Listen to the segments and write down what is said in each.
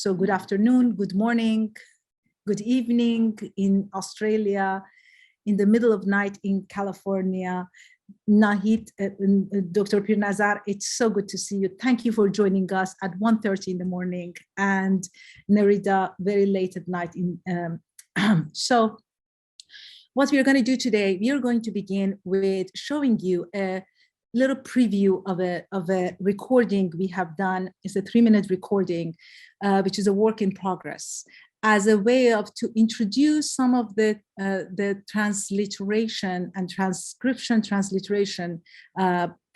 So good afternoon, good morning, good evening in Australia, in the middle of night in California. Nahid, Dr. Pir Nazar, it's so good to see you. Thank you for joining us at 1:30 in the morning, and Nerida, very late at night. So what we are going to do today, we are going to begin with showing you a little preview of a recording we have done. It's a 3-minute recording, which is a work in progress, as a way to introduce some of the transliteration and transcription transliteration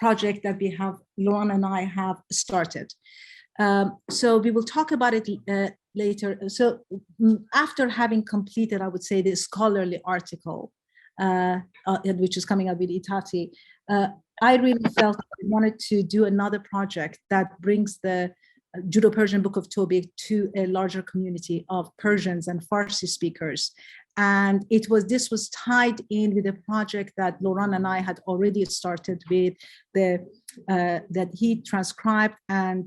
project that we have, Lauren and I have started. So we will talk about it later. So after having completed, I would say, the scholarly article, which is coming out with Itati, I really felt I wanted to do another project that brings the Judeo-Persian Book of Tobit to a larger community of Persians and Farsi speakers. And this was tied in with a project that Laurent and I had already started with, that he transcribed, and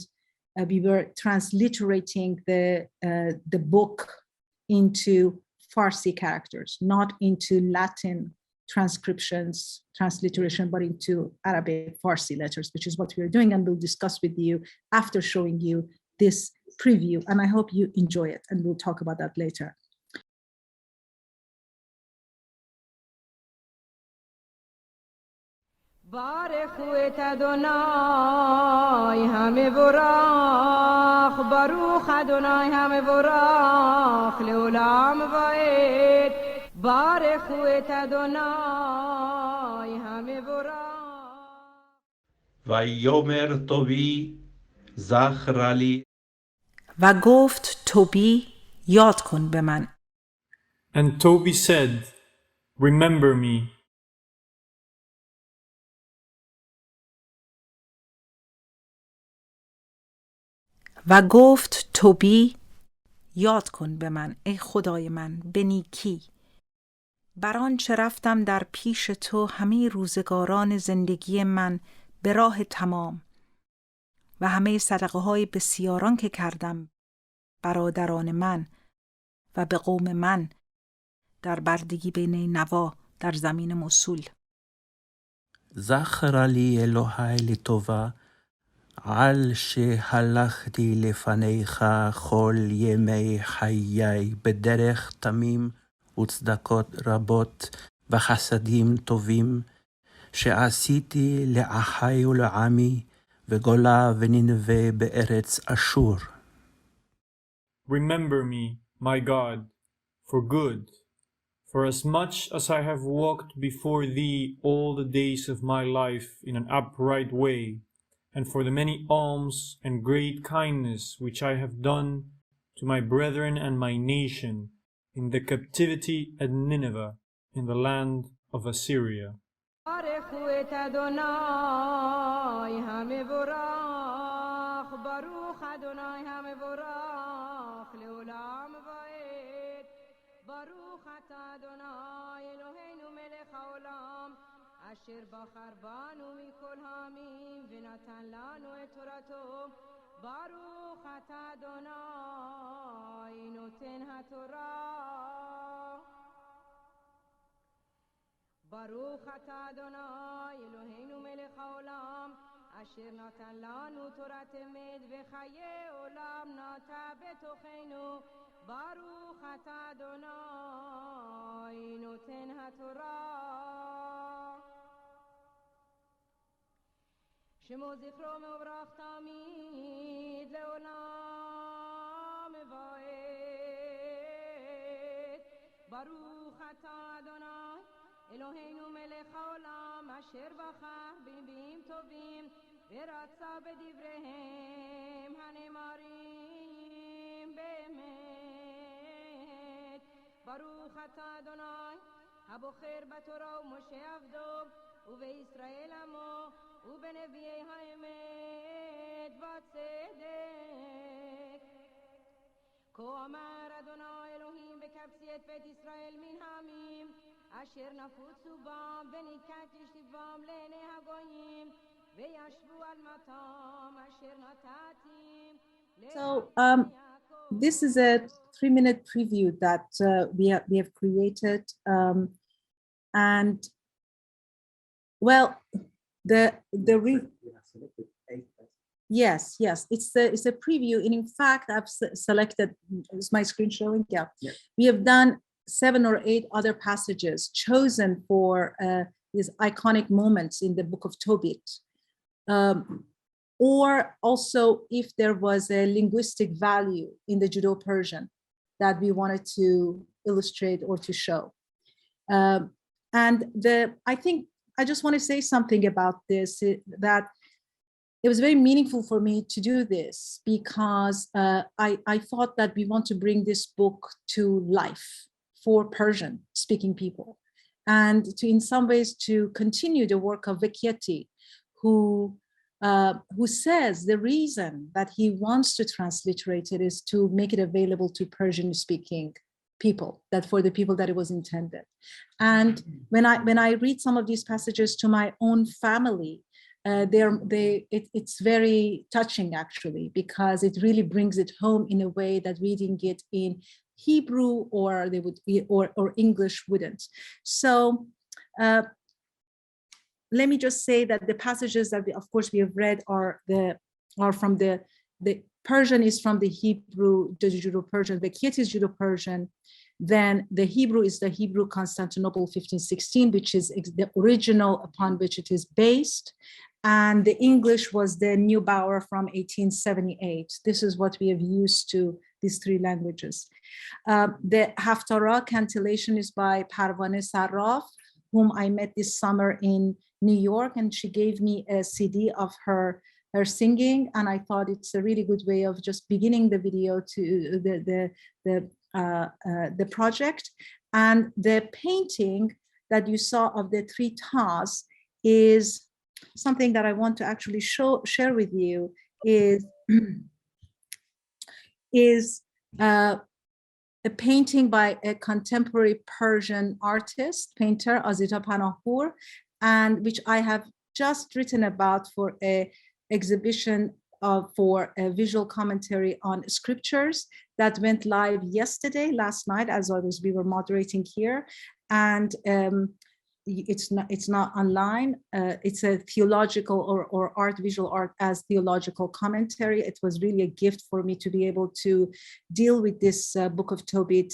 we were transliterating the book into Farsi characters, not into Latin transliteration, but into Arabic Farsi letters, which is what we are doing, and we'll discuss with you after showing you this preview. And I hope you enjoy it, and we'll talk about that later. بارخوت ادونای همه براخ باروخ ادونای همه براخ لعلام واید بارخوت ادونای همه براخ ویومر توبی زخرلی و گفت توبی یاد کن به من. And Toby said, remember me. و گفت توبی یاد کن به من ای خدای من به نیکی، بر آنچه رفتم در پیش تو همه روزگاران زندگی من به راه تمام، و همه صدقه های بسیاران که کردم برادران من و به قوم من در بردگی بین نوا در زمین موصول. זכרלי אלוהי לטובה על שהלכתי לפניך כל ימי חיי בדרך תמים וצדקות רבות וחסדים טובים שעשיתי לאחי ולעמי וגולה וננבה בארץ אשור. Remember me, my God, for good, for as much as I have walked before thee all the days of my life in an upright way, and for the many alms and great kindness which I have done to my brethren and my nation in the captivity at Nineveh, in the land of Assyria. بارخوت ادونای همه براخ باروخ ادونای همه براخ لعلام واید باروخ ادونای الهیנו מלך העולם אשר בחר בנו מכל העמים ונתן לנו את תורתו ברוך אתה אדוני נותן התורה ברוך אתה אדוני אלוהינו מלך העולם אשר נתן לנו תורת אמת וחיי עולם נטע בתוכנו ברוך אתה אדוני נותן התורה שמו זכרו מברך תמיד לעולם ועד ברוך אתה אדוני אלוהינו מלך העולם אשר בחר בנביאים טובים ורצה בדבריהם הנאמרים באמת ברוך אתה אדוני הבוחר בתורה ומשה עבדו ובישראל עמו ובנביאי האמת והצדק כה אמר אדוני אלוהים בקבצי את בית ישראל מן העמים אשר נפוצו בם וניקחתי שתבם לעיני הגויים וישבו על מתם אשר נתתי So this is a 3-minute preview that we have created, and well, yes, it's a preview, and in fact, I've selected. Is my screen showing? Yeah. We have done 7 or 8 other passages chosen for these iconic moments in the Book of Tobit. Or also if there was a linguistic value in the Judeo-Persian that we wanted to illustrate or to show. I think I just want to say something about this, that it was very meaningful for me to do this because I thought that we want to bring this book to life for Persian speaking people, and to, in some ways, to continue the work of Vecchietti, who says the reason that he wants to transliterate it is to make it available to Persian speaking people, that for the people that it was intended. And when I read some of these passages to my own family, it's very touching, actually, because it really brings it home in a way that reading it in Hebrew or English wouldn't. So let me just say that the passages that of course we have read are from the Persian is from the Hebrew, the Judeo-Persian, the Vecchietti is Judeo-Persian. Then the Hebrew is the Hebrew Constantinople 1516, which is the original upon which it is based. And the English was the Neubauer from 1878. This is what we have used to these 3 languages. The Haftarah cantillation is by Parvaneh Sarraf, whom I met this summer in New York, and she gave me a CD of her singing, and I thought it's a really good way of just beginning the video to the project. And the painting that you saw of the 3 tas is something that I want to actually share with you. Is a painting by a contemporary Persian artist, painter, Azita Panahpur, and which I have just written about for a exhibition for a visual commentary on scriptures that went live last night, as we were moderating here. And it's not online. It's a theological or visual art as theological commentary. It was really a gift for me to be able to deal with this Book of Tobit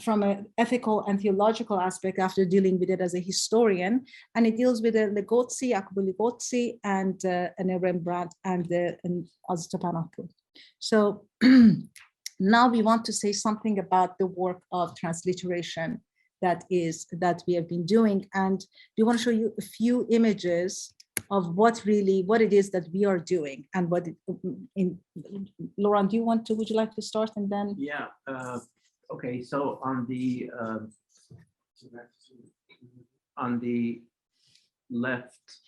from an ethical and theological aspect after dealing with it as a historian. And it deals with a Legozzi, Jacopo Legozzi, and a Rembrandt and Azita Panahpur. So now we want to say something about the work of transliteration that we have been doing, and we want to show you a few images of what it is that we are doing, and what Laurent, would you like to start, and then? Yeah. Okay. So on the left.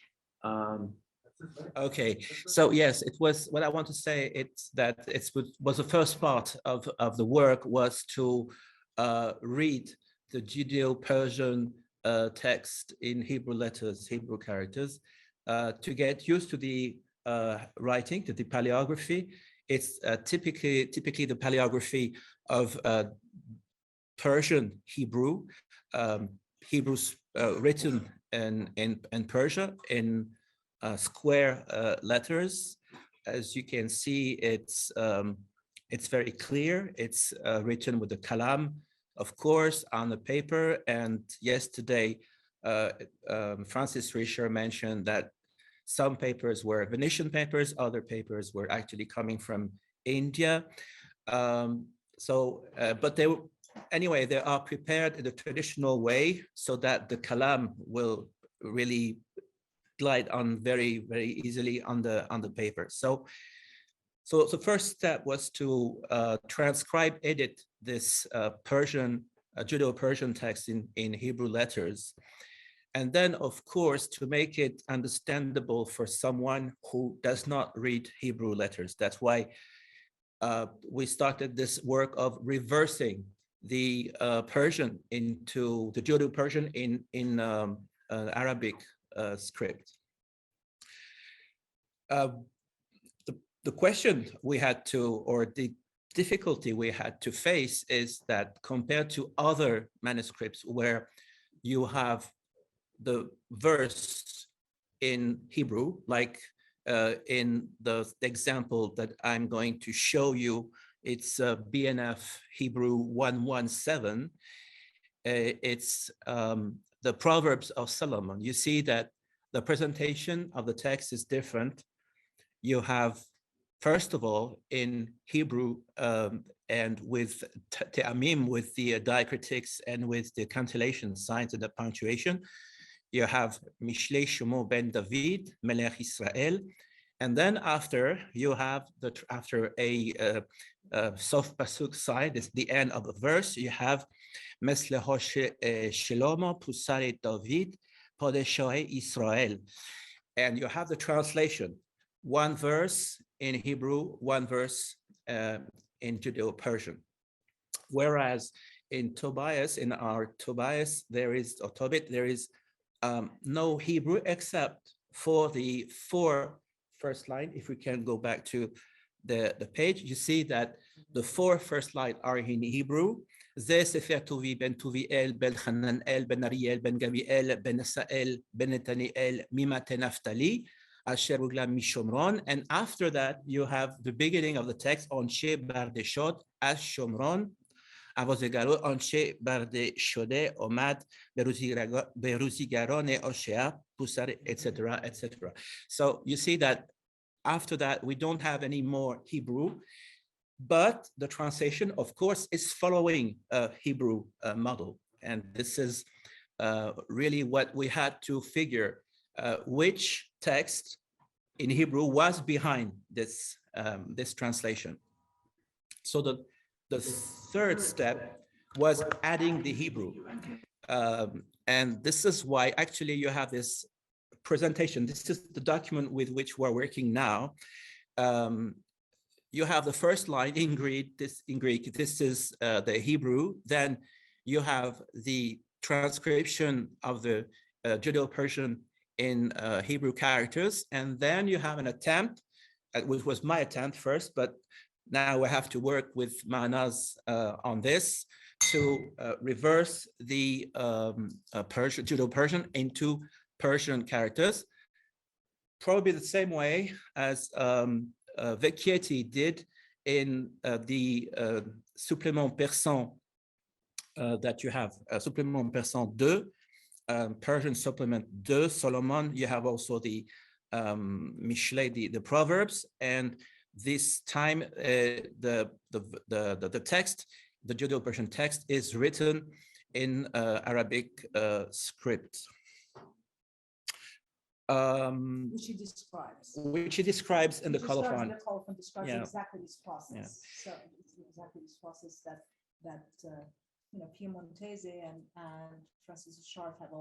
Okay. So yes, it was what I want to say. It's that it was the first part of the work was to read the Judeo-Persian text in Hebrew letters, Hebrew characters, to get used to the writing, to the paleography. It's typically the paleography of Persian Hebrew, Hebrews written in Persia in square letters. As you can see, it's very clear. It's written with the kalam, of course, on the paper. And yesterday, Francis Risher mentioned that some papers were Venetian papers, other papers were actually coming from India. But they are prepared in the traditional way so that the kalam will really glide on very, very easily on the paper. So the first step was to transcribe, edit this Judeo-Persian text in Hebrew letters. And then, of course, to make it understandable for someone who does not read Hebrew letters. That's why we started this work of reversing the Persian into the Judeo-Persian in Arabic script. The question we had to, or the difficulty we had to face is that compared to other manuscripts where you have the verse in Hebrew, like in the example that I'm going to show you, it's BnF Hébreu 117. It's the Proverbs of Solomon. You see that the presentation of the text is different. You have, first of all, in Hebrew and with Te'amim, with the diacritics and with the cantillation signs and the punctuation, you have Mishlei Shlomo ben David, Melech Israel. And then after, you have, after a soft pasuk side, it's the end of the verse, you have Mesleho Shlomo Pusare David, Podeshoe Israel. And you have the translation, one verse in Hebrew, one verse in Judeo-Persian. Whereas in Tobias, in our Tobias, there is, or Tobit, there is no Hebrew except for the first line. If we can go back to the page, you see that the first line are in Hebrew. Ze Sefer Tovi ben Tuviel ben Hananel ben Ariel ben Gabriel ben Asael ben Netaniel Mimate Naftali Asher Ugla Mishomron. And after that, you have the beginning of the text on She Bardeshot as Shomron. Avozegaro Anshe Barde Shode Omad Beruzigarone Oshea Pusar, etc., etc. So you see that after that, we don't have any more Hebrew, but the translation, of course, is following a Hebrew model. And this is really what we had to figure, which text in Hebrew was behind this, this translation. So the third step was adding the Hebrew. And this is why actually you have this presentation. This is the document with which we're working now. You have the first line in Greek. This is the Hebrew. Then you have the transcription of the Judeo-Persian in Hebrew characters. And then you have an attempt, which was my attempt first, but now we have to work with Manas on this to reverse the Judeo-Persian into Persian characters, probably the same way as Vecchietti did in the Supplément Persan that you have, Supplément Persan 2, Persian Supplement 2, Solomon. You have also the Mishlei, the Proverbs, and this time the text, the Judeo-Persian text, is written in Arabic script. Which he describes in the colophon. The colophon describes exactly this process. Yeah. So it's exactly this process that you know, Piemontese and Francis Sharp have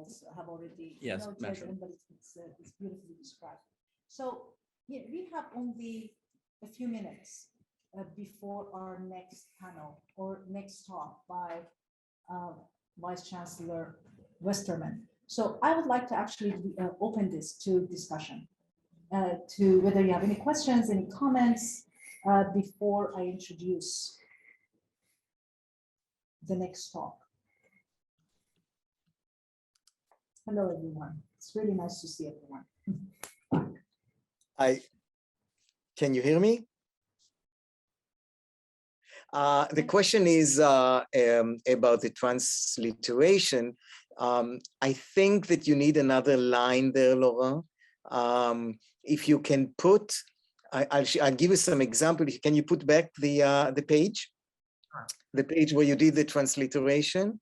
already mentioned, but it's beautifully described. So yeah, we have only a few minutes before our next panel or next talk by Vice Chancellor Westerman. So I would like to actually open this to discussion, to whether you have any questions, any comments, before I introduce the next talk. Hello, everyone. It's really nice to see everyone. Can you hear me? The question is about the transliteration. I think that you need another line there, Laurent. If you can put, I'll give you some example. Can you put back the page? The page where you did the transliteration?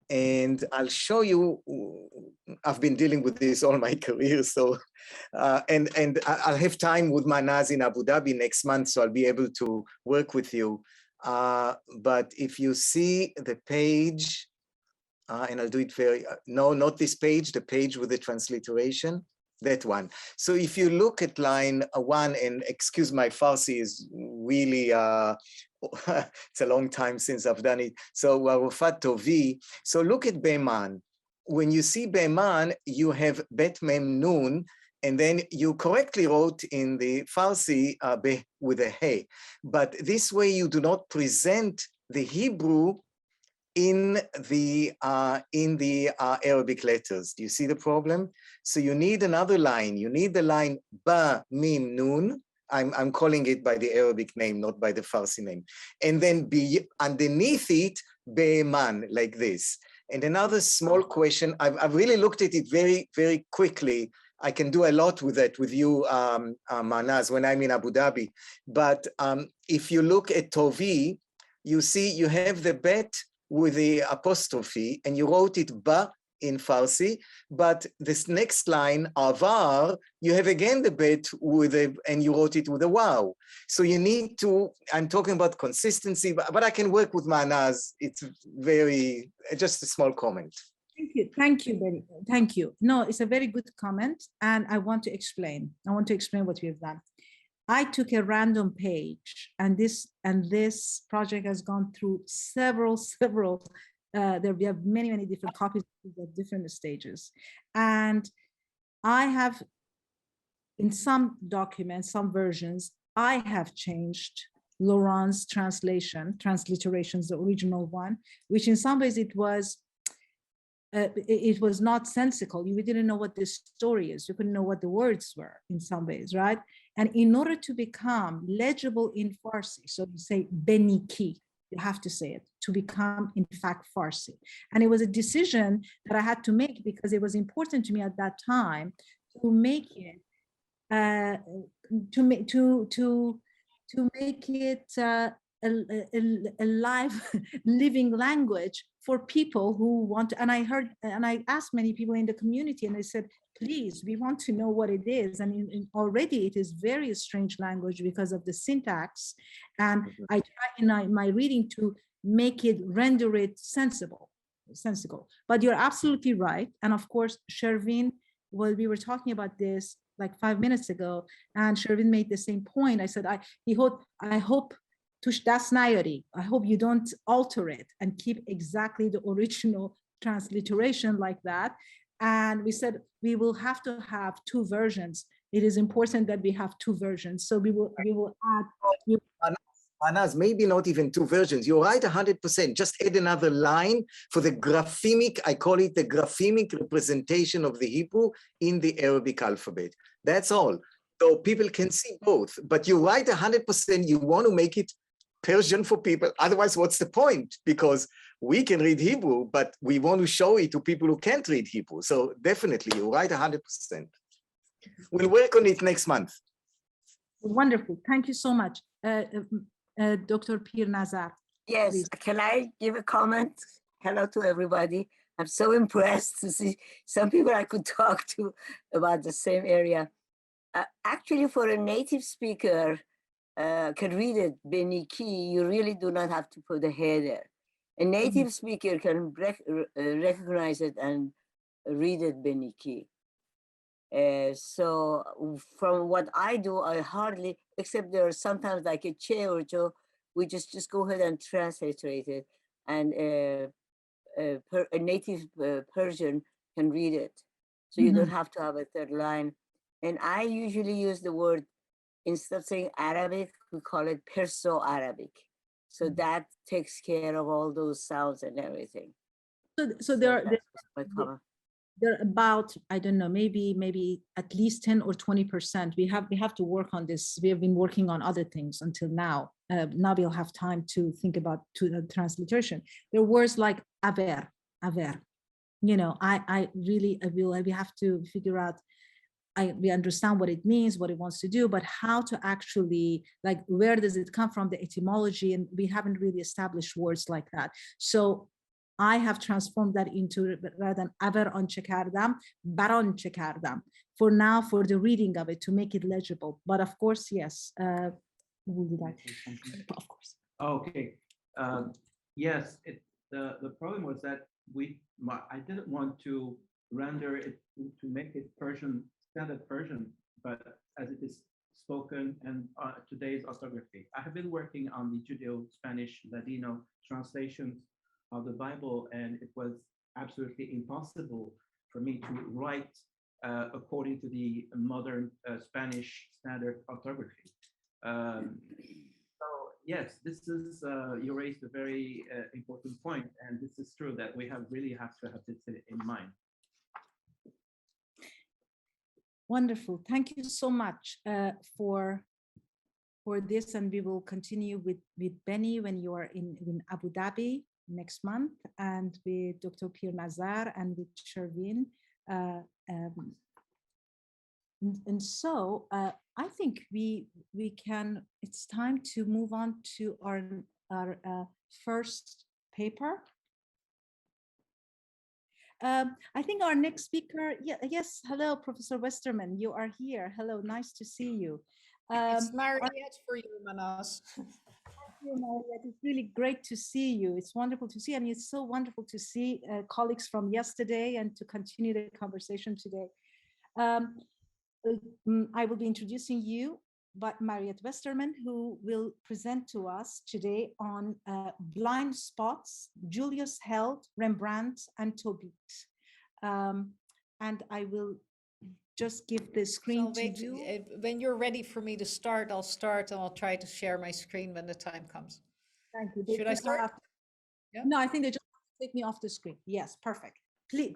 And I'll show you, I've been dealing with this all my career, so, and I'll have time with Manaz in Abu Dhabi next month, so I'll be able to work with you. But if you see the page, and I'll do it no, not this page, the page with the transliteration, that one. So if you look at line 1, and excuse my Farsi is really, it's a long time since I've done it. So Warufat Tovi. So look at Beman. When you see Beman, you have Bet Mem Nun, And then you correctly wrote in the Farsi with a hey. But this way you do not present the Hebrew in the Arabic letters. Do you see the problem? So you need another line. You need the line ba mim nun. I'm calling it by the Arabic name, not by the Farsi name. And then underneath it, be'eman, like this. And another small question, I've really looked at it very, very quickly. I can do a lot with that with you, Manaz, when I'm in Abu Dhabi. But if you look at Tovi, you see you have the bet with the apostrophe, and you wrote it ba in Farsi, but this next line, avar, you have again the bet with a, and you wrote it with a wow. So you need to, I'm talking about consistency, but I can work with Manaz. It's very, just a small comment. Thank you, Benny. Thank you. No, it's a very good comment, and I want to explain. I want to explain what we have done. I took a random page, and this project has gone through several. We have many different copies at different stages, and I have, in some documents, some versions, I have changed Laurent's transliterations, the original one, which in some ways it was not sensical. We didn't know what this story is. You couldn't know what the words were in some ways, right? And in order to become legible in Farsi, so you say beniki, you have to say it to become, in fact, Farsi. And it was a decision that I had to make because it was important to me at that time to make it a live, living language for people who want to. And I asked many people in the community, and they said, please, we want to know what it is. And already it is very strange language because of the syntax. And I try in my reading to make it, render it sensible. But you're absolutely right. And of course, Shervin, well, we were talking about this like 5 minutes ago, and Shervin made the same point. I said, I hope that's Nayori. I hope you don't alter it and keep exactly the original transliteration like that. And we said we will have to have two versions. It is important that we have two versions. So we will add. Manaz, maybe not even two versions. You're right 100%. Just add another line for the graphemic, I call it the graphemic representation of the Hebrew in the Arabic alphabet. That's all. So people can see both. But you're right 100%. You want to make it Persian for people. Otherwise, what's the point? Because we can read Hebrew, but we want to show it to people who can't read Hebrew. So definitely, you're right 100%. We'll work on it next month. Wonderful. Thank you so much. Dr. Pir Nazar. Yes, please. Can I give a comment? Hello to everybody. I'm so impressed to see some people I could talk to about the same area. Actually, for a native speaker, can read it, Beniki, you really do not have to put a head there. A native speaker can recognize it and read it, Beniki. So from what I do, I hardly, except there are sometimes like a che or jo, we just go ahead and translate it, and a native Persian can read it. So you don't have to have a third line. And I usually use the word, instead of saying Arabic, we call it Perso-Arabic. So that takes care of all those sounds and everything. So there are about, I don't know, maybe at least 10 or 20%. We have to work on this. We have been working on other things until now. Now we'll have time to think about the transliteration. There are words like aver. You know, we have to figure out. We understand what it means, what it wants to do, but how to actually, like, where does it come from, the etymology, and we haven't really established words like that. So I have transformed that into, rather than aver anche kardam, baranche kardam, for now, for the reading of it, to make it legible. But of course, yes, we'll do that. Of course. Okay. Yes, the problem was that I didn't want to render it to make it Persian, standard Persian, but as it is spoken and today's orthography. I have been working on the Judeo-Spanish Ladino translations of the Bible, and it was absolutely impossible for me to write according to the modern Spanish standard orthography. So yes, this is, you raised a very important point, and this is true that we really have to have this in mind. Wonderful. Thank you so much for this, and we will continue with Benny when you are in Abu Dhabi next month, and with Dr. Pir Nazar and with Shervin. And so I think we can, it's time to move on to our first paper. I think our next speaker, yes, hello, Professor Westerman, you are here. Hello, nice to see you. It's Mariette for you, Manas. It's really great to see you. It's wonderful to see, and it's so wonderful to see colleagues from yesterday and to continue the conversation today. I will be introducing you, but Mariette Westerman, who will present to us today on blind spots, Julius Held, Rembrandt, and Tobit. And I will just give the screen to you. When you're ready for me to start, I'll start, and I'll try to share my screen when the time comes. Thank you. Should I start? Yeah. No, I think they just take me off the screen. Yes, perfect. Please,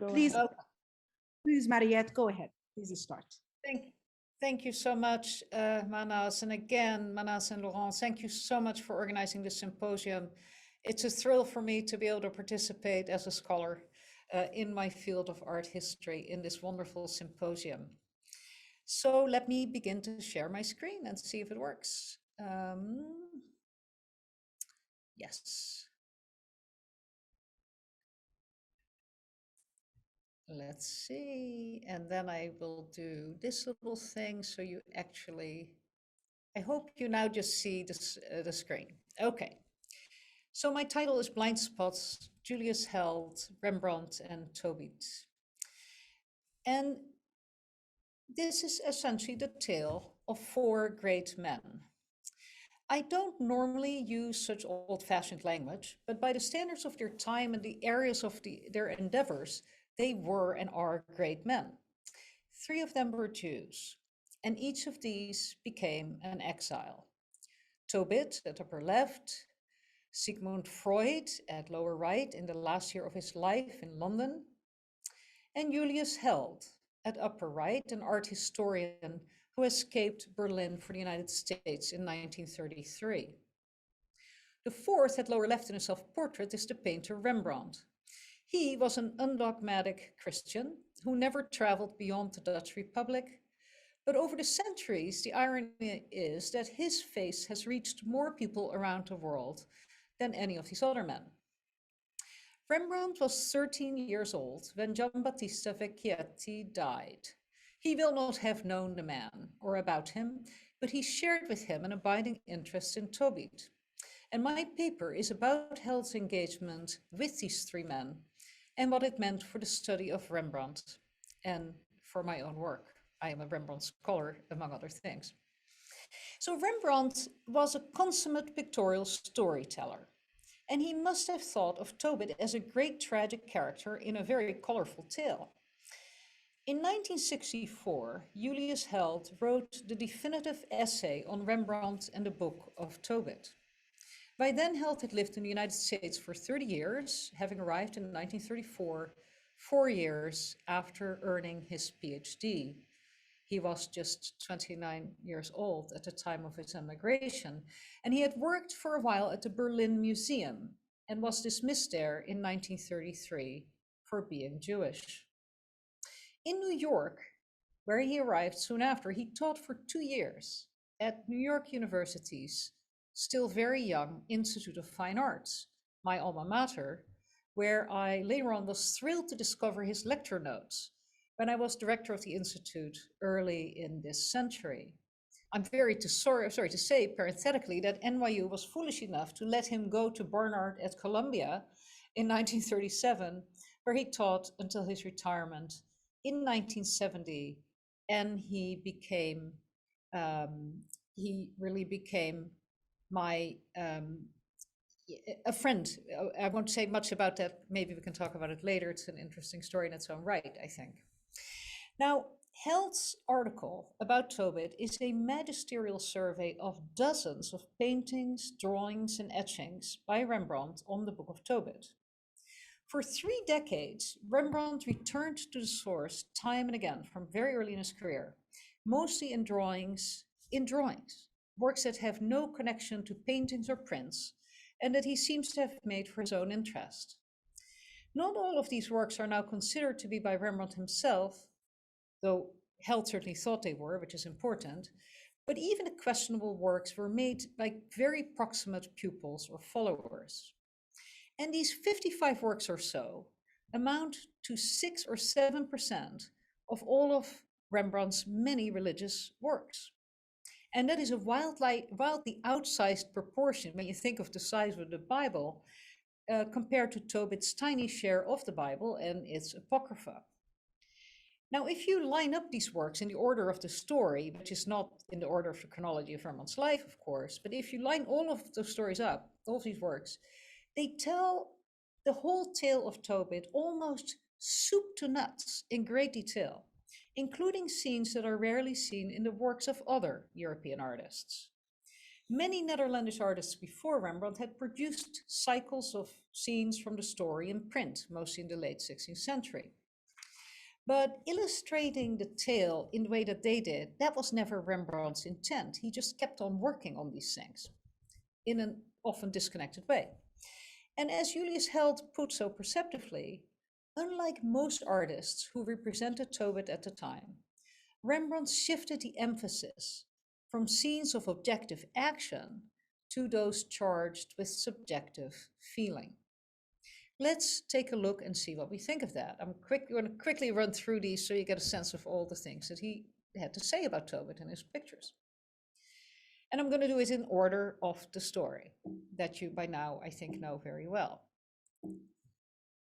please, Mariette, go ahead. Please start. Thank you so much, Manas. And again, Manas and Laurent, thank you so much for organizing this symposium. It's a thrill for me to be able to participate as a scholar in my field of art history in this wonderful symposium. So let me begin to share my screen and see if it works. Yes. Let's see, and then I will do this little thing so you actually, I hope you now just see this, the screen. Okay, so my title is Blind Spots, Julius Held, Rembrandt, and Tobit. And this is essentially the tale of 4 great men. I don't normally use such old-fashioned language, but by the standards of their time and the areas of their endeavors, they were and are great men. 3 of them were Jews, and each of these became an exile. Tobit at upper left, Sigmund Freud at lower right in the last year of his life in London, and Julius Held at upper right, an art historian who escaped Berlin for the United States in 1933. The 4th at lower left in a self-portrait is the painter Rembrandt. He was an undogmatic Christian who never traveled beyond the Dutch Republic, but over the centuries, the irony is that his face has reached more people around the world than any of these other men. Rembrandt was 13 years old when Giambattista Vecchietti died. He will not have known the man or about him, but he shared with him an abiding interest in Tobit. And my paper is about Held's engagement with these 3 men and what it meant for the study of Rembrandt and for my own work. I am a Rembrandt scholar, among other things. So Rembrandt was a consummate pictorial storyteller, and he must have thought of Tobit as a great tragic character in a very colorful tale. In 1964, Julius Held wrote the definitive essay on Rembrandt and the Book of Tobit. By then, Held had lived in the United States for 30 years, having arrived in 1934, 4 years after earning his PhD. He was just 29 years old at the time of his emigration, and he had worked for a while at the Berlin Museum and was dismissed there in 1933 for being Jewish. In New York, where he arrived soon after, he taught for 2 years at New York University's still very young Institute of Fine Arts, my alma mater, where I later on was thrilled to discover his lecture notes when I was director of the Institute early in this century. I'm sorry to say, parenthetically, that NYU was foolish enough to let him go to Barnard at Columbia in 1937, where he taught until his retirement in 1970, and he really became my a friend. I won't say much about that. Maybe we can talk about it later. It's an interesting story in its own right, I think. Now, Held's article about Tobit is a magisterial survey of dozens of paintings, drawings, and etchings by Rembrandt on the Book of Tobit. For 3 decades, Rembrandt returned to the source time and again from very early in his career, mostly in drawings, works that have no connection to paintings or prints, and that he seems to have made for his own interest. Not all of these works are now considered to be by Rembrandt himself, though Held certainly thought they were, which is important, but even the questionable works were made by very proximate pupils or followers. And these 55 works or so amount to 6 or 7% of all of Rembrandt's many religious works. And that is a wildly outsized proportion when you think of the size of the Bible compared to Tobit's tiny share of the Bible and its apocrypha. Now, if you line up these works in the order of the story, which is not in the order of the chronology of Rembrandt's life, of course, but if you line all of those stories up, all of these works, they tell the whole tale of Tobit almost soup to nuts in great detail, including scenes that are rarely seen in the works of other European artists. Many Netherlandish artists before Rembrandt had produced cycles of scenes from the story in print, mostly in the late 16th century. But illustrating the tale in the way that they did, that was never Rembrandt's intent. He just kept on working on these things in an often disconnected way. And as Julius Held put so perceptively, unlike most artists who represented Tobit at the time, Rembrandt shifted the emphasis from scenes of objective action to those charged with subjective feeling. Let's take a look and see what we think of that. I'm going to quickly run through these so you get a sense of all the things that he had to say about Tobit in his pictures. And I'm going to do it in order of the story that you by now, I think, know very well.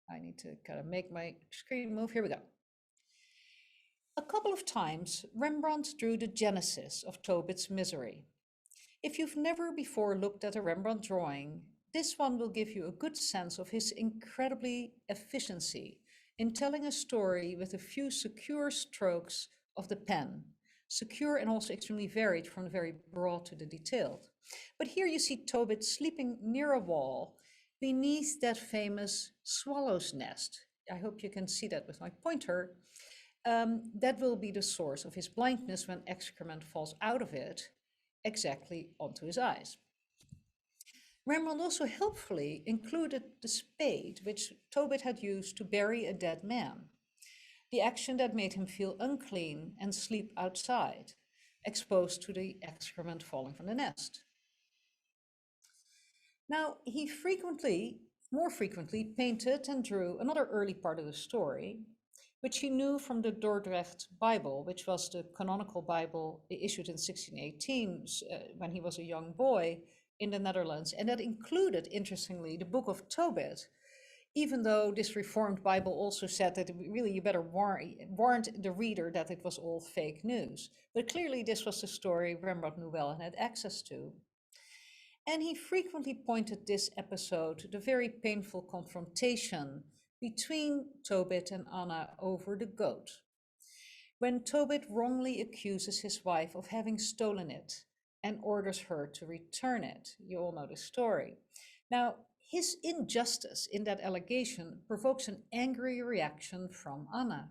I need to kind of make my screen move. Here we go. A couple of times, Rembrandt drew the genesis of Tobit's misery. If you've never before looked at a Rembrandt drawing, this one will give you a good sense of his incredibly efficiency in telling a story with a few secure strokes of the pen, secure and also extremely varied from the very broad to the detailed. But here you see Tobit sleeping near a wall beneath that famous swallow's nest. I hope you can see that with my pointer. That will be the source of his blindness when excrement falls out of it exactly onto his eyes. Rembrandt also helpfully included the spade which Tobit had used to bury a dead man, the action that made him feel unclean and sleep outside, exposed to the excrement falling from the nest. Now, he more frequently painted and drew another early part of the story, which he knew from the Dordrecht Bible, which was the canonical Bible issued in 1618 when he was a young boy in the Netherlands. And that included, interestingly, the Book of Tobit, even though this Reformed Bible also said that really you better warn the reader that it was all fake news. But clearly this was the story Rembrandt knew well and had access to. And he frequently pointed this episode to the very painful confrontation between Tobit and Anna over the goat, when Tobit wrongly accuses his wife of having stolen it and orders her to return it. You all know the story. Now, his injustice in that allegation provokes an angry reaction from Anna.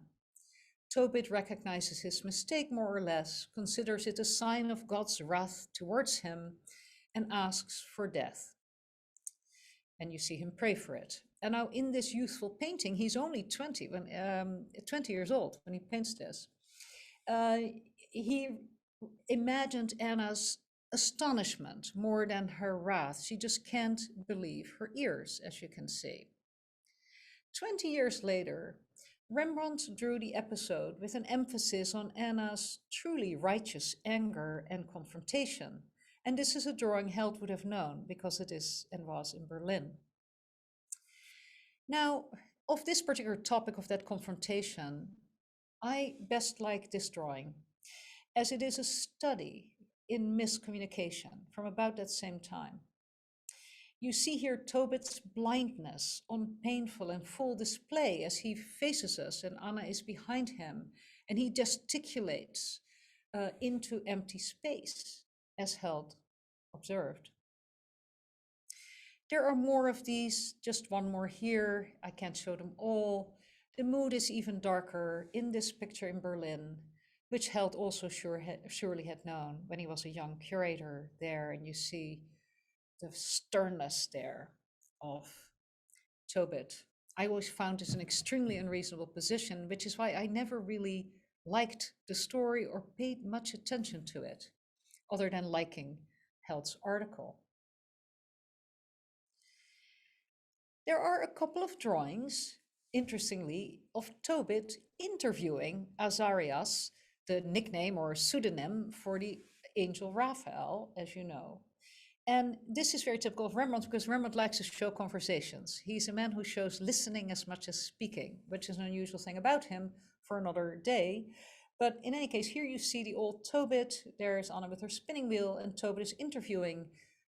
Tobit recognizes his mistake more or less, considers it a sign of God's wrath towards him, and asks for death. And you see him pray for it. And now in this youthful painting, he's only 20 years old when he paints this. He imagined Anna's astonishment more than her wrath. She just can't believe her ears, as you can see. 20 years later, Rembrandt drew the episode with an emphasis on Anna's truly righteous anger and confrontation. And this is a drawing Held would have known because it is and was in Berlin. Now, of this particular topic of that confrontation, I best like this drawing, as it is a study in miscommunication from about that same time. You see here Tobit's blindness on painful and full display as he faces us and Anna is behind him, and he gesticulates into empty space, as Held observed. There are more of these, just one more here. I can't show them all. The mood is even darker in this picture in Berlin, which Held also surely had known when he was a young curator there, and you see the sternness there of Tobit. I always found this an extremely unreasonable position, which is why I never really liked the story or paid much attention to it, other than liking Held's article. There are a couple of drawings, interestingly, of Tobit interviewing Azarias, the nickname or pseudonym for the angel Raphael, as you know. And this is very typical of Rembrandt because Rembrandt likes to show conversations. He's a man who shows listening as much as speaking, which is an unusual thing about him for another day. But in any case, here you see the old Tobit. There's Anna with her spinning wheel, and Tobit is interviewing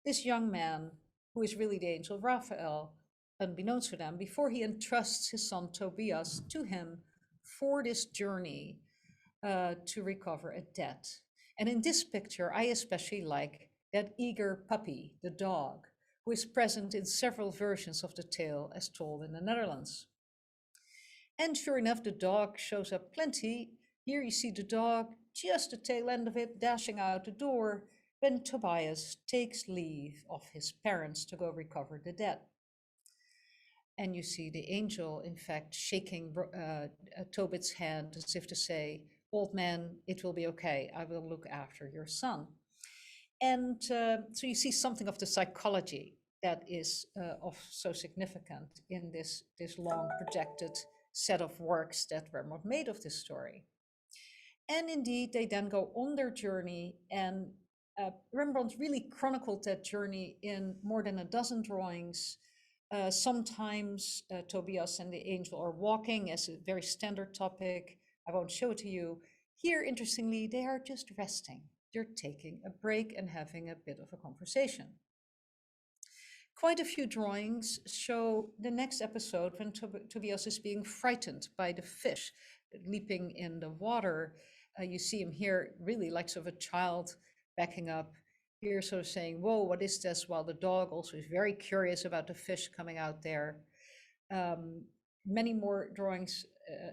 this young man who is really the angel Raphael, unbeknownst to them, before he entrusts his son Tobias to him for this journey to recover a debt. And in this picture, I especially like that eager puppy, the dog, who is present in several versions of the tale as told in the Netherlands. And sure enough, the dog shows up plenty. Here you see the dog, just the tail end of it, dashing out the door when Tobias takes leave of his parents to go recover the debt. And you see the angel, in fact, shaking Tobit's hand as if to say, "Old man, it will be okay. I will look after your son." And so you see something of the psychology that is of so significant in this long projected set of works that Rembrandt made of this story. And indeed, they then go on their journey, and Rembrandt really chronicled that journey in more than a dozen drawings. Sometimes Tobias and the angel are walking as a very standard topic. I won't show it to you. Here, interestingly, they are just resting. They're taking a break and having a bit of a conversation. Quite a few drawings show the next episode when Tobias is being frightened by the fish leaping in the water. You see him here really like sort of a child backing up. Here sort of saying, "Whoa, what is this?" While the dog also is very curious about the fish coming out there. Many more drawings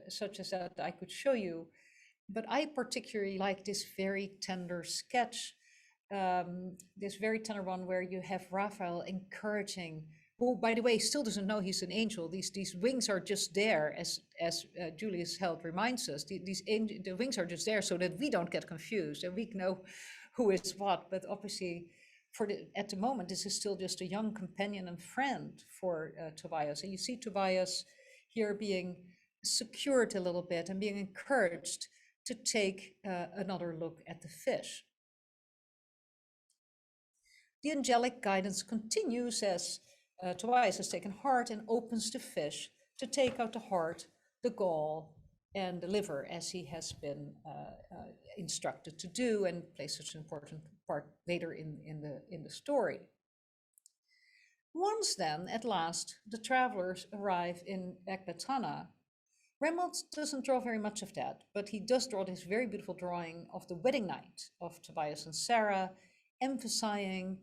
such as that I could show you, but I particularly like this very tender sketch, this very tender one where you have Raphael encouraging, who, by the way, still doesn't know he's an angel. These wings are just there, as Julius Held reminds us. The wings are just there so that we don't get confused and we know who is what. But obviously, at the moment, this is still just a young companion and friend for Tobias. And you see Tobias here being secured a little bit and being encouraged to take another look at the fish. The angelic guidance continues as Tobias has taken heart and opens the fish to take out the heart, the gall, and the liver, as he has been instructed to do, and plays such an important part later in the story. Once then, at last, the travelers arrive in Ecbatana. Rembrandt doesn't draw very much of that, but he does draw this very beautiful drawing of the wedding night of Tobias and Sarah, emphasizing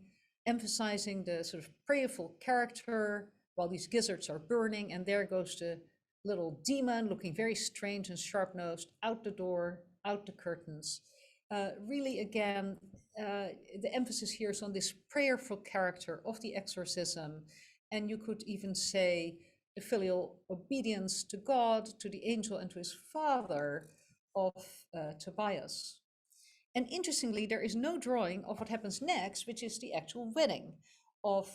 the sort of prayerful character while these gizzards are burning, and there goes the little demon looking very strange and sharp-nosed out the door, out the curtains. Really, again, the emphasis here is on this prayerful character of the exorcism, and you could even say the filial obedience to God, to the angel, and to his father of Tobias. And interestingly, there is no drawing of what happens next, which is the actual wedding of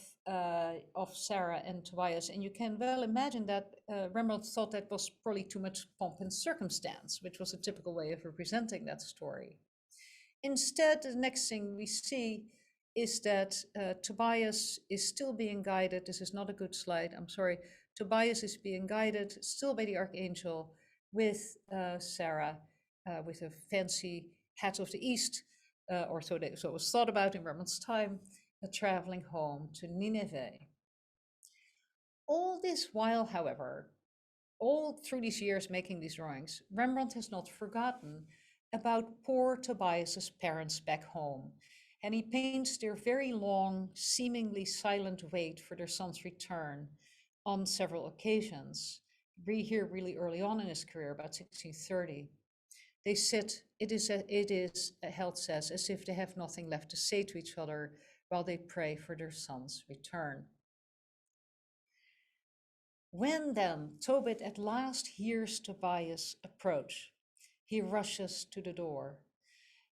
Sarah and Tobias. And you can well imagine that Rembrandt thought that was probably too much pomp and circumstance, which was a typical way of representing that story. Instead, the next thing we see is that Tobias is still being guided. This is not a good slide, I'm sorry. Tobias is being guided still by the archangel with Sarah, with a fancy hat of the East, or so it was thought about in Rembrandt's time, traveling home to Nineveh. All this while, however, all through these years making these drawings, Rembrandt has not forgotten about poor Tobias's parents back home. And he paints their very long, seemingly silent wait for their son's return on several occasions. Here really early on in his career, about 1630. They sit, it is, Held says, as if they have nothing left to say to each other while they pray for their son's return. When then Tobit at last hears Tobias approach, he rushes to the door.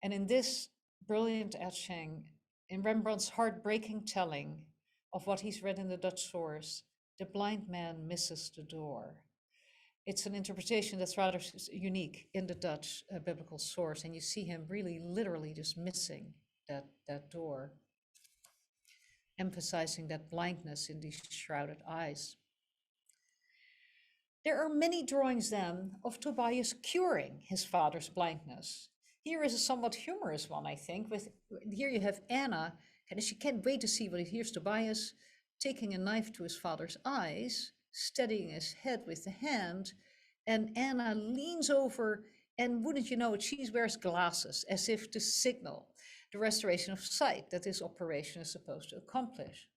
And in this brilliant etching, in Rembrandt's heartbreaking telling of what he's read in the Dutch source, the blind man misses the door. It's an interpretation that's rather unique in the Dutch biblical source, and you see him really literally just missing that door, emphasizing that blindness in these shrouded eyes. There are many drawings then of Tobias curing his father's blindness. Here is a somewhat humorous one, I think. Here you have Anna, and she can't wait to see what he hears Tobias taking a knife to his father's eyes, steadying his head with the hand, and Anna leans over, and wouldn't you know it, she wears glasses as if to signal the restoration of sight that this operation is supposed to accomplish.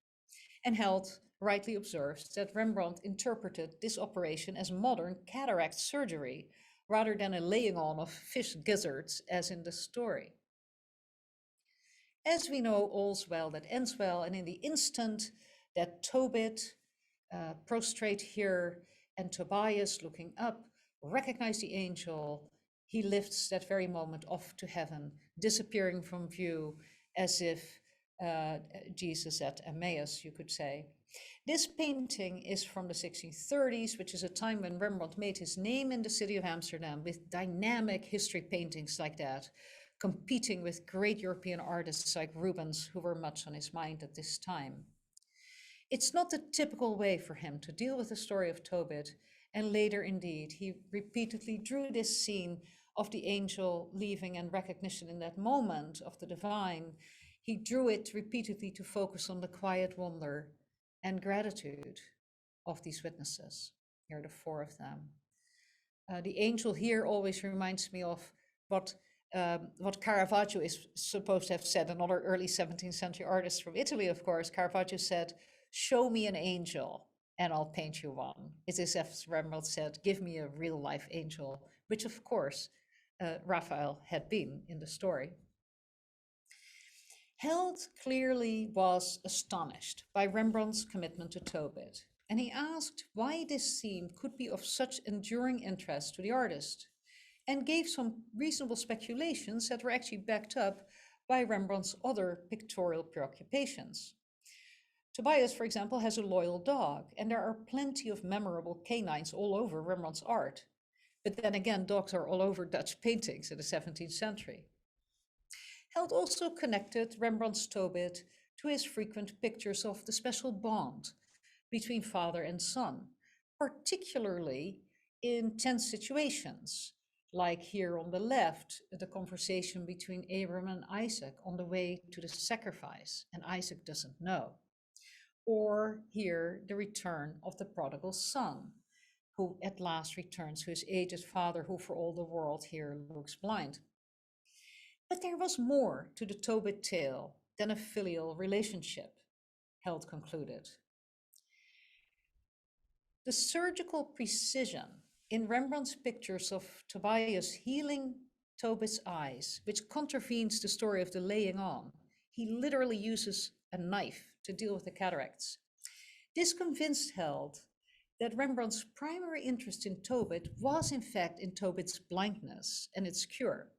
And Held rightly observes that Rembrandt interpreted this operation as modern cataract surgery rather than a laying on of fish gizzards as in the story. As we know, all's well that ends well, and in the instant that Tobit, prostrate here, and Tobias, looking up, recognize the angel, he lifts that very moment off to heaven, disappearing from view as if Jesus at Emmaus, you could say. This painting is from the 1630s, which is a time when Rembrandt made his name in the city of Amsterdam with dynamic history paintings like that, competing with great European artists like Rubens, who were much on his mind at this time. It's not the typical way for him to deal with the story of Tobit, and later indeed, he repeatedly drew this scene of the angel leaving and recognition in that moment of the divine. He drew it repeatedly to focus on the quiet wonder and gratitude of these witnesses. Here are the four of them. The angel here always reminds me of what Caravaggio is supposed to have said, another early 17th century artist from Italy, of course. Caravaggio said, "Show me an angel and I'll paint you one." It is as Rembrandt said, "Give me a real life angel," which of course Raphael had been in the story. Held clearly was astonished by Rembrandt's commitment to Tobit, and he asked why this scene could be of such enduring interest to the artist, and gave some reasonable speculations that were actually backed up by Rembrandt's other pictorial preoccupations. Tobias, for example, has a loyal dog, and there are plenty of memorable canines all over Rembrandt's art. But then again, dogs are all over Dutch paintings in the 17th century. Held also connected Rembrandt's Tobit to his frequent pictures of the special bond between father and son, particularly in tense situations, like here on the left, the conversation between Abram and Isaac on the way to the sacrifice, and Isaac doesn't know. Or here, the return of the prodigal son, who at last returns to his aged father, who for all the world here looks blind. But there was more to the Tobit tale than a filial relationship, Held concluded. The surgical precision in Rembrandt's pictures of Tobias healing Tobit's eyes, which contravenes the story of the laying on, he literally uses a knife to deal with the cataracts. This convinced Held that Rembrandt's primary interest in Tobit was in fact in Tobit's blindness and its cure.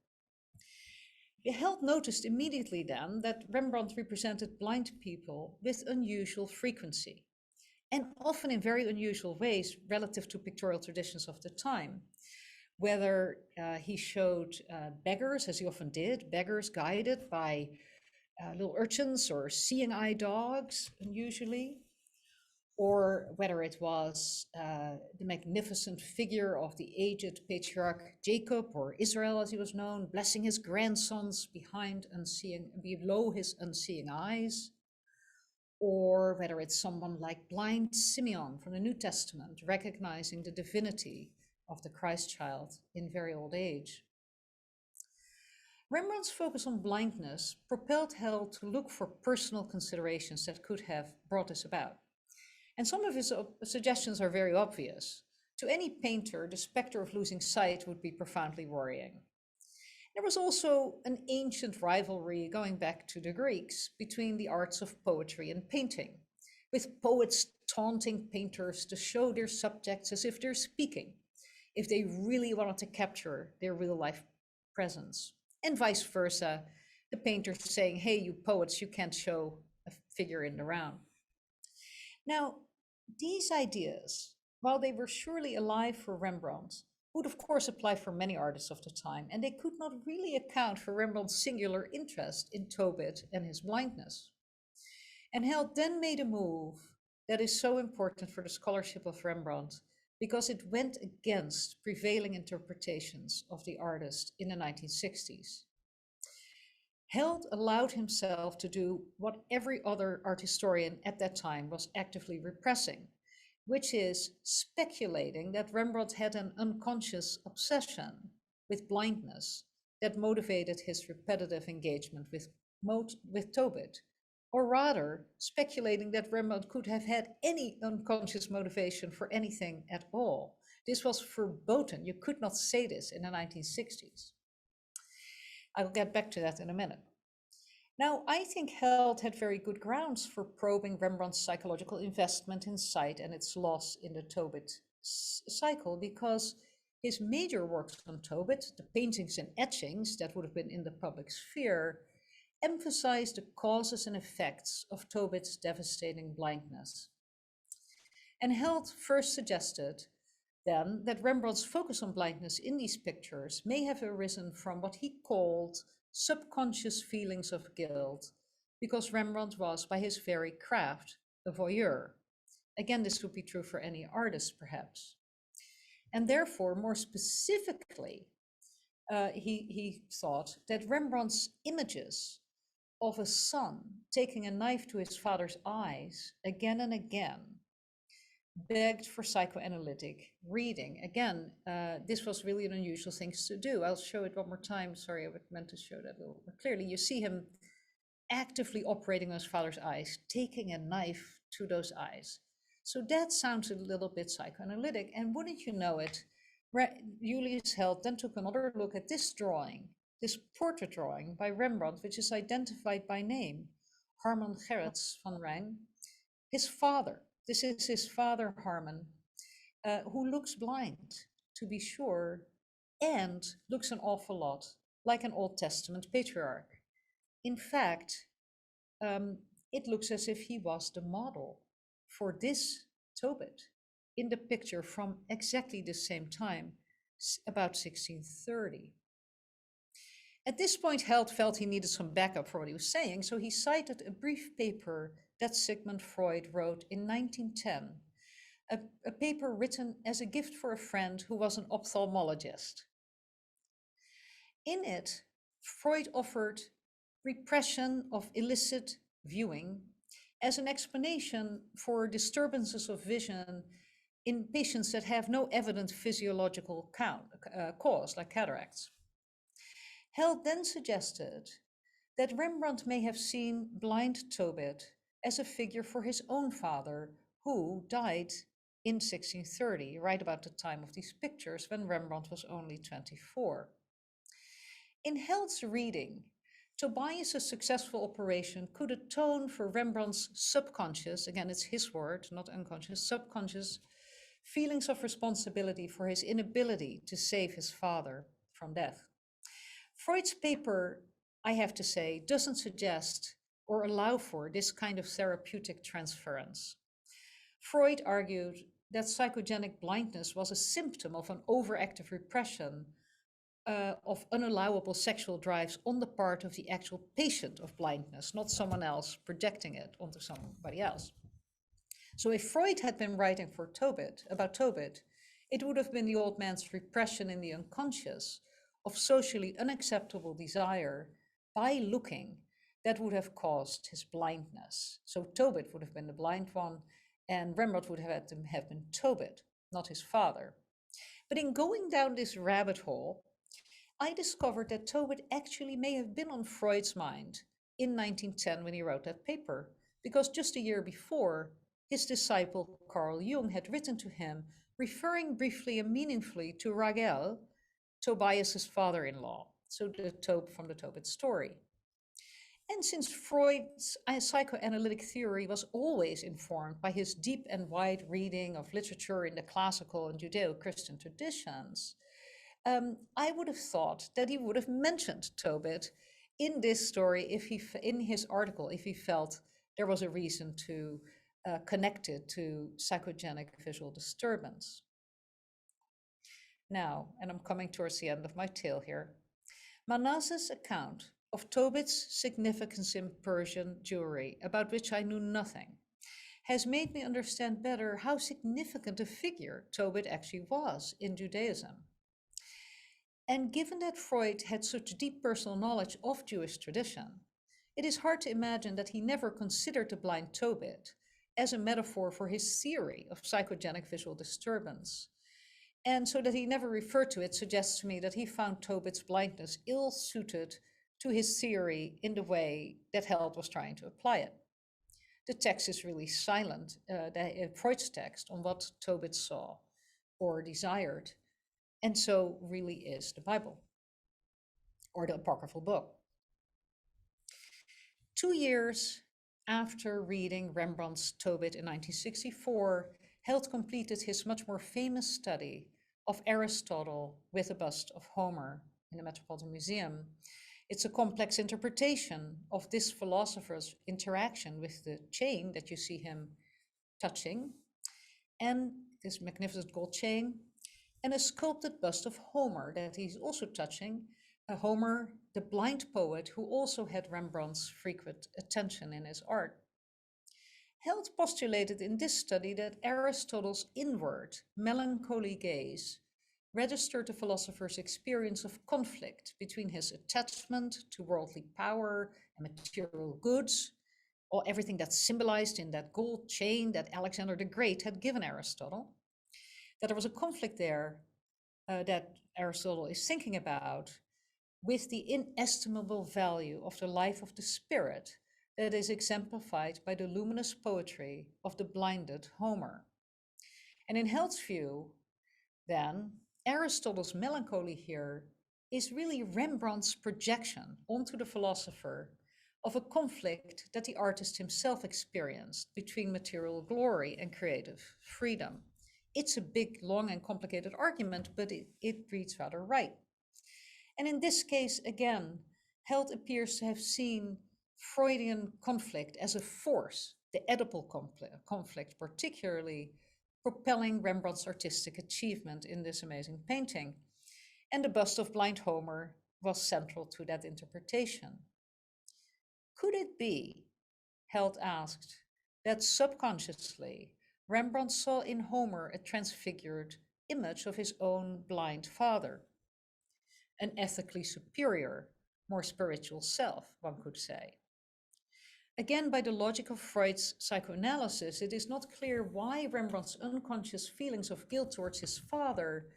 Held noticed immediately then that Rembrandt represented blind people with unusual frequency, and often in very unusual ways relative to pictorial traditions of the time. Whether he showed beggars, as he often did, beggars guided by little urchins or seeing eye dogs, unusually, or whether it was the magnificent figure of the aged patriarch Jacob, or Israel as he was known, blessing his grandsons below his unseeing eyes, or whether it's someone like blind Simeon from the New Testament, recognizing the divinity of the Christ child in very old age. Rembrandt's focus on blindness propelled Held to look for personal considerations that could have brought this about. And some of his suggestions are very obvious. To any painter, the specter of losing sight would be profoundly worrying. There was also an ancient rivalry going back to the Greeks between the arts of poetry and painting, with poets taunting painters to show their subjects as if they're speaking, if they really wanted to capture their real life presence. And vice versa, the painters saying, hey, you poets, you can't show a figure in the round. Now, these ideas, while they were surely alive for Rembrandt, would of course apply for many artists of the time, and they could not really account for Rembrandt's singular interest in Tobit and his blindness. And Held then made a move that is so important for the scholarship of Rembrandt, because it went against prevailing interpretations of the artist in the 1960s. Held allowed himself to do what every other art historian at that time was actively repressing, which is speculating that Rembrandt had an unconscious obsession with blindness that motivated his repetitive engagement with Tobit, or rather speculating that Rembrandt could have had any unconscious motivation for anything at all. This was verboten. You could not say this in the 1960s. I'll get back to that in a minute. Now, I think Held had very good grounds for probing Rembrandt's psychological investment in sight and its loss in the Tobit cycle, because his major works on Tobit, the paintings and etchings that would have been in the public sphere, emphasize the causes and effects of Tobit's devastating blindness. And Held first suggested then that Rembrandt's focus on blindness in these pictures may have arisen from what he called subconscious feelings of guilt, because Rembrandt was, by his very craft, a voyeur. Again, this would be true for any artist, perhaps. And therefore, more specifically, he thought that Rembrandt's images of a son taking a knife to his father's eyes again and again begged for psychoanalytic reading. Again, this was really an unusual thing to do. I'll show it one more time. Sorry, I meant to show that a little more clearly. You see him actively operating on his father's eyes, taking a knife to those eyes. So that sounds a little bit psychoanalytic. And wouldn't you know it, Julius Held then took another look at this drawing, this portrait drawing by Rembrandt, which is identified by name, Harman Gerrits van Rijn, his father. This is his father, Harman, who looks blind, to be sure, and looks an awful lot like an Old Testament patriarch. In fact, it looks as if he was the model for this Tobit in the picture from exactly the same time, about 1630. At this point, Held felt he needed some backup for what he was saying, so he cited a brief paper that Sigmund Freud wrote in 1910, a paper written as a gift for a friend who was an ophthalmologist. In it, Freud offered repression of illicit viewing as an explanation for disturbances of vision in patients that have no evident physiological cause, like cataracts. Held then suggested that Rembrandt may have seen blind Tobit as a figure for his own father, who died in 1630, right about the time of these pictures, when Rembrandt was only 24. In Held's reading, Tobias's successful operation could atone for Rembrandt's subconscious, again, it's his word, not unconscious, subconscious feelings of responsibility for his inability to save his father from death. Freud's paper, I have to say, doesn't suggest or allow for this kind of therapeutic transference. Freud argued that psychogenic blindness was a symptom of an overactive repression of unallowable sexual drives on the part of the actual patient of blindness, not someone else projecting it onto somebody else. So if Freud had been writing for about Tobit, it would have been the old man's repression in the unconscious of socially unacceptable desire by looking that would have caused his blindness. So Tobit would have been the blind one, and Rembrandt would have had to have been Tobit, not his father. But in going down this rabbit hole, I discovered that Tobit actually may have been on Freud's mind in 1910 when he wrote that paper, because just a year before, his disciple Carl Jung had written to him, referring briefly and meaningfully to Ragel, Tobias's father-in-law, so the Tob from the Tobit story. And since Freud's psychoanalytic theory was always informed by his deep and wide reading of literature in the classical and Judeo-Christian traditions, I would have thought that he would have mentioned Tobit in this story in his article, if he felt there was a reason to connect it to psychogenic visual disturbance. Now, and I'm coming towards the end of my tale here, Manasseh's account of Tobit's significance in Persian Jewry, about which I knew nothing, has made me understand better how significant a figure Tobit actually was in Judaism. And given that Freud had such deep personal knowledge of Jewish tradition, it is hard to imagine that he never considered the blind Tobit as a metaphor for his theory of psychogenic visual disturbance. And so that he never referred to it suggests to me that he found Tobit's blindness ill-suited to his theory in the way that Held was trying to apply it. The text is really silent, Freud's text, on what Tobit saw or desired, and so really is the Bible, or the apocryphal book. 2 years after reading Rembrandt's Tobit in 1964, Held completed his much more famous study of Aristotle with a bust of Homer in the Metropolitan Museum. It's a complex interpretation of this philosopher's interaction with the chain that you see him touching, and this magnificent gold chain, and a sculpted bust of Homer that he's also touching, Homer, the blind poet who also had Rembrandt's frequent attention in his art. Held postulated in this study that Aristotle's inward, melancholy gaze registered the philosopher's experience of conflict between his attachment to worldly power and material goods, or everything that's symbolized in that gold chain that Alexander the Great had given Aristotle, that there was a conflict there that Aristotle is thinking about with the inestimable value of the life of the spirit that is exemplified by the luminous poetry of the blinded Homer. And in Held's view, then, Aristotle's melancholy here is really Rembrandt's projection onto the philosopher of a conflict that the artist himself experienced between material glory and creative freedom. It's a big, long, and complicated argument, but it reads rather right. And in this case, again, Held appears to have seen Freudian conflict as a force, the Oedipal conflict particularly, propelling Rembrandt's artistic achievement in this amazing painting. And the bust of blind Homer was central to that interpretation. Could it be, Held asked, that subconsciously Rembrandt saw in Homer a transfigured image of his own blind father, an ethically superior, more spiritual self, one could say? Again, by the logic of Freud's psychoanalysis, it is not clear why Rembrandt's unconscious feelings of guilt towards his father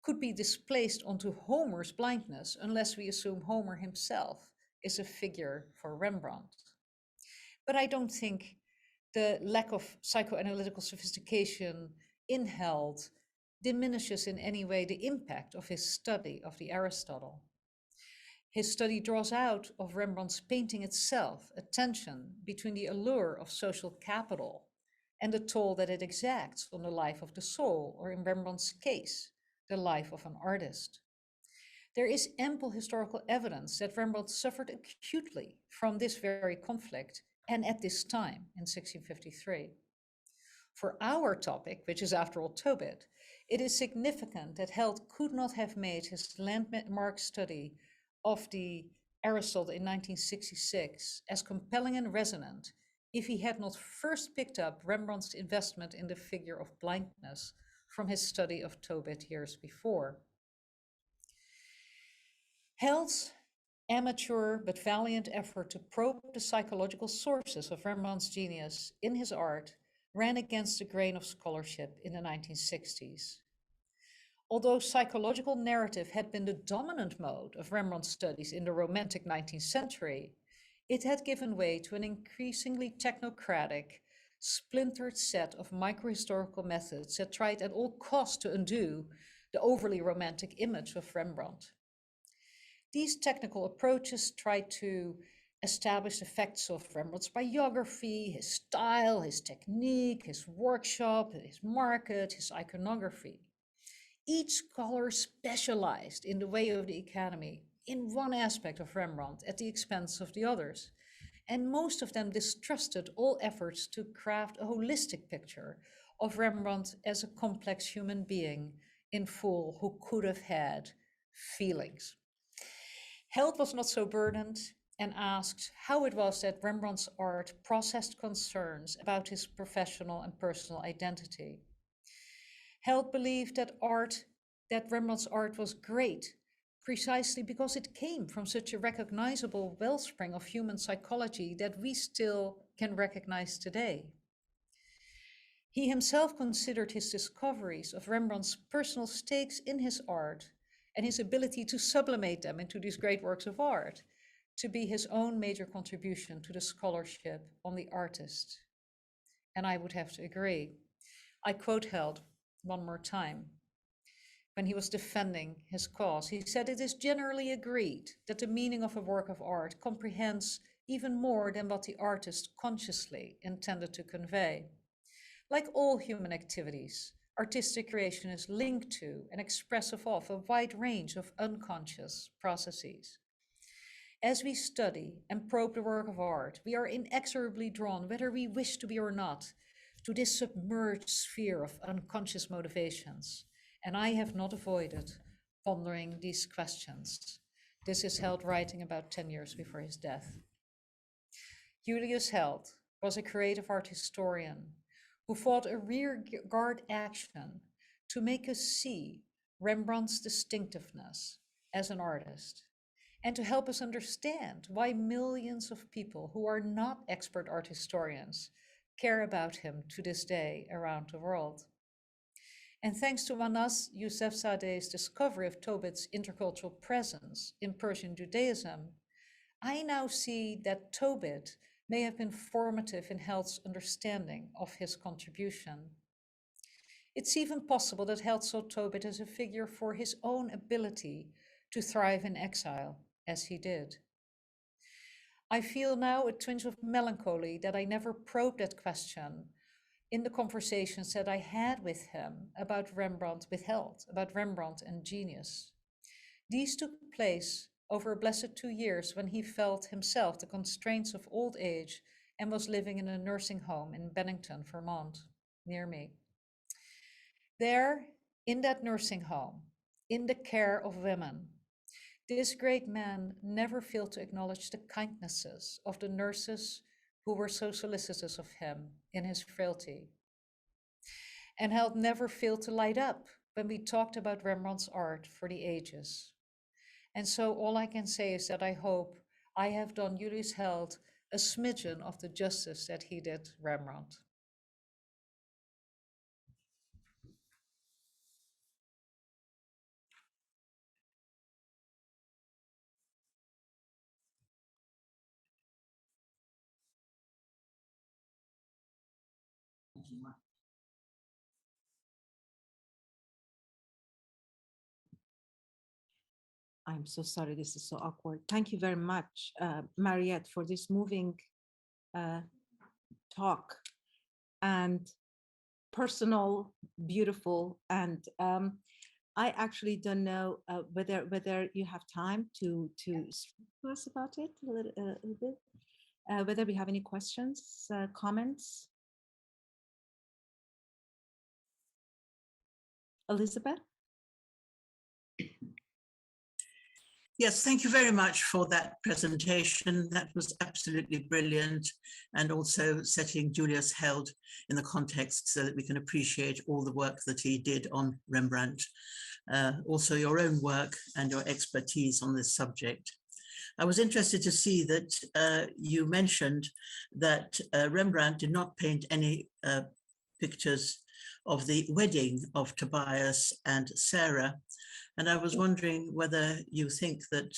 could be displaced onto Homer's blindness, unless we assume Homer himself is a figure for Rembrandt. But I don't think the lack of psychoanalytical sophistication in Held diminishes in any way the impact of his study of the Aristotle. His study draws out of Rembrandt's painting itself a tension between the allure of social capital and the toll that it exacts on the life of the soul, or in Rembrandt's case, the life of an artist. There is ample historical evidence that Rembrandt suffered acutely from this very conflict, and at this time in 1653. For our topic, which is after all Tobit, it is significant that Held could not have made his landmark study of the Aristotle in 1966 as compelling and resonant if he had not first picked up Rembrandt's investment in the figure of blindness from his study of Tobit years before. Held's amateur but valiant effort to probe the psychological sources of Rembrandt's genius in his art ran against the grain of scholarship in the 1960s. Although psychological narrative had been the dominant mode of Rembrandt's studies in the Romantic 19th century, it had given way to an increasingly technocratic, splintered set of microhistorical methods that tried at all costs to undo the overly romantic image of Rembrandt. These technical approaches tried to establish the facts of Rembrandt's biography, his style, his technique, his workshop, his market, his iconography. Each scholar specialized in the way of the Academy in one aspect of Rembrandt at the expense of the others, and most of them distrusted all efforts to craft a holistic picture of Rembrandt as a complex human being in full who could have had feelings. Held was not so burdened and asked how it was that Rembrandt's art processed concerns about his professional and personal identity. Held believed that Rembrandt's art was great precisely because it came from such a recognizable wellspring of human psychology that we still can recognize today. He himself considered his discoveries of Rembrandt's personal stakes in his art and his ability to sublimate them into these great works of art to be his own major contribution to the scholarship on the artist. And I would have to agree. I quote Held one more time. When he was defending his cause, he said, "It is generally agreed that the meaning of a work of art comprehends even more than what the artist consciously intended to convey. Like all human activities, artistic creation is linked to and expressive of a wide range of unconscious processes. As we study and probe the work of art, we are inexorably drawn, whether we wish to be or not, to this submerged sphere of unconscious motivations. And I have not avoided pondering these questions." This is Held writing about 10 years before his death. Julius Held was a creative art historian who fought a rearguard action to make us see Rembrandt's distinctiveness as an artist and to help us understand why millions of people who are not expert art historians care about him to this day around the world. And thanks to Manas Yousefzadeh's discovery of Tobit's intercultural presence in Persian Judaism, I now see that Tobit may have been formative in Held's understanding of his contribution. It's even possible that Held saw Tobit as a figure for his own ability to thrive in exile, as he did. I feel now a twinge of melancholy that I never probed that question in the conversations that I had with him about Rembrandt, with Held, about Rembrandt and genius. These took place over a blessed 2 years when he felt himself the constraints of old age and was living in a nursing home in Bennington, Vermont, near me. There, in that nursing home, in the care of women, this great man never failed to acknowledge the kindnesses of the nurses who were so solicitous of him in his frailty. And Held never failed to light up when we talked about Rembrandt's art for the ages. And so all I can say is that I hope I have done Julius Held a smidgen of the justice that he did Rembrandt. I'm so sorry, this is so awkward. Thank you very much, Mariette, for this moving talk and personal, beautiful. And I actually don't know whether you have time to speak to us about it a little bit, whether we have any questions, comments. Elizabeth? Yes, thank you very much for that presentation. That was absolutely brilliant, and also setting Julius Held in the context so that we can appreciate all the work that he did on Rembrandt. Also your own work and your expertise on this subject. I was interested to see that you mentioned that Rembrandt did not paint any pictures of the wedding of Tobias and Sarah. And I was wondering whether you think that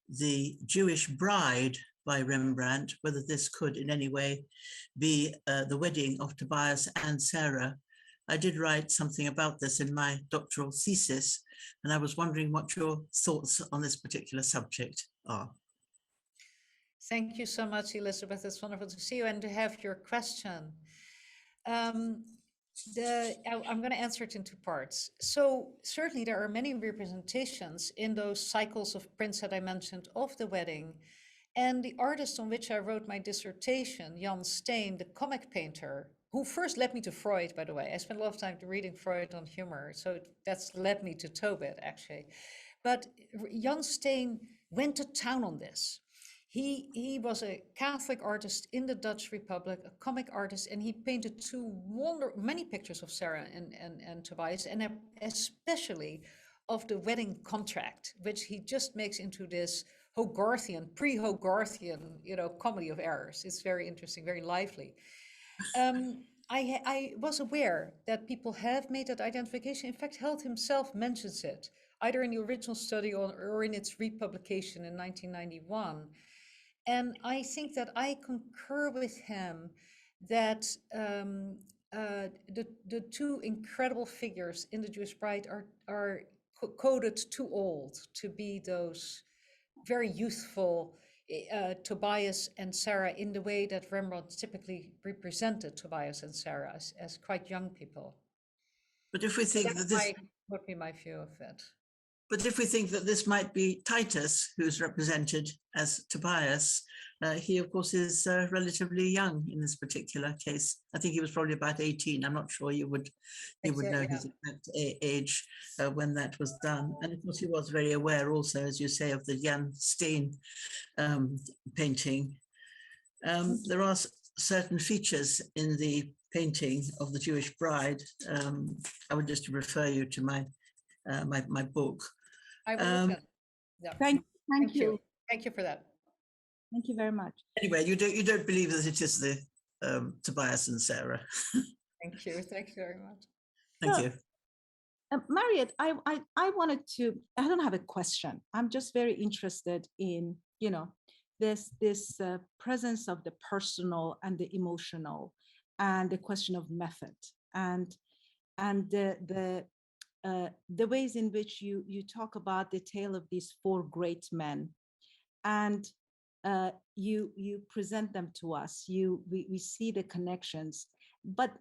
the Jewish bride by Rembrandt, whether this could in any way be the wedding of Tobias and Sarah. I did write something about this in my doctoral thesis, and I was wondering what your thoughts on this particular subject are. Thank you so much, Elizabeth. It's wonderful to see you and to have your question. I'm going to answer it in two parts. So certainly there are many representations in those cycles of prints that I mentioned of the wedding. And the artist on which I wrote my dissertation, Jan Steen, the comic painter, who first led me to Freud, by the way. I spent a lot of time reading Freud on humor, so that's led me to Tobit, actually. But Jan Steen went to town on this. He was a Catholic artist in the Dutch Republic, a comic artist, and he painted many pictures of Sarah and Tobias, and especially of the wedding contract, which he just makes into this Hogarthian, pre-Hogarthian, comedy of errors. It's very interesting, very lively. I was aware that people have made that identification. In fact, Held himself mentions it, either in the original study or in its republication in 1991. And I think that I concur with him that the two incredible figures in the Jewish Bride are coded too old to be those very youthful Tobias and Sarah in the way that Rembrandt typically represented Tobias and Sarah as quite young people. But if we think that this would be my view of it. But if we think that this might be Titus, who's represented as Tobias, he of course is relatively young in this particular case. I think he was probably about 18. I'm not sure you would know his exact age when that was done. And of course he was very aware also, as you say, of the Jan Steen painting. There are certain features in the painting of the Jewish bride. I would just refer you to my book. I will. Yeah. Thank you. Thank you for that. Thank you very much. Anyway, you don't believe that it is the Tobias and Sarah. Thank you. Thank you very much. Thank you. Mariette, I wanted to. I don't have a question. I'm just very interested in this presence of the personal and the emotional, and the question of method, and the ways in which you talk about the tale of these four great men, and you present them to us. We see the connections, but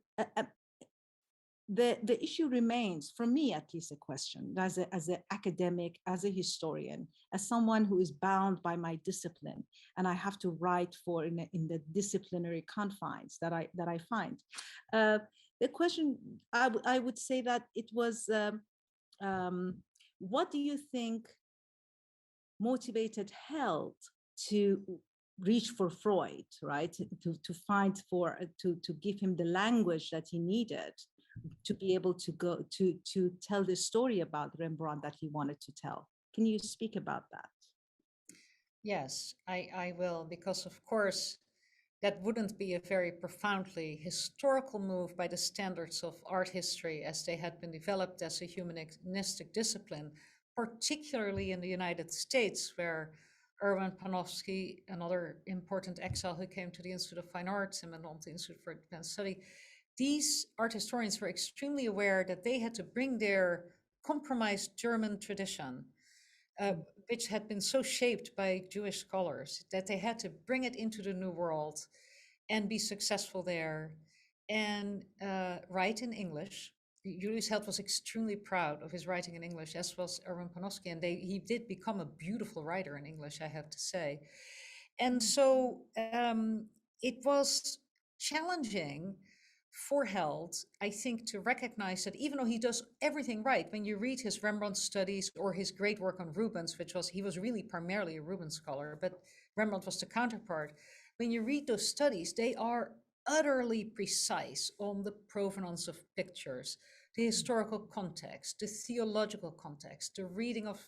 the issue remains, for me at least, a question as an academic, as a historian, as someone who is bound by my discipline, and I have to write in the disciplinary confines that I find. The question, I would say that it was, what do you think motivated Held to reach for Freud, right? To find to give him the language that he needed to be able to go to tell the story about Rembrandt that he wanted to tell. Can you speak about that? Yes, I will, because of course, that wouldn't be a very profoundly historical move by the standards of art history as they had been developed as a humanistic discipline, particularly in the United States, where Erwin Panofsky, another important exile who came to the Institute of Fine Arts and went on to the Institute for Advanced Study, these art historians were extremely aware that they had to bring their compromised German tradition, which had been so shaped by Jewish scholars, that they had to bring it into the New World and be successful there and write in English. Julius Held was extremely proud of his writing in English, as was Erwin Panofsky, and he did become a beautiful writer in English, I have to say. And so it was challenging for Held, I think, to recognize that even though he does everything right, when you read his Rembrandt studies or his great work on Rubens, he was really primarily a Rubens scholar, but Rembrandt was the counterpart. When you read those studies, they are utterly precise on the provenance of pictures, the historical context, the theological context, the reading of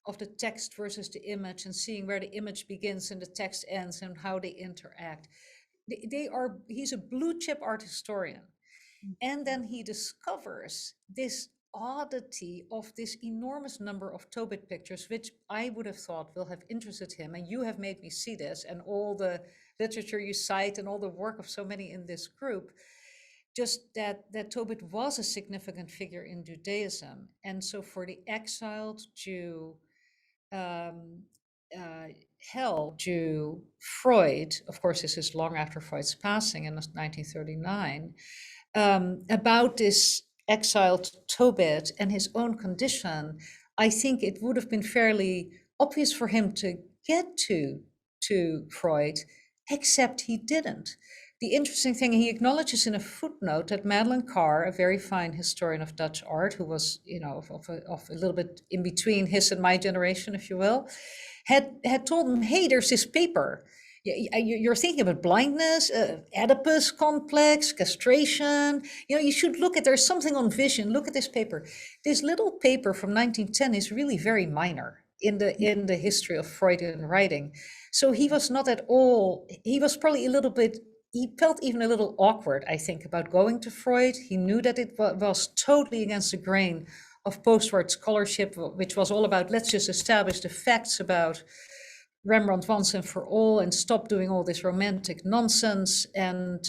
of the text versus the image, and seeing where the image begins and the text ends and how they interact. He's a blue chip art historian. And then he discovers this oddity of this enormous number of Tobit pictures, which I would have thought will have interested him. And you have made me see this, and all the literature you cite and all the work of so many in this group, just that Tobit was a significant figure in Judaism. And so for the exiled Jew, Hell Jew, Freud, of course, this is long after Freud's passing in 1939, about this exiled Tobit and his own condition, I think it would have been fairly obvious for him to get to Freud, except he didn't. The interesting thing, he acknowledges in a footnote that Madeleine Carr, a very fine historian of Dutch art, who was, of a little bit in between his and my generation, if you will, had told him, hey, there's this paper. You're thinking about blindness, Oedipus complex, castration. You should look at, there's something on vision. Look at this paper. This little paper from 1910 is really very minor in the history of Freudian writing. So he was not at all, he was probably he felt even a little awkward, I think, about going to Freud. He knew that it was totally against the grain of post-war scholarship, which was all about, let's just establish the facts about Rembrandt once and for all and stop doing all this romantic nonsense, and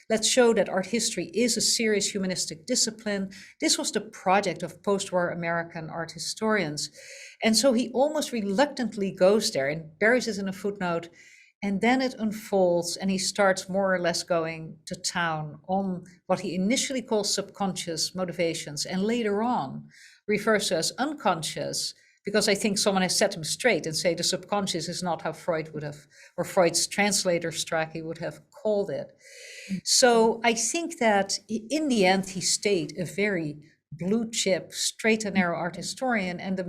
let's show that art history is a serious humanistic discipline. This was the project of post-war American art historians. And so he almost reluctantly goes there and buries it in a footnote, and then it unfolds and he starts more or less going to town on what he initially calls subconscious motivations and later on refers to as unconscious, because I think someone has set him straight and say the subconscious is not how Freud would have, or Freud's translator Strachey would have called it. So I think that in the end, he stayed a very blue chip, straight and narrow art historian. And the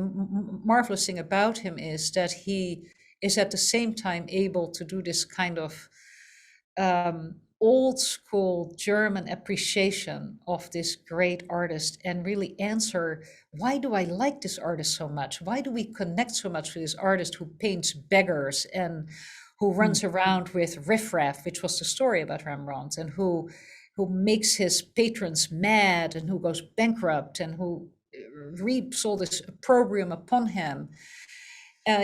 marvelous thing about him is that he is at the same time able to do this kind of old school German appreciation of this great artist and really answer, why do I like this artist so much? Why do we connect so much with this artist who paints beggars and who runs around with riffraff, which was the story about Rembrandt, and who makes his patrons mad and who goes bankrupt and who reaps all this opprobrium upon him.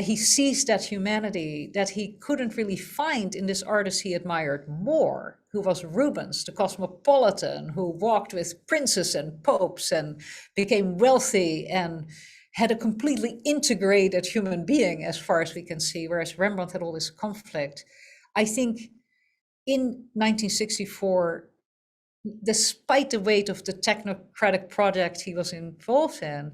He sees that humanity that he couldn't really find in this artist he admired more, who was Rubens, the cosmopolitan, who walked with princes and popes and became wealthy and had a completely integrated human being as far as we can see, whereas Rembrandt had all this conflict. I think in 1964, despite the weight of the technocratic project he was involved in,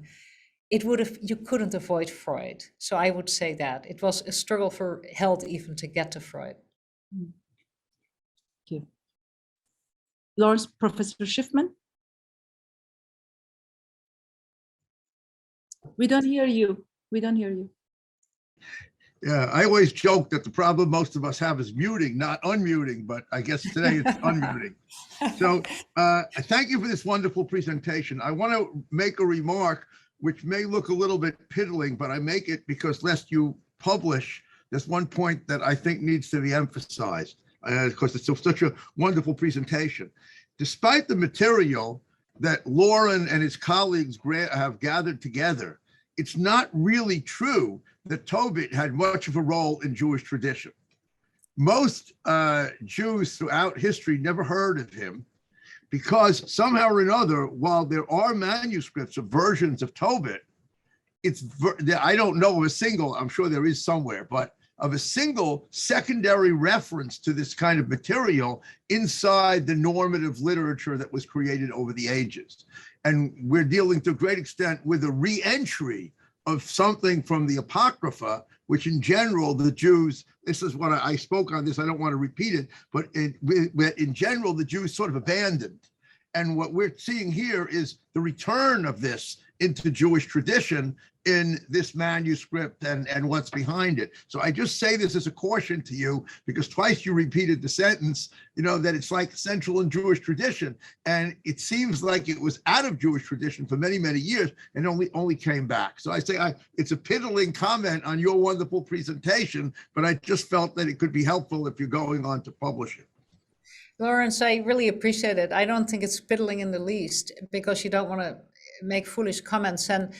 you couldn't avoid Freud. So I would say that it was a struggle for Held even to get to Freud. Thank you. Lawrence, Professor Schiffman? We don't hear you. We don't hear you. Yeah, I always joke that the problem most of us have is muting, not unmuting, but I guess today it's unmuting. So thank you for this wonderful presentation. I want to make a remark which may look a little bit piddling, but I make it because lest you publish, there's one point that I think needs to be emphasized because it's such a wonderful presentation. Despite the material that Lauren and his colleagues have gathered together, it's not really true that Tobit had much of a role in Jewish tradition. Most Jews throughout history never heard of him, because somehow or another, while there are manuscripts of versions of Tobit, I don't know of a single, I'm sure there is somewhere, but of a single secondary reference to this kind of material inside the normative literature that was created over the ages. And we're dealing to a great extent with a re-entry of something from the Apocrypha, which in general, the Jews, this is what I spoke on this, I don't want to repeat it, but in general, the Jews sort of abandoned. And what we're seeing here is the return of this into Jewish tradition in this manuscript and what's behind it. So I just say this as a caution to you, because twice you repeated the sentence, that it's like central in Jewish tradition. And it seems like it was out of Jewish tradition for many, many years and only came back. So I say it's a piddling comment on your wonderful presentation, but I just felt that it could be helpful if you're going on to publish it. Lawrence, I really appreciate it. I don't think it's piddling in the least, because you don't want to make foolish comments. And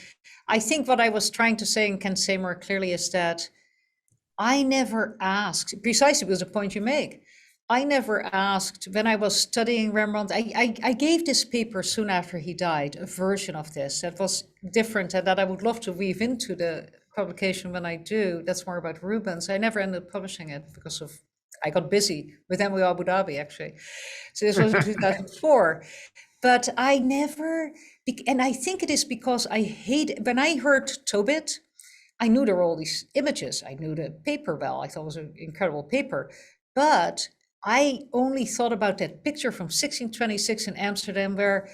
I think what I was trying to say and can say more clearly is that I never asked, precisely because the point you make, I never asked when I was studying Rembrandt. I gave this paper soon after he died, a version of this that was different and that I would love to weave into the publication when I do. That's more about Rubens. I never ended up publishing it because I got busy with Louvre Abu Dhabi, actually. So this was in 2004. But I never, and I think it is because when I heard Tobit, I knew there were all these images. I knew the paper well. I thought it was an incredible paper. But I only thought about that picture from 1626 in Amsterdam, where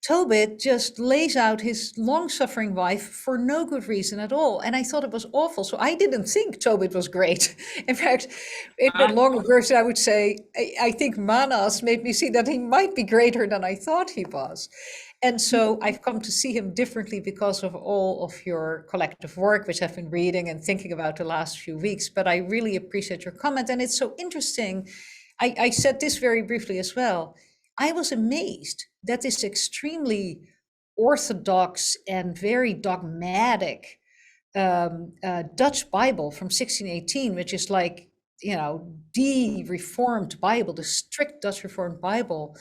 Tobit just lays out his long-suffering wife for no good reason at all. And I thought it was awful. So I didn't think Tobit was great. In fact, in the longer version, I would say, I think Manas made me see that he might be greater than I thought he was. And so I've come to see him differently because of all of your collective work, which I've been reading and thinking about the last few weeks. But I really appreciate your comment. And it's so interesting. I said this very briefly as well. I was amazed that this extremely orthodox and very dogmatic Dutch Bible from 1618, which is like, the Reformed Bible, the strict Dutch Reformed Bible,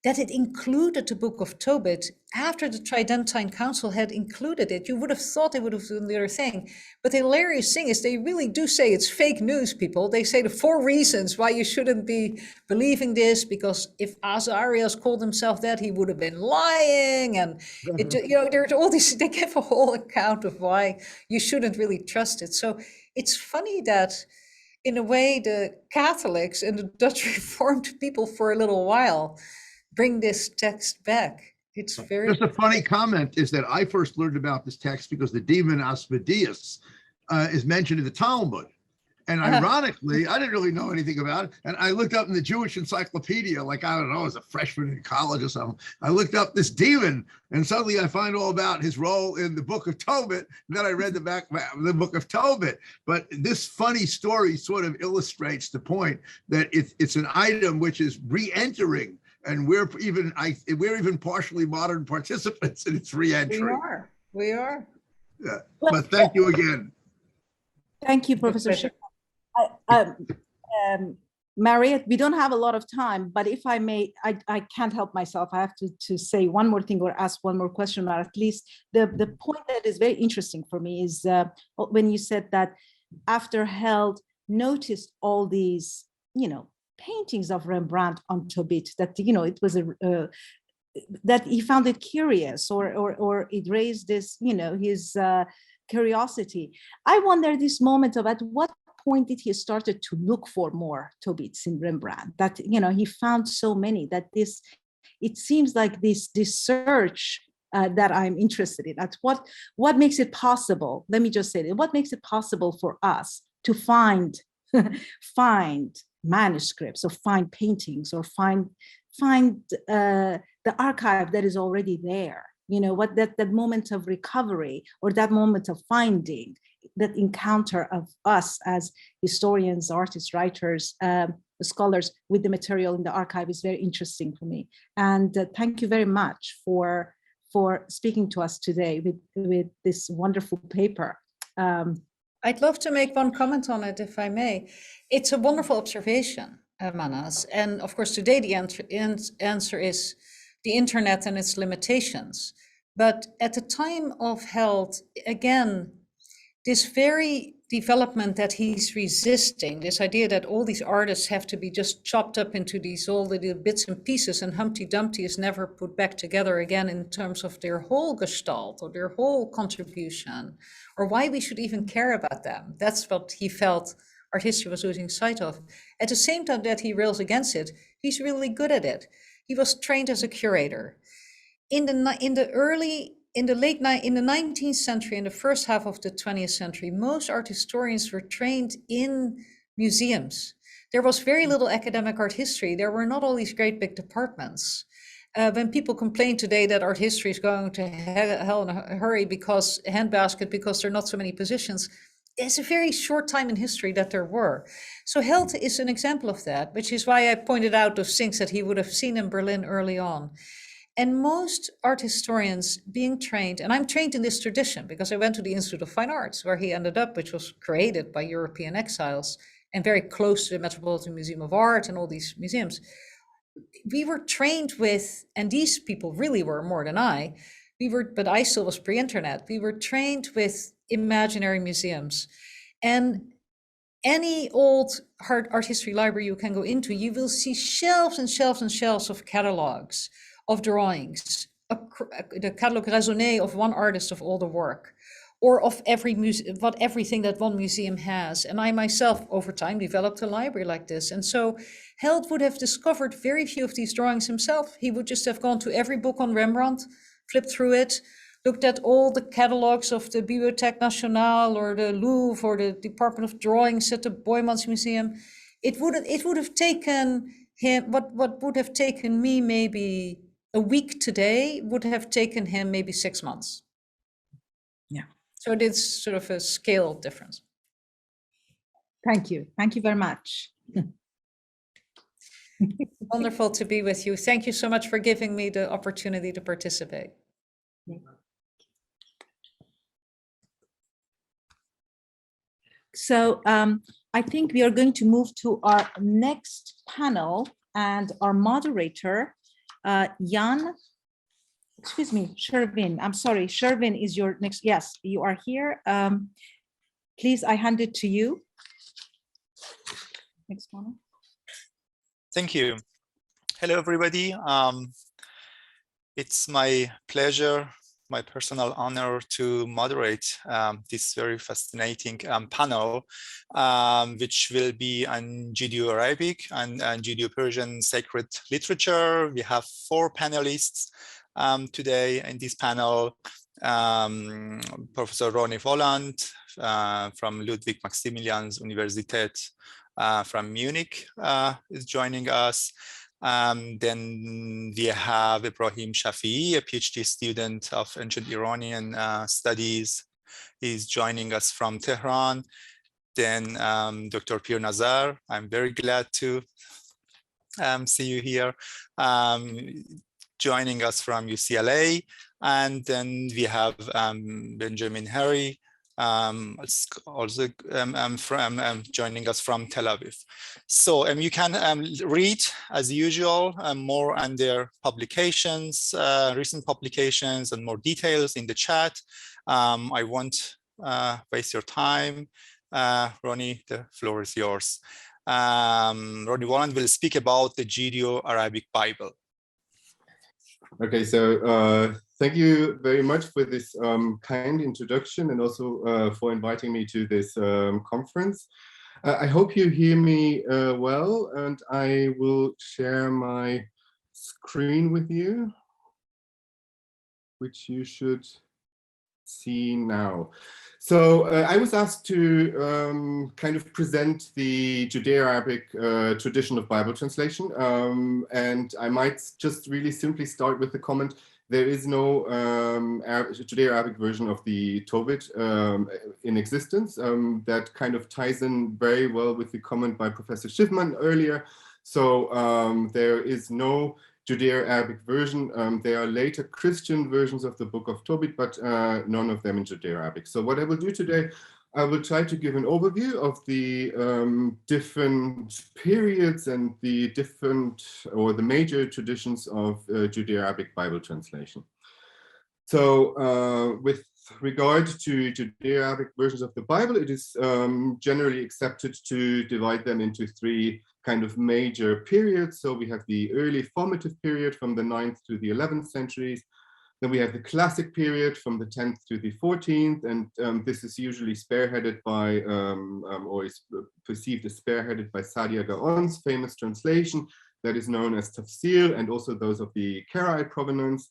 that it included the Book of Tobit after the Tridentine Council had included it. You would have thought they would have done the other thing. But the hilarious thing is they really do say it's fake news, people. They say the 4 reasons why you shouldn't be believing this, because if Azarias called himself that, he would have been lying. And there's all these, they give a whole account of why you shouldn't really trust it. So it's funny that in a way the Catholics and the Dutch Reformed people for a little while bring this text back. It's very... Just a funny comment is that I first learned about this text because the demon Asmodeus is mentioned in the Talmud. And ironically, I didn't really know anything about it. And I looked up in the Jewish encyclopedia, like, I don't know, as a freshman in college or something. I looked up this demon, and suddenly I find all about his role in the Book of Tobit. And then I read the Book of Tobit. But this funny story sort of illustrates the point that it's an item which is re-entering. And we're even partially modern participants in its re-entry. We are. Yeah. But thank you again. Thank you, Professor Schick. Mariette, we don't have a lot of time, but if I may, I can't help myself. I have to say one more thing or ask one more question, or at least the point that is very interesting for me is when you said that after Held noticed all these, paintings of Rembrandt on Tobit, that it was that he found it curious, or it raised this his curiosity. I wonder this moment of at what point did he started to look for more Tobits in Rembrandt, that he found so many, that it seems like this search that I'm interested in. That's what makes it possible. Let me just say that what makes it possible for us to find manuscripts, or find paintings, or find the archive that is already there. What that moment of recovery, or that moment of finding, that encounter of us as historians, artists, writers, scholars with the material in the archive is very interesting for me. And thank you very much for speaking to us today with this wonderful paper. I'd love to make one comment on it, if I may. It's a wonderful observation, Manas. And of course, today the answer is the internet and its limitations. But at the time of Held, again, this very development that he's resisting, this idea that all these artists have to be just chopped up into all the little bits and pieces, and Humpty Dumpty is never put back together again in terms of their whole gestalt or their whole contribution, or why we should even care about them. That's what he felt art history was losing sight of. At the same time that he rails against it, he's really good at it. He was trained as a curator. In the early in the 19th century, in the first half of the 20th century, most art historians were trained in museums. There was very little academic art history. There were not all these great big departments. When people complain today that art history is going to hell in a hurry because handbasket, because there are not so many positions, it's a very short time in history that there were. So Held is an example of that, which is why I pointed out those things that he would have seen in Berlin early on. And most art historians being trained, and I'm trained in this tradition because I went to the Institute of Fine Arts, where he ended up, which was created by European exiles and very close to the Metropolitan Museum of Art and all these museums. We were trained with, and these people really were more than I, but I still was pre-internet. We were trained with imaginary museums. And any old art history library you can go into, you will see shelves and shelves and shelves of catalogs, of drawings, the catalogue raisonné of one artist of all the work, or of everything that one museum has. And I myself, over time, developed a library like this. And so Held would have discovered very few of these drawings himself. He would just have gone to every book on Rembrandt, flipped through it, looked at all the catalogs of the Bibliothèque Nationale or the Louvre or the Department of Drawings at the Boijmans Museum. It would have taken him, what would have taken me maybe a week today would have taken him maybe 6 months. Yeah. So it is sort of a scale difference. Thank you. Thank you very much. Wonderful to be with you. Thank you so much for giving me the opportunity to participate. So I think we are going to move to our next panel, and our moderator, Jan, excuse me, Shervin. I'm sorry, Shervin is your next. Yes, you are here. Please, I hand it to you. Next one. Thank you. Hello, everybody. It's my pleasure, my personal honor to moderate this very fascinating panel, which will be on Judeo-Arabic and Judeo-Persian sacred literature. We have 4 panelists today in this panel. Professor Ronny Volland from Ludwig Maximilians Universität from Munich is joining us. Then we have Ibrahim Shafii, a PhD student of ancient Iranian studies. He's joining us from Tehran. Then Dr. Pir Nazar, I'm very glad to see you here, joining us from UCLA. And then we have Benjamin Harry, also joining us from Tel Aviv. So you can read, as usual, more on their publications, recent publications, and more details in the chat. I won't waste your time. Ronny, the floor is yours. Ronny Volland will speak about the Judeo-Arabic Bible. Okay, so thank you very much for this kind introduction, and also for inviting me to this conference. I hope you hear me well, and I will share my screen with you, which you should see now. So I was asked to kind of present the Judeo-Arabic tradition of Bible translation, and I might just really simply start with the comment: there is no Judeo-Arabic version of the Tobit in existence. That kind of ties in very well with the comment by Professor Schiffman earlier. So there is no Judeo-Arabic version. There are later Christian versions of the Book of Tobit, but none of them in Judeo-Arabic. So what I will do today, I will try to give an overview of the different periods and the different, or the major traditions of Judeo-Arabic Bible translation. So with regard to Judeo-Arabic versions of the Bible, it is generally accepted to divide them into 3 kind of major periods. So we have the early formative period from the 9th to the 11th centuries. Then we have the classic period from the 10th to the 14th. And this is usually spearheaded by, or is perceived as spearheaded by Sadia Gaon's famous translation that is known as Tafsir, and also those of the Karaite provenance.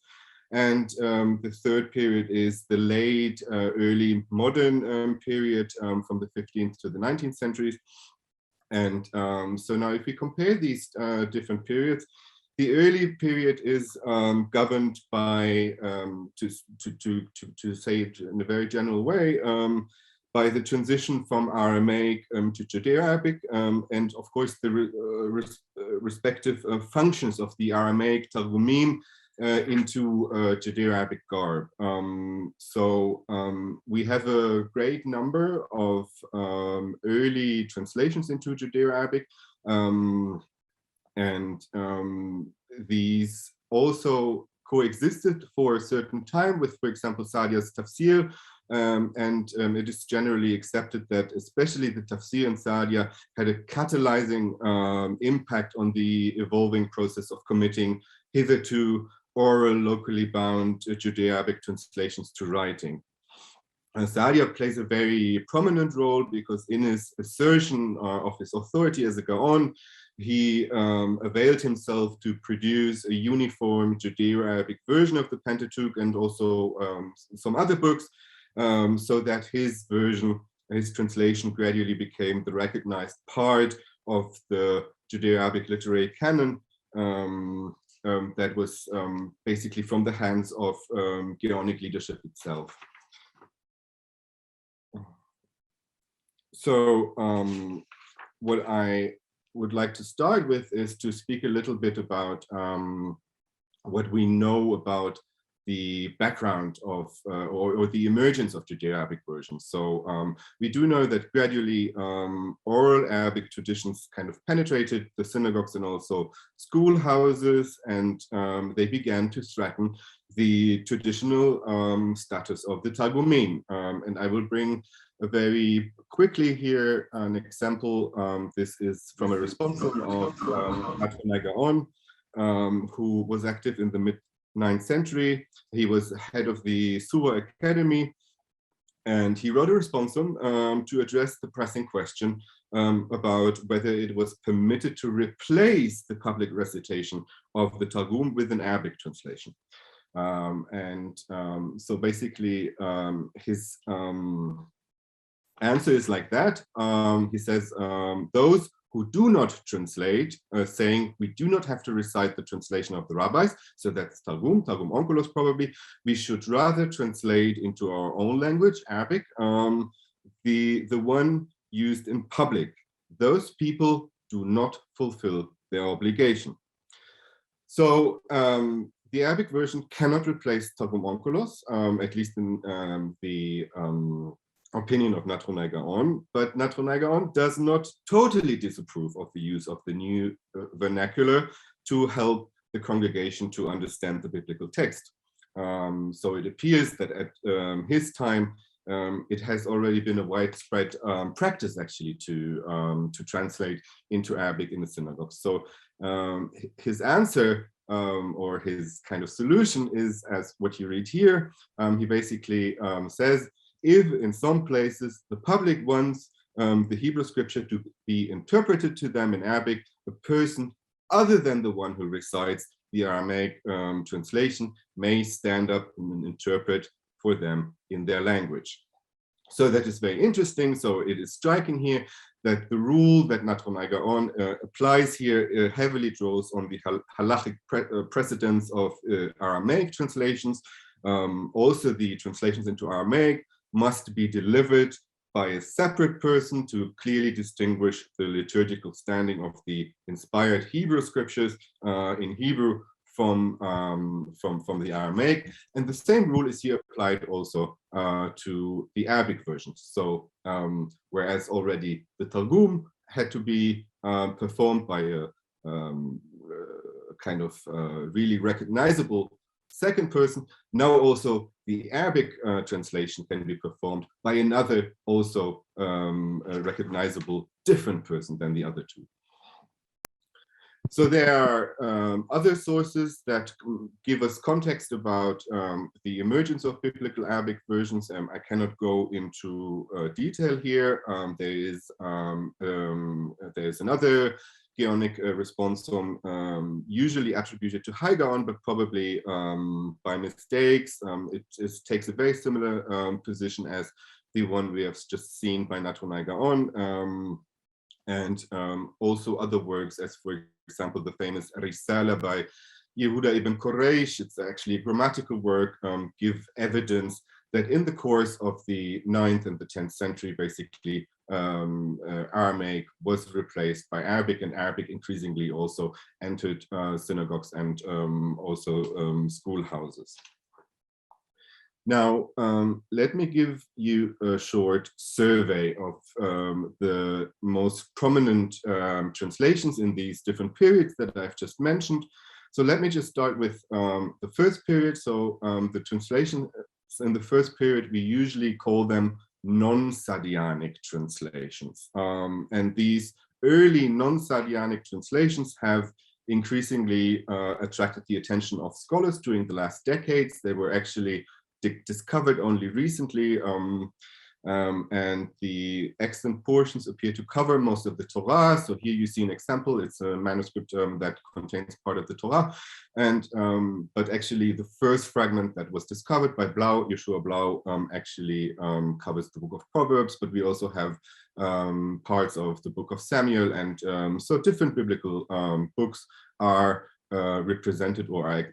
And the third period is the late early modern period from the 15th to the 19th centuries. And so now if we compare these different periods, the early period is governed by, to say it in a very general way, by the transition from Aramaic to Judeo-Arabic, and of course the respective functions of the Aramaic Targumim into Judeo-Arabic garb. So we have a great number of early translations into Judeo-Arabic, and these also coexisted for a certain time with, for example, Sadia's tafsir, and it is generally accepted that especially the tafsir and Sadia had a catalyzing impact on the evolving process of committing hitherto oral, locally bound Judeo-Arabic translations to writing. Sadia plays a very prominent role because in his assertion of his authority as a Gaon, he availed himself to produce a uniform Judeo-Arabic version of the Pentateuch and also some other books, so that his version, his translation gradually became the recognized part of the Judeo-Arabic literary canon that was basically from the hands of Gaonic leadership itself. So what I would like to start with is to speak a little bit about what we know about the background of or the emergence of Judeo-Arabic versions. So we do know that gradually oral Arabic traditions kind of penetrated the synagogues and also schoolhouses, and they began to threaten the traditional status of the Targumim. And I will bring very quickly here an example. This is from a responsum of Natronai Gaon, who was active in the mid-9th century. He was head of the Sura Academy, and he wrote a responsum to address the pressing question about whether it was permitted to replace the public recitation of the Targum with an Arabic translation. So basically his answer is like that. He says, those who do not translate, saying we do not have to recite the translation of the rabbis, so that's Targum Onkelos probably, we should rather translate into our own language, Arabic, the one used in public. Those people do not fulfill their obligation. So the Arabic version cannot replace Targum Onkelos, at least in the opinion of Natronai Gaon, but Natronai Gaon does not totally disapprove of the use of the new vernacular to help the congregation to understand the biblical text. So it appears that at his time, it has already been a widespread practice actually to translate into Arabic in the synagogue. So his answer or his kind of solution is as what you read here. He basically says, if in some places the public wants the Hebrew scripture to be interpreted to them in Arabic, a person other than the one who recites the Aramaic translation may stand up and interpret for them in their language. So that is very interesting. So it is striking here that the rule that Natronai Gaon applies here heavily draws on the halachic precedents of Aramaic translations. Also, the translations into Aramaic must be delivered by a separate person to clearly distinguish the liturgical standing of the inspired Hebrew scriptures in Hebrew from the Aramaic. And the same rule is here applied also to the Arabic versions. So whereas already the Targum had to be performed by a kind of really recognizable second person, now also the Arabic translation can be performed by another also a recognizable different person than the other two. So there are other sources that give us context about the emergence of biblical Arabic versions. I cannot go into detail here. There is another Geonic responsum, usually attributed to High Gaon, but probably by mistakes. It takes a very similar position as the one we have just seen by Natronai Gaon, and also other works, as for example, the famous Risala by Yehuda ibn Quraysh. It's actually a grammatical work, give evidence that in the course of the 9th and the 10th century, basically, Aramaic was replaced by Arabic, and Arabic increasingly also entered synagogues and also schoolhouses. Now, let me give you a short survey of the most prominent translations in these different periods that I've just mentioned. So let me just start with the first period. So the translation in the first period, we usually call them non-Sadianic translations. And these early non-Sadianic translations have increasingly attracted the attention of scholars during the last decades. They were actually discovered only recently, and the extant portions appear to cover most of the Torah. So here you see an example. It's a manuscript that contains part of the Torah, and but actually the first fragment that was discovered by Blau, Yeshua Blau, actually covers the Book of Proverbs, but we also have parts of the Book of Samuel, and so different biblical books are represented or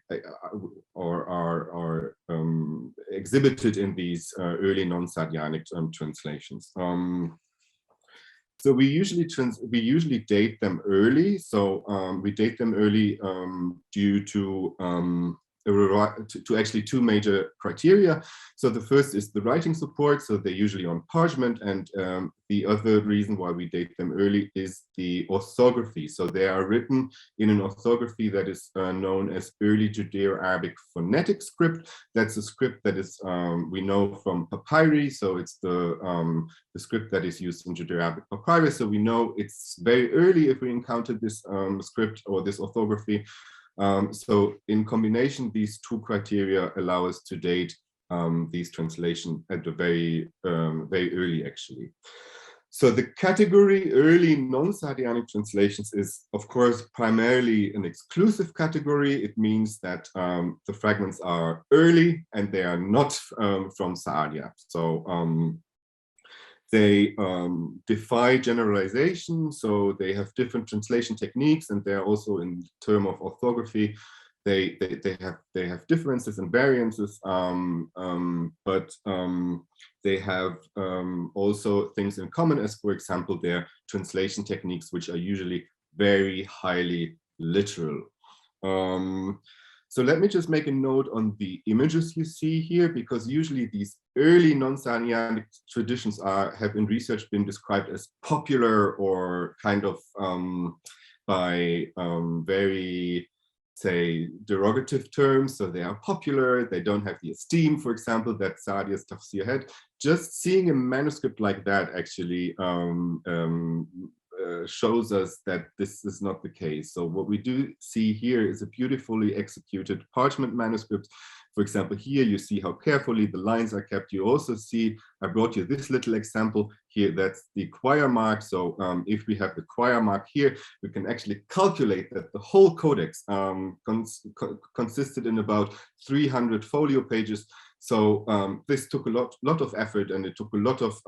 are exhibited in these early non-Sadianic translations. So we usually date them early. So we date them early due to actually two major criteria. So the first is the writing support. So they're usually on parchment, and the other reason why we date them early is the orthography. So they are written in an orthography that is known as early Judeo-Arabic phonetic script. That's a script that is we know from papyri. So it's the script that is used in Judeo-Arabic papyrus. So we know it's very early if we encounter this script or this orthography. So in combination, these two criteria allow us to date these translations at a very early, actually. So the category early non-Sadianic translations is, of course, primarily an exclusive category. It means that the fragments are early and they are not from Saadia. So they defy generalization, so they have different translation techniques, and they're also, in terms of orthography, they have differences and variances, but they have also things in common, as for example their translation techniques, which are usually very highly literal. So let me just make a note on the images you see here, because usually these early non-Sadianic traditions have in research been described as popular, or kind of by very, say, derogative terms. So they are popular, they don't have the esteem, for example, that Saadia's tafsir had. Just seeing a manuscript like that actually shows us that this is not the case. So what we do see here is a beautifully executed parchment manuscript. For example, here you see how carefully the lines are kept. You also see, I brought you this little example here, that's the quire mark. So if we have the quire mark here, we can actually calculate that the whole codex consisted in about 300 folio pages. So this took a lot of effort, and it took a lot of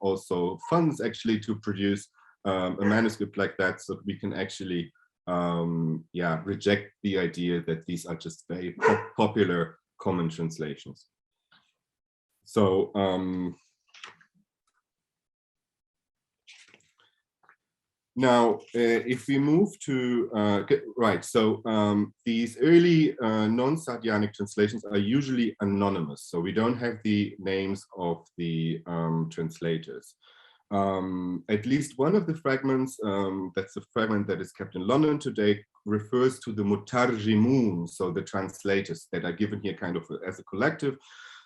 also funds actually to produce a manuscript like that, so we can actually reject the idea that these are just very popular common translations. So now if we move to right, so these early non-Sadianic translations are usually anonymous, so we don't have the names of the translators. At least one of the fragments, that's a fragment that is kept in London today, refers to the mutarjimun, so the translators that are given here kind of as a collective.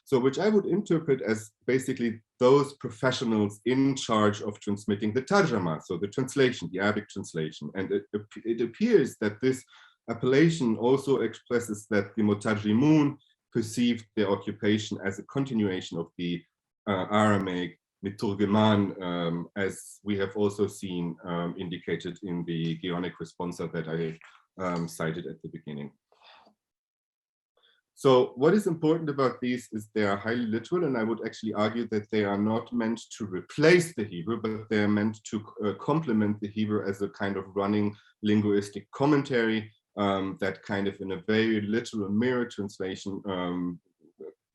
So which I would interpret as basically those professionals in charge of transmitting the tarjama, so the translation, the Arabic translation. And it appears that this appellation also expresses that the mutarjimun perceived their occupation as a continuation of the Aramaic miturgeman, as we have also seen indicated in the Geonic responsa that I cited at the beginning. So what is important about these is they are highly literal, and I would actually argue that they are not meant to replace the Hebrew, but they are meant to complement the Hebrew as a kind of running linguistic commentary that kind of in a very literal mirror translation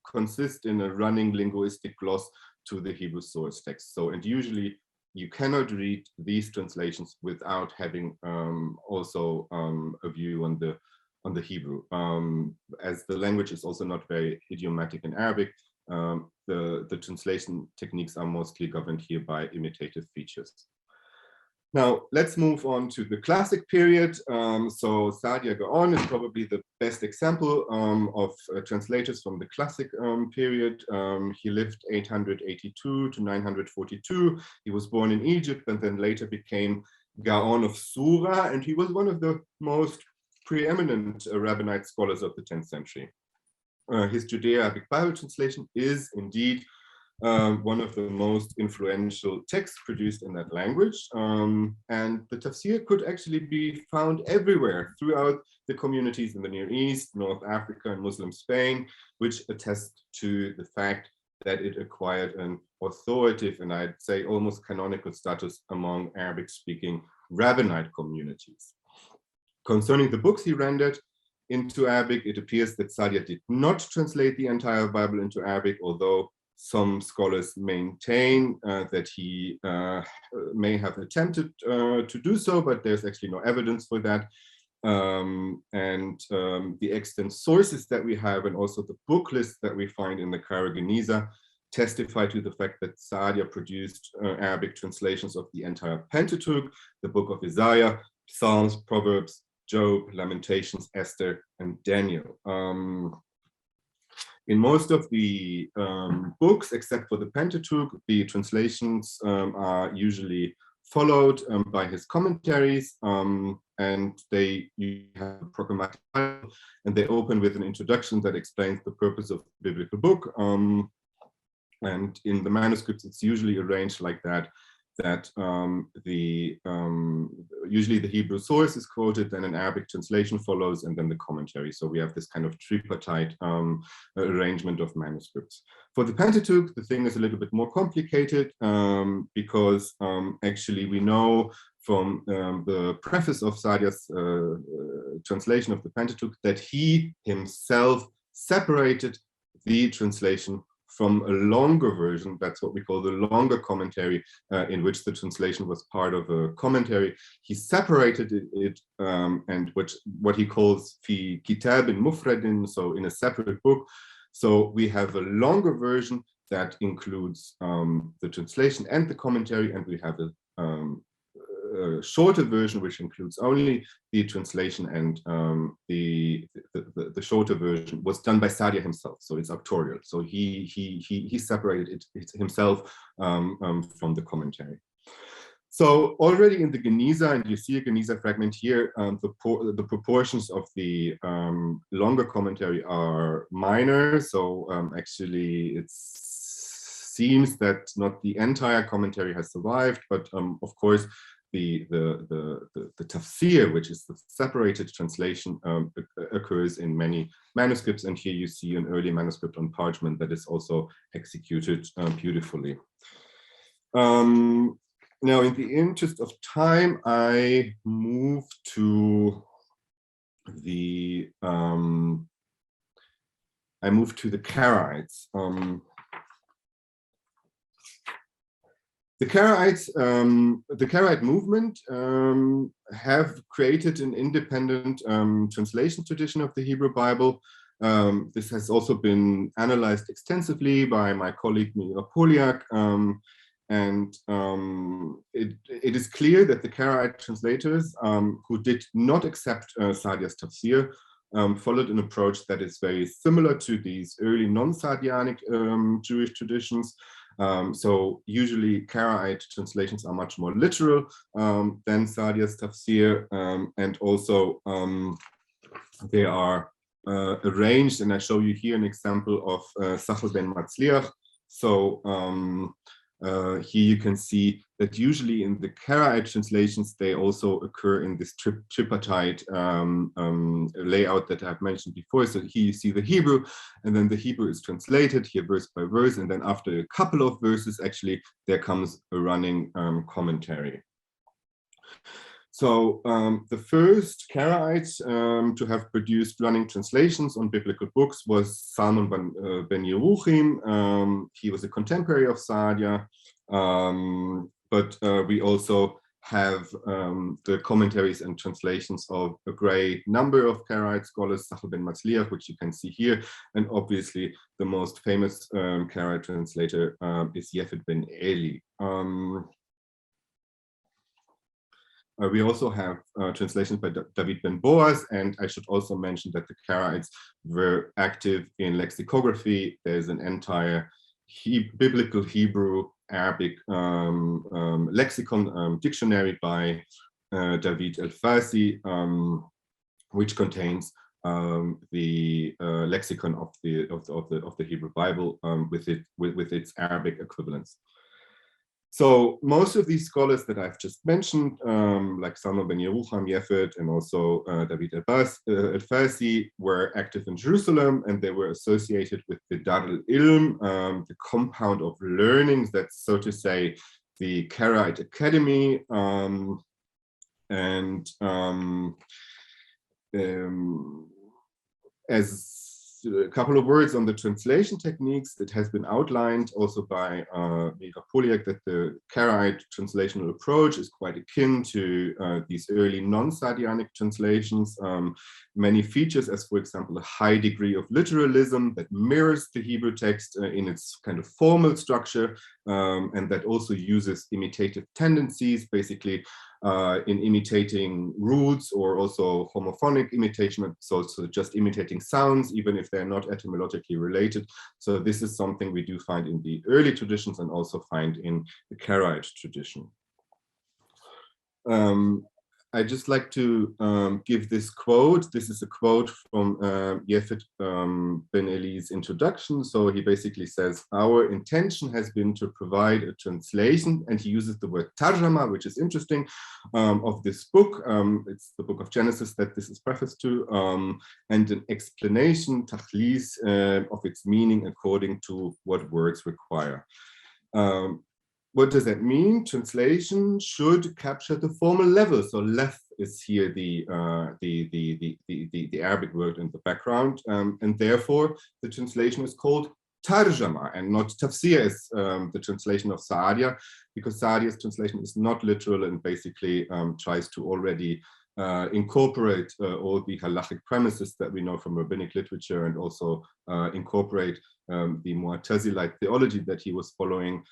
consists in a running linguistic gloss to the Hebrew source text. So, and usually you cannot read these translations without having also a view on the Hebrew. As the language is also not very idiomatic in Arabic, the translation techniques are mostly governed here by imitative features. Now, let's move on to the classic period. So Saadia Gaon is probably the best example of translators from the classic period. He lived 882 to 942. He was born in Egypt and then later became Gaon of Sura, and he was one of the most preeminent rabbinite scholars of the 10th century. His Judeo-Arabic Bible translation is indeed one of the most influential texts produced in that language. And the tafsir could actually be found everywhere throughout the communities in the Near East, North Africa, and Muslim Spain, which attest to the fact that it acquired an authoritative and I'd say almost canonical status among Arabic-speaking rabbinite communities. Concerning the books he rendered into Arabic, it appears that Saadia did not translate the entire Bible into Arabic, although some scholars maintain that he may have attempted to do so, but there's actually no evidence for that. The extant sources that we have and also the book list that we find in the Cairo Geniza testify to the fact that Saadia produced Arabic translations of the entire Pentateuch, the book of Isaiah, Psalms, Proverbs, Job, Lamentations, Esther, and Daniel. In most of the books, except for the Pentateuch, the translations are usually followed by his commentaries, and they have a programmatic title, and they open with an introduction that explains the purpose of the biblical book. And in the manuscripts, it's usually arranged like that, usually the Hebrew source is quoted, then an Arabic translation follows, and then the commentary. So we have this kind of tripartite arrangement of manuscripts. For the Pentateuch, the thing is a little bit more complicated because actually we know from the preface of Saadia's translation of the Pentateuch that he himself separated the translation from a longer version. That's what we call the longer commentary, in which the translation was part of a commentary. He separated it and what he calls fi kitabin mufradin, so in a separate book. So we have a longer version that includes the translation and the commentary, and we have a shorter version which includes only the translation, and the shorter version was done by Saadia himself, so it's auctorial. So he separated it himself from the commentary. So already in the Geniza, and you see a Geniza fragment here, the proportions of the longer commentary are minor. So actually it seems that not the entire commentary has survived, but of course the tafsir, which is the separated translation, occurs in many manuscripts, and here you see an early manuscript on parchment that is also executed beautifully. Now, in the interest of time, I move to the Karaites. The Karaite movement have created an independent translation tradition of the Hebrew Bible. This has also been analyzed extensively by my colleague Mira Poliak, and it is clear that the Karaite translators who did not accept Saadia's tafsir followed an approach that is very similar to these early non-Saadianic Jewish traditions. So usually Karaite translations are much more literal than Saadia's tafsir, and also they are arranged, and I show you here an example of Sachel ben Matzliach. So Here you can see that usually in the Karaite translations, they also occur in this tripartite layout that I've mentioned before. So here you see the Hebrew, and then the Hebrew is translated here verse by verse, and then after a couple of verses, actually, there comes a running commentary. So the first Karaite to have produced running translations on biblical books was Salmon ben Yeruchim. He was a contemporary of Saadia, but we also have the commentaries and translations of a great number of Karaite scholars, Sachel ben Matzliach, which you can see here, and obviously the most famous Karaite translator is Yefet ben Eli. We also have translations by David ben Boaz, and I should also mention that the Karaites were active in lexicography. There's an entire biblical Hebrew Arabic lexicon dictionary by David El-Farsi, which contains the lexicon of the Hebrew Bible with its Arabic equivalents. So most of these scholars that I've just mentioned, like Salmon ben Yerucham, Yefet, and also David El-Farsi, were active in Jerusalem, and they were associated with the Dar al-Ilm, the compound of learnings, that's, so to say, the Karaite Academy, as a couple of words on the translation techniques, it has been outlined also by Mira Poliak that the Karaite translational approach is quite akin to these early non-Sadianic translations. Many features, as for example, a high degree of literalism that mirrors the Hebrew text in its kind of formal structure, and that also uses imitative tendencies, basically in imitating roots, or also homophonic imitation, so just imitating sounds, even if they're not etymologically related. So this is something we do find in the early traditions and also find in the Karaite tradition. I'd just like to give this quote. This is a quote from Yefet ben Eli's introduction. So he basically says, our intention has been to provide a translation, and he uses the word tarjama, which is interesting, of this book. It's the book of Genesis that this is prefaced to, and an explanation, tachlis, of its meaning according to what words require. What does that mean? Translation should capture the formal level. So lef is here the Arabic word in the background, and therefore the translation is called tarjama and not tafsir as the translation of Saadia, because Saadia's translation is not literal and basically tries to already incorporate all the halachic premises that we know from rabbinic literature, and also incorporate the Mu'tazilite theology that he was following.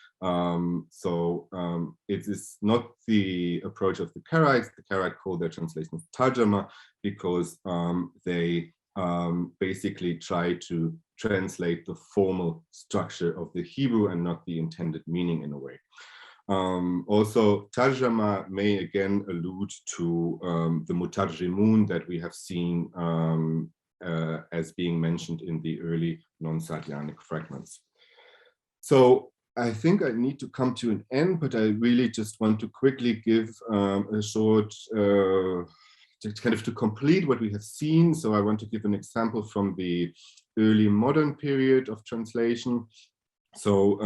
It is not the approach of the Karaites. The Karaite call their translation tarjama because they basically try to translate the formal structure of the Hebrew and not the intended meaning in a way. Also, tarjama may again allude to the mutarjimun that we have seen as being mentioned in the early non-Sadianic fragments. So I think I need to come to an end, but I really just want to quickly give a short, to complete what we have seen. So I want to give an example from the early modern period of translation. So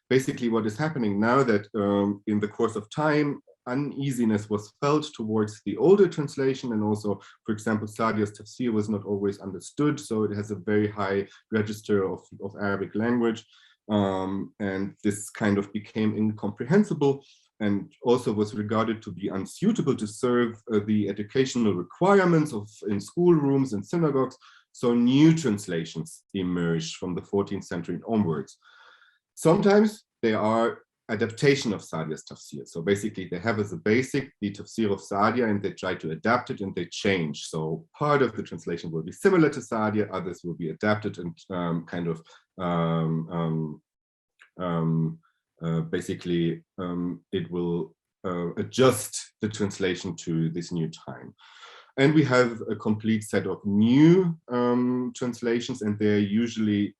basically what is happening now that in the course of time, uneasiness was felt towards the older translation, and also, for example, Saadia's tafsir was not always understood, so it has a very high register of Arabic language, and this kind of became incomprehensible and also was regarded to be unsuitable to serve the educational requirements in schoolrooms and synagogues. So new translations emerged from the 14th century onwards. Sometimes they are adaptation of Saadia's tafsir. So basically they have as a basic the tafsir of Saadia, and they try to adapt it and they change. So part of the translation will be similar to Saadia, others will be adapted and basically it will adjust the translation to this new time. And we have a complete set of new translations, and they're usually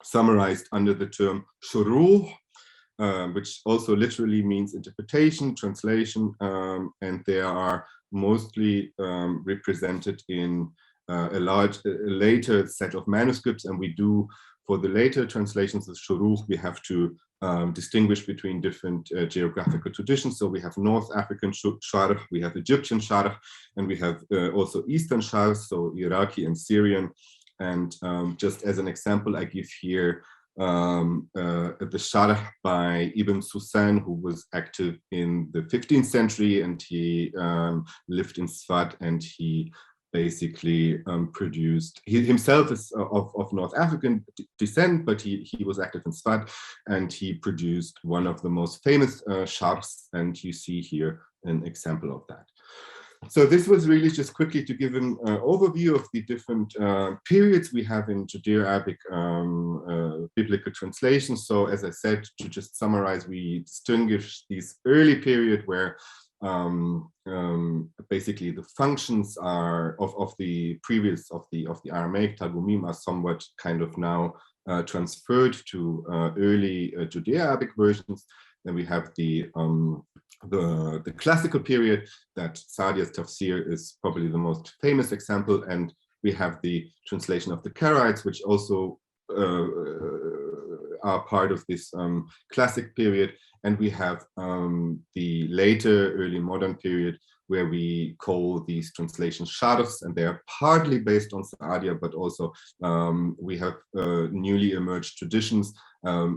summarized under the term shuruh, which also literally means interpretation, translation, and they are mostly represented in a later set of manuscripts. And we do, for the later translations of shuruh, we have to distinguish between different geographical traditions. So we have North African sharh, we have Egyptian sharh, and we have also Eastern sharh, so Iraqi and Syrian. And just as an example, I give here the sharh by Ibn Susan, who was active in the 15th century, and he lived in Sfat, and he basically produced, he himself is of North African descent, but he was active in Sfat, and he produced one of the most famous sharhs, and you see here an example of that. So this was really just quickly to give an overview of the different periods we have in Judeo-Arabic biblical translations. So as I said, to just summarize, we distinguish this early period where basically the functions are of the previous of the Aramaic Targumim are somewhat kind of now transferred to early Judeo-Arabic versions. Then we have the classical period, that Sa'di's tafsir is probably the most famous example, and we have the translation of the Karaites, which also are part of this classic period. And we have the later early modern period, where we call these translations sharhs, and they are partly based on Sa'dia, but also we have newly emerged traditions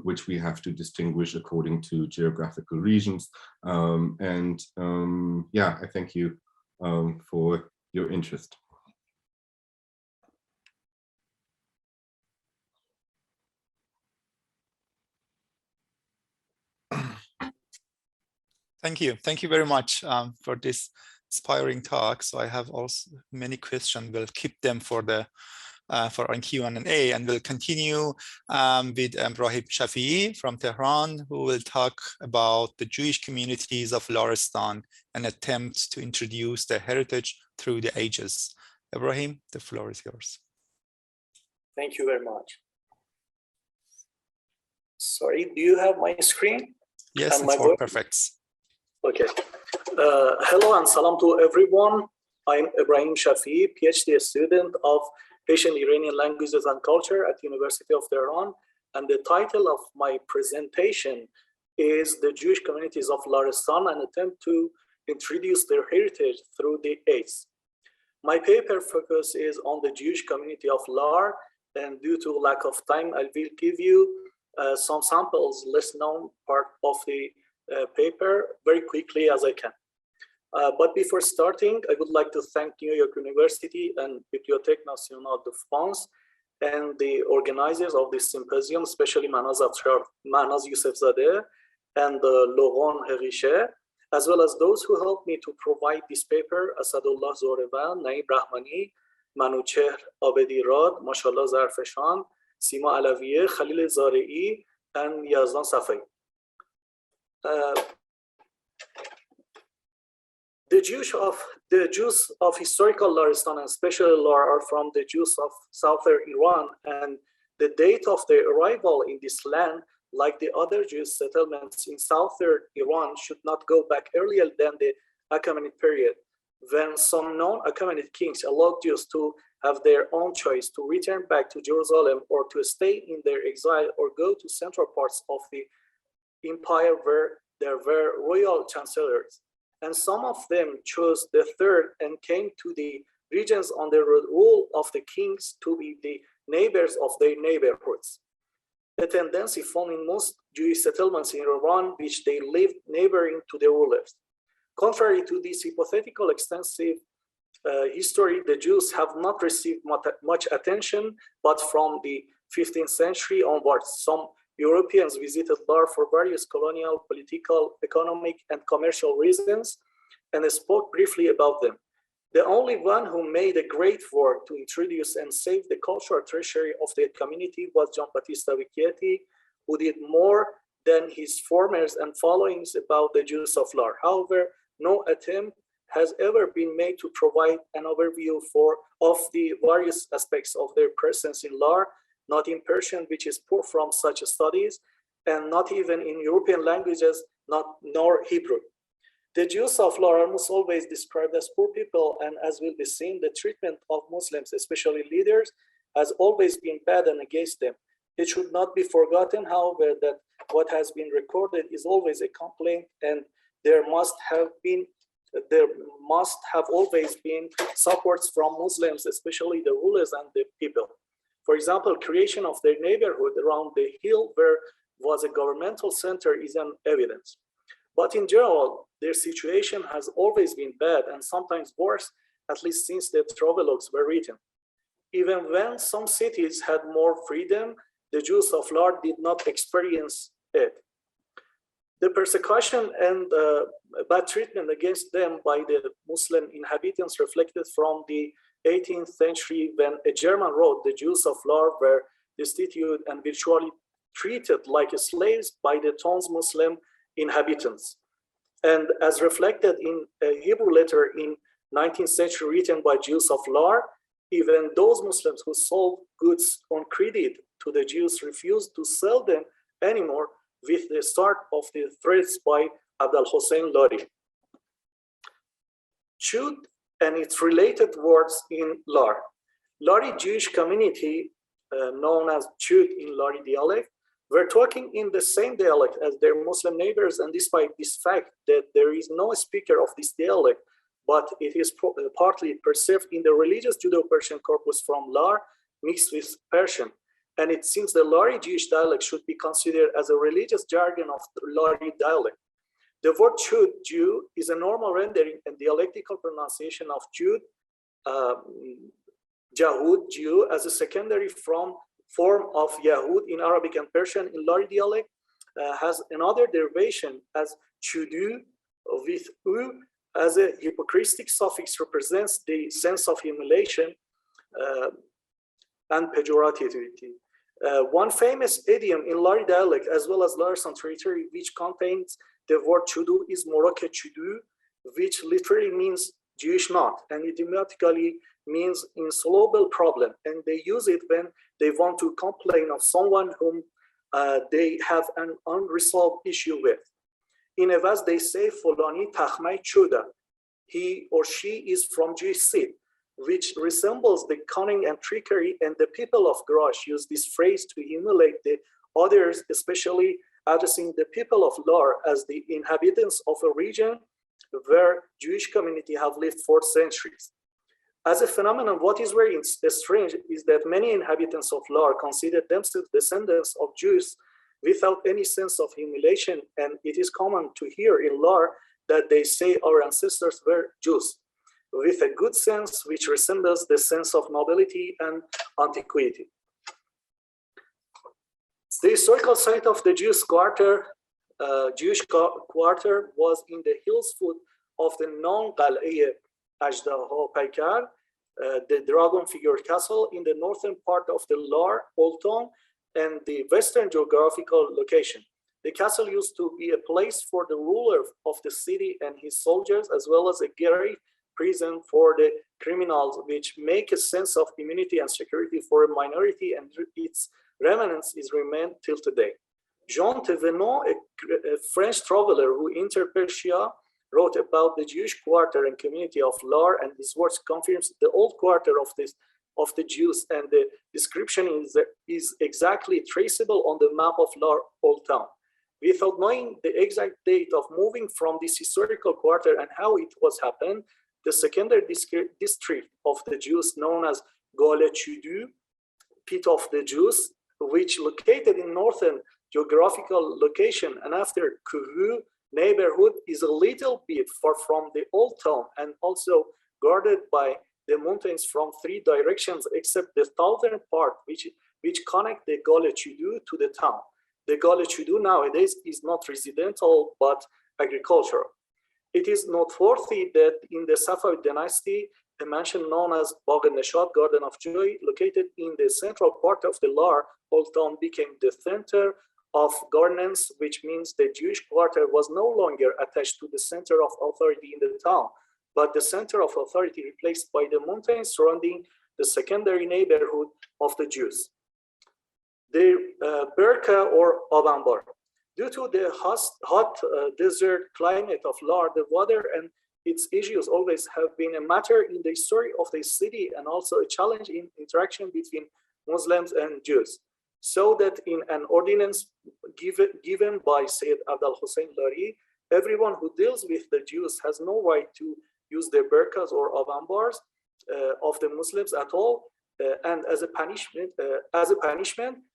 which we have to distinguish according to geographical regions. Yeah, I thank you for your interest. Thank you. Thank you very much for this inspiring talk. So I have also many questions. We'll keep them for the for our Q&A, and we'll continue with Rahib Shafi'i from Tehran, who will talk about the Jewish communities of Lorestan and attempt to introduce their heritage through the ages. Ibrahim, the floor is yours. Thank you very much. Sorry, do you have my screen? Yes, it's all perfect. Okay. Hello and salam to everyone. I'm Ibrahim Shafi'i, PhD student of Persian Iranian Languages and Culture at University of Tehran. And the title of my presentation is The Jewish Communities of Lorestan, an attempt to introduce their heritage through the ages. My paper focus is on the Jewish community of Lar, and due to lack of time, I will give you some samples, less known part of the paper very quickly as I can. But before starting, I would like to thank New York University and Bibliothèque Nationale de France and the organizers of this symposium, especially Manaz Youssefzadeh and Laurent Hericher, as well as those who helped me to provide this paper, Asadullah Zorevan, Naib Rahmani, Manucher Abedi Rad, Mashallah Zarfeshan, Sima Alavieh, Khalil Zarei, and Yazdan Safai. The Jews of historical Lorestan, and especially Lar, are from the Jews of southern Iran, and the date of their arrival in this land, like the other Jewish settlements in southern Iran, should not go back earlier than the Achaemenid period, when some known Achaemenid kings allowed Jews to have their own choice to return back to Jerusalem or to stay in their exile or go to central parts of the empire where there were royal chancellors. And some of them chose the third and came to the regions under the rule of the kings to be the neighbors of their neighborhoods. A tendency found in most Jewish settlements in Iran, which they lived neighboring to the rulers. Contrary to this hypothetical extensive history, the Jews have not received much attention, but from the 15th century onwards, some Europeans visited Lar for various colonial, political, economic, and commercial reasons, and spoke briefly about them. The only one who made a great work to introduce and save the cultural treasury of the community was John Battista Vecchietti, who did more than his formers and followings about the Jews of Lar. However, no attempt has ever been made to provide an overview of the various aspects of their presence in Lar, not in Persian, which is poor from such studies, and not even in European languages, nor Hebrew. The Jews of Loire are almost always described as poor people, and as will be seen, the treatment of Muslims, especially leaders, has always been bad and against them. It should not be forgotten, however, that what has been recorded is always a complaint, and there must have always been supports from Muslims, especially the rulers and the people. For example, creation of their neighborhood around the hill where was a governmental center is an evidence. But in general, their situation has always been bad and sometimes worse, at least since the travelogues were written. Even when some cities had more freedom, the Jews of Loire did not experience it. The persecution and bad treatment against them by the Muslim inhabitants reflected from the 18th century when a German wrote, the Jews of Loire were destitute and virtually treated like slaves by the town's Muslim inhabitants. And as reflected in a Hebrew letter in 19th century written by Jews of Loire, even those Muslims who sold goods on credit to the Jews refused to sell them anymore with the start of the threats by Abdel Hossein Lori. Chud and its related words in Loire. Lori Jewish community, known as Chud in Lori dialect, were talking in the same dialect as their Muslim neighbors, and despite this fact that there is no speaker of this dialect, but it is partly preserved in the religious Judeo-Persian corpus from Loire mixed with Persian. And it seems the Lori Jewish dialect should be considered as a religious jargon of the Lori dialect. The word Chud, Jew, is a normal rendering and dialectical pronunciation of Jud, Jahud, Jew, as a secondary form of Yahud in Arabic and Persian in Lori dialect, has another derivation as Chudu with U as a hypocristic suffix represents the sense of humiliation and pejorativity. One famous idiom in Lori dialect as well as Larson territory which contains the word Chudu is Moroke Chudu, which literally means Jewish knot and idiomatically means insoluble problem, and they use it when they want to complain of someone whom they have an unresolved issue with. In Evaz, they say Fulani Takhmai Chuda, he or she is from Jewish seed, which resembles the cunning and trickery, and the people of Garash use this phrase to humiliate the others, especially addressing the people of Loire as the inhabitants of a region where Jewish community have lived for centuries. As a phenomenon, what is very strange is that many inhabitants of Loire consider themselves descendants of Jews without any sense of humiliation, and it is common to hear in Loire that they say our ancestors were Jews, with a good sense which resembles the sense of nobility and antiquity. The historical site of the Jewish quarter was in the hills foot of the known Qal'e Ajdaho Paikar, the dragon figure castle in the northern part of the Loire Old Town and the western geographical location. The castle used to be a place for the ruler of the city and his soldiers, as well as a galley prison for the criminals, which make a sense of immunity and security for a minority, and its remnants is remained till today. Jean Thévenot, a French traveler who entered Persia, wrote about the Jewish quarter and community of Loire, and his works confirms the old quarter of the Jews, and the description is exactly traceable on the map of Loire Old Town. Without knowing the exact date of moving from this historical quarter and how it was happened, the secondary district of the Jews known as Gale Chudu, pit of the Jews, which located in northern geographical location and after Kuhu neighborhood is a little bit far from the old town and also guarded by the mountains from three directions except the southern part which connect the Gale Chudu to the town. The Gale Chudu nowadays is not residential but agricultural. It is noteworthy that in the Safavid dynasty, a mansion known as Bagh Neshad, Garden of Joy, located in the central part of the Loire Old Town, became the center of governance, which means the Jewish quarter was no longer attached to the center of authority in the town, but the center of authority replaced by the mountains surrounding the secondary neighborhood of the Jews. their burqa or abambar. Due to the hot desert climate of Lar, the water and its issues always have been a matter in the history of the city and also a challenge in interaction between Muslims and Jews. So that in an ordinance given by Sayyid Abdul Hussein Lari, everyone who deals with the Jews has no right to use their burqas or abambars of the Muslims at all, and as a punishment,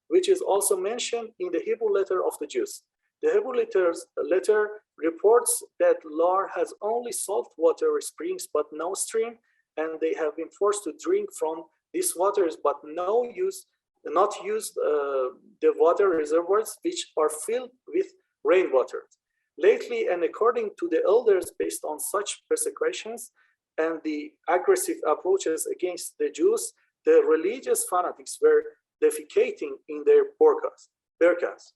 which is also mentioned in the Hebrew letter of the Jews. The Hebrew letter reports that Lar has only salt water springs but no stream, and they have been forced to drink from these waters but not use the water reservoirs which are filled with rainwater. Lately, and according to the elders, based on such persecutions and the aggressive approaches against the Jews, the religious fanatics were defecating in their burqas.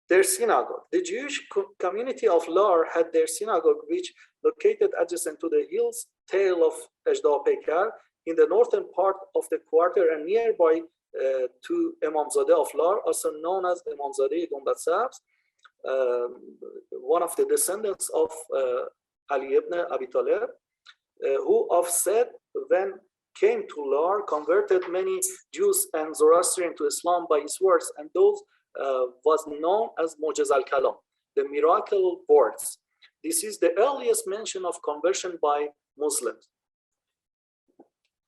Their synagogue. The Jewish community of Lar had their synagogue, which located adjacent to the hills tail of Judeo-Persian in the northern part of the quarter and nearby to Imamzadeh of Lar, also known as Imamzadeh Gumbat Sabz, one of the descendants of Ali ibn Abi Talib, who of said when came to Lar, converted many Jews and Zoroastrian to Islam by his words, and those was known as Mujaz al-Kalam, the miracle words. This is the earliest mention of conversion by Muslims.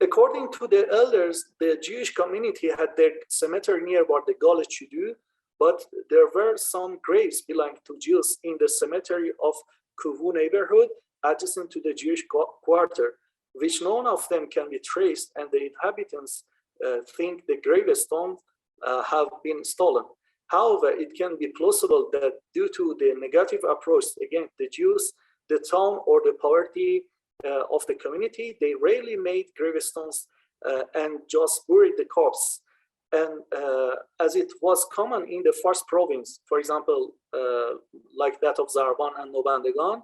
According to the elders, the Jewish community had their cemetery nearby the Galech Chudu, but there were some graves belonging to Jews in the cemetery of Kuvu neighborhood adjacent to the Jewish quarter, which none of them can be traced, and the inhabitants think the gravestones have been stolen. However, it can be plausible that due to the negative approach against the Jews, the town or the poverty of the community, they rarely made gravestones and just buried the corpse. And as it was common in the Fars province, for example, like that of Zarban and Nobandegan,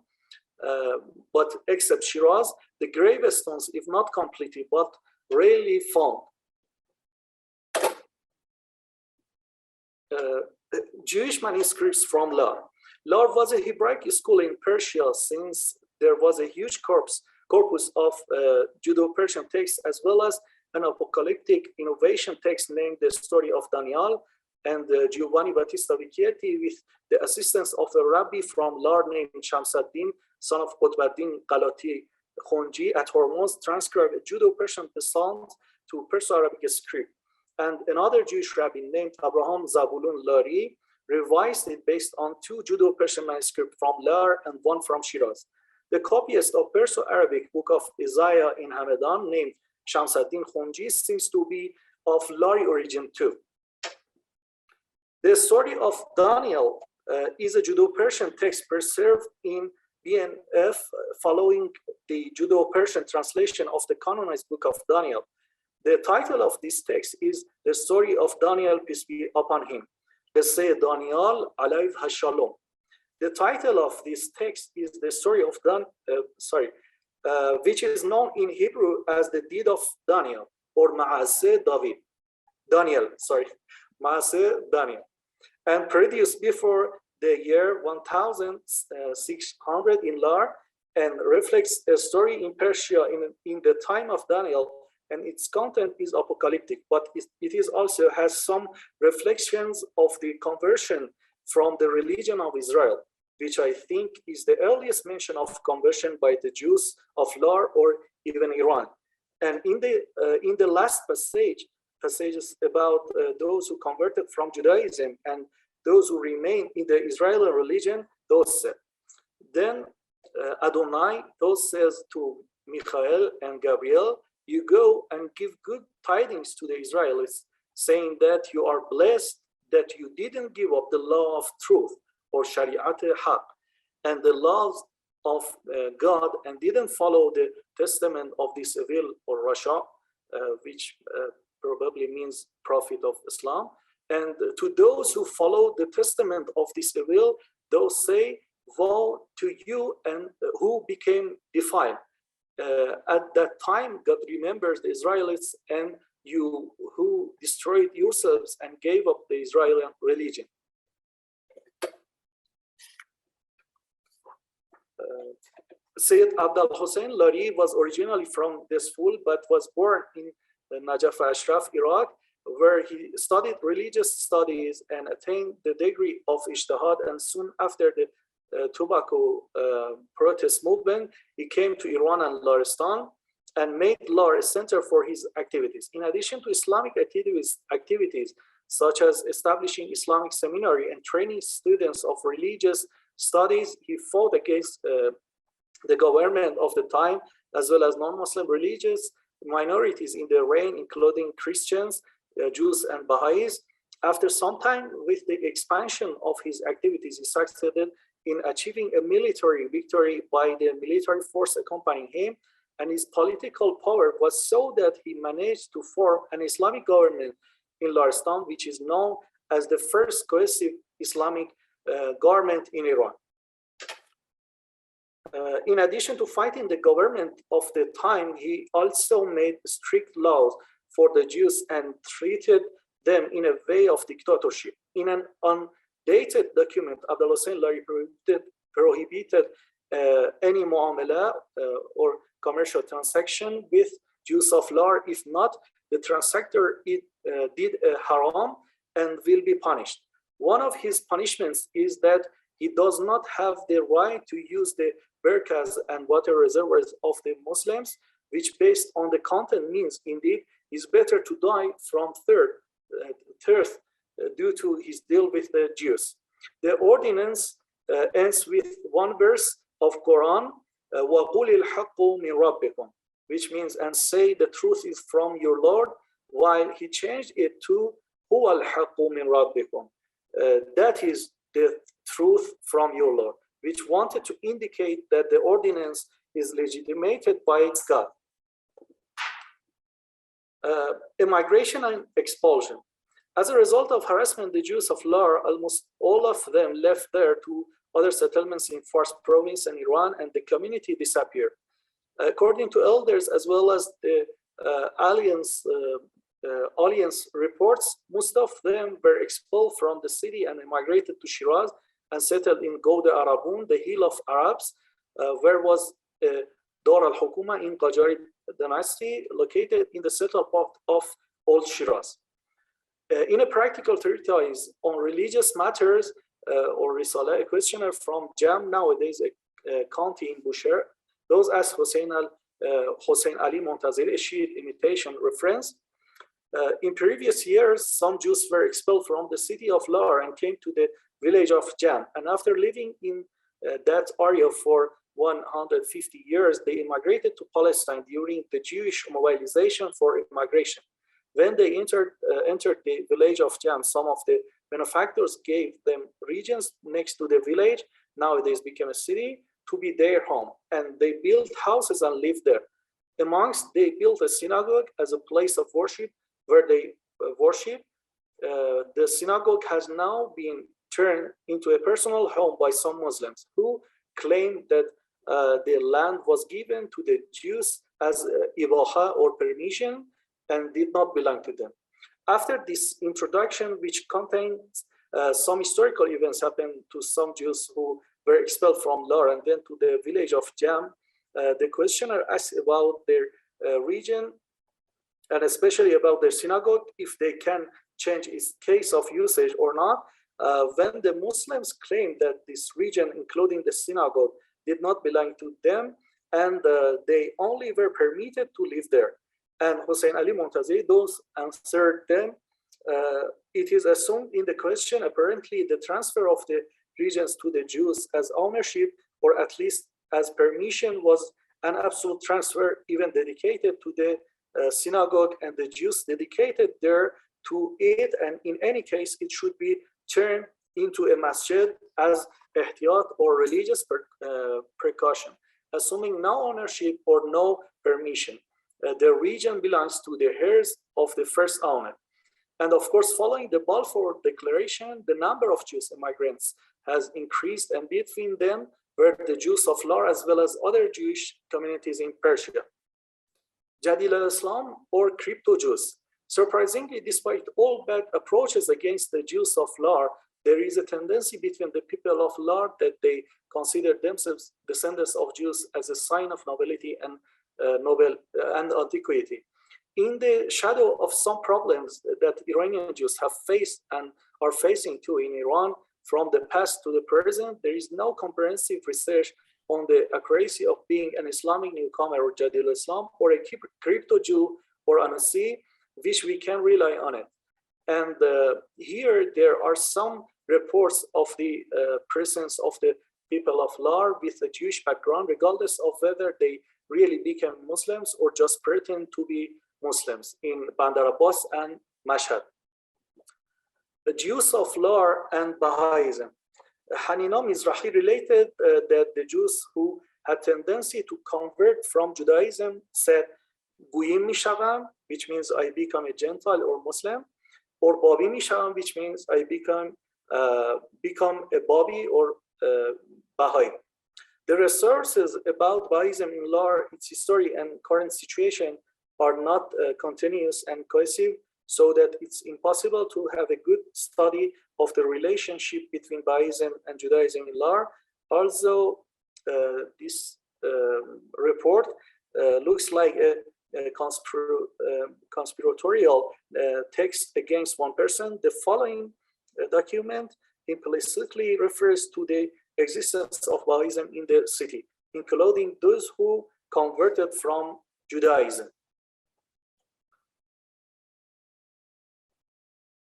but except Shiraz, the gravestones, if not completely, but rarely found. Jewish manuscripts from Lar. Lar was a Hebraic school in Persia, since there was a huge corpus of Judeo-Persian texts, as well as an apocalyptic innovation text named The Story of Daniel, and Giovanni Battista Vecchietti, with the assistance of a rabbi from Lar named Shamsuddin, son of Qutbuddin Galati Khonji, at Hormuz, transcribed a Judeo-Persian Psalms to Perso-Arabic script. And another Jewish rabbi named Abraham Zabulun Lari revised it based on two Judeo-Persian manuscripts from Lar and one from Shiraz. The copyist of Perso-Arabic Book of Isaiah in Hamadan, named Shamsuddin Khonji, seems to be of Lari origin too. The story of Daniel is a Judeo-Persian text preserved in BnF following the Judeo-Persian translation of the canonized Book of Daniel. The title of this text is The Story of Daniel, peace be upon him. Qisseh Daniel alayhi hashalom. The title of this text is the story of which is known in Hebrew as the deed of Daniel, or Ma'aseh Daniel, and produced before the year 1600 in Lar, and reflects a story in Persia in the time of Daniel, and its content is apocalyptic, but it is also has some reflections of the conversion from the religion of Israel, which I think is the earliest mention of conversion by the Jews of Lar or even Iran. And in the last passages about those who converted from Judaism and those who remain in the Israeli religion, those said. Then Adonai, those says to Michael and Gabriel, you go and give good tidings to the Israelites, saying that you are blessed that you didn't give up the law of truth, or Shari'at Haq, and the laws of God, and didn't follow the testament of this evil, or Rasha, which probably means prophet of Islam. And to those who follow the testament of this evil, those say, woe to you and who became defiled. At that time, God remembers the Israelites and you who destroyed yourselves and gave up the Israeli religion. Sayyid Abdul Hussein Lari was originally from this school, but was born in Najaf Ashraf, Iraq, where he studied religious studies and attained the degree of Ijtihad. And soon after the tobacco protest movement, he came to Iran and Laristan and made Lar a center for his activities. In addition to Islamic activities such as establishing Islamic seminary and training students of religious studies, he fought against the government of the time, as well as non-Muslim religious minorities in the reign, including Christians, Jews, and Baha'is. After some time, with the expansion of his activities, he succeeded in achieving a military victory by the military force accompanying him, and his political power was so that he managed to form an Islamic government in Laristan, which is known as the first cohesive Islamic government in Iran. In addition to fighting the government of the time, he also made strict laws for the Jews and treated them in a way of dictatorship. In an undated document, Abdul Hussein Lari prohibited any muamala or commercial transaction with Jews of Lar. If not, the transactor did a haram and will be punished. One of his punishments is that he does not have the right to use the berkas and water reservoirs of the Muslims, which based on the content means indeed is better to die from thirst due to his deal with the Jews. The ordinance ends with one verse of Quran, وَقُلِ الْحَقُّ مِنْ رَبِّكُمْ, which means, and say the truth is from your Lord, while he changed it to هُوَ الْحَقُّ مِنْ رَبِّكُمْ, that is the truth from your Lord, which wanted to indicate that the ordinance is legitimated by God. Immigration and expulsion. As a result of harassment, the Jews of Lar, almost all of them left there to other settlements in Fars province and Iran, and the community disappeared. According to elders, as well as the Alliance reports, most of them were expelled from the city and migrated to Shiraz and settled in Gouda Arabun, the Hill of Arabs, where was Dar al-Hukuma in Qajari dynasty, located in the central part of Old Shiraz. In a practical treatise on religious matters, or Risala, a questioner from Jam, nowadays a county in Bushehr, those as Hussein Ali Montazir, a Shiite imitation reference. In previous years, some Jews were expelled from the city of Lar and came to the village of Jam. And after living in that area for 150 years, they immigrated to Palestine during the Jewish mobilization for immigration. When they entered the village of Jam, some of the benefactors gave them regions next to the village, nowadays became a city, to be their home. And they built houses and lived there. Amongst, they built a synagogue as a place of worship where they worship. The synagogue has now been turned into a personal home by some Muslims who claim that the land was given to the Jews as ibaha or permission and did not belong to them. After this introduction, which contains some historical events happened to some Jews who were expelled from Lar and went to the village of Jam, the questioner asked about their region and especially about their synagogue, if they can change its case of usage or not. When the Muslims claimed that this region, including the synagogue, did not belong to them, and they only were permitted to live there. And Hussein Ali Montazir, those answered them, it is assumed in the question, apparently the transfer of the regions to the Jews as ownership, or at least as permission, was an absolute transfer, even dedicated to the synagogue, and the Jews dedicated there to it, and in any case, it should be turned into a masjid as ihtiyat or religious precaution, assuming no ownership or no permission. The region belongs to the heirs of the first owner. And of course, following the Balfour Declaration, the number of Jewish immigrants has increased, and between them were the Jews of Lar as well as other Jewish communities in Persia. Jadil al-Islam or crypto-Jews. Surprisingly, despite all bad approaches against the Jews of Lar, there is a tendency between the people of Lar that they consider themselves descendants of Jews as a sign of nobility and antiquity. In the shadow of some problems that Iranian Jews have faced and are facing too in Iran, from the past to the present, there is no comprehensive research on the accuracy of being an Islamic newcomer or Jadil Islam or a crypto Jew or Anasi, which we can rely on it. And here there are some reports of the presence of the people of Lar with a Jewish background, regardless of whether they really became Muslims or just pretend to be Muslims in Bandar Abbas and Mashhad. The Jews of Lar and Baha'ism. Hanina Mizrahi related that the Jews who had tendency to convert from Judaism said, Guyim mishavam, which means I become a Gentile or Muslim, or Babi mishavam, which means I become a Babi or Baha'i. The resources about Bahaism in Lar, its history and current situation are not continuous and cohesive, so that it's impossible to have a good study of the relationship between Bahaism and Judaism in Lar. Also, this report looks like a conspiratorial text against one person. The following document implicitly refers to the existence of Bahaism in the city, including those who converted from Judaism.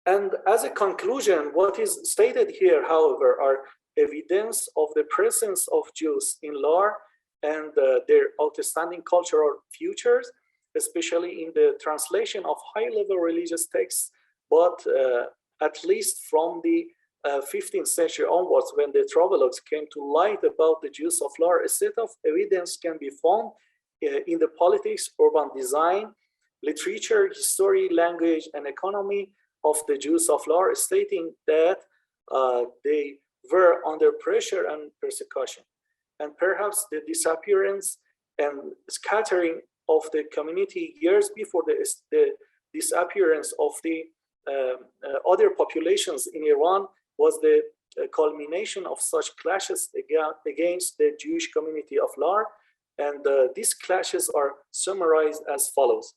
And as a conclusion, what is stated here, however, are evidence of the presence of Jews in Lar and their outstanding cultural futures, especially in the translation of high-level religious texts, but at least from the 15th century onwards, when the travelogues came to light about the Jews of Lar, a set of evidence can be found in the politics, urban design, literature, history, language, and economy of the Jews of Lar, stating that they were under pressure and persecution. And perhaps the disappearance and scattering of the community years before the disappearance of the other populations in Iran was the culmination of such clashes against the Jewish community of Lar. And these clashes are summarized as follows.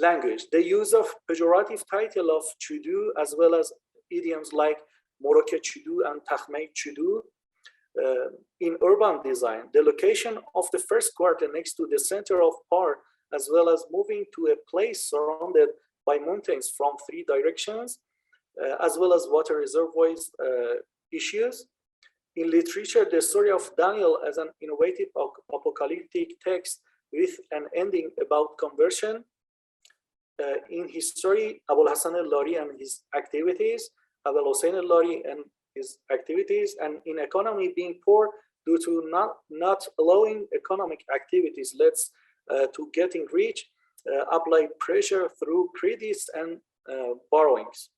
Language, the use of pejorative title of Chudu, as well as idioms like Moroke Chudu and Takhme Chudu. In urban design, the location of the first quarter next to the center of power, as well as moving to a place surrounded by mountains from three directions, as well as water reservoirs issues. In literature, the story of Daniel as an innovative apocalyptic text with an ending about conversion. In history, Abul Hassan al-Lari and his activities, Abul Hussein al-Lari and his activities, and in economy being poor due to not allowing economic activities leads to getting rich, apply pressure through credits and borrowings.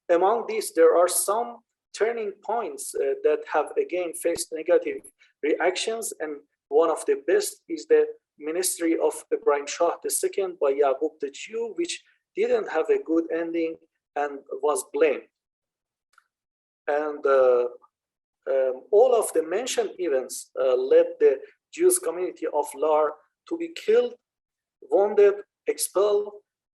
Among these, there are some turning points that have again faced negative reactions, and one of the best is the ministry of Ibrahim Shah II by Yaqub the Jew, which didn't have a good ending and was blamed. And all of the mentioned events led the Jewish community of Lar to be killed, wounded, expelled,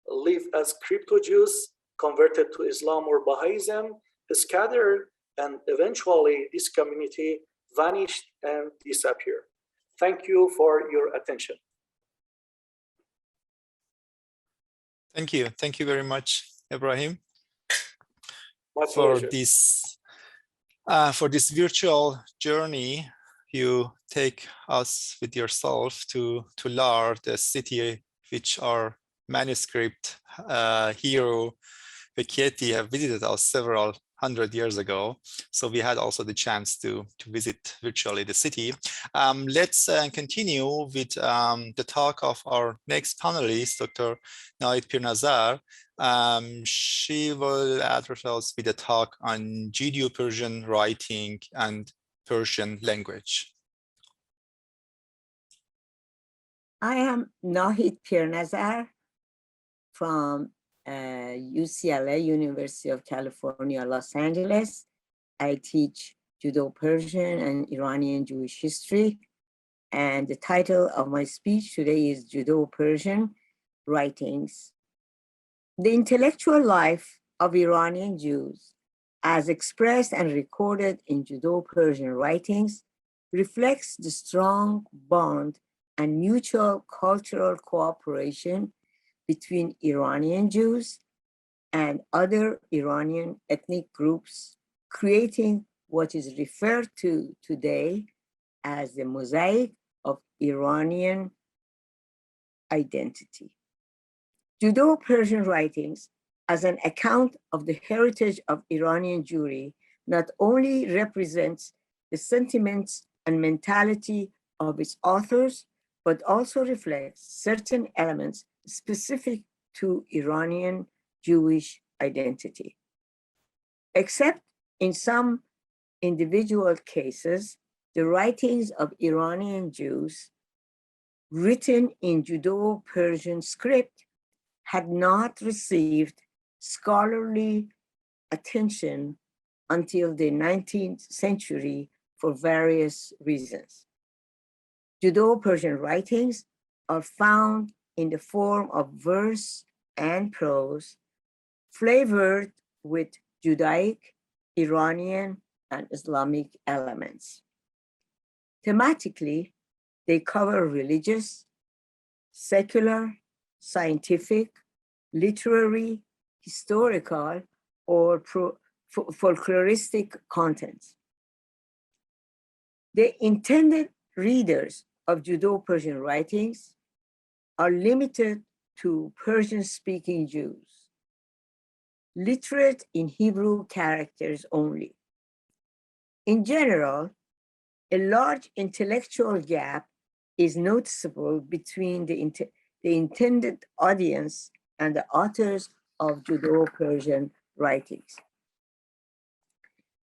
live as crypto Jews, converted to Islam or Baha'ism, scattered, and eventually this community vanished and disappeared. Thank you for your attention. Thank you. Thank you very much, Ibrahim, My for pleasure. this virtual journey. You take us with yourself to Lar, the city which our manuscript hero Vecchietti have visited us several hundred years ago. So we had also the chance to visit virtually the city. Let's continue with the talk of our next panelist, Dr. Nahid Pirnazar. She will address us with a talk on Judeo-Persian writing and Persian language. I am Nahid Pirnazar from UCLA, University of California, Los Angeles. I teach Judeo-Persian and Iranian Jewish history. And the title of my speech today is Judeo-Persian Writings. The intellectual life of Iranian Jews, as expressed and recorded in Judeo-Persian writings, reflects the strong bond and mutual cultural cooperation between Iranian Jews and other Iranian ethnic groups, creating what is referred to today as the mosaic of Iranian identity. Judeo-Persian writings, as an account of the heritage of Iranian Jewry, not only represents the sentiments and mentality of its authors, but also reflects certain elements specific to Iranian Jewish identity. Except in some individual cases, the writings of Iranian Jews written in Judeo-Persian script had not received scholarly attention until the 19th century for various reasons. Judeo-Persian writings are found in the form of verse and prose, flavored with Judaic, Iranian, and Islamic elements. Thematically, they cover religious, secular, scientific, literary, historical, or folkloristic contents. The intended readers of Judeo-Persian writings are limited to Persian-speaking Jews, literate in Hebrew characters only. In general, a large intellectual gap is noticeable between the intended audience and the authors of Judeo-Persian writings.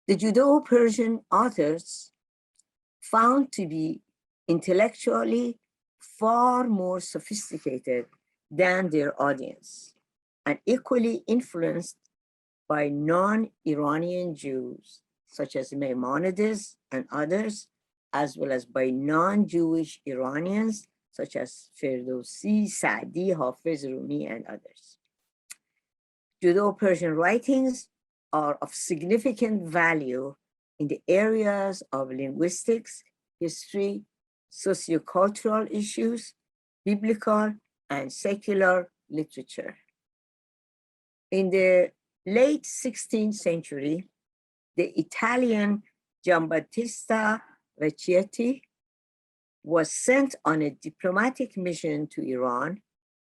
The Judeo-Persian authors found to be intellectually far more sophisticated than their audience and equally influenced by non-Iranian Jews, such as Maimonides and others, as well as by non-Jewish Iranians, such as Ferdowsi, Sa'di, Hafiz, Rumi, and others. Judeo-Persian writings are of significant value in the areas of linguistics, history, sociocultural issues, biblical, and secular literature. In the late 16th century, the Italian Giambattista Vecchietti was sent on a diplomatic mission to Iran,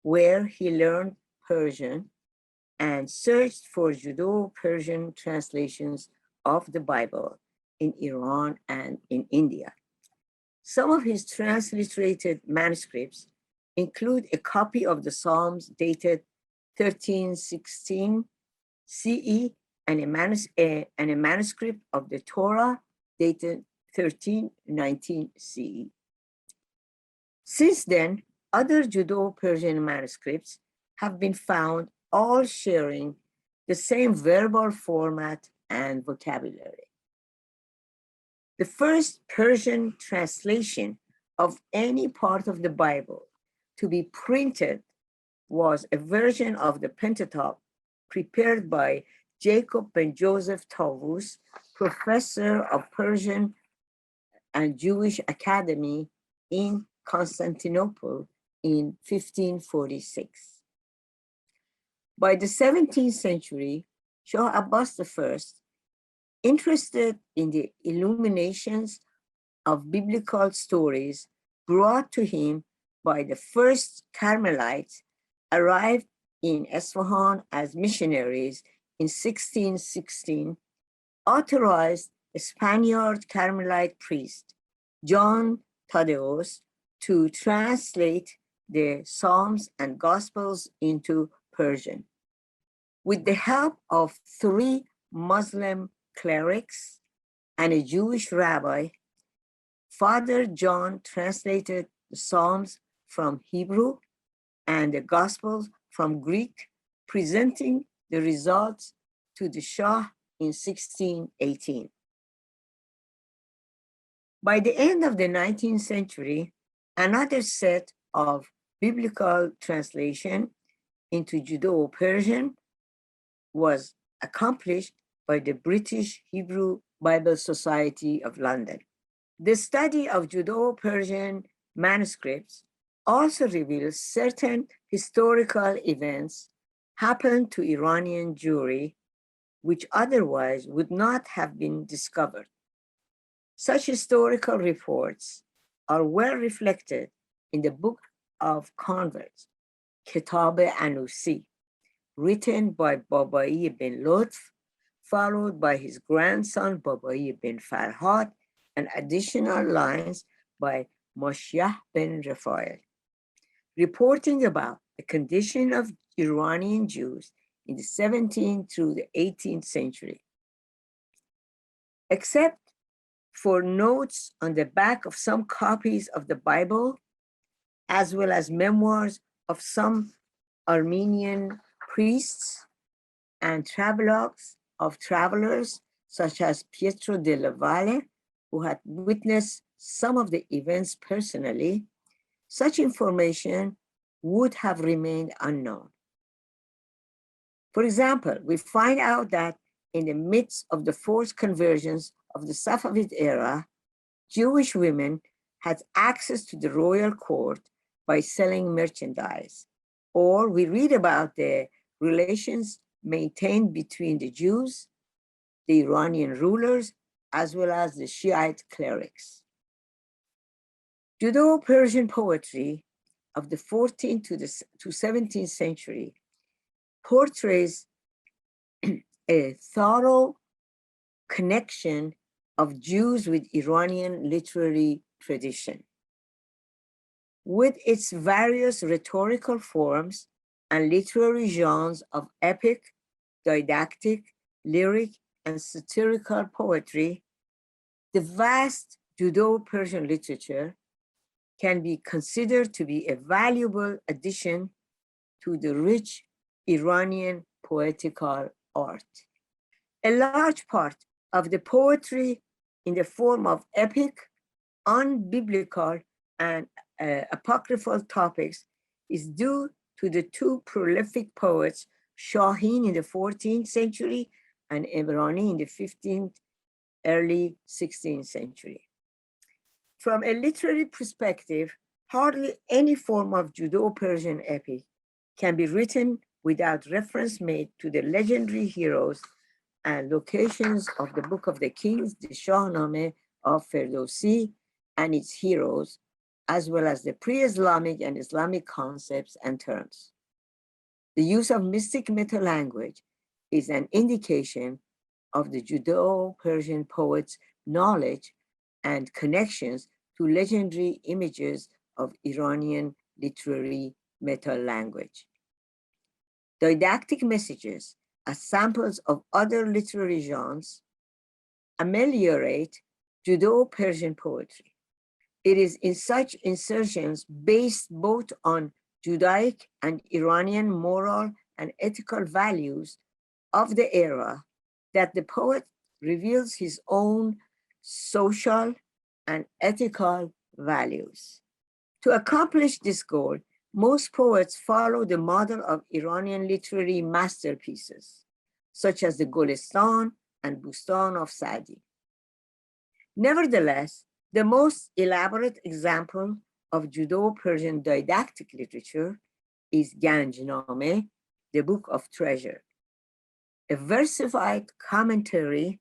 where he learned Persian and searched for Judeo-Persian translations of the Bible in Iran and in India. Some of his transliterated manuscripts include a copy of the Psalms dated 1316 CE and a manuscript of the Torah dated 1319 CE. Since then, other Judeo-Persian manuscripts have been found, all sharing the same verbal format and vocabulary. The first Persian translation of any part of the Bible to be printed was a version of the Pentateuch prepared by Jacob ben Joseph Taus, professor of Persian and Jewish Academy in Constantinople in 1546. By the 17th century, Shah Abbas I, interested in the illuminations of biblical stories brought to him by the first Carmelites, arrived in Isfahan as missionaries in 1616, authorized a Spaniard Carmelite priest, John Thaddeus, to translate the Psalms and Gospels into Persian. With the help of 3 Muslim clerics and a Jewish rabbi, Father John translated the Psalms from Hebrew and the Gospels from Greek, presenting the results to the Shah in 1618. By the end of the 19th century, another set of biblical translation into Judeo-Persian was accomplished by the British Hebrew Bible Society of London. The study of Judeo-Persian manuscripts also reveals certain historical events happened to Iranian Jewry, which otherwise would not have been discovered. Such historical reports are well reflected in the Book of Converts, Kitab Anusi, written by Babai bin Lutf, followed by his grandson Babai bin Farhad, and additional lines by Moshiah bin Rafael, reporting about the condition of Iranian Jews in the 17th through the 18th century. Except for notes on the back of some copies of the Bible, as well as memoirs of some Armenian priests and travelogues of travelers such as Pietro della Valle, who had witnessed some of the events personally, such information would have remained unknown. For example, we find out that in the midst of the forced conversions of the Safavid era, Jewish women had access to the royal court by selling merchandise. Or we read about the relations maintained between the Jews, the Iranian rulers, as well as the Shiite clerics. Judeo-Persian poetry of the 14th to 17th century portrays a thorough connection of Jews with Iranian literary tradition. With its various rhetorical forms and literary genres of epic, didactic, lyric, and satirical poetry, the vast Judeo-Persian literature can be considered to be a valuable addition to the rich Iranian poetical art. A large part of the poetry in the form of epic, unbiblical, and apocryphal topics is due to the two prolific poets, Shaheen in the 14th century and Emrani in the 15th, early 16th century. From a literary perspective, hardly any form of Judeo-Persian epic can be written without reference made to the legendary heroes and locations of the Book of the Kings, the Shahnameh of Ferdowsi and its heroes, as well as the pre-Islamic and Islamic concepts and terms. The use of mystic meta-language is an indication of the Judeo-Persian poets' knowledge and connections to legendary images of Iranian literary meta-language. Didactic messages as samples of other literary genres ameliorate Judeo-Persian poetry. It is in such insertions based both on Judaic and Iranian moral and ethical values of the era that the poet reveals his own social and ethical values. To accomplish this goal, most poets follow the model of Iranian literary masterpieces, such as the Golestan and Bustan of Sa'di. Nevertheless, the most elaborate example of Judeo-Persian didactic literature is Ganjnameh, the Book of Treasure, a versified commentary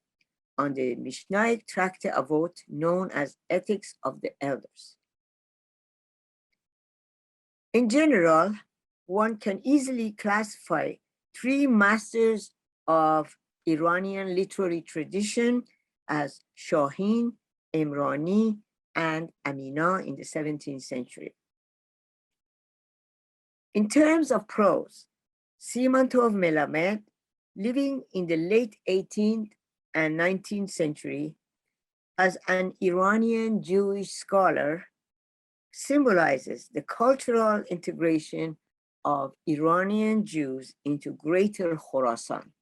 on the Mishnaic Tractate Avot known as Ethics of the Elders. In general, one can easily classify three masters of Iranian literary tradition as Shaheen, Emrani, and Amina in the 17th century. In terms of prose, Simantov Melamed, living in the late 18th and 19th century, as an Iranian Jewish scholar, symbolizes the cultural integration of Iranian Jews into Greater Khorasan.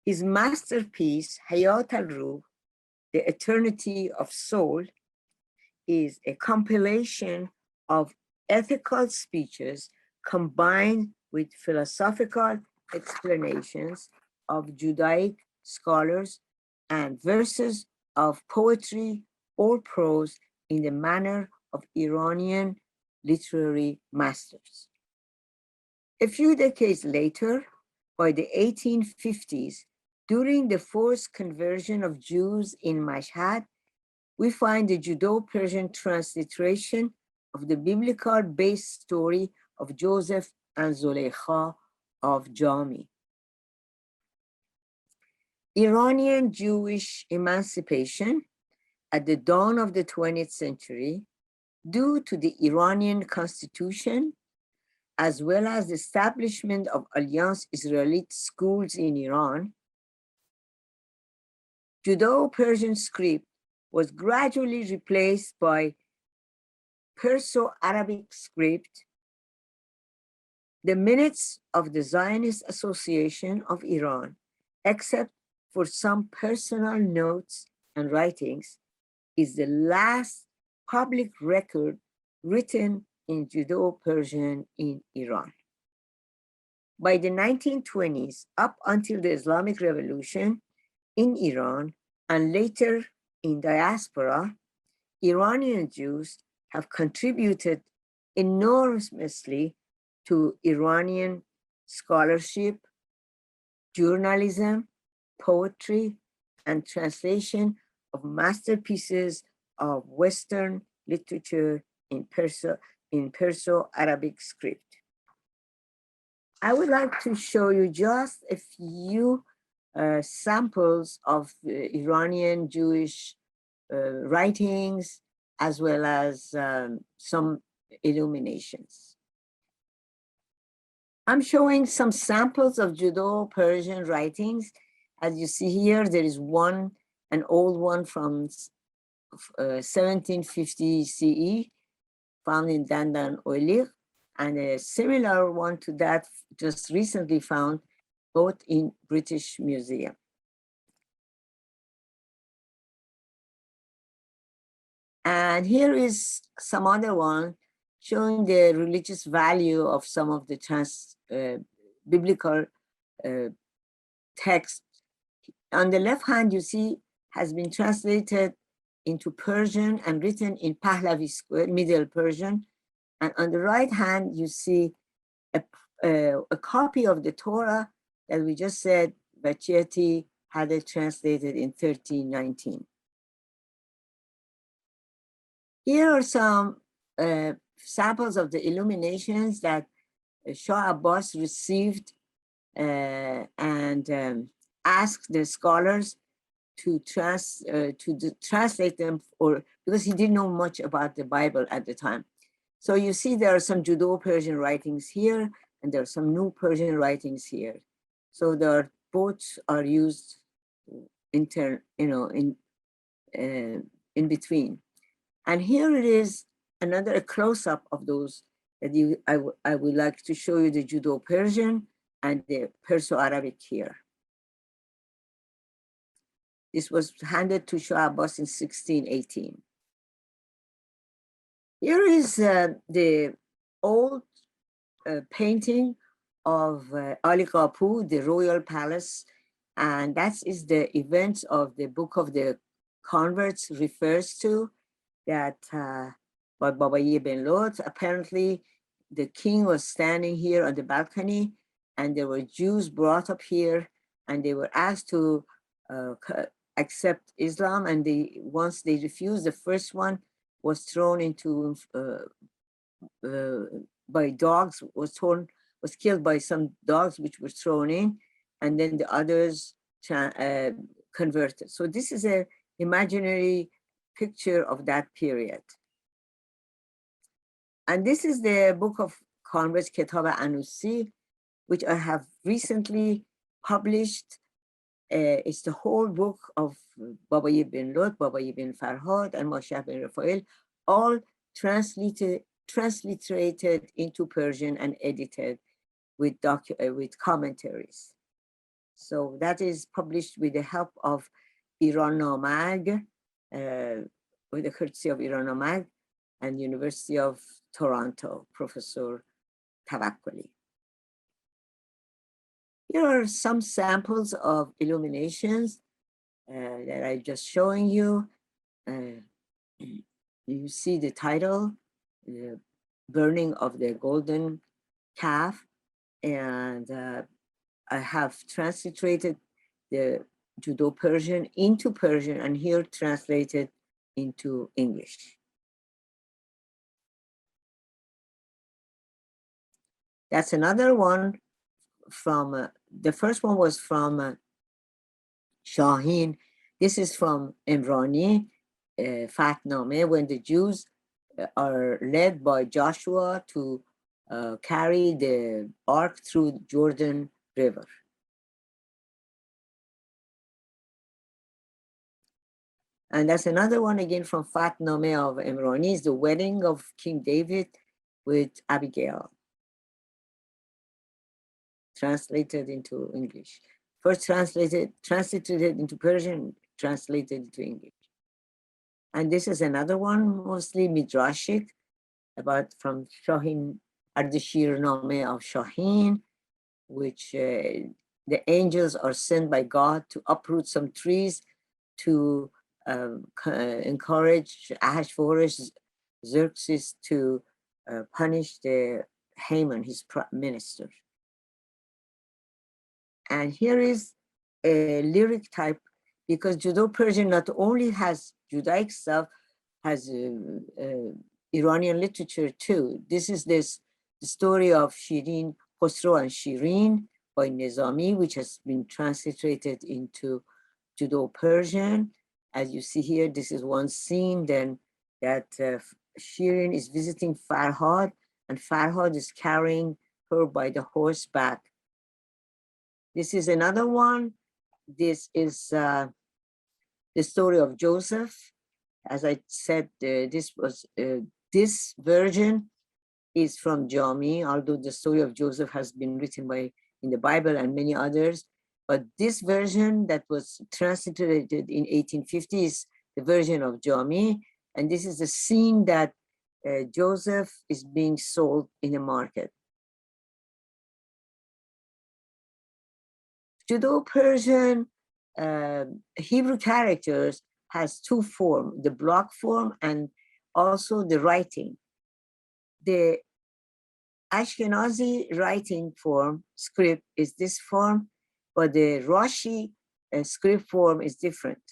His masterpiece, Hayat al-Ruh, The Eternity of Soul, is a compilation of ethical speeches combined with philosophical explanations of Judaic scholars and verses of poetry or prose in the manner of Iranian literary masters. A few decades later, by the 1850s, during the forced conversion of Jews in Mashhad, we find the Judeo-Persian transliteration of the biblical-based story of Joseph and Zulaykha of Jami. Iranian Jewish emancipation at the dawn of the 20th century, due to the Iranian constitution, as well as the establishment of Alliance Israelite schools in Iran, Judeo-Persian script was gradually replaced by Perso-Arabic script. The minutes of the Zionist Association of Iran, except for some personal notes and writings, is the last public record written in Judeo-Persian in Iran. By the 1920s, up until the Islamic Revolution in Iran and later in diaspora, Iranian Jews have contributed enormously to Iranian scholarship, journalism, poetry, and translation of masterpieces of Western literature in Perso-Arabic script. I would like to show you just a few samples of Iranian Jewish writings, as well as some illuminations. I'm showing some samples of Judeo-Persian writings. As you see here, there is one, an old one from 1750 CE, found in Dandan Oilir, and a similar one to that just recently found both in British Museum. And here is some other one showing the religious value of some of the biblical text. On the left hand, you see, has been translated into Persian and written in Pahlavi square, Middle Persian. And on the right hand, you see a copy of the Torah that we just said Bacheti had it translated in 1319. Here are some samples of the illuminations that Shah Abbas received and asked the scholars to translate them, or because he didn't know much about the Bible at the time. So you see there are some Judeo-Persian writings here, and there are some new Persian writings here. So both are used in between. And here it is, another close-up of those that I would like to show you, the Judeo-Persian and the Perso-Arabic here. This was handed to Shah Abbas in 1618. Here is the old painting of Ali Qapu, the royal palace, and that is the events of the Book of the Converts refers to, that by Babayi Ben Lot. Apparently, the king was standing here on the balcony, and there were Jews brought up here, and they were asked to accept Islam, and once they refused, the first one was thrown into by dogs, was killed by some dogs which were thrown in, and then the others converted. So this is an imaginary picture of that period. And this is the Book of Converts, Kitab Anusi, which I have recently published. It's the whole book of Babayi bin Lot, Babayi bin Farhad, and Moshe bin Raphael, all translated transliterated into Persian and edited with commentaries. So that is published with the help of Iran-Namag, with the courtesy of Iran-Namag and University of Toronto, Professor Tawakkoli. Here are some samples of illuminations that I'm just showing you. You see the title, the burning of the golden calf, and I have transliterated the Judeo-Persian into Persian and here translated into English. That's another one from, the first one was from Shaheen. This is from Imrani, Fatnameh, when the Jews are led by Joshua to carry the ark through Jordan River. And that's another one again from Fatnameh of Imrani, is the wedding of King David with Abigail, translated into English. First translated into Persian, translated into English. And this is another one, mostly Midrashic, about from Shaheen, Ardashir Nameh of Shaheen, which the angels are sent by God to uproot some trees to encourage Ahasuerus, Xerxes to punish the Haman, his minister. And here is a lyric type, because Judeo-Persian not only has Judaic stuff, has Iranian literature too. This is the story of Shirin, Khosrow and Shirin by Nizami, which has been transliterated into Judeo-Persian. As you see here, this is one scene then that Shirin is visiting Farhad, and Farhad is carrying her by the horseback. This is another one. This is the story of Joseph. As I said, this version is from Jami, although the story of Joseph has been written in the Bible and many others. But this version that was transliterated in 1850 is the version of Jami. And this is the scene that Joseph is being sold in a market. Judeo-Persian Hebrew characters has two forms, the block form and also the writing. The Ashkenazi writing form, script, is this form, but the Rashi script form is different,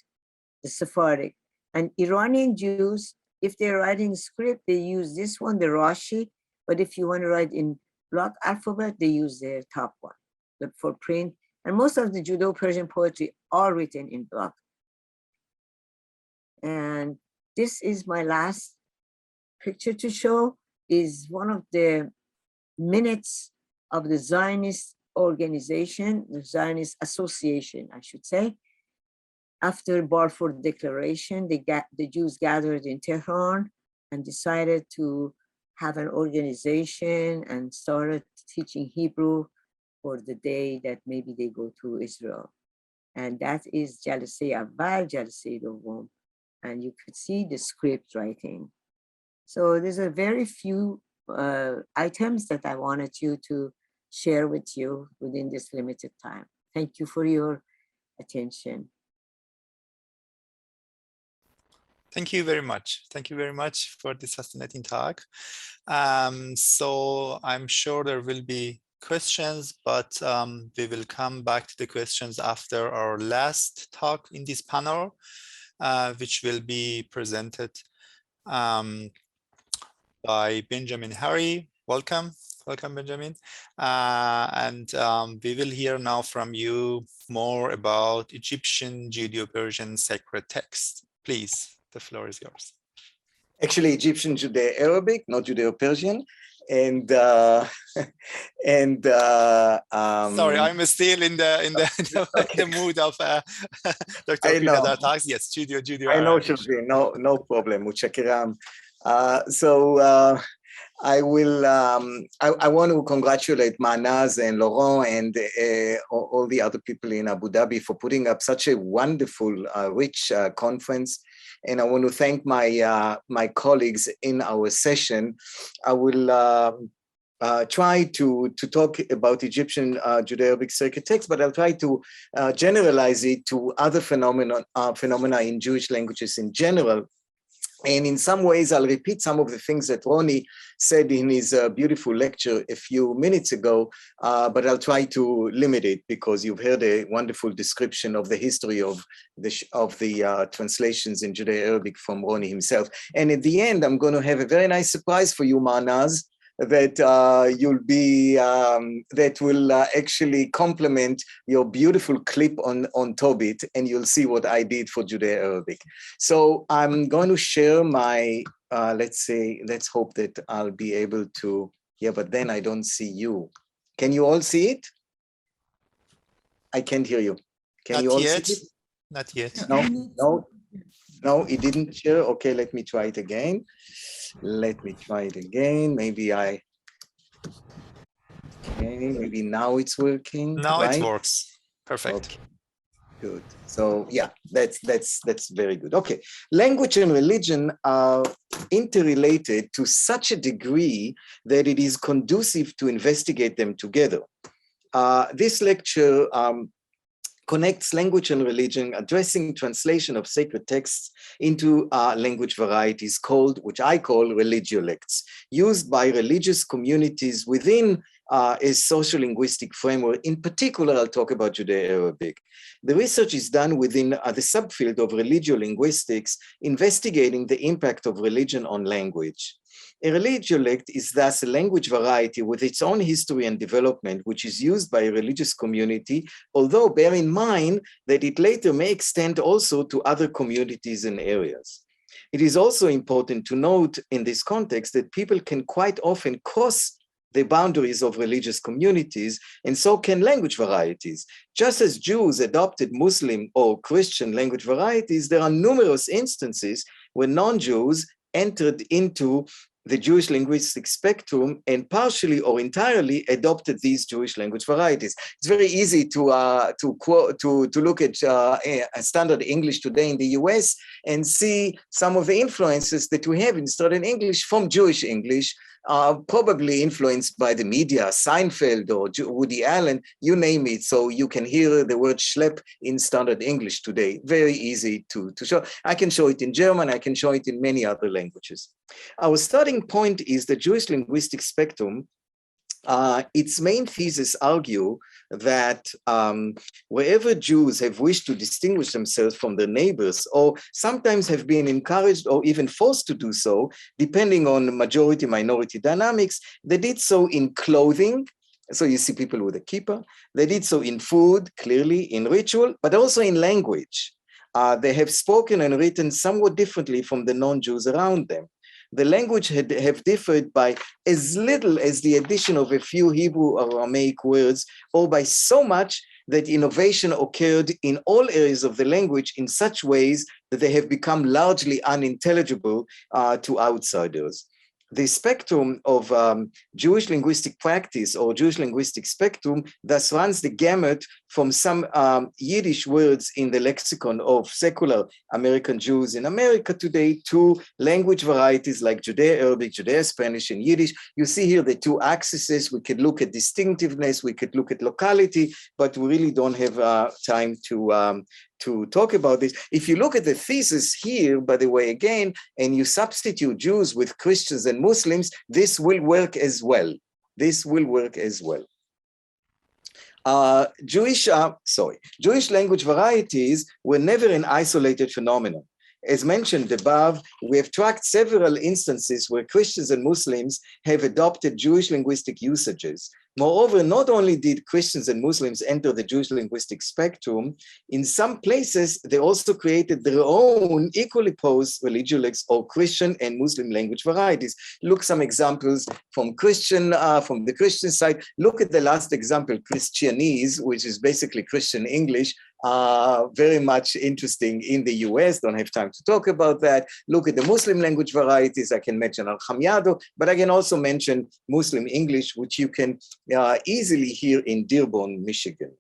the Sephardic. And Iranian Jews, if they're writing script, they use this one, the Rashi, but if you want to write in block alphabet, they use the top one, but for print. And most of the Judeo-Persian poetry are written in block. And this is my last picture to show, is one of the minutes of the Zionist organization, the Zionist association, I should say. After Balfour Declaration, the Jews gathered in Tehran and decided to have an organization and started teaching Hebrew for the day that maybe they go to Israel. And that is Jalseh Awwal, Jalseh Dovom. And you could see the script writing. So there's a very few items that I wanted you to share with you within this limited time. Thank you for your attention. Thank you very much. Thank you very much for this fascinating talk. So I'm sure there will be questions, but we will come back to the questions after our last talk in this panel, which will be presented by Benjamin Harry. Welcome, Benjamin. And we will hear now from you more about Egyptian Judeo-Persian sacred texts. Please, the floor is yours. Actually, Egyptian Judeo-Arabic, not Judeo-Persian. And sorry, I'm still in the mood of Dr. Pinada talks. Yes, Judeo. I know, Shirzi, no problem. Mutshakkiram. I will. I want to congratulate Manaz and Laurent and all the other people in Abu Dhabi for putting up such a wonderful, rich conference. And I want to thank my my colleagues in our session. I will try to talk about Egyptian Judeo-Arabic sacred texts, but I'll try to generalize it to other phenomena in Jewish languages in general. And in some ways, I'll repeat some of the things that Ronnie said in his beautiful lecture a few minutes ago, but I'll try to limit it because you've heard a wonderful description of the history of the translations in Judeo-Arabic from Ronnie himself. And at the end, I'm going to have a very nice surprise for you, Manaz, that you'll be that will actually complement your beautiful clip on Tobit, and you'll see what I did for Judeo-Arabic. So I'm going to share my let's hope that I'll be able to. Yeah, but then I don't see you. Can you all see it? I can't hear you. Can you all see it? Not yet. No, it didn't share. Okay, let me try it again. Let me try it again. Maybe maybe now it's working. Now right? it works. Perfect. Okay. Good. So yeah, that's very good. Okay, language and religion are interrelated to such a degree that it is conducive to investigate them together. This lecture connects language and religion, addressing translation of sacred texts into language varieties which I call religiolects, used by religious communities within a social linguistic framework. In particular, I'll talk about Judeo-Arabic. The research is done within the subfield of religio-linguistics, investigating the impact of religion on language. A religiolect is thus a language variety with its own history and development, which is used by a religious community, although bear in mind that it later may extend also to other communities and areas. It is also important to note in this context that people can quite often cross the boundaries of religious communities, and so can language varieties. Just as Jews adopted Muslim or Christian language varieties, there are numerous instances where non-Jews entered into the Jewish linguistic spectrum and partially or entirely adopted these Jewish language varieties. It's very easy to look at standard English today in the US and see some of the influences that we have in standard English from Jewish English, probably influenced by the media, Seinfeld or Woody Allen, you name it. So you can hear the word schlepp in standard English today. Very easy to show. I can show it in German, I can show it in many other languages. Our starting point is the Jewish linguistic spectrum. Its main thesis argue that wherever Jews have wished to distinguish themselves from their neighbors, or sometimes have been encouraged or even forced to do so, depending on majority-minority dynamics, they did so in clothing. So you see people with a kippah. They did so in food, clearly, in ritual, but also in language. They have spoken and written somewhat differently from the non-Jews around them. The language have differed by as little as the addition of a few Hebrew or Aramaic words, or by so much that innovation occurred in all areas of the language in such ways that they have become largely unintelligible to outsiders. The spectrum of Jewish linguistic practice or Jewish linguistic spectrum thus runs the gamut from some Yiddish words in the lexicon of secular American Jews in America today to language varieties like Judeo-Arabic, Judeo-Spanish, and Yiddish. You see here the two axes. We could look at distinctiveness, we could look at locality, but we really don't have time to talk about this. If you look at the thesis here, by the way, again, and you substitute Jews with Christians and Muslims, this will work as well. This will work as well. Jewish language varieties were never an isolated phenomenon. As mentioned above, we have tracked several instances where Christians and Muslims have adopted Jewish linguistic usages. Moreover, not only did Christians and Muslims enter the Jewish linguistic spectrum, in some places, they also created their own equally posed religiolects or Christian and Muslim language varieties. Look some examples from the Christian side. Look at the last example, Christianese, which is basically Christian English. very much interesting in the US. Don't have time to talk about that. Look at the Muslim language varieties. I can mention Al-Khamyado, but I can also mention Muslim English, which you can easily hear in Dearborn, Michigan.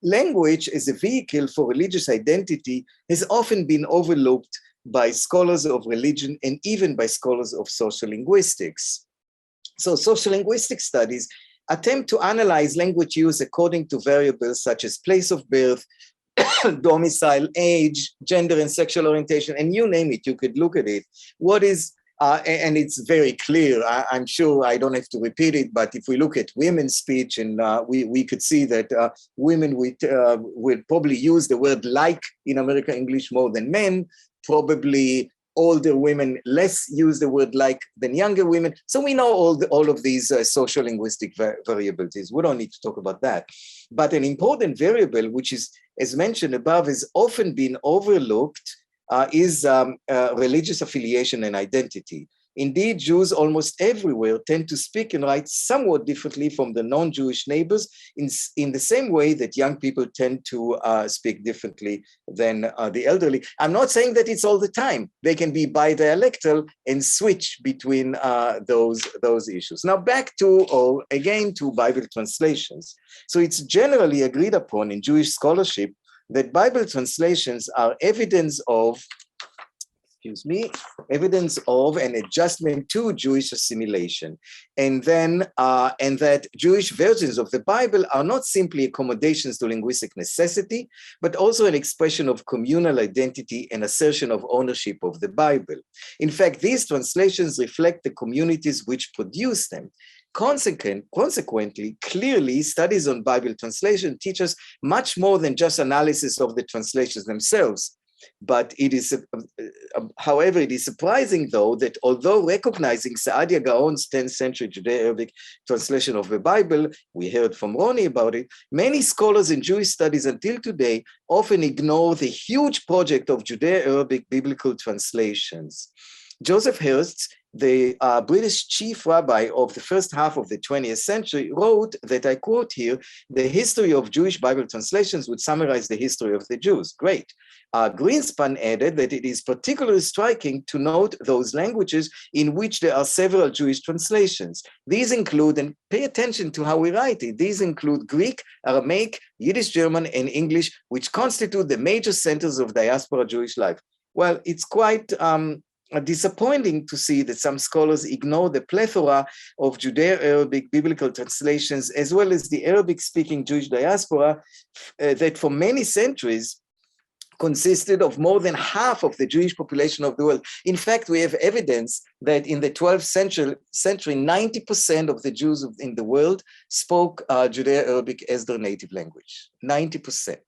Language as a vehicle for religious identity has often been overlooked by scholars of religion and even by scholars of social linguistics. So social linguistic studies attempt to analyze language use according to variables such as place of birth, domicile, age, gender, and sexual orientation, and you name it, you could look at it. What is, and it's very clear, I'm sure I don't have to repeat it, but if we look at women's speech, and we could see that women would probably use the word like in American English more than men, probably older women less use the word like than younger women. So we know all of these social linguistic variabilities. We don't need to talk about that. But an important variable, which is, as mentioned above, has often been overlooked, is religious affiliation and identity. Indeed, Jews almost everywhere tend to speak and write somewhat differently from the non-Jewish neighbors in the same way that young people tend to speak differently than the elderly. I'm not saying that it's all the time. They can be bidialectal and switch between those issues. Now back to, or again, to Bible translations. So it's generally agreed upon in Jewish scholarship that Bible translations are evidence of evidence of an adjustment to Jewish assimilation, and that Jewish versions of the Bible are not simply accommodations to linguistic necessity, but also an expression of communal identity and assertion of ownership of the Bible. In fact, these translations reflect the communities which produce them. Consequently, clearly, studies on Bible translation teach us much more than just analysis of the translations themselves. But it is, however, it is surprising, though, that although recognizing Saadia Gaon's 10th century Judeo-Arabic translation of the Bible, we heard from Ronnie about it, many scholars in Jewish studies until today often ignore the huge project of Judeo-Arabic biblical translations. Joseph Hurst, the British chief rabbi of the first half of the 20th century, wrote that, I quote here, "The history of Jewish Bible translations would summarize the history of the Jews." Great. Greenspan added that it is particularly striking to note those languages in which there are several Jewish translations. These include, and pay attention to how we write it, these include Greek, Aramaic, Yiddish, German, and English, which constitute the major centers of diaspora Jewish life. Well, it's quite disappointing to see that some scholars ignore the plethora of Judeo-Arabic biblical translations, as well as the Arabic-speaking Jewish diaspora that for many centuries consisted of more than half of the Jewish population of the world. In fact, we have evidence that in the 12th century, 90% of the Jews in the world spoke Judeo-Arabic as their native language, 90%.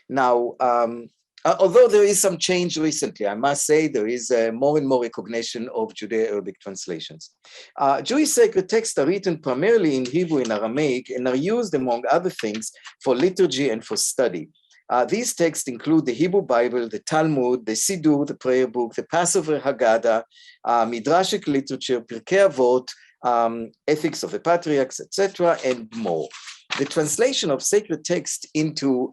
Now, although there is some change recently, I must say there is more and more recognition of Judeo-Arabic translations. Jewish sacred texts are written primarily in Hebrew and Aramaic and are used, among other things, for liturgy and for study. These texts include the Hebrew Bible, the Talmud, the Siddur, the prayer book, the Passover Haggadah, Midrashic literature, Pirkei Avot, Ethics of the Patriarchs, etc., and more. The translation of sacred text into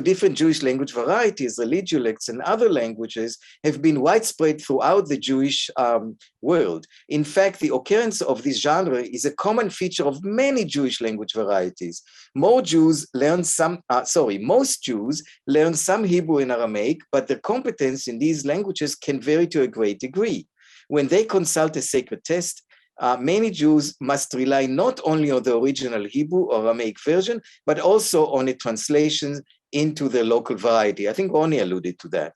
different Jewish language varieties, religiolects, and other languages have been widespread throughout the Jewish world. In fact, the occurrence of this genre is a common feature of many Jewish language varieties. Most Jews learn some Hebrew and Aramaic, but their competence in these languages can vary to a great degree. When they consult a sacred text, many Jews must rely not only on the original Hebrew or Aramaic version, but also on a translation into the local variety. I think Ronnie alluded to that.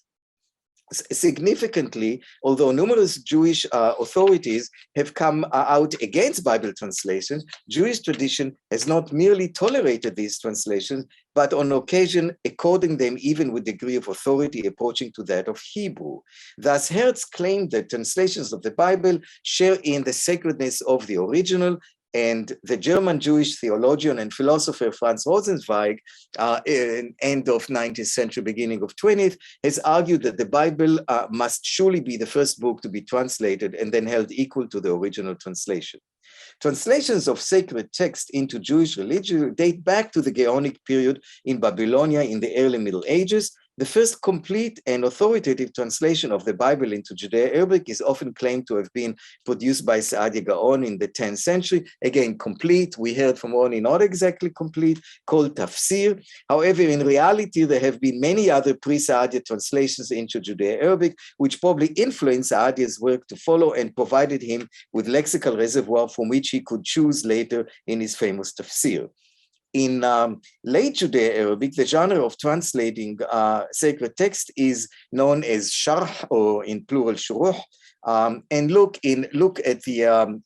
Significantly, although numerous Jewish authorities have come out against Bible translations, Jewish tradition has not merely tolerated these translations, but on occasion according them even with degree of authority approaching to that of Hebrew. Thus, Hertz claimed that translations of the Bible share in the sacredness of the original, and the German Jewish theologian and philosopher Franz Rosenzweig, end of 19th century, beginning of 20th, has argued that the Bible must surely be the first book to be translated and then held equal to the original translation. Translations of sacred text into Jewish religion date back to the Gaonic period in Babylonia in the early Middle Ages. The first complete and authoritative translation of the Bible into Judeo-Arabic is often claimed to have been produced by Saadia Gaon in the 10th century. Again, complete, we heard from Ronnie, not exactly complete, called Tafsir. However, in reality, there have been many other pre-Saadia translations into Judeo-Arabic, which probably influenced Saadia's work to follow and provided him with lexical reservoir from which he could choose later in his famous Tafsir. In late Judeo-Arabic, the genre of translating sacred text is known as sharh, or in plural shuruh. And look at the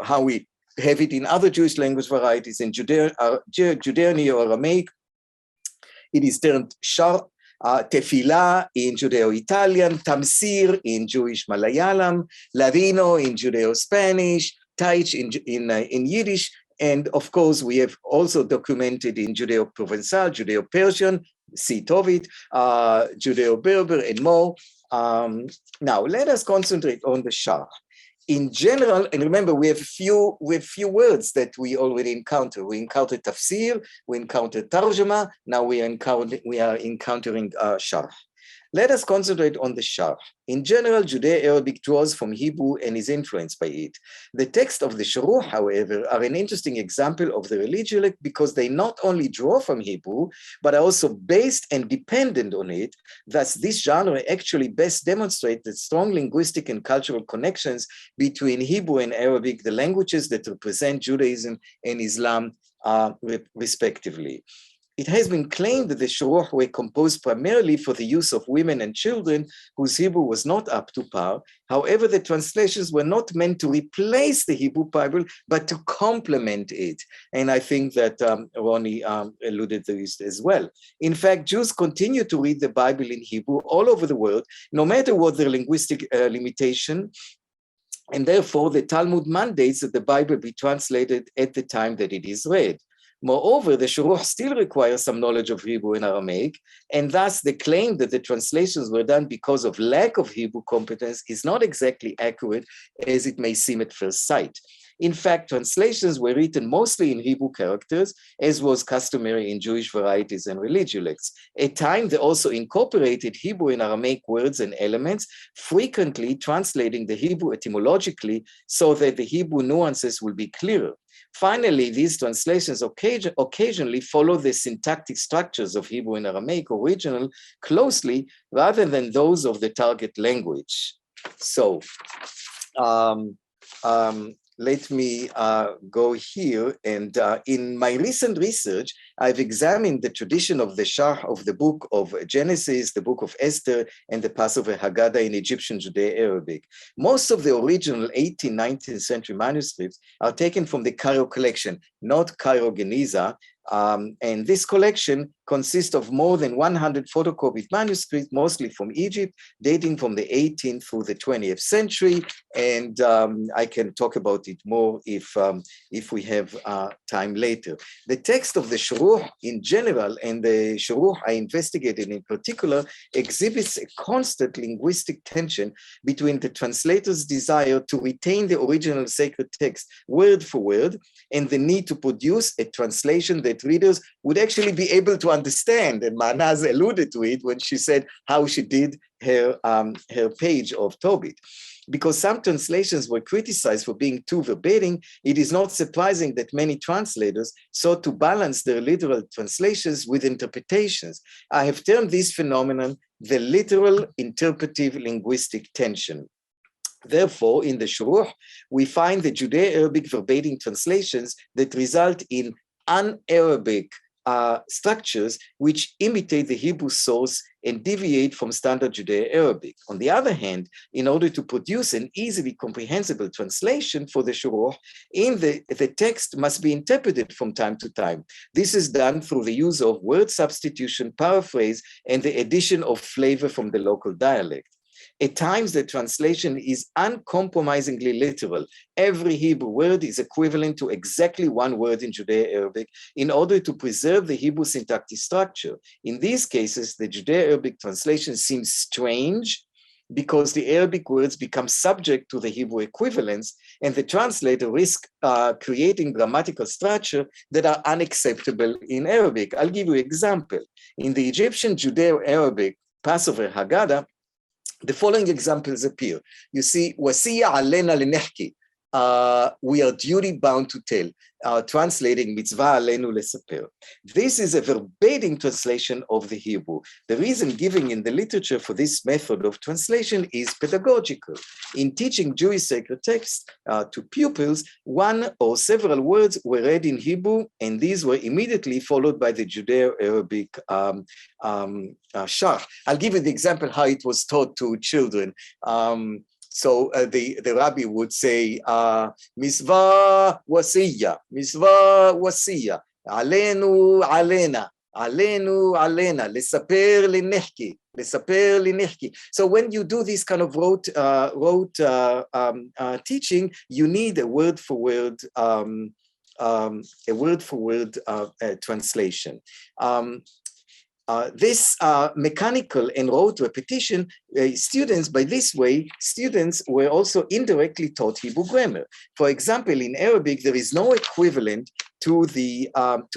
how we have it in other Jewish language varieties. In Judeo-Neo-Aramaic, it is termed sharh. Tefillah in Judeo-Italian, Tamsir in Jewish Malayalam, Ladino in Judeo-Spanish, Taich in Yiddish. And of course, we have also documented in Judeo-Provençal, Judeo-Persian, see Tobit, Judeo-Berber, and more. Now, let us concentrate on the Sharh. In general, and remember, we have few words that we already encounter. We encountered Tafsir, we encountered Tarjama, now we are encountering Sharh. Let us concentrate on the Sharh. In general, Judeo-Arabic draws from Hebrew and is influenced by it. The text of the Shuruh, however, are an interesting example of the religion because they not only draw from Hebrew, but are also based and dependent on it. Thus, this genre actually best demonstrates the strong linguistic and cultural connections between Hebrew and Arabic, the languages that represent Judaism and Islam, respectively. It has been claimed that the Shuruh were composed primarily for the use of women and children whose Hebrew was not up to par. However, the translations were not meant to replace the Hebrew Bible, but to complement it. And I think that Ronnie alluded to this as well. In fact, Jews continue to read the Bible in Hebrew all over the world, no matter what their linguistic limitation. And therefore, the Talmud mandates that the Bible be translated at the time that it is read. Moreover, the Shuruh still requires some knowledge of Hebrew and Aramaic, and thus the claim that the translations were done because of lack of Hebrew competence is not exactly accurate as it may seem at first sight. In fact, translations were written mostly in Hebrew characters, as was customary in Jewish varieties and religiolects. At times, they also incorporated Hebrew and Aramaic words and elements, frequently translating the Hebrew etymologically so that the Hebrew nuances will be clearer. Finally, these translations occasionally follow the syntactic structures of Hebrew and Aramaic original closely rather than those of the target language. So let me go here. And in my recent research, I've examined the tradition of the Sharh of the book of Genesis, the book of Esther, and the Passover Haggadah in Egyptian Judeo-Arabic. Most of the original 18th, 19th century manuscripts are taken from the Cairo collection, not Cairo Geniza. And this collection consists of more than 100 photocopied manuscripts, mostly from Egypt, dating from the 18th through the 20th century. And I can talk about it more if we have time later. The text of the Shuruh in general and the Shuruh I investigated in particular exhibits a constant linguistic tension between the translator's desire to retain the original sacred text word for word and the need to produce a translation that readers would actually be able to understand. And Manaz alluded to it when she said how she did her page of Tobit. Because some translations were criticized for being too verbatim, it is not surprising that many translators sought to balance their literal translations with interpretations. I have termed this phenomenon the literal interpretive linguistic tension. Therefore, in the Shuruh, we find the Judeo-Arabic verbatim translations that result in un-Arabic structures which imitate the Hebrew source and deviate from standard Judeo-Arabic. On the other hand, in order to produce an easily comprehensible translation for the Shuruh, the text must be interpreted from time to time. This is done through the use of word substitution, paraphrase, and the addition of flavor from the local dialect. At times, the translation is uncompromisingly literal. Every Hebrew word is equivalent to exactly one word in Judeo-Arabic in order to preserve the Hebrew syntactic structure. In these cases, the Judeo-Arabic translation seems strange because the Arabic words become subject to the Hebrew equivalents, and the translator risks creating grammatical structure that are unacceptable in Arabic. I'll give you an example. In the Egyptian Judeo-Arabic Passover Haggadah, the following examples appear. You see, wasiya alena lenehki. We are duty bound to tell, translating mitzvah alenu lesaper. This is a verbatim translation of the Hebrew. The reason given in the literature for this method of translation is pedagogical. In teaching Jewish sacred texts to pupils, one or several words were read in Hebrew, and these were immediately followed by the Judeo-Arabic sharh. I'll give you the example how it was taught to children. So the rabbi would say, Misvah wasiya, alenu alena, lesaper linehki. So when you do this kind of rote teaching, you need a word for word translation. This mechanical and rote repetition, students were also indirectly taught Hebrew grammar. For example, in Arabic, there is no equivalent to the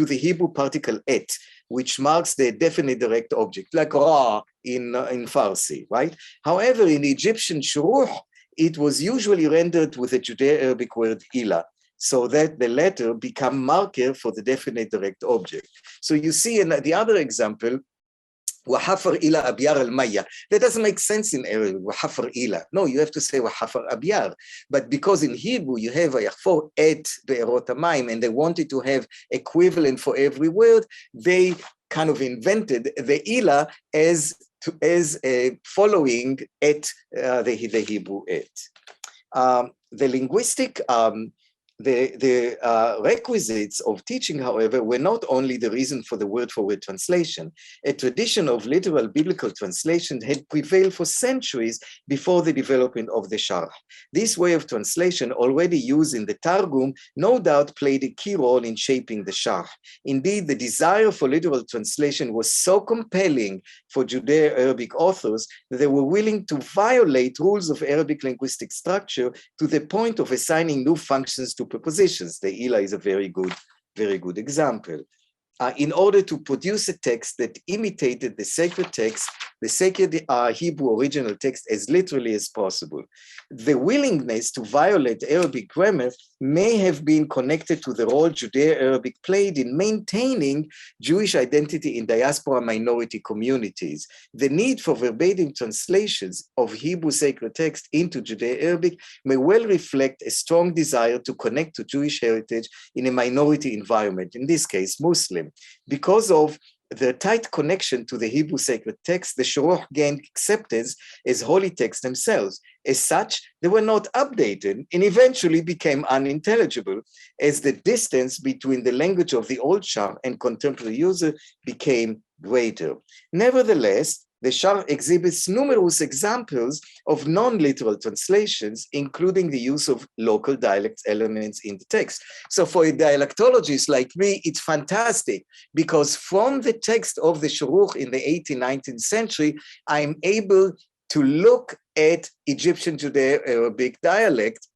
Hebrew particle et, which marks the definite direct object, like ra in Farsi, right? However, in Egyptian shuruh, it was usually rendered with a Judeo-Arabic word ila, so that the letter become marker for the definite direct object. So you see in the other example, وحفر إلى أبيار المية. That doesn't make sense in Arabic, وحفر إلى. No, you have to say وحفر أبيار. But because in Hebrew you have ויחפור את בארות המים, and they wanted to have equivalent for every word, they kind of invented the ila as following et, the Hebrew et. The linguistic the requisites of teaching, however, were not only the reason for the word-for-word translation. A tradition of literal biblical translation had prevailed for centuries before the development of the sharh. This way of translation, already used in the Targum, no doubt played a key role in shaping the sharh. Indeed, the desire for literal translation was so compelling for Judeo-Arabic authors that they were willing to violate rules of Arabic linguistic structure to the point of assigning new functions to prepositions. The ila is a very good example. In order to produce a text that imitated the sacred text, the sacred Hebrew original text as literally as possible. The willingness to violate Arabic grammar may have been connected to the role Judeo-Arabic played in maintaining Jewish identity in diaspora minority communities. The need for verbatim translations of Hebrew sacred text into Judeo-Arabic may well reflect a strong desire to connect to Jewish heritage in a minority environment, in this case, Muslim. Because of the tight connection to the Hebrew sacred text, the Shuruh gained acceptance as holy texts themselves. As such, they were not updated and eventually became unintelligible as the distance between the language of the old Shar and contemporary user became greater. Nevertheless, the Shar exhibits numerous examples of non-literal translations, including the use of local dialect elements in the text. So for a dialectologist like me, it's fantastic because from the text of the Shuruh in the 18th, 19th century, I'm able to look at Egyptian Judeo-Arabic dialect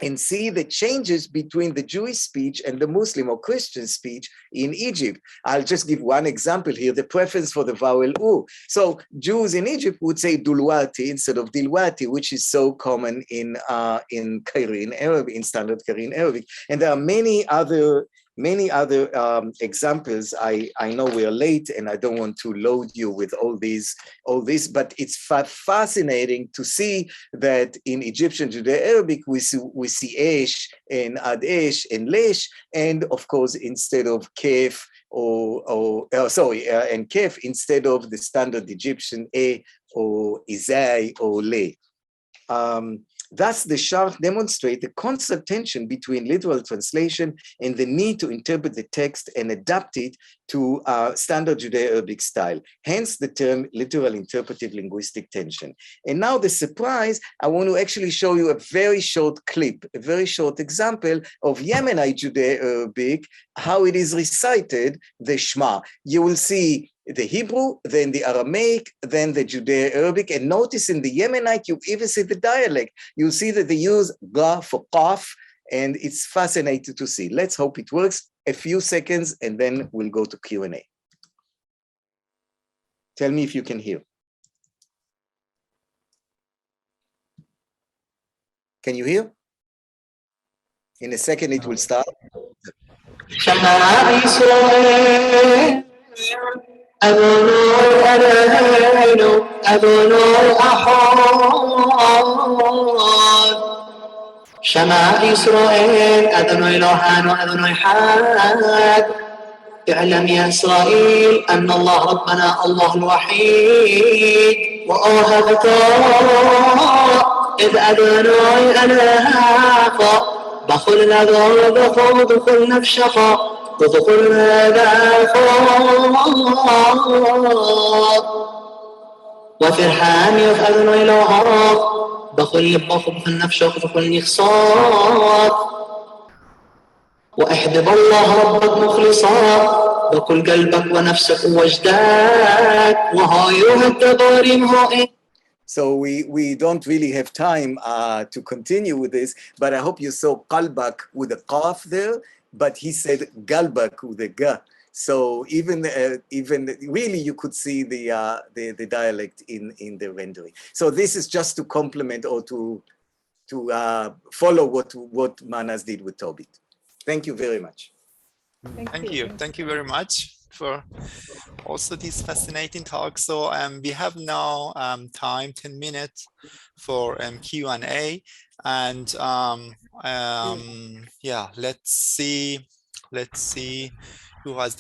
and see the changes between the Jewish speech and the Muslim or Christian speech in Egypt. I'll just give one example here, the preference for the vowel U. So Jews in Egypt would say dulwati instead of dilwati, which is so common in Kyrene Arabic, in standard Kyrene Arabic. And there are many other examples. I know we're late and I don't want to load you with all this, but it's fascinating to see that in Egyptian Judeo-Arabic, we see esh and ad esh and lesh, and of course, instead of kef and kef, instead of the standard Egyptian e or izai or le. Thus, the Sharh demonstrates the constant tension between literal translation and the need to interpret the text and adapt it to standard Judeo-Arabic style. Hence the term literal interpretive linguistic tension. And now the surprise, I want to actually show you a very short clip, a very short example of Yemenite Judeo-Arabic, how it is recited, the Shema. You will see the Hebrew, then the Aramaic, then the Judeo-Arabic. And notice in the Yemenite, you even see the dialect. You'll see that they use ga for qaf, and it's fascinating to see. Let's hope it works. A few seconds, and then we'll go to Q&A. Tell me if you can hear. Can you hear? In a second, it will start. شمع إسرائيل أذن إلهان وأذن حاد اعلم يا إسرائيل أن الله ربنا الله الوحيد وأوهبت إذ أذنوا أناق بخل الأذى دخل نفشق ودخل هذا وفرحان يفأذن إلهان بخل يبخ بخل نفشق بخل يخصار واحبب الله ربك مخلصا بكل قلبك ونفسك ووجدك وهايوه التباريم هائم. So we don't really have time to continue with this, but I hope you saw qalbak with a qaf there, but he said galbak with a ga. So even really you could see the dialect in the rendering. So this is just to complement or to follow what Manas did with Tobit. Thank you very much. Thank you. Thank you very much for also this fascinating talk. So we have now time, 10 minutes for Q&A, and yeah, let's see who has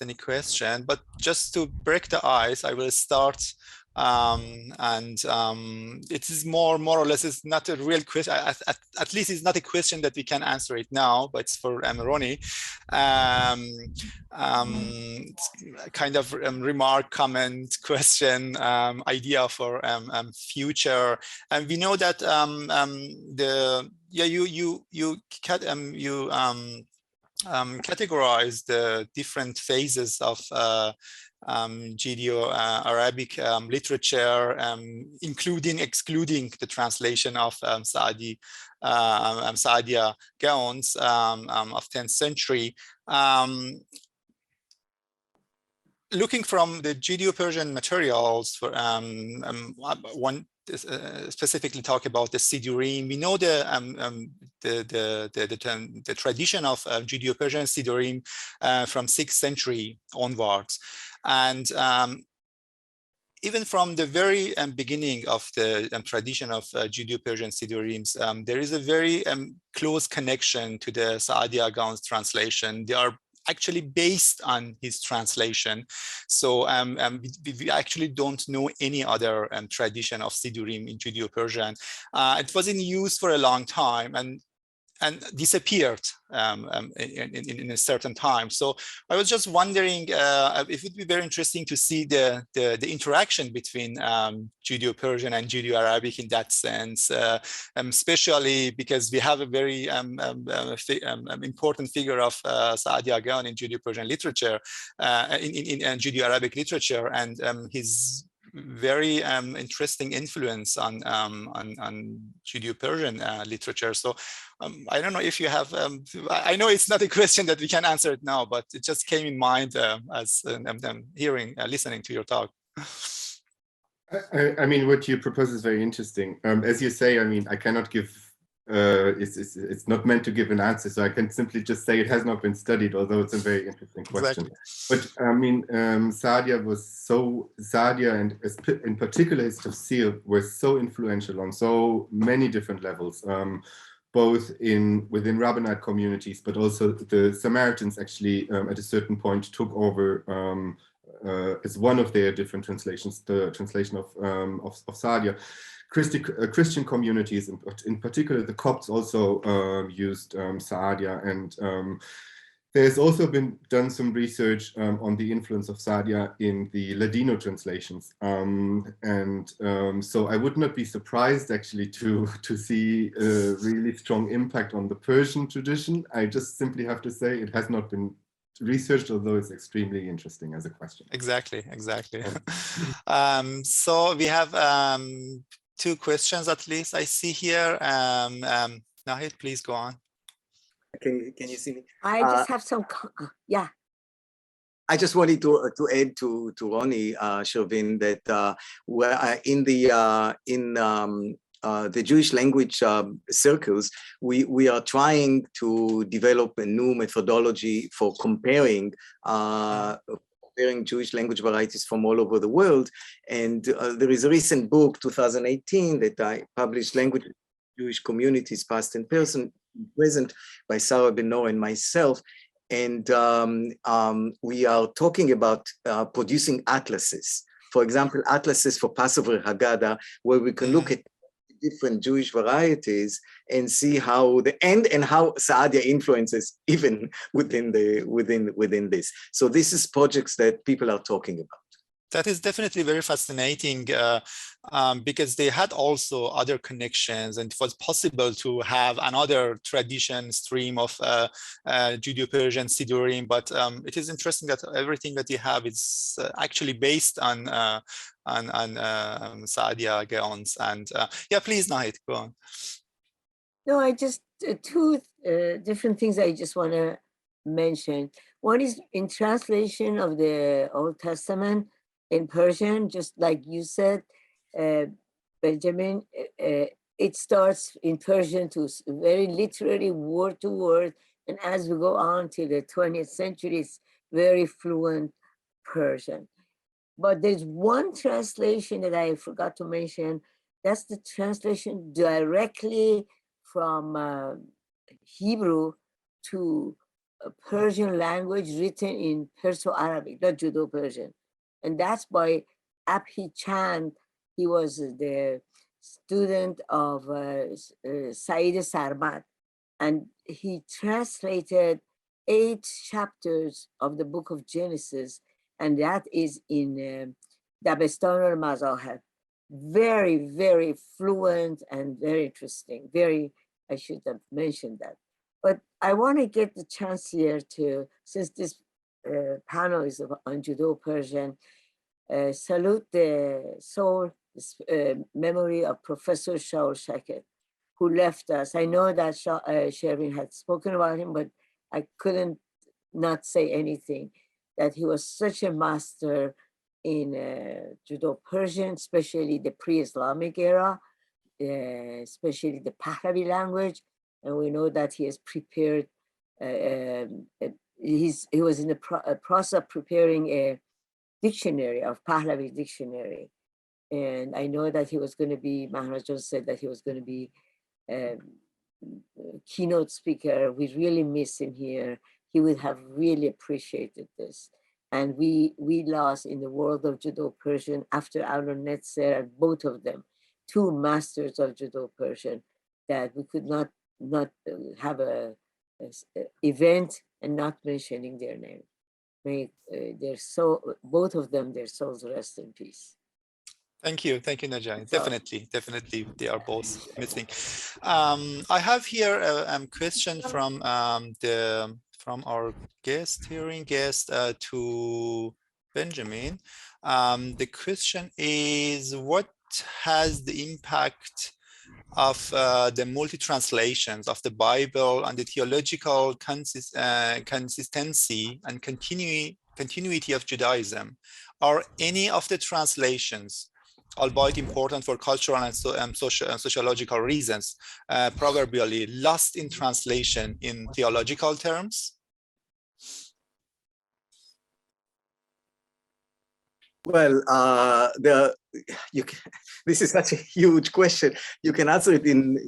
any question. But just to break the ice, I will start. It is more or less, it's not a real question. At least it's not a question that we can answer it now, but it's for Ronnie. Kind of remark, comment, question, idea for future. And we know that categorize the different phases of Judeo-Arabic literature, excluding the translation of Saadia Gaons of 10th century. Looking from the Judeo-Persian materials, for one specifically talk about the Sidurim. We know the tradition of Judeo-Persian Sidurim from 6th century onwards. And even from the very beginning of the tradition of Judeo-Persian Sidurims, there is a very close connection to the Saadia Gaon's translation. They are actually based on his translation. So we actually don't know any other tradition of Sidurim in Judeo-Persian. It was in use for a long time and disappeared in a certain time. So I was just wondering, it would be very interesting to see the interaction between Judeo-Persian and Judeo-Arabic in that sense, especially because we have a very important figure of Saadia Gaon in Judeo-Persian literature, in Judeo-Arabic literature, and his very interesting influence on Judeo-Persian literature. So I don't know if you have, I know it's not a question that we can answer it now, but it just came in mind as I'm listening to your talk. I mean, what you propose is very interesting. As you say, I mean, I cannot give, it's not meant to give an answer, so I can simply just say it has not been studied, although it's a very interesting question. Exactly. But I mean, Saadia and in particular his tafsir were so influential on so many different levels, both within Rabbinite communities, but also the Samaritans actually at a certain point took over as one of their different translations, the translation of Saadia. Christian communities, in particular the Copts, also used Saadia, and there's also been done some research on the influence of Saadia in the Ladino translations, so I would not be surprised actually to see a really strong impact on the Persian tradition. I just simply have to say it has not been researched, although it's extremely interesting as a question. Exactly. So we have 2 questions at least I see here. Nahid, please go on. Can you see me? I just have some, yeah. I just wanted to add to Ronnie, Shervin, that in the Jewish language circles, we are trying to develop a new methodology for comparing Jewish language varieties from all over the world. And there is a recent book, 2018, that I published, Language of Jewish Communities, Past and Present, by Sarah Ben-Nor and myself. And we are talking about producing atlases. For example, atlases for Passover Haggadah, where we can look at different Jewish varieties and see how and how Saadia influences even within this. So this is projects that people are talking about. That is definitely very fascinating because they had also other connections, and it was possible to have another tradition stream of Judeo-Persian Sidurim. But it is interesting that everything that you have is actually based on Saadia Gaons. And yeah, please, Nahid, go on. No, I just 2 different things I just want to mention. One is in translation of the Old Testament in Persian, just like you said, Benjamin, it starts in Persian to very literally word to word. And as we go on till the 20th century, it's very fluent Persian. But there's one translation that I forgot to mention. That's the translation directly from Hebrew to Persian language written in Perso-Arabic, not Judeo-Persian. And that's by Abhi Chand. He was the student of Said Sarmad. And he translated 8 chapters of the book of Genesis. And that is in Dabestan al-Mazahib. Very, very fluent and very interesting. I should have mentioned that. But I want to get the chance here to, since this panel is on Judeo-Persian, salute the soul, memory of Professor Shaul Shaker, who left us. I know that Shervin had spoken about him, but I couldn't not say anything, that he was such a master in Judeo-Persian, especially the pre-Islamic era, especially the Pahlavi language. And we know that he has prepared, he was in the process of preparing a dictionary of Pahlavi dictionary. And I know that he was going to be, Maharajan said that he was going to be a keynote speaker. We really miss him here. He would have really appreciated this. And we lost in the world of Judeo-Persian after Aaron Netzer, and both of them, 2 masters of Judeo-Persian, that we could not have a event and not mentioning their name. May their soul, both of them, their souls rest in peace. Thank you, Najai. Definitely, they are both missing. I have here a question from our hearing guest to Benjamin. The question is, what has the impact of the multi-translations of the Bible and the theological consistency and continuity of Judaism? Are any of the translations, albeit important for cultural and sociological reasons, proverbially lost in translation in theological terms? Well, this is such a huge question. You can answer it in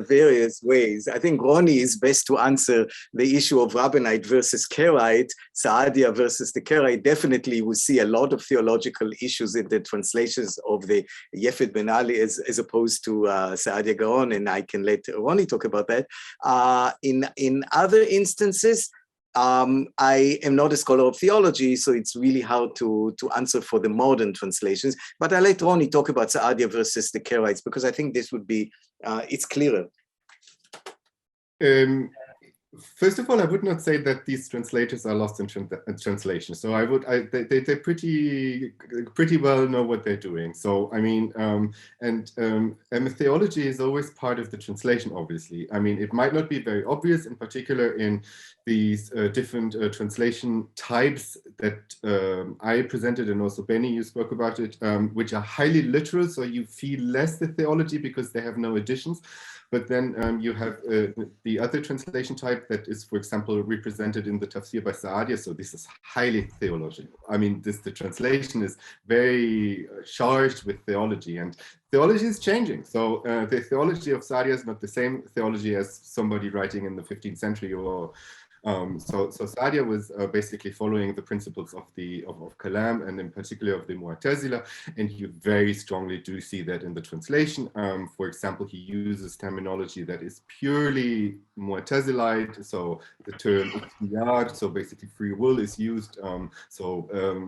various ways. I think Ronnie is best to answer the issue of Rabbinite versus Karaite, Saadia versus the Karaite. Definitely we see a lot of theological issues in the translations of the Yefet Ben Ali as opposed to Saadia Gaon, and I can let Ronnie talk about that. In other instances, I am not a scholar of theology, so it's really hard to answer for the modern translations. But I'll let Ronnie talk about Saadia versus the Karaites, because I think this would be, it's clearer. First of all, I would not say that these translators are lost in translation. So they pretty well know what they're doing. So I mean, theology is always part of the translation. Obviously, I mean, it might not be very obvious, in particular in these different translation types that I presented, and also Benny, you spoke about it, which are highly literal. So you feel less the theology because they have no additions. But then you have the other translation type that is, for example, represented in the Tafsir by Saadia. So this is highly theological. I mean, the translation is very charged with theology, and theology is changing. So the theology of Saadia is not the same theology as somebody writing in the 15th century or so Saadia was basically following the principles of Kalam, and in particular of the Mu'tazila, and you very strongly do see that in the translation. For example, he uses terminology that is purely Mu'tazilite, so the term ikhtiyar, so basically free will is used,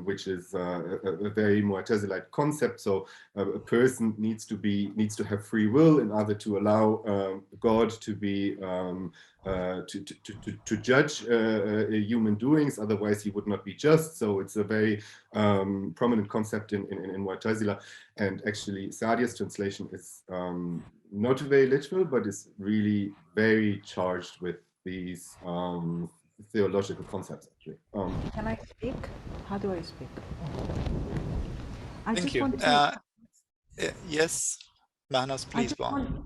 which is a very Mu'tazilite concept. So a person needs to have free will in order to allow God to be to judge human doings, otherwise he would not be just. So it's a very prominent concept in Mu'tazila, and actually Saadia's translation is not very literal, but is really very charged with these theological concepts, actually. Can I speak? How do I speak? Thank you. Yes, Mahnaz, please go on.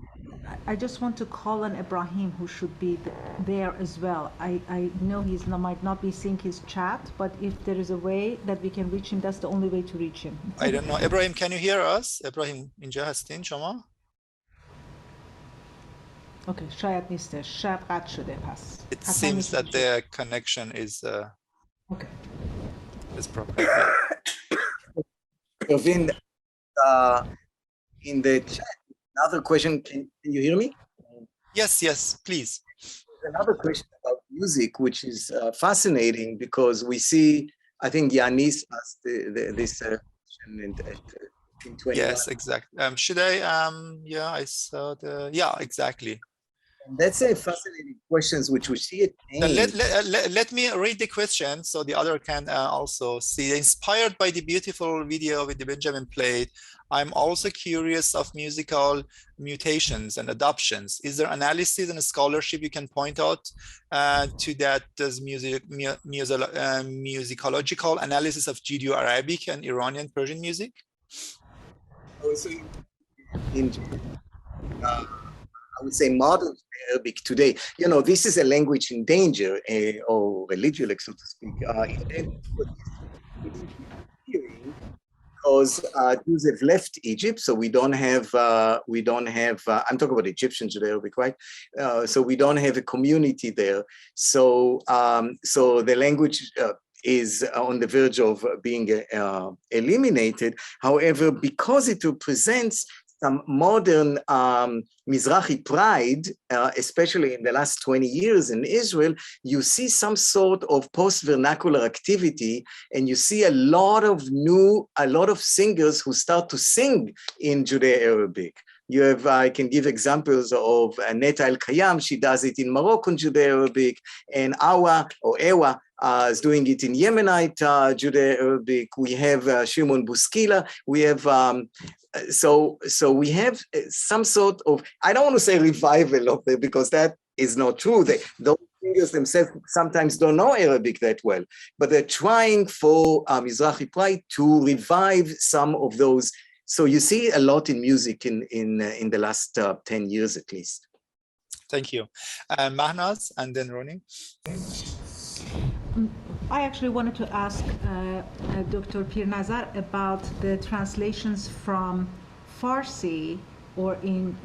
I just want to call on Ibrahim, who should be there as well. I know he might not be seeing his chat, but if there is a way that we can reach him, that's the only way to reach him. I don't know. Ibrahim, can you hear us? Ibrahim, اینجا هستین شما؟ Okay, شاید نیستش. شاید قطع شده پس. It seems that the connection is okay. Is proper. In the chat, another question. Can you hear me? Yes, please. Another question about music, which is fascinating, because we see, I think Yanis asked this question in 21. Yes, exactly. Should I? Yeah, I saw the. Yeah, exactly. And that's a fascinating questions, which we see it. Let me read the question so the other can also see. Inspired by the beautiful video with the Benjamin played, I'm also curious of musical mutations and adoptions. Is there analysis and scholarship you can point out to that? Does musicological analysis of Judeo-Arabic and Iranian Persian music? Also, I would say modern Arabic today, you know, this is a language in danger, or religious, so to speak, because Jews have left Egypt, so we don't have, I'm talking about Egyptian Judeo-Arabic, right? So we don't have a community there. So, so the language is on the verge of being eliminated. However, because it represents some modern Mizrahi pride, especially in the last 20 years in Israel, you see some sort of post-vernacular activity, and you see a lot of singers who start to sing in Judeo-Arabic. You have, I can give examples of Neta El-Kayam, she does it in Moroccan Judeo-Arabic, and Awa or Ewa is doing it in Yemenite Judeo-Arabic. We have Shimon Buskila. We have, so we have some sort of, I don't want to say revival of it, because that is not true. Those singers themselves sometimes don't know Arabic that well, but they're trying for Mizrahi pride to revive some of those. So you see a lot in music in the last 10 years at least. Thank you. Mahnaz and then Ronnie. I actually wanted to ask Dr. Pir Nazar about the translations from Farsi or in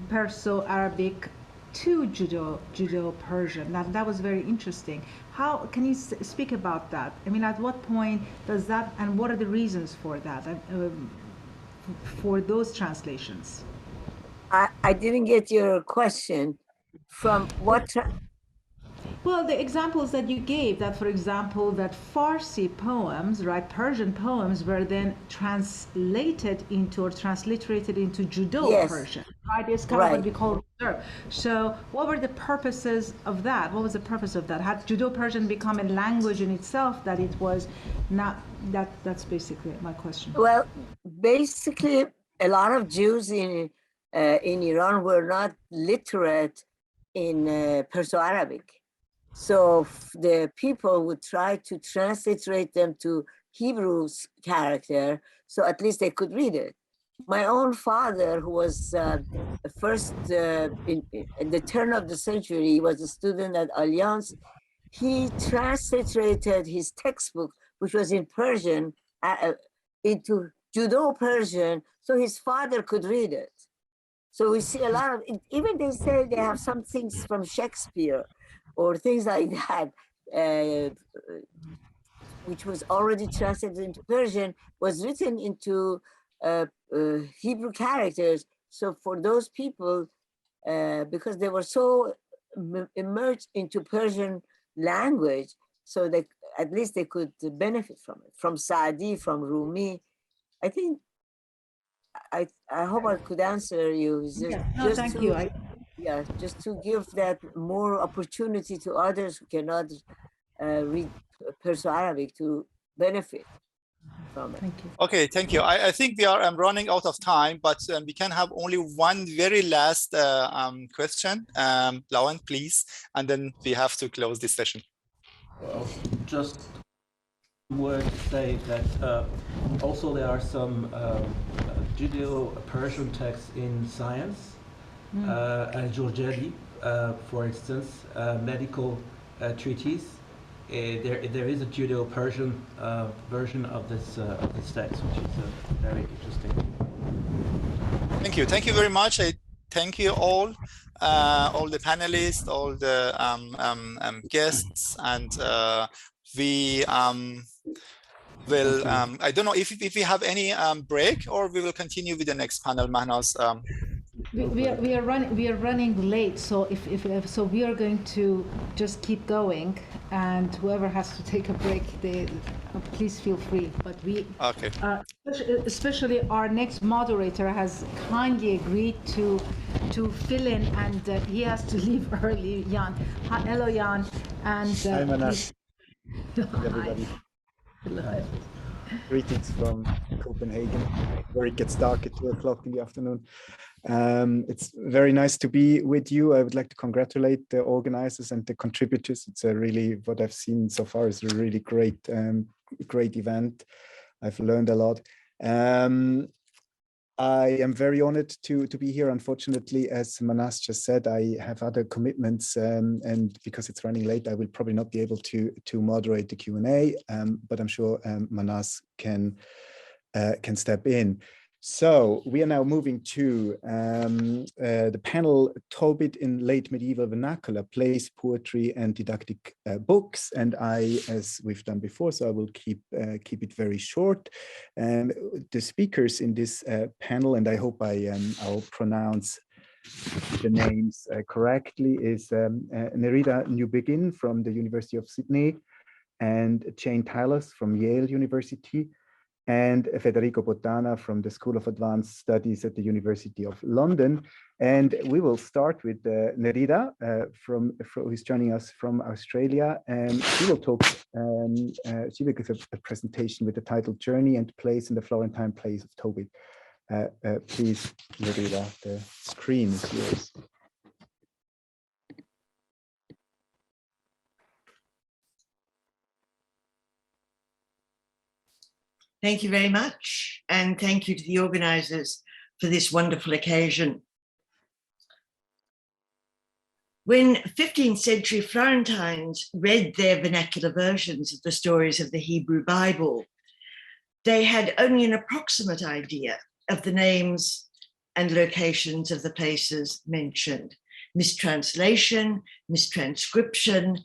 Perso-Arabic to Judeo-Persian. Now, that was very interesting. How can you speak about that? I mean, at what point does that, and what are the reasons for that, for those translations? I didn't get your question. From what? Well, the examples that you gave, that for example, that Farsi poems, right, Persian poems were then translated into or transliterated into Judeo-Persian. Yes. right? It's kind of what we call reserve. So what were the purposes of that? What was the purpose of that? Had Judeo-Persian become a language in itself that it was not? That's basically my question. Well, basically, a lot of Jews in Iran were not literate in Perso-Arabic. So the people would try to transliterate them to Hebrew character, so at least they could read it. My own father, who was first in the turn of the century, he was a student at Alliance. He transliterated his textbook, which was in Persian, into Judeo-Persian, so his father could read it. So we see a lot of, even they say they have some things from Shakespeare or things like that, which was already translated into Persian, was written into Hebrew characters. So for those people, because they were so immersed into Persian language, so that at least they could benefit from it, from Saadi, from Rumi. I think, I hope I could answer you. Thank you. Yeah, just to give that more opportunity to others who cannot read Perso-Arabic to benefit from it. Thank you. Okay, thank you. I think we are running out of time, but we can have only one very last question. Lawan, please, and then we have to close this session. Well, just word to say that also there are some Judeo-Persian texts in science, Al-Jurjani, for instance, medical treatise. There is a Judeo-Persian version of this text, which is very interesting. Thank you very much. I thank you all the panelists, all the guests, and we will. I don't know if we have any break, or we will continue with the next panel. Mahnaz. We are running late, so if so, we are going to just keep going, and whoever has to take a break, please feel free. But we, especially our next moderator, has kindly agreed to fill in, and he has to leave early. Jan, hello, Jan, and hi, Manas. Everybody. Hello. Greetings from Copenhagen, where it gets dark at 2 o'clock in the afternoon. It's very nice to be with you. I would like to congratulate the organizers and the contributors. It's a really, what I've seen so far is a really great event. I've learned a lot. I am very honored to be here. Unfortunately, as Manas just said, I have other commitments, and because it's running late, I will probably not be able to moderate the Q&A, but I'm sure Manas can step in. So we are now moving to the panel Tobit in Late Medieval Vernacular, Plays, Poetry, and Didactic Books. And as we've done before, so I will keep it very short. The speakers in this panel, and I hope I'll pronounce the names correctly, is Nerida Newbegin from the University of Sydney, and Jane Tylers from Yale University, and Federico Bottana from the School of Advanced Studies at the University of London. And we will start with Nerida, who's joining us from Australia, and she will talk, she will give a presentation with the title Journey and Place in the Florentine Plays of Tobit. Please, Nerida, the screen is yours. Thank you very much, and thank you to the organizers for this wonderful occasion. When 15th century Florentines read their vernacular versions of the stories of the Hebrew Bible, they had only an approximate idea of the names and locations of the places mentioned. Mistranslation, mistranscription,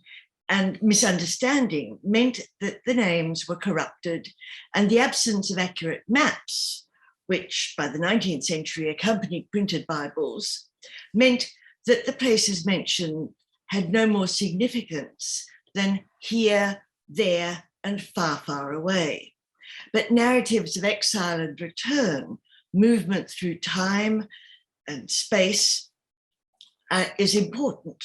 and misunderstanding meant that the names were corrupted, and the absence of accurate maps, which by the 19th century accompanied printed Bibles, meant that the places mentioned had no more significance than here, there, and far, far away. But narratives of exile and return, movement through time, and space is important.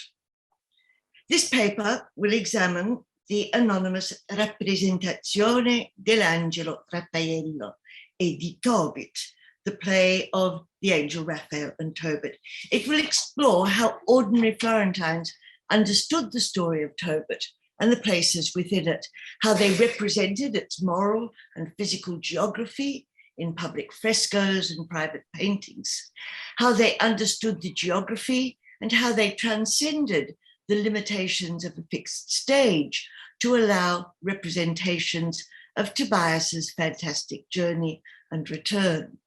This paper will examine the anonymous Rappresentazione dell'Angelo Raffaello e di Tobit, the play of the angel Raphael and Tobit. It will explore how ordinary Florentines understood the story of Tobit and the places within it, how they represented its moral and physical geography in public frescoes and private paintings, how they understood the geography and how they transcended the limitations of a fixed stage to allow representations of Tobias's fantastic journey and return.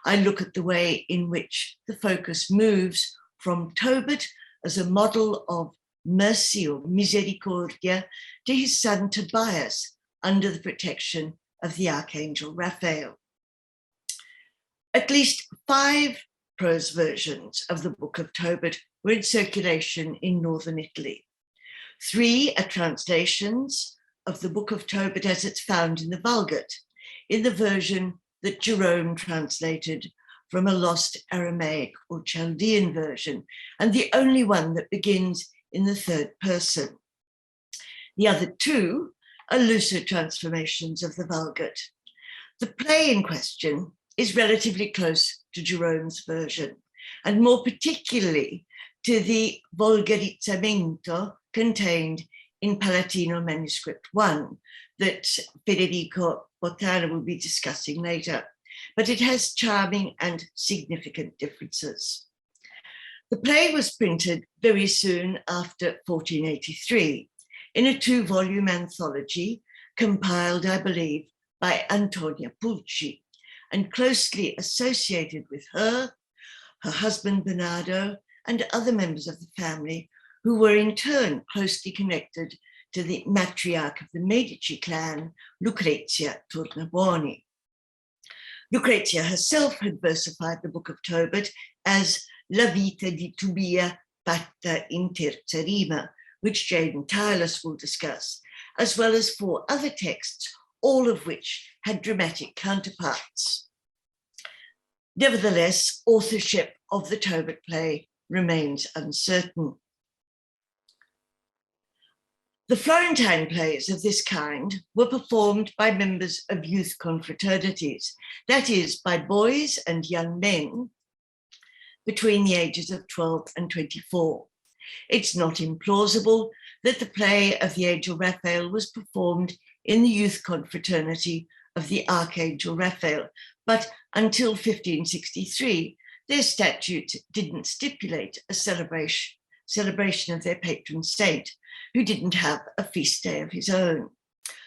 I look at the way in which the focus moves from Tobit as a model of mercy or misericordia to his son Tobias under the protection of the Archangel Raphael. At least 5 prose versions of the Book of Tobit were in circulation in northern Italy. 3 are translations of the Book of Tobit as it's found in the Vulgate, in the version that Jerome translated from a lost Aramaic or Chaldean version, and the only one that begins in the 3rd person. The other 2 are looser transformations of the Vulgate. The play in question is relatively close to Jerome's version, and more particularly to the Volgarizzamento contained in Palatino Manuscript 1 that Federico Bottana will be discussing later, but it has charming and significant differences. The play was printed very soon after 1483 in a 2-volume anthology compiled, I believe, by Antonia Pulci, and closely associated with her husband Bernardo, and other members of the family who were in turn closely connected to the matriarch of the Medici clan, Lucrezia Tornabuoni. Lucrezia herself had versified the Book of Tobit as La vita di Tobia fatta in terza rima, which Jane Tylus will discuss, as well as 4 other texts, all of which had dramatic counterparts. Nevertheless, authorship of the Tobit play remains uncertain. The Florentine plays of this kind were performed by members of youth confraternities, that is, by boys and young men between the ages of 12 and 24. It's not implausible that the play of the Angel Raphael was performed in the youth confraternity of the Archangel Raphael, but until 1563, their statutes didn't stipulate a celebration of their patron saint, who didn't have a feast day of his own.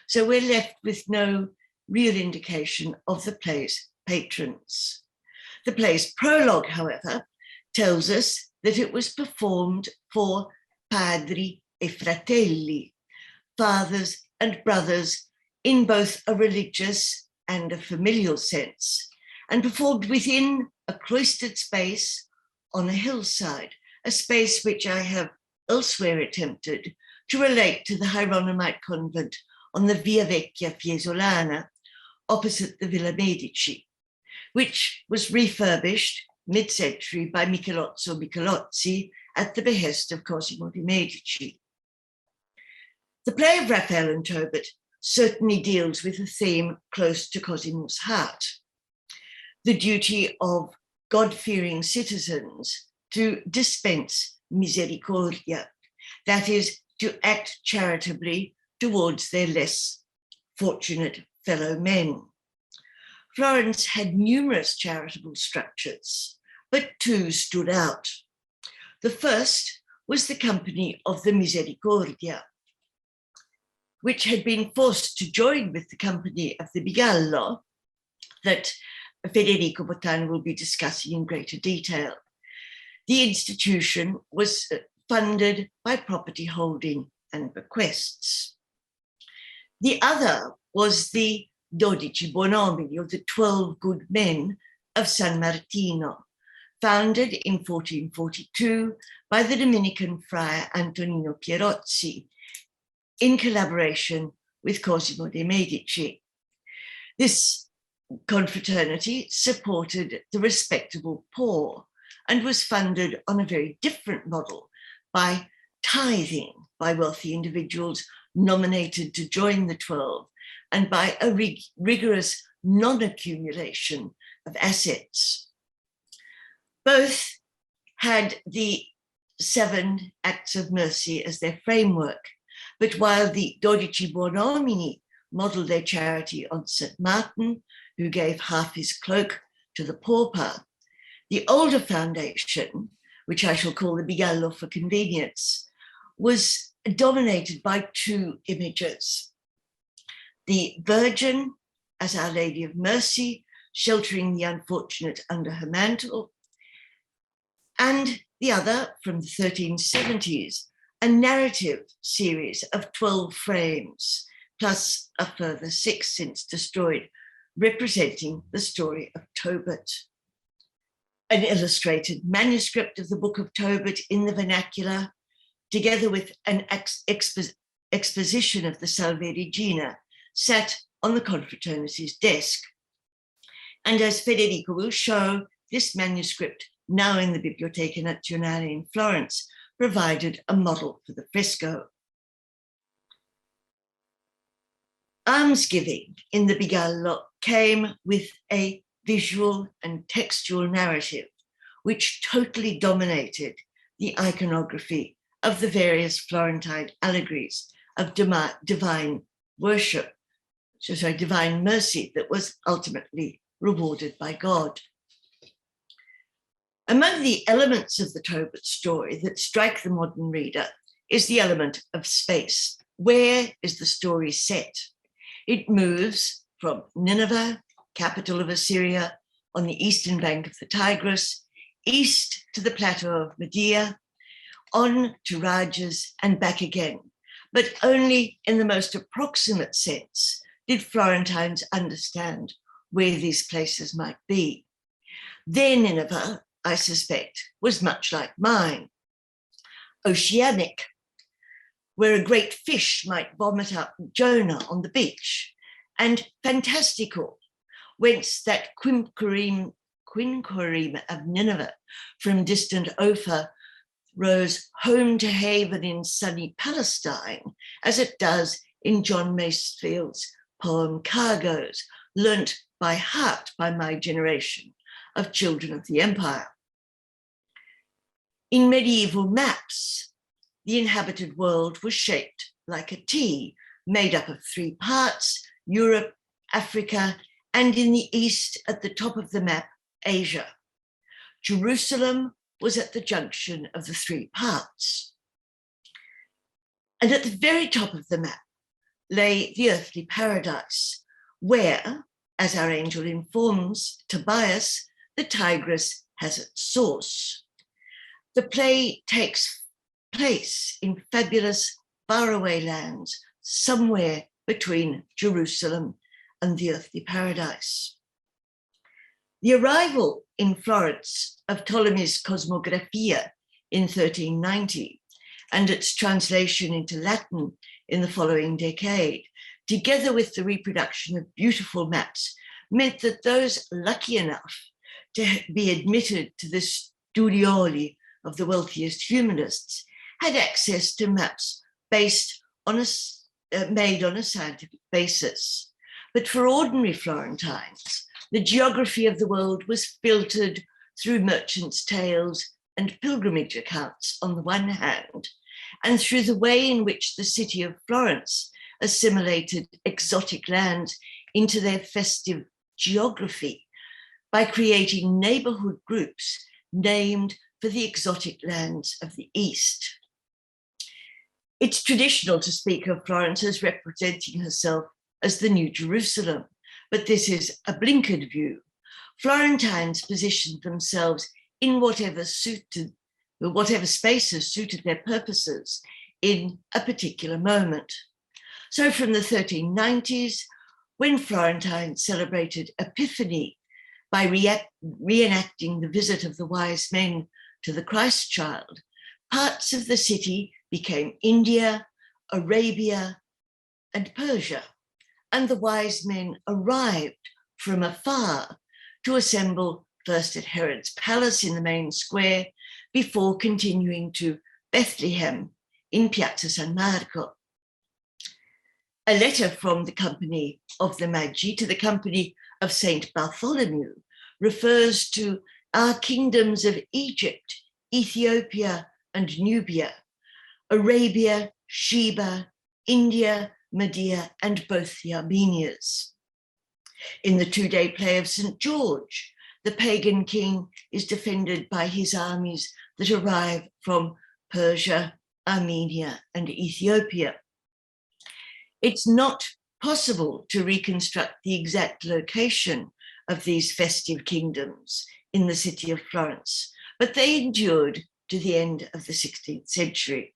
So we're left with no real indication of the play's patrons. The play's prologue, however, tells us that it was performed for padri e fratelli, fathers and brothers, in both a religious and a familial sense, and performed within a cloistered space on a hillside, a space which I have elsewhere attempted to relate to the Hieronymite convent on the Via Vecchia Fiesolana, opposite the Villa Medici, which was refurbished mid-century by Michelozzo Michelozzi at the behest of Cosimo de' Medici. The play of Raphael and Tobit certainly deals with a theme close to Cosimo's heart, the duty of God-fearing citizens to dispense misericordia, that is, to act charitably towards their less fortunate fellow men. Florence had numerous charitable structures, but 2 stood out. The first was the Company of the Misericordia, which had been forced to join with the Company of the Bigallo that Federico Bottana will be discussing in greater detail. The institution was funded by property holding and bequests. The other was the 12 Buonomini, or the 12 good men of San Martino, founded in 1442 by the Dominican friar Antonino Pierozzi in collaboration with Cosimo de' Medici. This confraternity supported the respectable poor and was funded on a very different model by tithing by wealthy individuals nominated to join the 12 and by a rigorous non-accumulation of assets. Both had the 7 acts of mercy as their framework, but while the 12 Buonomini modeled their charity on St. Martin, who gave half his cloak to the pauper, the older foundation, which I shall call the Bigallo for convenience, was dominated by 2 images. The Virgin as Our Lady of Mercy, sheltering the unfortunate under her mantle, and the other, from the 1370s, a narrative series of 12 frames, plus a further 6 since destroyed, representing the story of Tobit. An illustrated manuscript of the Book of Tobit in the vernacular, together with an exposition of the Salve Regina, sat on the confraternity's desk. And as Federico will show, this manuscript, now in the Biblioteca Nazionale in Florence, provided a model for the fresco. Almsgiving in the Bigallo came with a visual and textual narrative, which totally dominated the iconography of the various Florentine allegories of divine worship, divine mercy that was ultimately rewarded by God. Among the elements of the Tobit story that strike the modern reader is the element of space. Where is the story set? It moves from Nineveh, capital of Assyria, on the eastern bank of the Tigris, east to the plateau of Media, on to Rajas and back again. But only in the most approximate sense did Florentines understand where these places might be. Their Nineveh, I suspect, was much like mine. Oceanic, where a great fish might vomit up Jonah on the beach, and fantastical, whence that quinquereme of Nineveh from distant Ophir rose home to haven in sunny Palestine, as it does in John Masefield's poem Cargoes, learnt by heart by my generation of children of the empire. In medieval maps, the inhabited world was shaped like a T, made up of 3 parts: Europe, Africa, and in the east, at the top of the map, Asia. Jerusalem was at the junction of the 3 parts. And at the very top of the map lay the earthly paradise, where, as our angel informs Tobias, the Tigris has its source. The play takes place in fabulous faraway lands, somewhere between Jerusalem and the earthly paradise. The arrival in Florence of Ptolemy's Cosmographia in 1390 and its translation into Latin in the following decade, together with the reproduction of beautiful maps, meant that those lucky enough to be admitted to the studioli of the wealthiest humanists had access to maps based on made on a scientific basis. But for ordinary Florentines, the geography of the world was filtered through merchants' tales and pilgrimage accounts on the one hand, and through the way in which the city of Florence assimilated exotic lands into their festive geography by creating neighborhood groups named for the exotic lands of the East. It's traditional to speak of Florence as representing herself as the New Jerusalem, but this is a blinkered view. Florentines positioned themselves in whatever spaces suited their purposes in a particular moment. So from the 1390s, when Florentines celebrated Epiphany by reenacting the visit of the wise men to the Christ child, parts of the city became India, Arabia, and Persia, and the wise men arrived from afar to assemble first at Herod's palace in the main square, before continuing to Bethlehem in Piazza San Marco. A letter from the Company of the Magi to the Company of Saint Bartholomew refers to our kingdoms of Egypt, Ethiopia, and Nubia, Arabia, Sheba, India, Media, and both the Armenias. In the two-day play of St. George, the pagan king is defended by his armies that arrive from Persia, Armenia, and Ethiopia. It's not possible to reconstruct the exact location of these festive kingdoms in the city of Florence, but they endured to the end of the 16th century.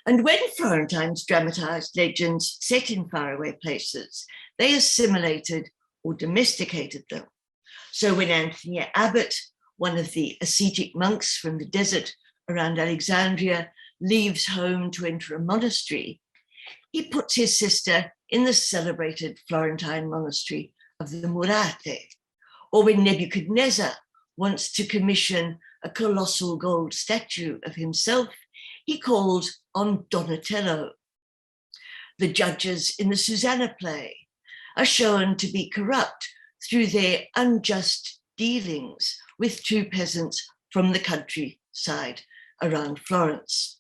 And when Florentines dramatized legends set in faraway places, they assimilated or domesticated them. So when Anthony Abbot, one of the ascetic monks from the desert around Alexandria, leaves home to enter a monastery, he puts his sister in the celebrated Florentine monastery of the Murate. Or when Nebuchadnezzar wants to commission a colossal gold statue of himself, he calls on Donatello. The judges in the Susanna play are shown to be corrupt through their unjust dealings with two peasants from the countryside around Florence.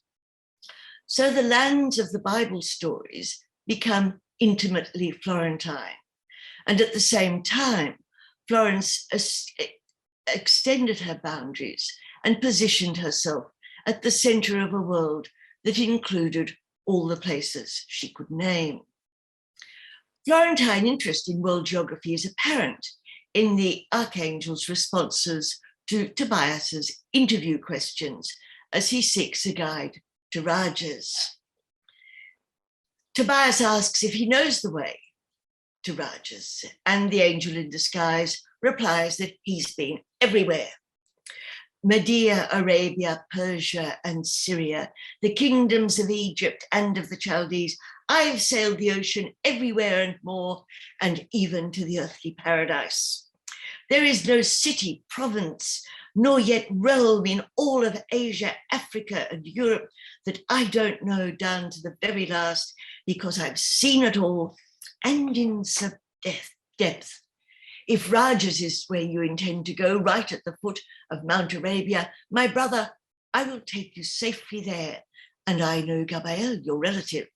So the lands of the Bible stories become intimately Florentine. And at the same time, Florence extended her boundaries and positioned herself at the center of a world that included all the places she could name. Florentine interest in world geography is apparent in the archangel's responses to Tobias's interview questions as he seeks a guide to Rajas. Tobias asks if he knows the way to Rajas, and the angel in disguise replies that he's been everywhere. Media, Arabia, Persia, and Syria, the kingdoms of Egypt and of the Chaldees. I've sailed the ocean everywhere and more, and even to the earthly paradise. There is no city, province, nor yet realm in all of Asia, Africa, and Europe that I don't know down to the very last, because I've seen it all, and in some depth. If Rajas is where you intend to go, right at the foot of Mount Arabia, my brother, I will take you safely there, and I know Gabriel, your relative.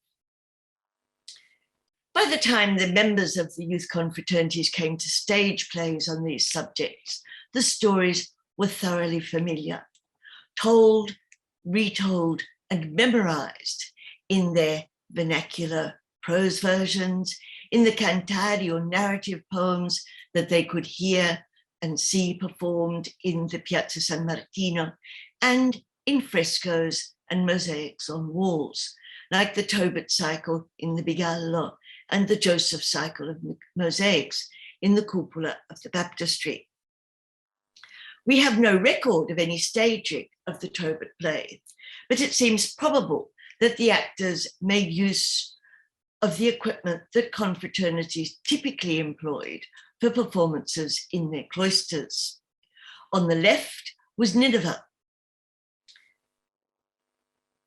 By the time the members of the youth confraternities came to stage plays on these subjects, the stories were thoroughly familiar, told, retold, and memorized in their vernacular prose versions, in the cantari or narrative poems that they could hear and see performed in the Piazza San Martino, and in frescoes and mosaics on walls, like the Tobit cycle in the Bigallo and the Joseph cycle of mosaics in the cupola of the baptistry. We have no record of any staging of the Tobit play, but it seems probable that the actors made use of the equipment that confraternities typically employed for performances in their cloisters. On the left was Nineveh,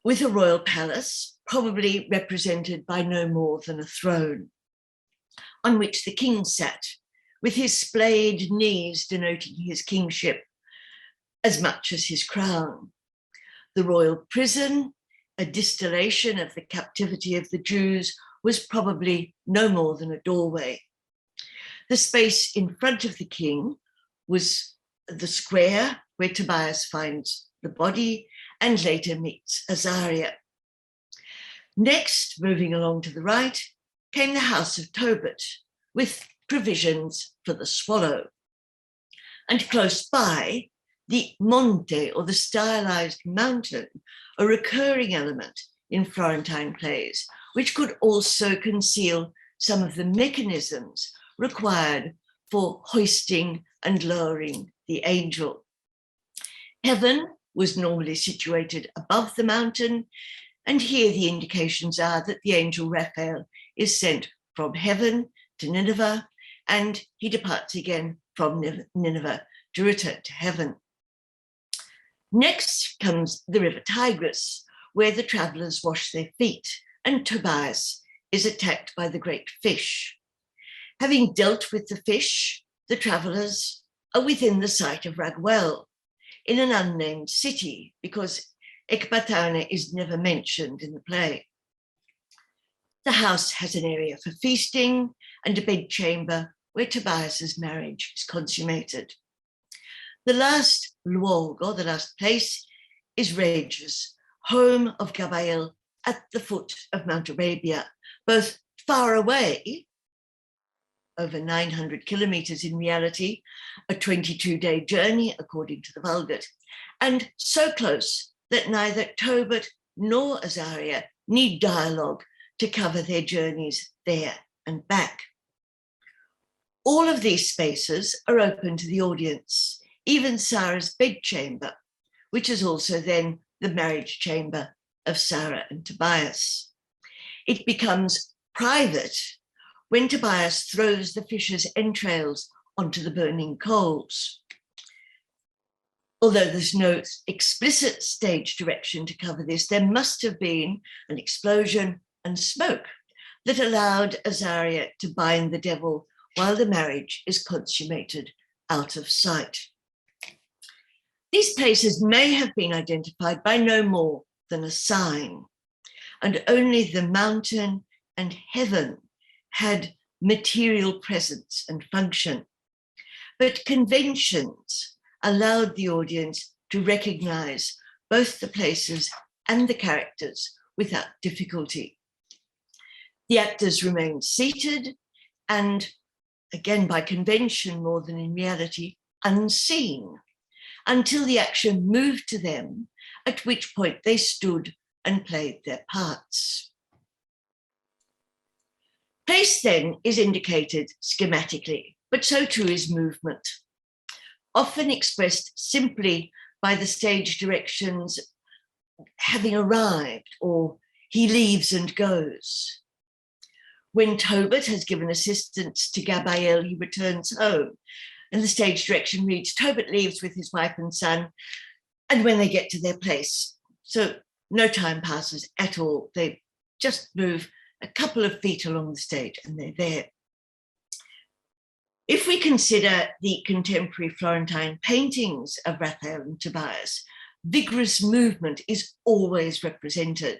with a royal palace, probably represented by no more than a throne, on which the king sat, with his splayed knees denoting his kingship as much as his crown. The royal prison, a distillation of the captivity of the Jews, was probably no more than a doorway. The space in front of the king was the square where Tobias finds the body and later meets Azariah. Next, moving along to the right, came the house of Tobit, with provisions for the swallow. And close by, the monte, or the stylized mountain, a recurring element in Florentine plays, which could also conceal some of the mechanisms required for hoisting and lowering the angel. Heaven was normally situated above the mountain, and here the indications are that the angel Raphael is sent from heaven to Nineveh, and he departs again from Nineveh to return to heaven. Next comes the river Tigris, where the travelers wash their feet, and Tobias is attacked by the great fish. Having dealt with the fish, the travelers are within the sight of Raguel in an unnamed city, because Ecbatana is never mentioned in the play. The house has an area for feasting and a bedchamber where Tobias's marriage is consummated. The last luog, or the last place, is Rages, home of Gabael at the foot of Mount Arabia, both far away, over 900 kilometers in reality, a 22-day journey according to the Vulgate, and so close that neither Tobit nor Azariah need dialogue to cover their journeys there and back. All of these spaces are open to the audience, even Sarah's bedchamber, which is also then the marriage chamber of Sarah and Tobias. It becomes private when Tobias throws the fish's entrails onto the burning coals. Although there's no explicit stage direction to cover this, there must have been an explosion and smoke that allowed Azariah to bind the devil while the marriage is consummated out of sight. These places may have been identified by no more than a sign, and only the mountain and heaven had material presence and function. But conventions allowed the audience to recognize both the places and the characters without difficulty. The actors remained seated and, again by convention more than in reality, unseen, until the action moved to them, at which point they stood and played their parts. Place then is indicated schematically, but so too is movement, often expressed simply by the stage directions having arrived, or he leaves and goes. When Tobit has given assistance to Gabael, he returns home, and the stage direction reads, Tobit leaves with his wife and son, and when they get to their place. So no time passes at all. They just move a couple of feet along the stage and they're there. If we consider the contemporary Florentine paintings of Raphael and Tobias, vigorous movement is always represented.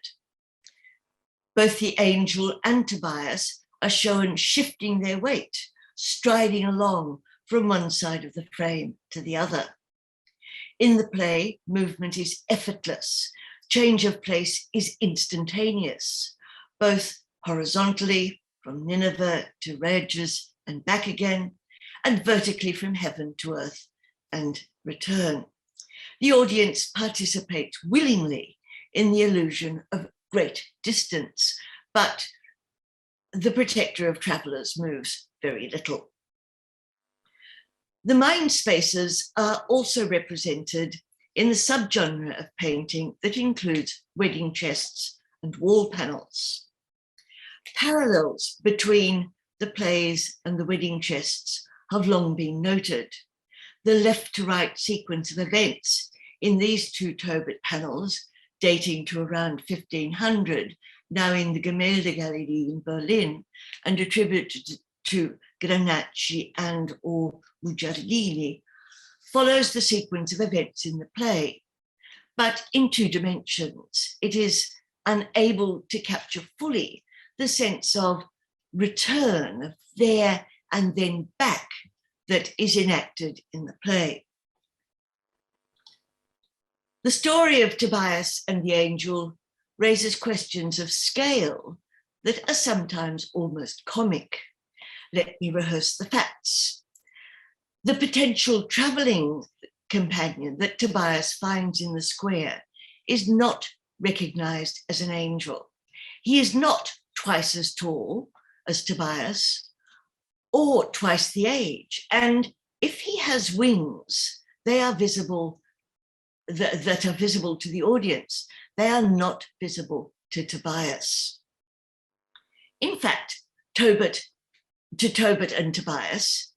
Both the angel and Tobias are shown shifting their weight, striding along from one side of the frame to the other. In the play, movement is effortless. Change of place is instantaneous, both horizontally from Nineveh to Rages and back again, and vertically from heaven to earth and return. The audience participates willingly in the illusion of great distance, but the protector of travelers moves very little. The mind spaces are also represented in the subgenre of painting that includes wedding chests and wall panels. Parallels between the plays and the wedding chests have long been noted. The left to right sequence of events in these two Tobit panels, dating to around 1500, now in the Gemäldegallery in Berlin, and attributed to Granacci and or Mugiardini, follows the sequence of events in the play, but in two dimensions. It is unable to capture fully the sense of return, of there and then back, that is enacted in the play. The story of Tobias and the angel raises questions of scale that are sometimes almost comic. Let me rehearse the facts. The potential traveling companion that Tobias finds in the square is not recognized as an angel. He is not twice as tall as Tobias or twice the age. And if he has wings, they are visible, that are visible to the audience. They are not visible to Tobias. In fact, to Tobit and Tobias,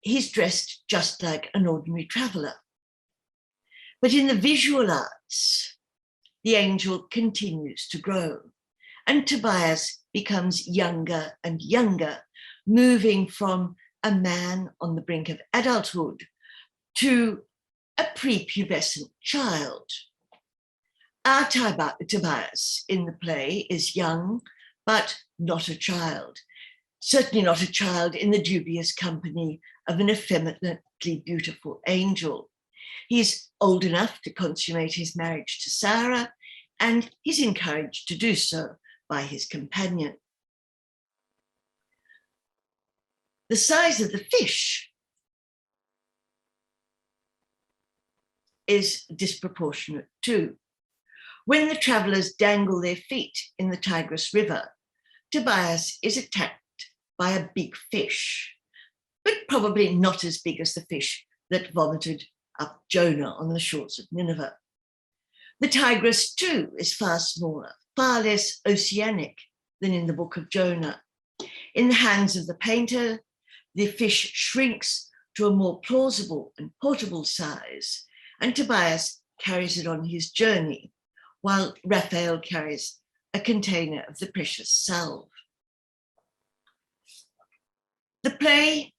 he's dressed just like an ordinary traveler. But in the visual arts, the angel continues to grow, and Tobias becomes younger and younger, moving from a man on the brink of adulthood to a prepubescent child. Our Tobias in the play is young, but not a child. Certainly not a child in the dubious company of an effeminately beautiful angel. He's old enough to consummate his marriage to Sarah, and he's encouraged to do so by his companion. The size of the fish is disproportionate too. When the travelers dangle their feet in the Tigris River, Tobias is attacked by a big fish, but probably not as big as the fish that vomited up Jonah on the shores of Nineveh. The Tigris too is far smaller, far less oceanic than in the Book of Jonah. In the hands of the painter, the fish shrinks to a more plausible and portable size, and Tobias carries it on his journey, while Raphael carries a container of the precious salve. The play,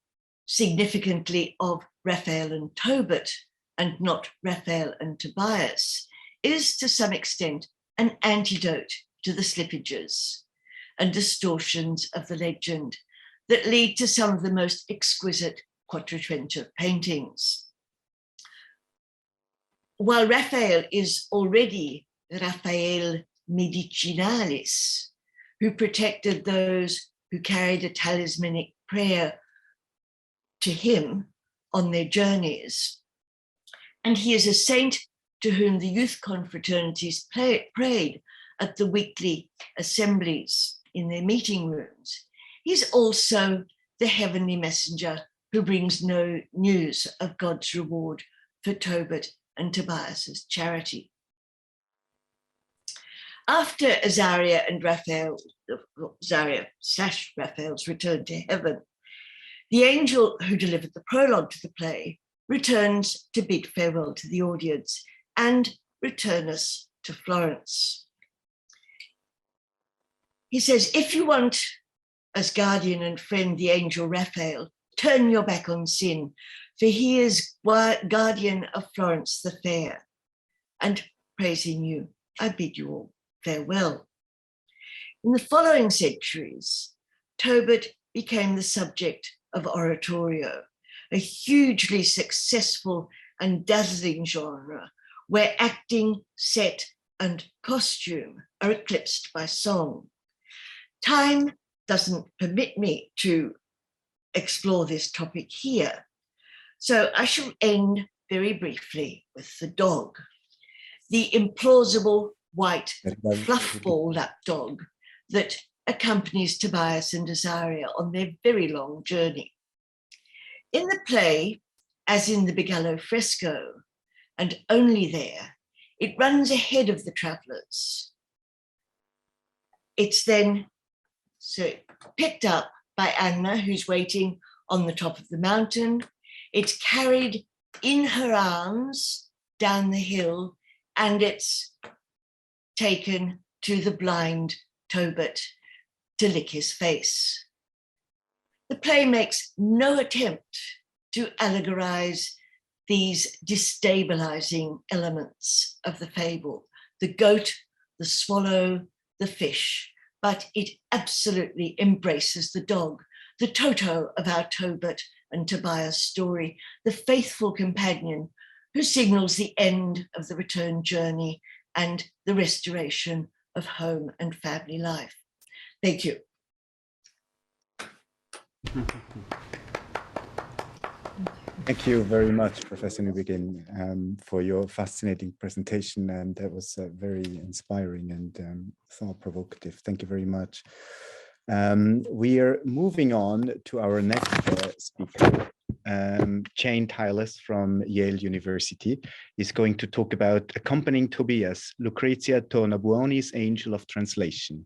significantly of Raphael and Tobit, and not Raphael and Tobias, is to some extent an antidote to the slippages and distortions of the legend that lead to some of the most exquisite Quattrocento paintings. While Raphael is already Raphael Medicinalis, who protected those who carried a talismanic prayer to him on their journeys, and he is a saint to whom the youth confraternities prayed at the weekly assemblies in their meeting rooms. He's also the heavenly messenger who brings no news of God's reward for Tobit and Tobias's charity. After Azariah and Raphael, Azariah/Raphael's return to heaven, the angel who delivered the prologue to the play returns to bid farewell to the audience and return us to Florence. He says, if you want, as guardian and friend, the angel Raphael, turn your back on sin, for he is guardian of Florence the fair. And praising you, I bid you all farewell. In the following centuries, Tobit became the subject of oratorio, a hugely successful and dazzling genre where acting, set, and costume are eclipsed by song. Time doesn't permit me to explore this topic here, so I shall end very briefly with the dog, the implausible white fluffball lapdog that accompanies Tobias and Azariah on their very long journey. In the play, as in the Bigallo fresco, and only there, it runs ahead of the travelers. It's then picked up by Anna, who's waiting on the top of the mountain. It's carried in her arms down the hill, and it's taken to the blind Tobit to lick his face. The play makes no attempt to allegorize these destabilizing elements of the fable, the goat, the swallow, the fish, but it absolutely embraces the dog, the Toto of our Tobit and Tobias story, the faithful companion who signals the end of the return journey and the restoration of home and family life. Thank you. Thank you very much, Professor Newbegin, for your fascinating presentation, and that was very inspiring and thought-provocative. Thank you very much. We are moving on to our next speaker. Jane Tyler from Yale University is going to talk about accompanying Tobias, Lucrezia Tornabuoni's Angel of Translation.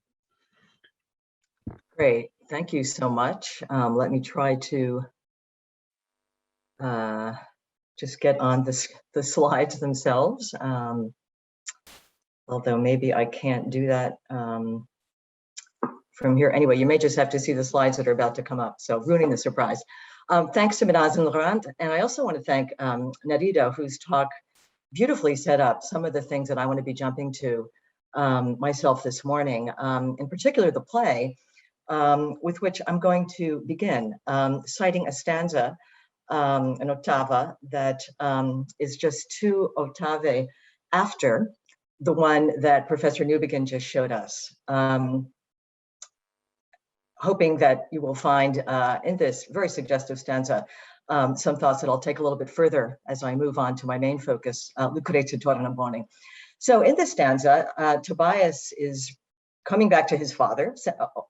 Great, thank you so much. Let me try to just get on the slides themselves. Although maybe I can't do that from here. Anyway, you may just have to see the slides that are about to come up, so ruining the surprise. Thanks to Minaz and Laurent, and I also want to thank Narida, whose talk beautifully set up some of the things that I want to be jumping to myself this morning, in particular the play, with which I'm going to begin, citing a stanza, an ottava, that is just 2 octave after the one that Professor Newbegin just showed us. Hoping that you will find in this very suggestive stanza some thoughts that I'll take a little bit further as I move on to my main focus, Lucrezia Tornabuoni. So in this stanza, Tobias is coming back to his father.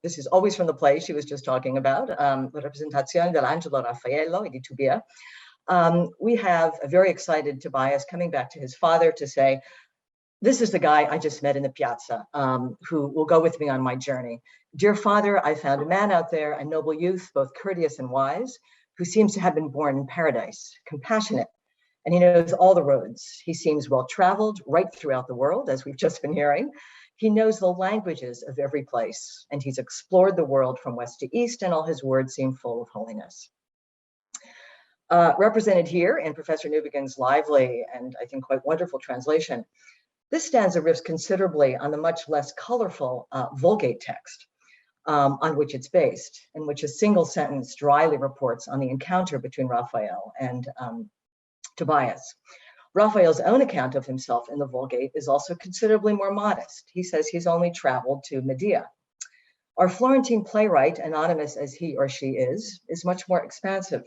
This is always from the play she was just talking about, La Rappresentazione dell'Angelo Raffaello di Tobia. We have a very excited Tobias coming back to his father to say, this is the guy I just met in the piazza, who will go with me on my journey. Dear father, I found a man out there, a noble youth, both courteous and wise, who seems to have been born in paradise, compassionate, and he knows all the roads. He seems well-traveled right throughout the world, as we've just been hearing. He knows the languages of every place, and he's explored the world from west to east, and all his words seem full of holiness. Represented here in Professor Newbegin's lively and I think quite wonderful translation, this stanza riffs considerably on the much less colorful Vulgate text on which it's based, in which a single sentence dryly reports on the encounter between Raphael and Tobias. Raphael's own account of himself in the Vulgate is also considerably more modest. He says he's only traveled to Medea. Our Florentine playwright, anonymous as he or she is much more expansive.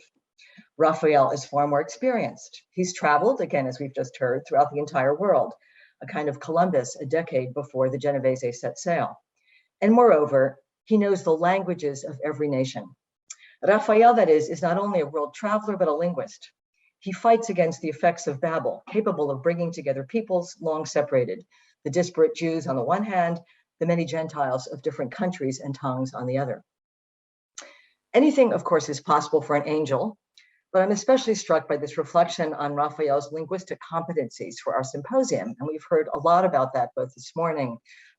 Raphael is far more experienced. He's traveled, again, as we've just heard, throughout the entire world, a kind of Columbus a decade before the Genovese set sail. And moreover, he knows the languages of every nation. Raphael, that is not only a world traveler, but a linguist. He fights against the effects of Babel, capable of bringing together peoples long separated, the disparate Jews on the one hand, the many Gentiles of different countries and tongues on the other. Anything, of course, is possible for an angel, but I'm especially struck by this reflection on Raphael's linguistic competencies for our symposium. And we've heard a lot about that both this morning,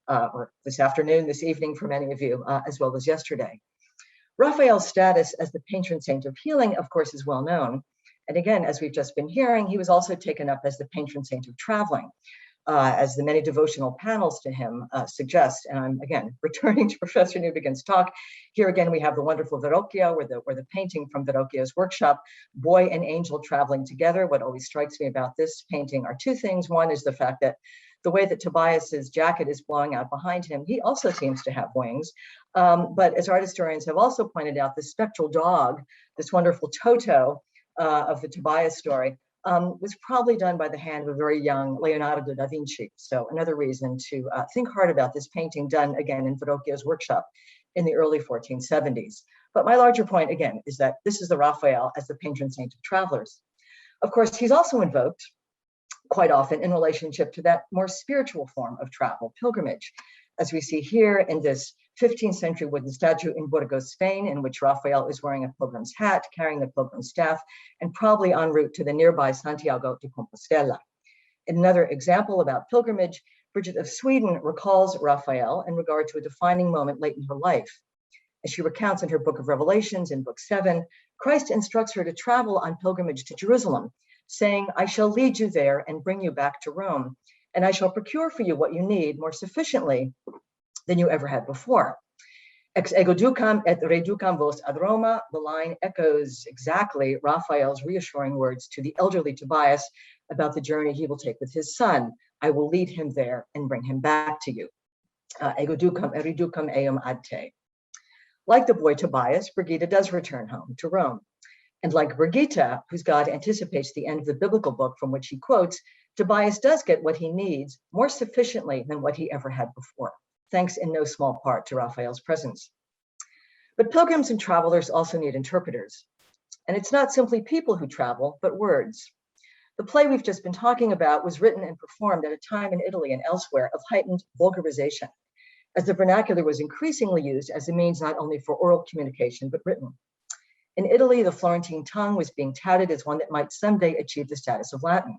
or this afternoon, this evening for many of you, as well as yesterday. Raphael's status as the patron saint of healing, of course, is well known. And again, as we've just been hearing, he was also taken up as the patron saint of traveling, as the many devotional panels to him suggest. And I'm, again, returning to Professor Newbegin's talk. Here again, we have the wonderful Verrocchio, where the painting from Verrocchio's workshop, boy and angel traveling together. What always strikes me about this painting are two things. One is the fact that the way that Tobias's jacket is blowing out behind him, he also seems to have wings. But as art historians have also pointed out, the spectral dog, this wonderful Toto of the Tobias story, was probably done by the hand of a very young Leonardo da Vinci. So another reason to think hard about this painting done again in Verrocchio's workshop in the early 1470s. But my larger point again is that this is the Raphael as the patron saint of travelers. Of course, he's also invoked quite often in relationship to that more spiritual form of travel, pilgrimage, as we see here in this 15th century wooden statue in Burgos, Spain, in which Raphael is wearing a pilgrim's hat, carrying the pilgrim's staff, and probably en route to the nearby Santiago de Compostela. In another example about pilgrimage, Bridget of Sweden recalls Raphael in regard to a defining moment late in her life. As she recounts in her Book of Revelations in Book 7, Christ instructs her to travel on pilgrimage to Jerusalem, saying, I shall lead you there and bring you back to Rome, and I shall procure for you what you need more sufficiently than you ever had before. Ex ego ducam et reducam vos ad Roma, the line echoes exactly Raphael's reassuring words to the elderly Tobias about the journey he will take with his son. I will lead him there and bring him back to you. Ego ducam et reducam eum ad te. Like the boy Tobias, Brigitte does return home to Rome. And like Brigitte, whose God anticipates the end of the biblical book from which he quotes, Tobias does get what he needs more sufficiently than what he ever had before, thanks in no small part to Raphael's presence. But pilgrims and travelers also need interpreters. And it's not simply people who travel, but words. The play we've just been talking about was written and performed at a time in Italy and elsewhere of heightened vulgarization, as the vernacular was increasingly used as a means not only for oral communication, but written. In Italy, the Florentine tongue was being touted as one that might someday achieve the status of Latin.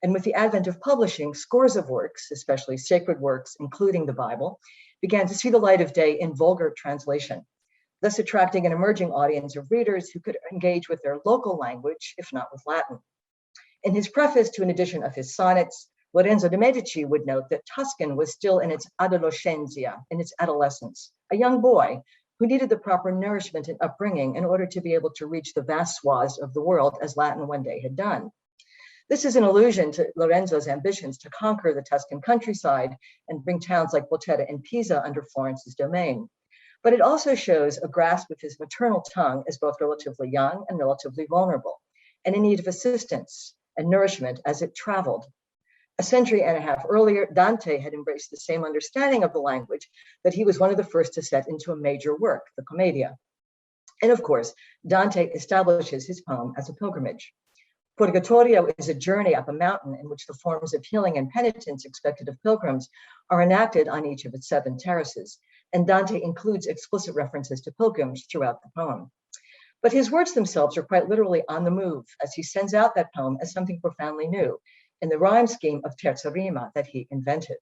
And with the advent of publishing, scores of works, especially sacred works, including the Bible, began to see the light of day in vulgar translation, thus attracting an emerging audience of readers who could engage with their local language, if not with Latin. In his preface to an edition of his sonnets, Lorenzo de' Medici would note that Tuscan was still in its adolescenza, in its adolescence, a young boy who needed the proper nourishment and upbringing in order to be able to reach the vast swaths of the world as Latin one day had done. This is an allusion to Lorenzo's ambitions to conquer the Tuscan countryside and bring towns like Volterra and Pisa under Florence's domain. But it also shows a grasp of his maternal tongue as both relatively young and relatively vulnerable, and in need of assistance and nourishment as it traveled. A century and a half earlier, Dante had embraced the same understanding of the language that he was one of the first to set into a major work, the Commedia. And of course, Dante establishes his poem as a pilgrimage. Purgatorio is a journey up a mountain in which the forms of healing and penitence expected of pilgrims are enacted on each of its 7 terraces, and Dante includes explicit references to pilgrims throughout the poem. But his words themselves are quite literally on the move as he sends out that poem as something profoundly new in the rhyme scheme of terza rima that he invented.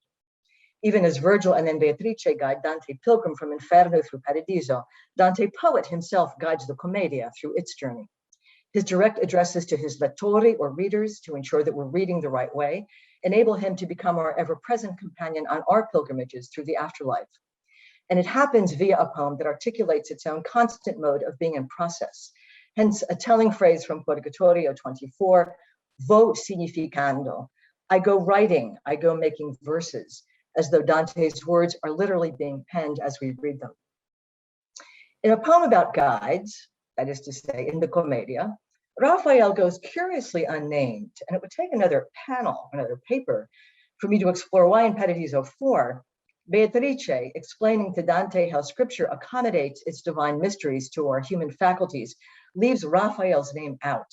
Even as Virgil and then Beatrice guide Dante pilgrim from Inferno through Paradiso, Dante poet himself guides the Commedia through its journey. His direct addresses to his lettori, or readers, to ensure that we're reading the right way, enable him to become our ever-present companion on our pilgrimages through the afterlife. And it happens via a poem that articulates its own constant mode of being in process. Hence a telling phrase from Purgatorio 24, vo significando, I go writing, I go making verses, as though Dante's words are literally being penned as we read them. In a poem about guides, that is to say, in the Commedia, Raphael goes curiously unnamed, and it would take another panel, another paper, for me to explore why in Paradiso 4, Beatrice, explaining to Dante how scripture accommodates its divine mysteries to our human faculties, leaves Raphael's name out.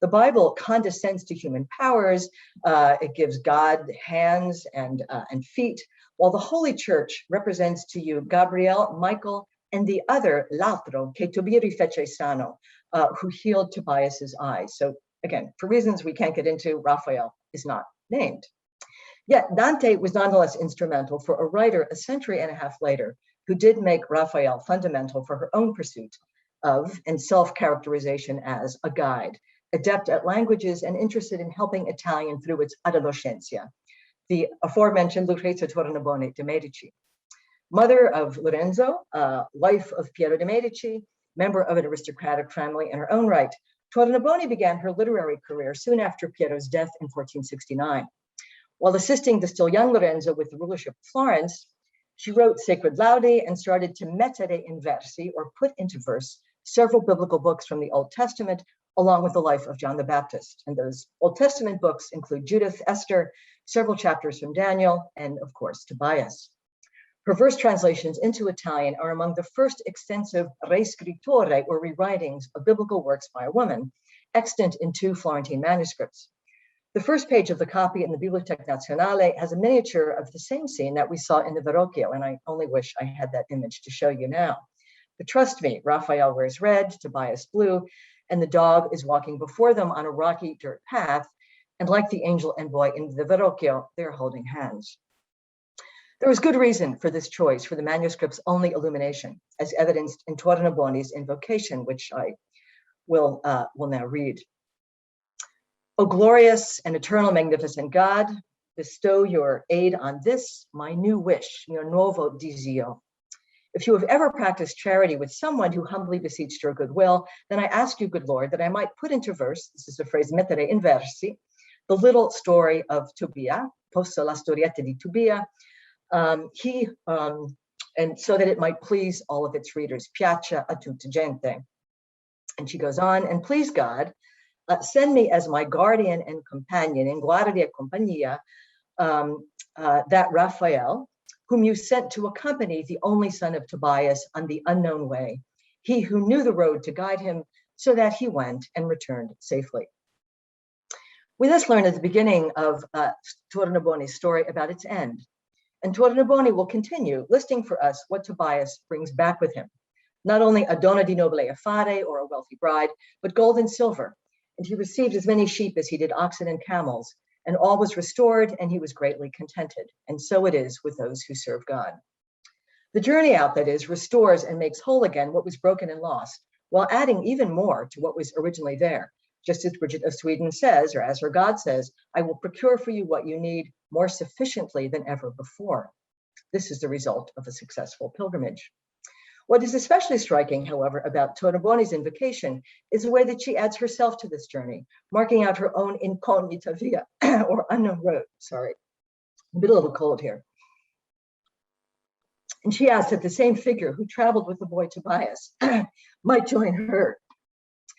The Bible condescends to human powers, it gives God hands and feet, while the Holy Church represents to you Gabriel, Michael, and the other, l'altro, che Tobiri fece sano, who healed Tobias's eyes. So again, for reasons we can't get into, Raphael is not named. Yet Dante was nonetheless instrumental for a writer a century and a half later who did make Raphael fundamental for her own pursuit of and self-characterization as a guide, adept at languages and interested in helping Italian through its adolescenza, the aforementioned Lucrezia Tornabuoni de' Medici. Mother of Lorenzo, wife of Piero de' Medici, member of an aristocratic family in her own right, Tornabuoni began her literary career soon after Piero's death in 1469. While assisting the still young Lorenzo with the rulership of Florence, she wrote Sacred Laudi and started to mettere in versi, or put into verse, several biblical books from the Old Testament, along with the life of John the Baptist. And those Old Testament books include Judith, Esther, several chapters from Daniel, and of course, Tobias. Her verse translations into Italian are among the first extensive reiscrittore, or rewritings of biblical works by a woman, extant in 2 Florentine manuscripts. The first page of the copy in the Biblioteca Nazionale has a miniature of the same scene that we saw in the Verrocchio, and I only wish I had that image to show you now. But trust me, Raphael wears red, Tobias blue, and the dog is walking before them on a rocky dirt path, and like the angel and boy in the Verrocchio, they're holding hands. There was good reason for this choice for the manuscript's only illumination, as evidenced in Tornabuoni's invocation, which I will now read. O glorious and eternal magnificent God, bestow your aid on this, my new wish, mio nuovo desio. If you have ever practiced charity with someone who humbly beseeched your goodwill, then I ask you, good Lord, that I might put into verse, this is the phrase mettere in versi, the little story of Tobia, posta la storietta di Tobia, and so that it might please all of its readers, piaccia a tutta gente. And she goes on, and please God, send me as my guardian and companion in guardia compagnia, that Raphael, whom you sent to accompany the only son of Tobias on the unknown way, he who knew the road to guide him, so that he went and returned safely. We thus learn at the beginning of Tornabuoni's story about its end. And Tornabuoni will continue listing for us what Tobias brings back with him. not only a donna di nobile affare, or a wealthy bride, but gold and silver. And he received as many sheep as he did oxen and camels, and all was restored, and he was greatly contented. And so it is with those who serve God. The journey out, that is, restores and makes whole again what was broken and lost, while adding even more to what was originally there. Just as Bridget of Sweden says, or as her God says, I will procure for you what you need more sufficiently than ever before. This is the result of a successful pilgrimage. What is especially striking, however, about Tornabuoni's invocation is the way that she adds herself to this journey, marking out her own incognita via, or unknown road, sorry, middle of a cold here. And she asks that the same figure who traveled with the boy Tobias might join her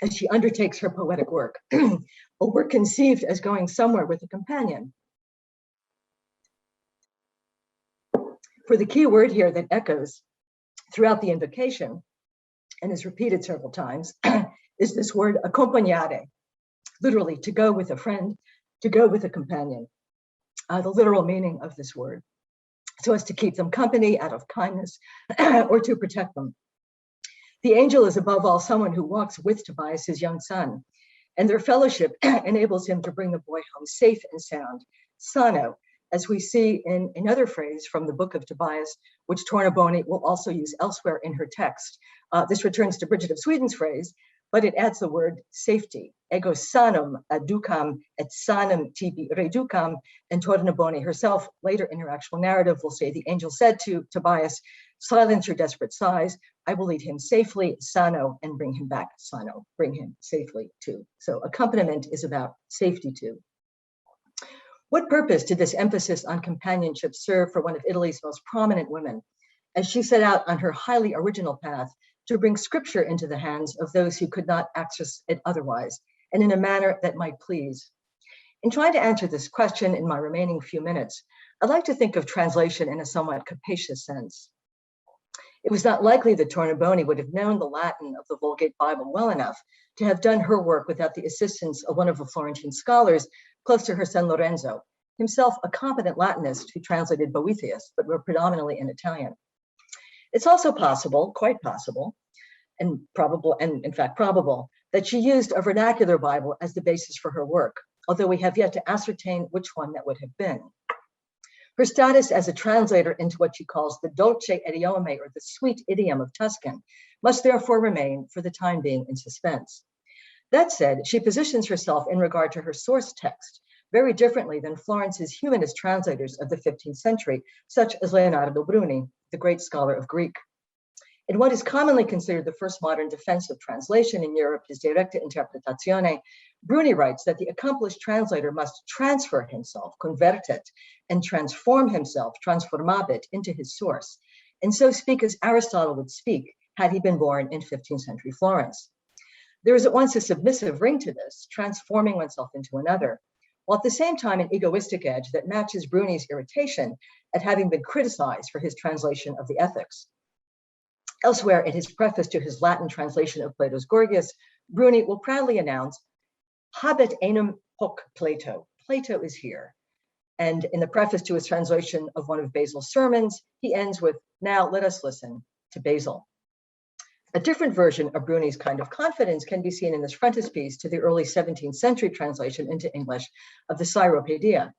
as she undertakes her poetic work, a work conceived as going somewhere with a companion. For the key word here that echoes throughout the invocation and is repeated several times is this word accompagnare, literally to go with a friend, to go with a companion, the literal meaning of this word, so as to keep them company out of kindness or to protect them. The angel is above all someone who walks with Tobias, his young son, and their fellowship enables him to bring the boy home safe and sound, sano, as we see in another phrase from the Book of Tobias, which Tornabuoni will also use elsewhere in her text. This returns to Bridget of Sweden's phrase, but it adds the word safety. Ego sanum aducam et sanum tibi reducam. And Tornabuoni herself, later in her actual narrative, will say, the angel said to Tobias, silence your desperate sighs. I will lead him safely, sano, and bring him back sano, bring him safely too. So accompaniment is about safety too. What purpose did this emphasis on companionship serve for one of Italy's most prominent women, as she set out on her highly original path to bring scripture into the hands of those who could not access it otherwise, and in a manner that might please? In trying to answer this question in my remaining few minutes, I'd like to think of translation in a somewhat capacious sense. It was not likely that Tornabuoni would have known the Latin of the Vulgate Bible well enough to have done her work without the assistance of one of the Florentine scholars close to her son Lorenzo, himself a competent Latinist who translated Boethius, but wrote predominantly in Italian. It's also possible, quite possible, and probable, and in fact probable, that she used a vernacular Bible as the basis for her work, although we have yet to ascertain which one that would have been. Her status as a translator into what she calls the dolce idiome, or the sweet idiom of Tuscan, must therefore remain for the time being in suspense. That said, she positions herself in regard to her source text very differently than Florence's humanist translators of the 15th century, such as Leonardo Bruni, the great scholar of Greek. In what is commonly considered the first modern defense of translation in Europe, his Directa Interpretazione, Bruni writes that the accomplished translator must transfer himself, convertet, and transform himself, transformabit, into his source, and so speak as Aristotle would speak had he been born in 15th century Florence. There is at once a submissive ring to this, transforming oneself into another, while at the same time an egoistic edge that matches Bruni's irritation at having been criticized for his translation of the Ethics. Elsewhere, in his preface to his Latin translation of Plato's Gorgias, Bruni will proudly announce, habet enum hoc Plato. Plato is here. And in the preface to his translation of one of Basil's sermons, he ends with, now let us listen to Basil. A different version of Bruni's kind of confidence can be seen in this frontispiece to the early 17th century translation into English of the Cyropaedia.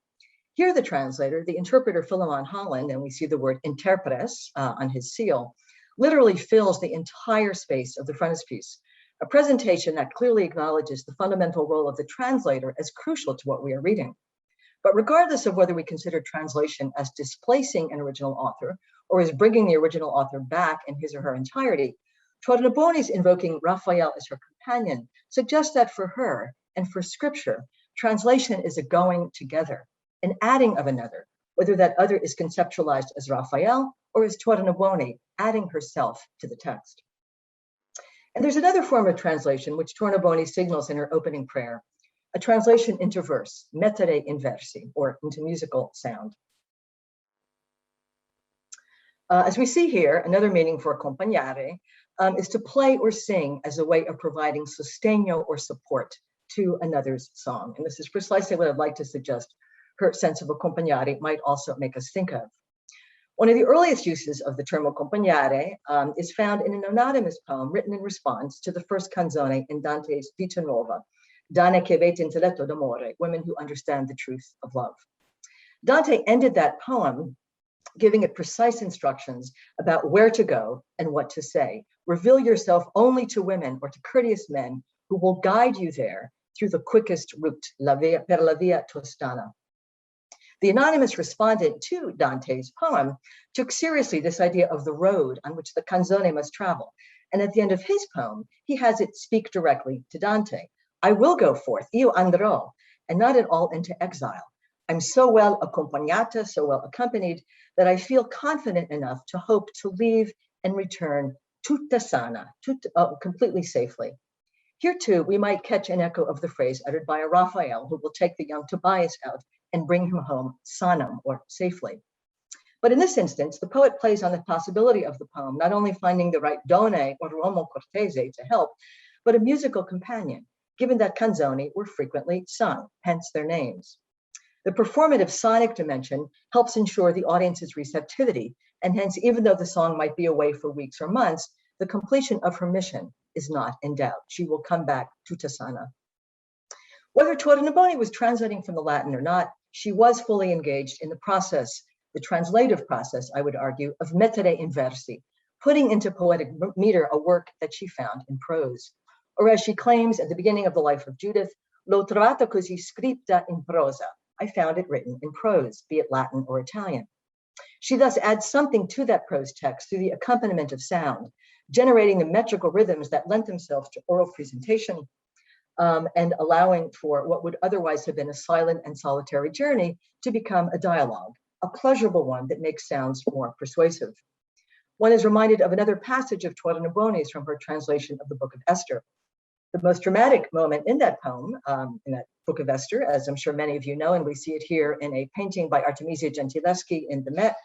Here the translator, the interpreter Philemon Holland, and we see the word interpres on his seal, literally fills the entire space of the frontispiece, a presentation that clearly acknowledges the fundamental role of the translator as crucial to what we are reading. But regardless of whether we consider translation as displacing an original author or as bringing the original author back in his or her entirety, Tornabuoni's invoking Raphael as her companion suggests that for her and for scripture, translation is a going together, an adding of another, whether that other is conceptualized as Raphael or as Tornabuoni adding herself to the text. And there's another form of translation which Tornabuoni signals in her opening prayer, a translation into verse, mettere in versi, or into musical sound. As we see here, another meaning for accompagnare is to play or sing as a way of providing sostegno or support to another's song. And this is precisely what I'd like to suggest her sense of accompagnare might also make us think of. One of the earliest uses of the term accompagnare is found in an anonymous poem written in response to the first canzone in Dante's Vita Nuova, Donne che avete intelletto d'amore, women who understand the truth of love. Dante ended that poem giving it precise instructions about where to go and what to say. Reveal yourself only to women or to courteous men who will guide you there through the quickest route, per la via Toscana. The anonymous respondent to Dante's poem took seriously this idea of the road on which the canzone must travel. And at the end of his poem, he has it speak directly to Dante. I will go forth, io andrò, and not at all into exile. I'm so well accompagnata, so well accompanied, that I feel confident enough to hope to leave and return tutta sana, completely safely. Here too, we might catch an echo of the phrase uttered by a Raphael who will take the young Tobias out and bring him home sanum, or safely. But in this instance, the poet plays on the possibility of the poem, not only finding the right donne or uomo cortese to help, but a musical companion, given that canzoni were frequently sung, hence their names. The performative sonic dimension helps ensure the audience's receptivity, and hence, even though the song might be away for weeks or months, the completion of her mission is not in doubt. She will come back tutta sana. Whether Tornabuoni was translating from the Latin or not, she was fully engaged in the process, the translative process, I would argue, of mettere in versi, putting into poetic meter a work that she found in prose. Or as she claims at the beginning of the life of Judith, l'ho trovata così scritta in prosa. I found it written in prose, be it Latin or Italian. She thus adds something to that prose text through the accompaniment of sound, generating the metrical rhythms that lent themselves to oral presentation, and allowing for what would otherwise have been a silent and solitary journey to become a dialogue, a pleasurable one that makes sounds more persuasive. One is reminded of another passage of Tornabuoni's from her translation of the Book of Esther. The most dramatic moment in that poem, in that Book of Esther, as I'm sure many of you know, and we see it here in a painting by Artemisia Gentileschi in the Met,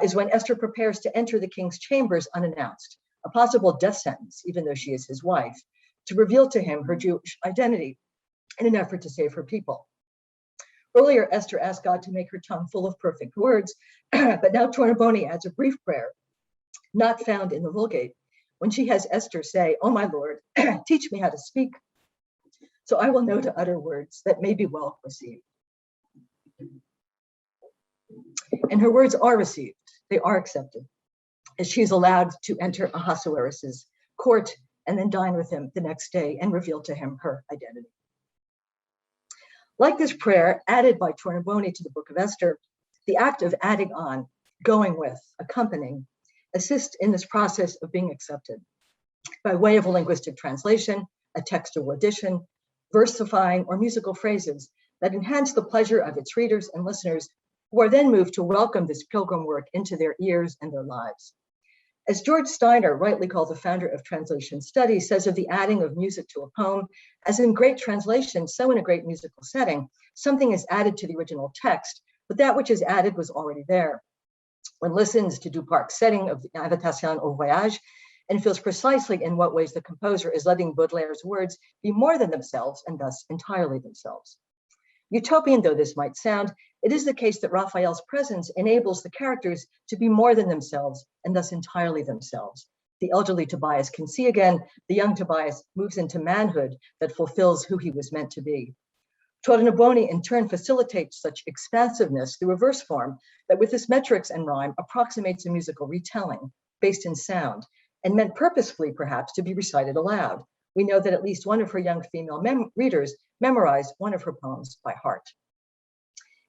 is when Esther prepares to enter the king's chambers unannounced, a possible death sentence, even though she is his wife, to reveal to him her Jewish identity in an effort to save her people. Earlier, Esther asked God to make her tongue full of perfect words, but now Tornabuoni adds a brief prayer, not found in the Vulgate, when she has Esther say, "Oh my Lord, teach me how to speak, so I will know to utter words that may be well received." And her words are received, they are accepted, as she is allowed to enter Ahasuerus's court and then dine with him the next day and reveal to him her identity. Like this prayer added by Tornabuoni to the Book of Esther, the act of adding on, going with, accompanying, assists in this process of being accepted by way of a linguistic translation, a textual addition, versifying or musical phrases that enhance the pleasure of its readers and listeners, who are then moved to welcome this pilgrim work into their ears and their lives. As George Steiner, rightly called the founder of translation studies, says of the adding of music to a poem, as in great translation, so in a great musical setting, something is added to the original text, but that which is added was already there. One listens to Duparc's setting of the Invitation au Voyage and feels precisely in what ways the composer is letting Baudelaire's words be more than themselves and thus entirely themselves. Utopian though this might sound, it is the case that Raphael's presence enables the characters to be more than themselves and thus entirely themselves. The elderly Tobias can see again, the young Tobias moves into manhood that fulfills who he was meant to be. Tornabuoni in turn facilitates such expansiveness through a verse form that with this metrics and rhyme approximates a musical retelling based in sound and meant purposefully perhaps to be recited aloud. We know that at least one of her young female readers memorized one of her poems by heart.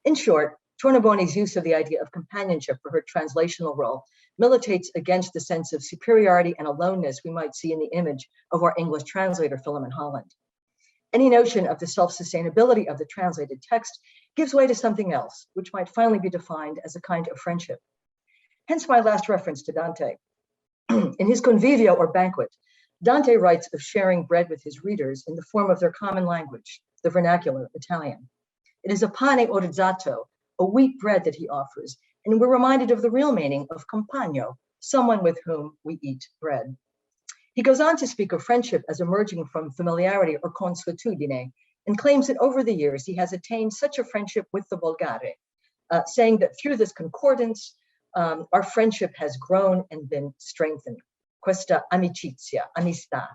In short, Tornabuoni's use of the idea of companionship for her translational role militates against the sense of superiority and aloneness we might see in the image of our English translator, Philemon Holland. Any notion of the self-sustainability of the translated text gives way to something else, which might finally be defined as a kind of friendship. Hence my last reference to Dante. In his Convivio or banquet, Dante writes of sharing bread with his readers in the form of their common language, the vernacular Italian. It is a pane orizzato, a wheat bread that he offers, and we're reminded of the real meaning of compagno, someone with whom we eat bread. He goes on to speak of friendship as emerging from familiarity or consuetudine, and claims that over the years he has attained such a friendship with the Volgare, saying that through this concordance, our friendship has grown and been strengthened. Questa amicizia, amistà.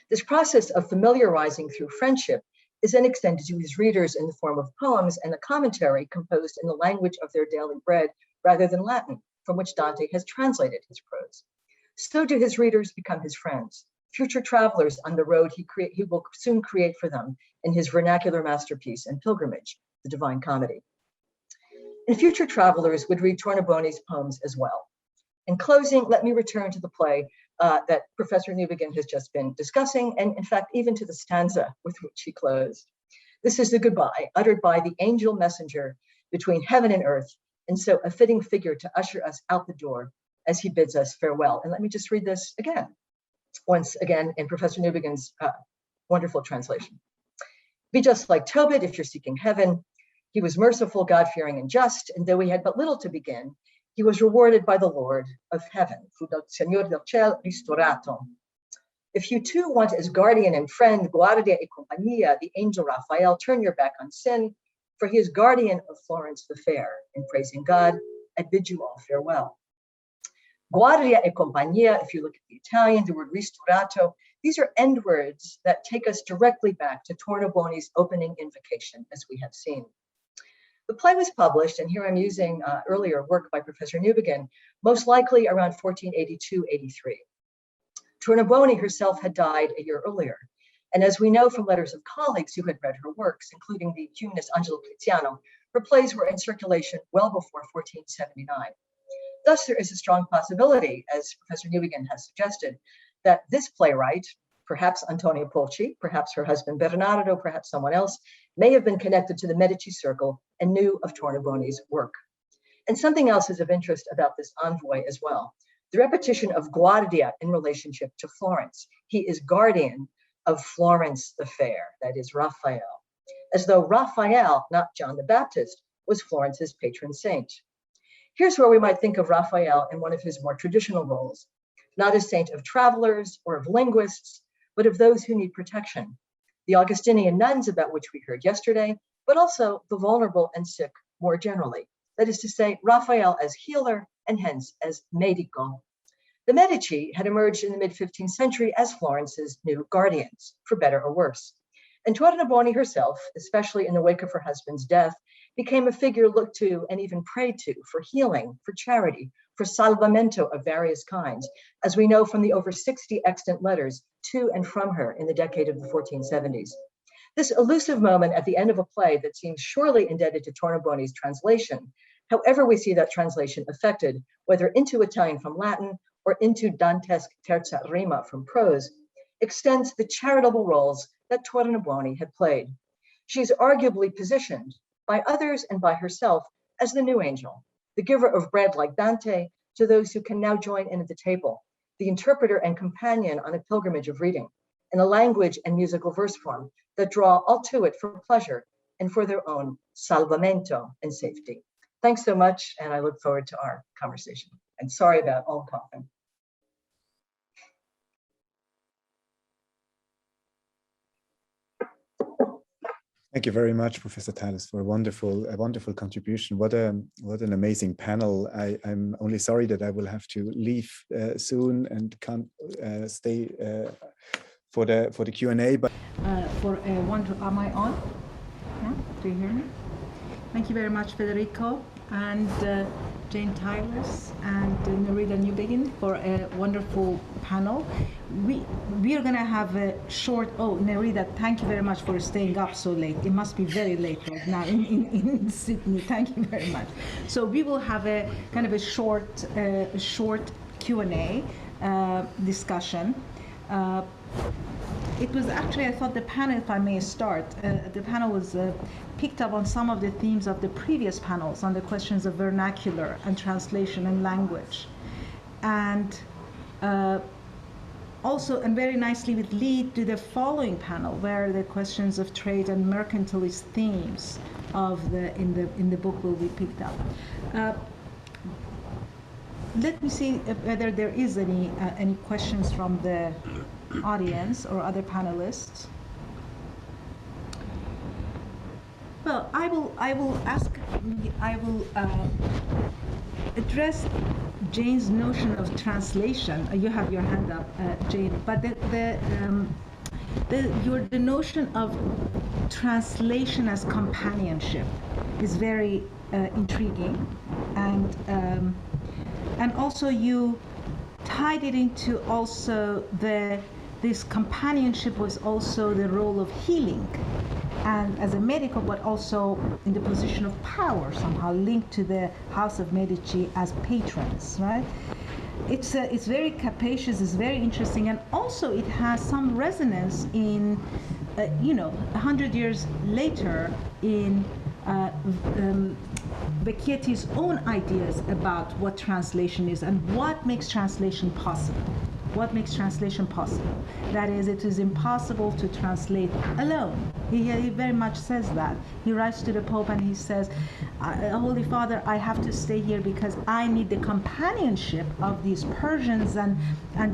This process of familiarizing through friendship is then extended to his readers in the form of poems and a commentary composed in the language of their daily bread rather than Latin, from which Dante has translated his prose. So do his readers become his friends, future travelers on the road he will soon create for them in his vernacular masterpiece and pilgrimage, the Divine Comedy. And future travelers would read Tornabuoni's poems as well. In closing, let me return to the play that Professor Newbegin has just been discussing, and in fact, even to the stanza with which he closed. This is the goodbye uttered by the angel messenger between heaven and earth, and so a fitting figure to usher us out the door as he bids us farewell. And let me just read this again, once again in Professor Newbegin's wonderful translation. Be just like Tobit if you're seeking heaven. He was merciful, God-fearing, and just, and though he had but little to begin, he was rewarded by the Lord of heaven. Fu del Signor del Ciel ristorato. If you too want as guardian and friend, Guardia e Compagnia, the angel Raphael, turn your back on sin, for he is guardian of Florence the fair. In praising God, I bid you all farewell. Guardia e Compagnia, if you look at the Italian, the word ristorato, these are end words that take us directly back to Tornabuoni's opening invocation, as we have seen. The play was published, and here I'm using earlier work by Professor Newbegin, most likely around 1482-83. Tornabuoni herself had died a year earlier, and as we know from letters of colleagues who had read her works, including the humanist Angelo Tiziano, her plays were in circulation well before 1479. Thus, there is a strong possibility, as Professor Newbegin has suggested, that this playwright, perhaps Antonia Polci, perhaps her husband Bernardo, perhaps someone else, may have been connected to the Medici circle and knew of Tornabuoni's work. And something else is of interest about this envoy as well. The repetition of Guardia in relationship to Florence. He is guardian of Florence the fair, that is Raphael, as though Raphael, not John the Baptist, was Florence's patron saint. Here's where we might think of Raphael in one of his more traditional roles, not as saint of travelers or of linguists, but of those who need protection. The Augustinian nuns about which we heard yesterday, but also the vulnerable and sick more generally. That is to say, Raphael as healer and hence as medico. The Medici had emerged in the mid-15th century as Florence's new guardians, for better or worse. And Tornabuoni herself, especially in the wake of her husband's death, became a figure looked to and even prayed to for healing, for charity, for salvamento of various kinds, as we know from the over 60 extant letters to and from her in the decade of the 1470s. This elusive moment at the end of a play that seems surely indebted to Tornabuoni's translation, however we see that translation affected, whether into Italian from Latin or into Dantesque terza rima from prose, extends the charitable roles that Tornabuoni had played. She's arguably positioned by others and by herself as the new angel, the giver of bread like Dante to those who can now join in at the table, the interpreter and companion on a pilgrimage of reading, in a language and musical verse form that draw all to it for pleasure and for their own salvamento and safety. Thanks so much, and I look forward to our conversation. And sorry about all coughing. Thank you very much, Professor Tallis, for a wonderful contribution. What an amazing panel. I'm only sorry that I will have to leave soon and can't stay for the Q&A. But am I on? Yeah, do you hear me? Thank you very much, Federico and Jane Tylers and Nerida Newbegin for a wonderful panel. We are going to have a short, Nerida, thank you very much for staying up so late. It must be very late right now in Sydney. Thank you very much. So we will have a kind of a short Q&A discussion. It was actually, I thought the panel, if I may start, the panel was picked up on some of the themes of the previous panels on the questions of vernacular and translation and language. And also, and very nicely would lead to the following panel, where the questions of trade and mercantilist themes of in the book will be picked up. Let me see whether there is any questions from the audience or other panelists. Well, I will address Jane's notion of translation. You have your hand up, Jane, but the notion of translation as companionship is very intriguing, and also you tied it into also this companionship was also the role of healing, and as a medical, but also in the position of power, somehow linked to the House of Medici as patrons, right? It's very capacious, it's very interesting, and also it has some resonance in, 100 years later in Vecchietti's own ideas about what translation is and what makes translation possible. What makes translation possible? That is, it is impossible to translate alone. He very much says that. He writes to the Pope and he says, Holy Father, I have to stay here because I need the companionship of these Persians and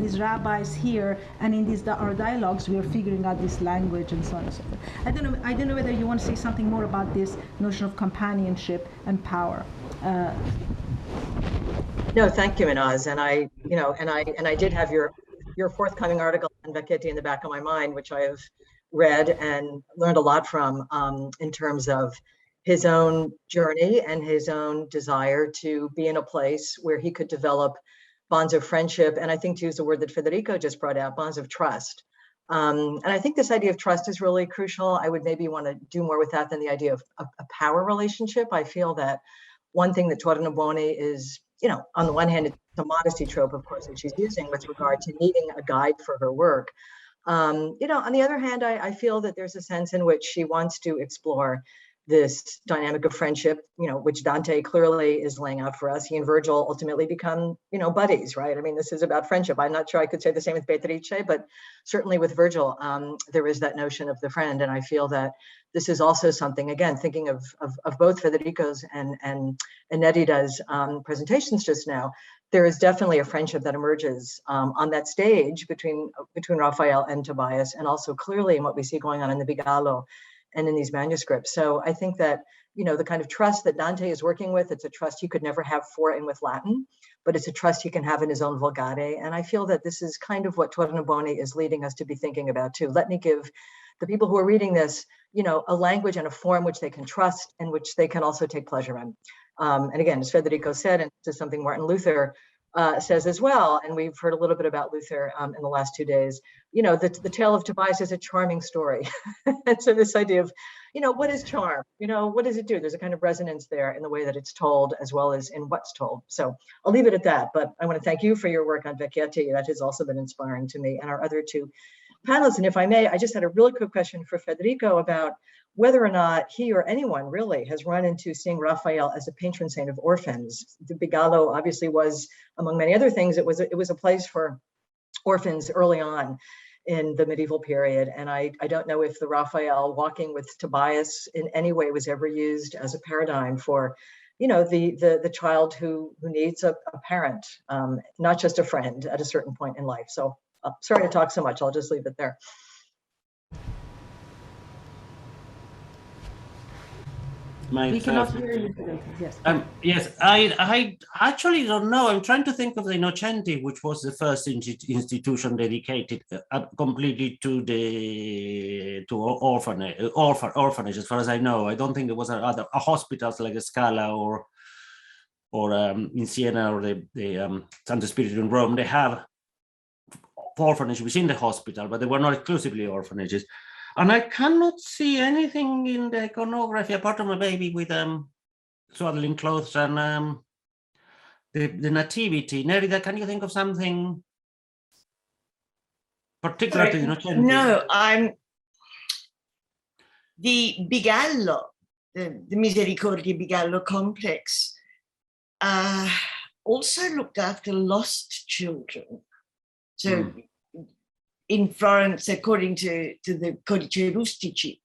these rabbis here, and in our dialogues we are figuring out this language and so on and so forth. I don't know whether you want to say something more about this notion of companionship and power. No, thank you, Minaz. And I did have your forthcoming article on Vecchietti in the back of my mind, which I have read and learned a lot from in terms of his own journey and his own desire to be in a place where he could develop bonds of friendship. And I think, to use the word that Federico just brought out, bonds of trust. And I think this idea of trust is really crucial. I would maybe want to do more with that than the idea of a power relationship. I feel that one thing that Tornabuoni is, on the one hand, it's a modesty trope, of course, that she's using with regard to needing a guide for her work. On the other hand, I feel that there's a sense in which she wants to explore this dynamic of friendship, which Dante clearly is laying out for us. He and Virgil ultimately become, buddies, right? I mean, this is about friendship. I'm not sure I could say the same with Beatrice, but certainly with Virgil, there is that notion of the friend. And I feel that this is also something, again, thinking of both Federico's and Nerida's presentations just now, there is definitely a friendship that emerges on that stage between Raphael and Tobias, and also clearly in what we see going on in the Bigallo and in these manuscripts. So I think that, the kind of trust that Dante is working with, it's a trust he could never have for and with Latin, but it's a trust he can have in his own Vulgate. And I feel that this is kind of what Tornabuoni is leading us to be thinking about too. Let me give the people who are reading this, a language and a form which they can trust and which they can also take pleasure in. And again, as Federico said, and this is something Martin Luther says as well, and we've heard a little bit about Luther in the last 2 days, the tale of Tobias is a charming story. And so this idea of, what is charm? What does it do? There's a kind of resonance there in the way that it's told as well as in what's told. So I'll leave it at that, but I want to thank you for your work on Vecchietti. That has also been inspiring to me and our other two panelists. And if I may, I just had a really quick question for Federico about whether or not he or anyone really has run into seeing Raphael as a patron saint of orphans. The Bigallo obviously was, among many other things, it was a place for orphans early on in the medieval period. And I don't know if the Raphael walking with Tobias in any way was ever used as a paradigm for, the child who needs a parent, not just a friend at a certain point in life. So sorry to talk so much, I'll just leave it there. We cannot hear you. Yes. Yes, I actually don't know. I'm trying to think of the Innocenti, which was the first institution dedicated completely to orphanage, as far as I know. I don't think there was other hospitals like Scala or in Siena or the Santo Spirito in Rome. They have orphanage within the hospital, but they were not exclusively orphanages. And I cannot see anything in the iconography apart from a baby with swaddling clothes and the nativity. Nerida, can you think of something particular to Innocenti? No, the Bigallo, the Misericordia Bigallo complex, also looked after lost children. So in Florence, according to the Codice Rustici,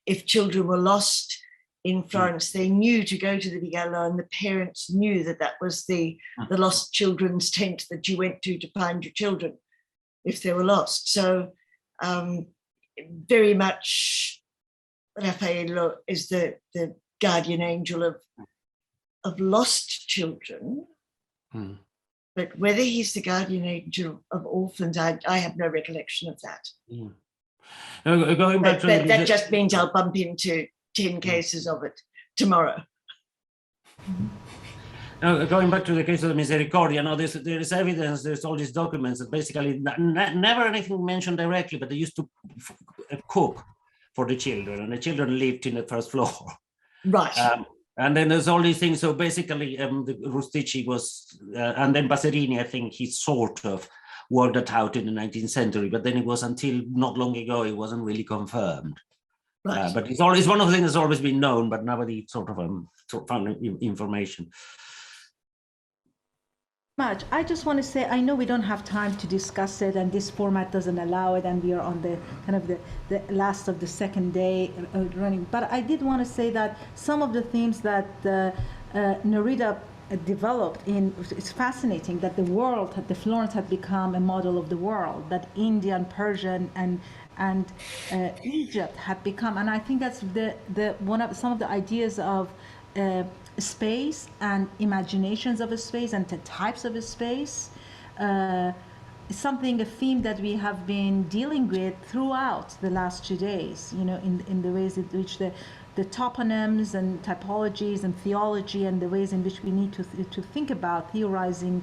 if children were lost in Florence, they knew to go to the Bigallo, and the parents knew that was the lost children's tent that you went to find your children if they were lost. So very much Raffaello is the guardian angel of lost children. But whether he's the guardian angel of orphans, I have no recollection of that. Going back to that just means I'll bump into 10 cases of it tomorrow. Now, going back to the case of the Misericordia, now there is evidence, there's all these documents that basically never anything mentioned directly, but they used to cook for the children, and the children lived in the first floor. Right. And then there's all these things. So basically, the Rustici was, and then Paserini, I think he sort of worked it out in the 19th century, but then it was until not long ago, it wasn't really confirmed. Right. But it's one of the things that's always been known, but nobody sort of found information. I just want to say, I know we don't have time to discuss it, and this format doesn't allow it, and we are on the kind of the last of the second day running. But I did want to say that some of the themes that Nerida developed it's fascinating that the Florence had become a model of the world, that India and Persian and Egypt had become, and I think that's some of the ideas of space and imaginations of a space and the types of a space, a theme that we have been dealing with throughout the last 2 days, in the ways in which the toponyms and typologies and theology and the ways in which we need to think about theorizing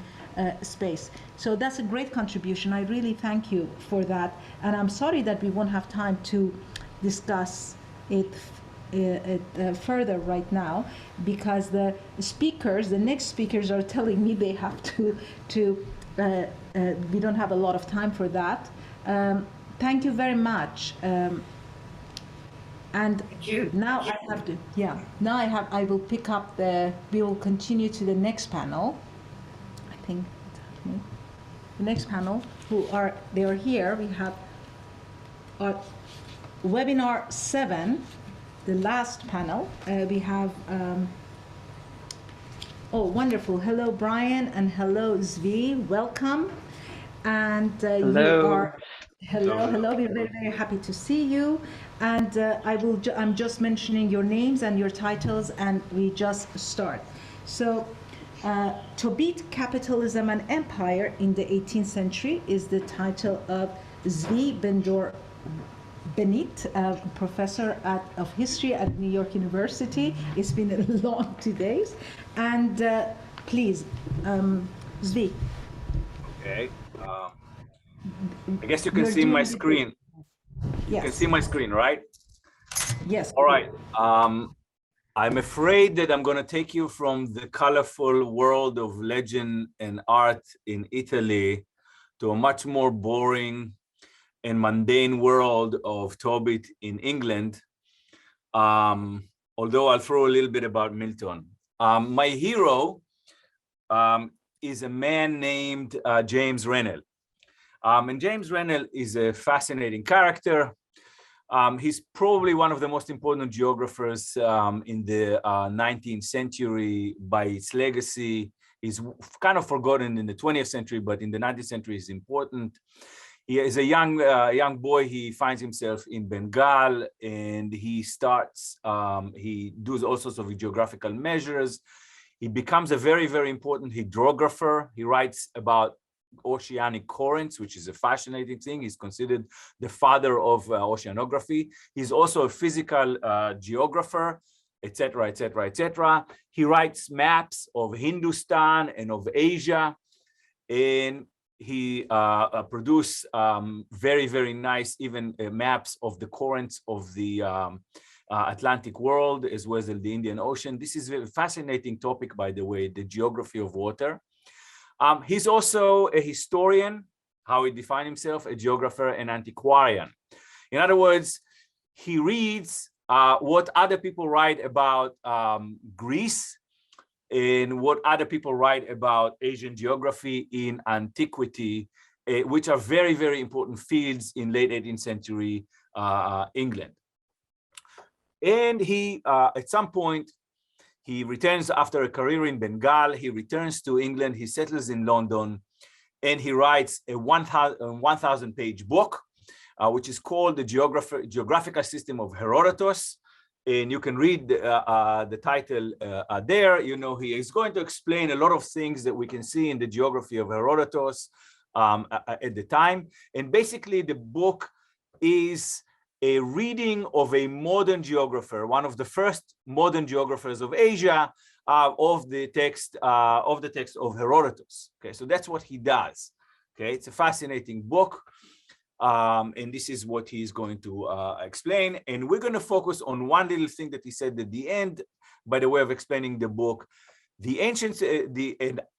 space. So that's a great contribution. I really thank you for that. And I'm sorry that we won't have time to discuss it further right now, because the next speakers are telling me they have to we don't have a lot of time for that. Thank you very much. And now I have to, I will pick up we will continue to the next panel. I think the next panel, they are here. We have our webinar 7, the last panel. We have, oh, wonderful. Hello, Brian, and hello, Zvi. Welcome. And hello. Hello. We're very, very happy to see you. And I'm just mentioning your names and your titles, and we just start. So, Tobit, Capitalism and Empire in the 18th Century is the title of Zvi Ben-Dor Benit, professor of history at New York University. It's been a long 2 days. And please, Zvi. Okay. I guess you can see my screen. You can see my screen, right? Yes. All right. I'm afraid that I'm going to take you from the colorful world of legend and art in Italy to a much more boring and mundane world of Tobit in England, although I'll throw a little bit about Milton. My hero is a man named James Rennell. And James Rennell is a fascinating character. He's probably one of the most important geographers in the 19th century by its legacy. He's kind of forgotten in the 20th century, but in the 19th century he's important. He is a young boy. He finds himself in Bengal, and he starts, he does all sorts of geographical measures. He becomes a very, very important hydrographer. He writes about oceanic currents, which is a fascinating thing. He's considered the father of oceanography. He's also a physical geographer, etc., etc., etc. He writes maps of Hindustan and of Asia, and he produced very, very nice even maps of the currents of the Atlantic world as well as the Indian Ocean. This is a fascinating topic, by the way, the geography of water. He's also a historian, how he defined himself, a geographer and antiquarian. In other words, he reads what other people write about Greece and what other people write about Asian geography in antiquity, which are very, very important fields in late 18th century England. And he, at some point, he returns after a career in Bengal. He returns to England. He settles in London, and he writes a 1,000-page book, which is called The Geographical System of Herodotus. and you can read the title there. You know, he is going to explain a lot of things that we can see in the geography of Herodotus at the time. And basically the book is a reading of a modern geographer, one of the first modern geographers of Asia, of the text of Herodotus. Okay, so that's what he does. Okay, it's a fascinating book. And this is what he's going to explain. And we're going to focus on one little thing that he said at the end, by the way of explaining the book, the ancients,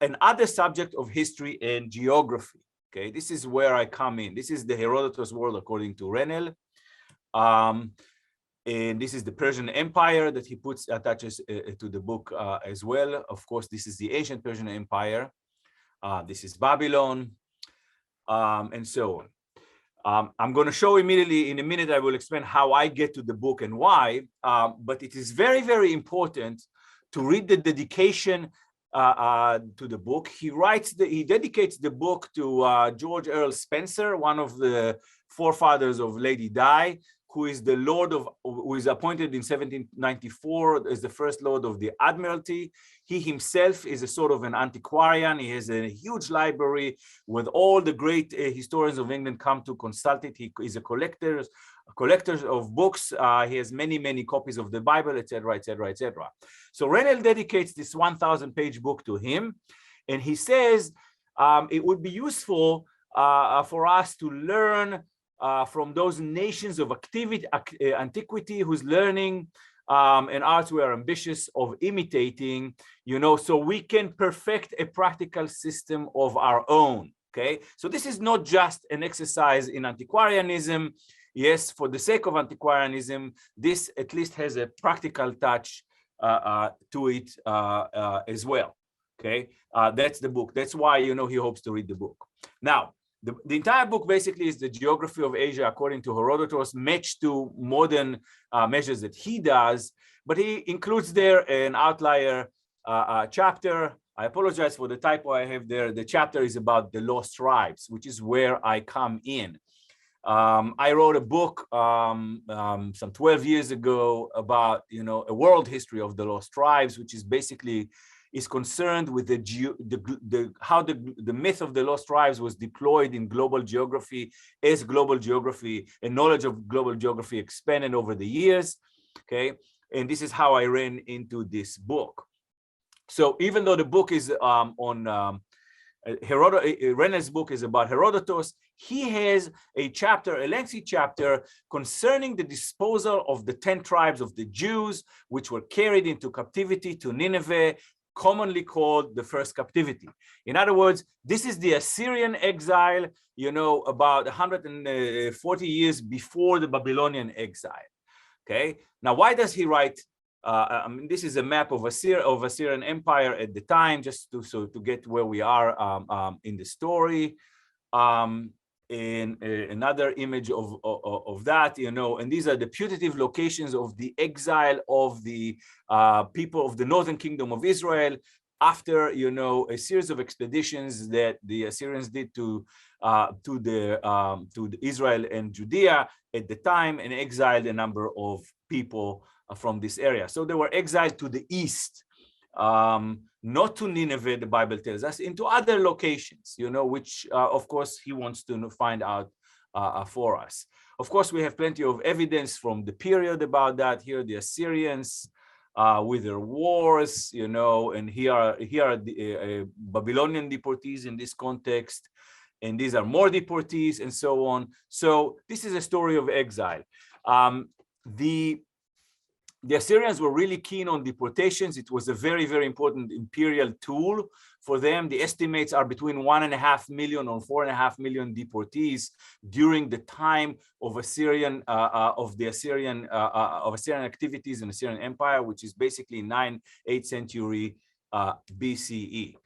another subject of history and geography. Okay, this is where I come in. This is the Herodotus world according to Renel. And this is the Persian Empire that he attaches to the book as well. Of course, this is the ancient Persian Empire. This is Babylon, and so on. I'm going to show immediately in a minute. I will explain how I get to the book and why, but it is very, very important to read the dedication to the book. He dedicates the book to George Earl Spencer, one of the forefathers of Lady Di, who is the who is appointed in 1794 as the first Lord of the Admiralty. He himself is a sort of an antiquarian. He has a huge library with all the great historians of England come to consult it. He is a collector of books. He has many, many copies of the Bible, etc., etc., etc. So Renel dedicates this 1,000-page book to him, and he says it would be useful for us to learn from those nations of antiquity whose learning and arts we are ambitious of imitating, you know, so we can perfect a practical system of our own. Okay, so this is not just an exercise in antiquarianism. Yes, for the sake of antiquarianism, this at least has a practical touch to it as well. Okay, that's the book. That's why, you know, he hopes to read the book. Now, the entire book basically is the geography of Asia according to Herodotus, matched to modern measures that he does, but he includes there an outlier chapter. I apologize for the typo I have there. The chapter is about the lost tribes, which is where I come in. I wrote a book some 12 years ago about, you know, a world history of the lost tribes, which is basically concerned with how the myth of the lost tribes was deployed in global geography as global geography and knowledge of global geography expanded over the years. Okay, and this is how I ran into this book. So even though the book is Renel's book is about Herodotus, he has a chapter, a lengthy chapter concerning the disposal of the 10 tribes of the Jews, which were carried into captivity to Nineveh, commonly called the first captivity. In other words, this is the Assyrian exile, you know, about 140 years before the Babylonian exile. Okay, now why does he write? I mean, this is a map of Assyrian Empire at the time, just to get where we are in the story. In another image of that, you know, and these are the putative locations of the exile of the people of the northern kingdom of Israel after, you know, a series of expeditions that the Assyrians did to Israel and Judea at the time, and exiled a number of people from this area. So they were exiled to the east, not to Nineveh, the Bible tells us, into other locations, you know, which of course he wants to find out for us. Of course, we have plenty of evidence from the period about that. Here, the Assyrians with their wars, you know, and here are the Babylonian deportees in this context, and these are more deportees and so on. So this is a story of exile. The Assyrians were really keen on deportations. It was a very, very important imperial tool for them. The estimates are between 1.5 million or 4.5 million deportees during the time of Assyrian activities in the Assyrian Empire, which is basically 9th-8th century BCE.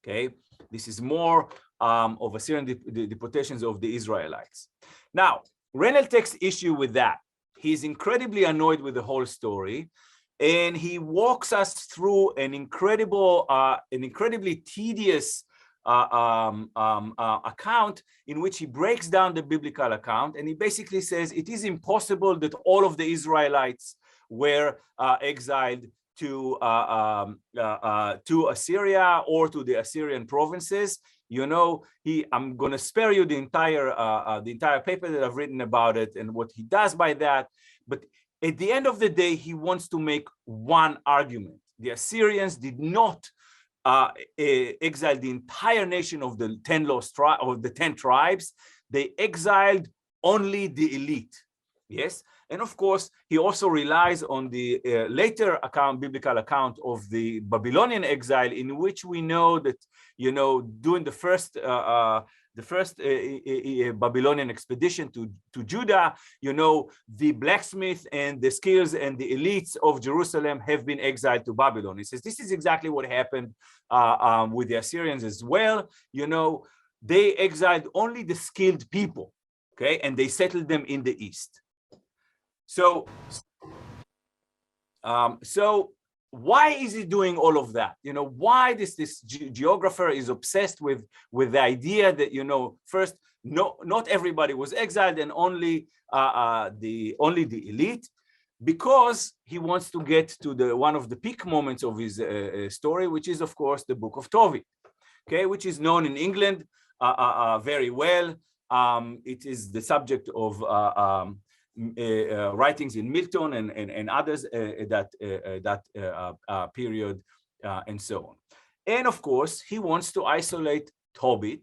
Okay, this is more of Assyrian deportations of the Israelites. Now, Renel takes issue with that. He's incredibly annoyed with the whole story, and he walks us through an incredibly tedious account in which he breaks down the biblical account, and he basically says it is impossible that all of the Israelites were exiled to Assyria or to the Assyrian provinces. You know, I'm going to spare you the entire paper that I've written about it and what he does by that. But at the end of the day, he wants to make one argument. The Assyrians did not exile the entire nation of the 10 tribes. They exiled only the elite. Yes, and of course, he also relies on the later biblical account of the Babylonian exile, in which we know that, you know, during the first Babylonian expedition to Judah, you know, the blacksmith and the skills and the elites of Jerusalem have been exiled to Babylon. He says this is exactly what happened with the Assyrians as well. You know, they exiled only the skilled people, okay, and they settled them in the east. So why is he doing all of that? You know, why this geographer is obsessed with the idea that, you know, first, not everybody was exiled and only the elite, because he wants to get to one of the peak moments of his story, which is, of course, the Book of Tobit, okay, which is known in England very well. It is the subject of writings in Milton and others that period and so on. And of course, he wants to isolate Tobit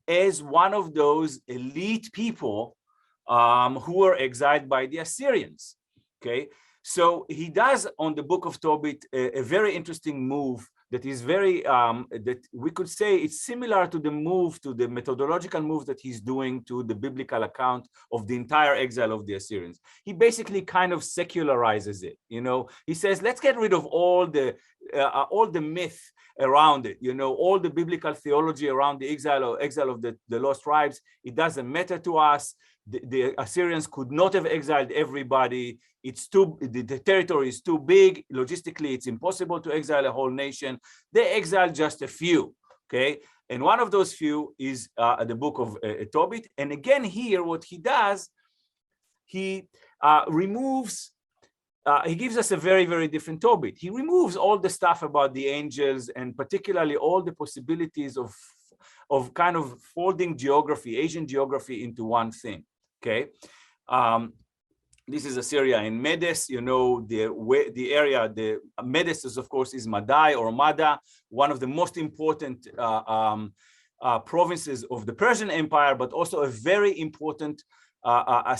as one of those elite people who were exiled by the Assyrians. Okay, so he does on the Book of Tobit a very interesting move that is very, that we could say it's similar to the methodological move that he's doing to the biblical account of the entire exile of the Assyrians. He basically kind of secularizes it, you know. He says, let's get rid of all the myth around it, you know, all the biblical theology around the exile of the lost tribes. It doesn't matter to us. The Assyrians could not have exiled everybody. The territory is too big. Logistically, it's impossible to exile a whole nation. They exiled just a few, okay? And one of those few is the Book of Tobit. And again, here, what he does, he removes, he gives us a very, very different Tobit. He removes all the stuff about the angels and particularly all the possibilities of kind of folding geography, Asian geography into one thing, okay? This is Assyria and Medes, you know, the area, the Medes is, of course, is Madai or Mada, one of the most important provinces of the Persian Empire, but also a very important a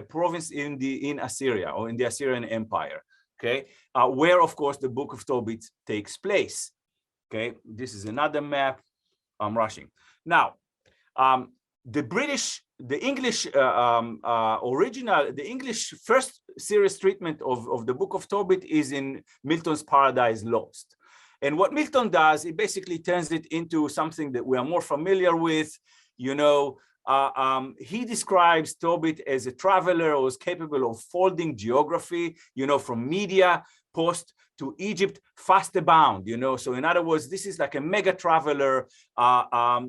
province in Assyria or in the Assyrian Empire, okay, where, of course, the Book of Tobit takes place, okay? This is another map. I'm rushing. Now, the English first serious treatment of the Book of Tobit is in Milton's Paradise Lost. And what Milton does, he basically turns it into something that we are more familiar with. You know, he describes Tobit as a traveler who was capable of folding geography, you know, from Media Post to Egypt, fast abound, you know. So in other words, this is like a mega traveler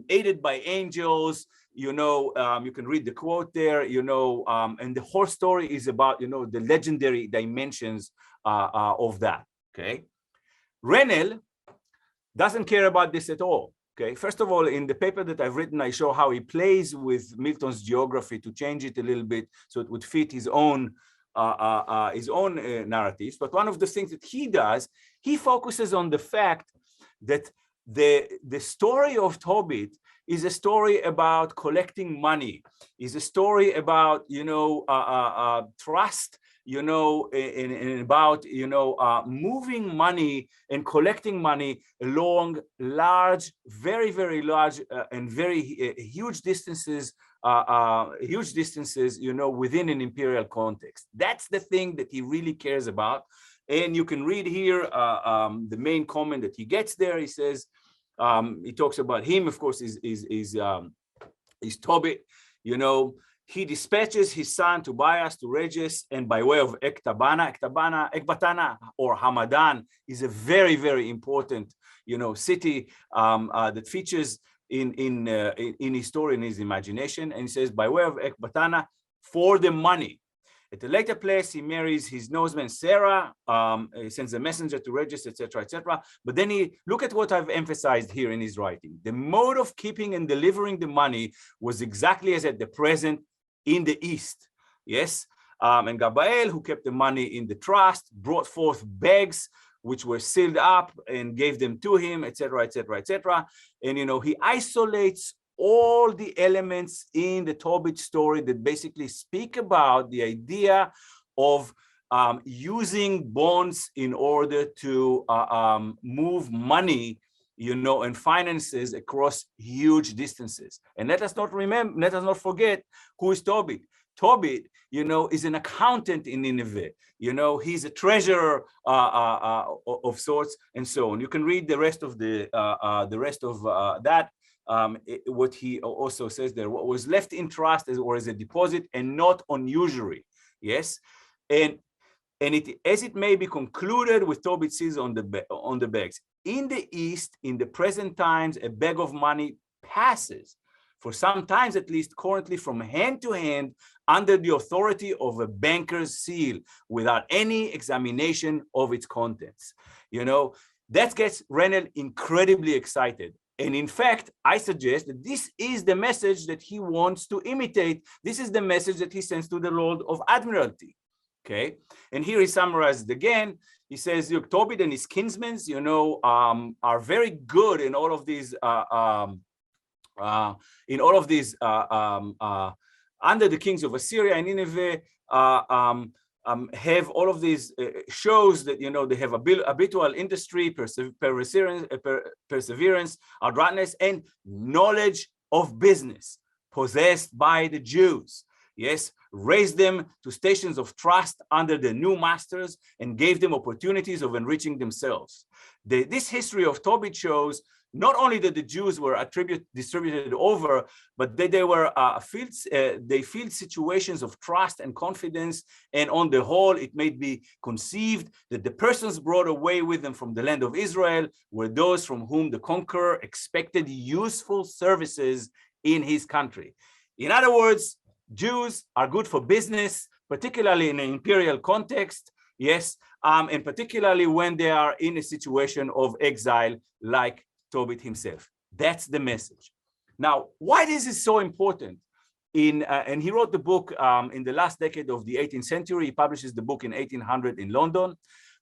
aided by angels, you know. You can read the quote there, you know, and the whole story is about, you know, the legendary dimensions of that, okay? Renel doesn't care about this at all, okay? First of all, in the paper that I've written, I show how he plays with Milton's geography to change it a little bit so it would fit his own narratives. But one of the things that he does, he focuses on the fact that the story of Tobit is a story about collecting money, is a story about, you know, trust, you know, and about, you know, moving money and collecting money along large, very, very large and very huge distances, you know, within an imperial context. That's the thing that he really cares about. And you can read here the main comment that he gets there. He says, he talks about him, of course, is Tobit, you know. He dispatches his son Tobias to Regis, and by way of Ecbatana or Hamadan is a very, very important, you know, city that features in his story, in his imagination. And he says, by way of Ecbatana, for the money. At a later place, he marries his noseman Sarah, he sends a messenger to register, etc., etc. But then look at what I've emphasized here in his writing. The mode of keeping and delivering the money was exactly as at the present in the East. Yes, and Gabael, who kept the money in the trust, brought forth bags which were sealed up and gave them to him, etc., etc., etc. And he isolates all the elements in the Tobit story that basically speak about the idea of using bonds in order to move money, and finances across huge distances. And let us not forget who is Tobit. Tobit, is an accountant in Nineveh. He's a treasurer of sorts, and so on. You can read the rest of that. What he also says there, what was left in trust or as a deposit and not on usury. Yes, and as it may be concluded with Tobit seals on the bags. In the East, in the present times, a bag of money passes, for some times at least, currently from hand to hand under the authority of a banker's seal without any examination of its contents. That gets Renel incredibly excited. And in fact, I suggest that this is the message that he wants to imitate. This is the message that he sends to the Lord of Admiralty. Okay, and here he summarizes again. He says, look, Tobit and his kinsmen, are very good in all of these under the kings of Assyria and Nineveh, have all of these shows that they have habitual industry, perseverance, adroitness, and knowledge of business possessed by the Jews. Yes, raised them to stations of trust under the new masters and gave them opportunities of enriching themselves. This history of Tobit shows not only that the Jews were distributed over, but that they filled situations of trust and confidence. And on the whole, it may be conceived that the persons brought away with them from the land of Israel were those from whom the conqueror expected useful services in his country. In other words, Jews are good for business, particularly in an imperial context, yes, and particularly when they are in a situation of exile like Tobit himself. That's the message. Now, why this is so important? And he wrote the book in the last decade of the 18th century. He publishes the book in 1800 in London.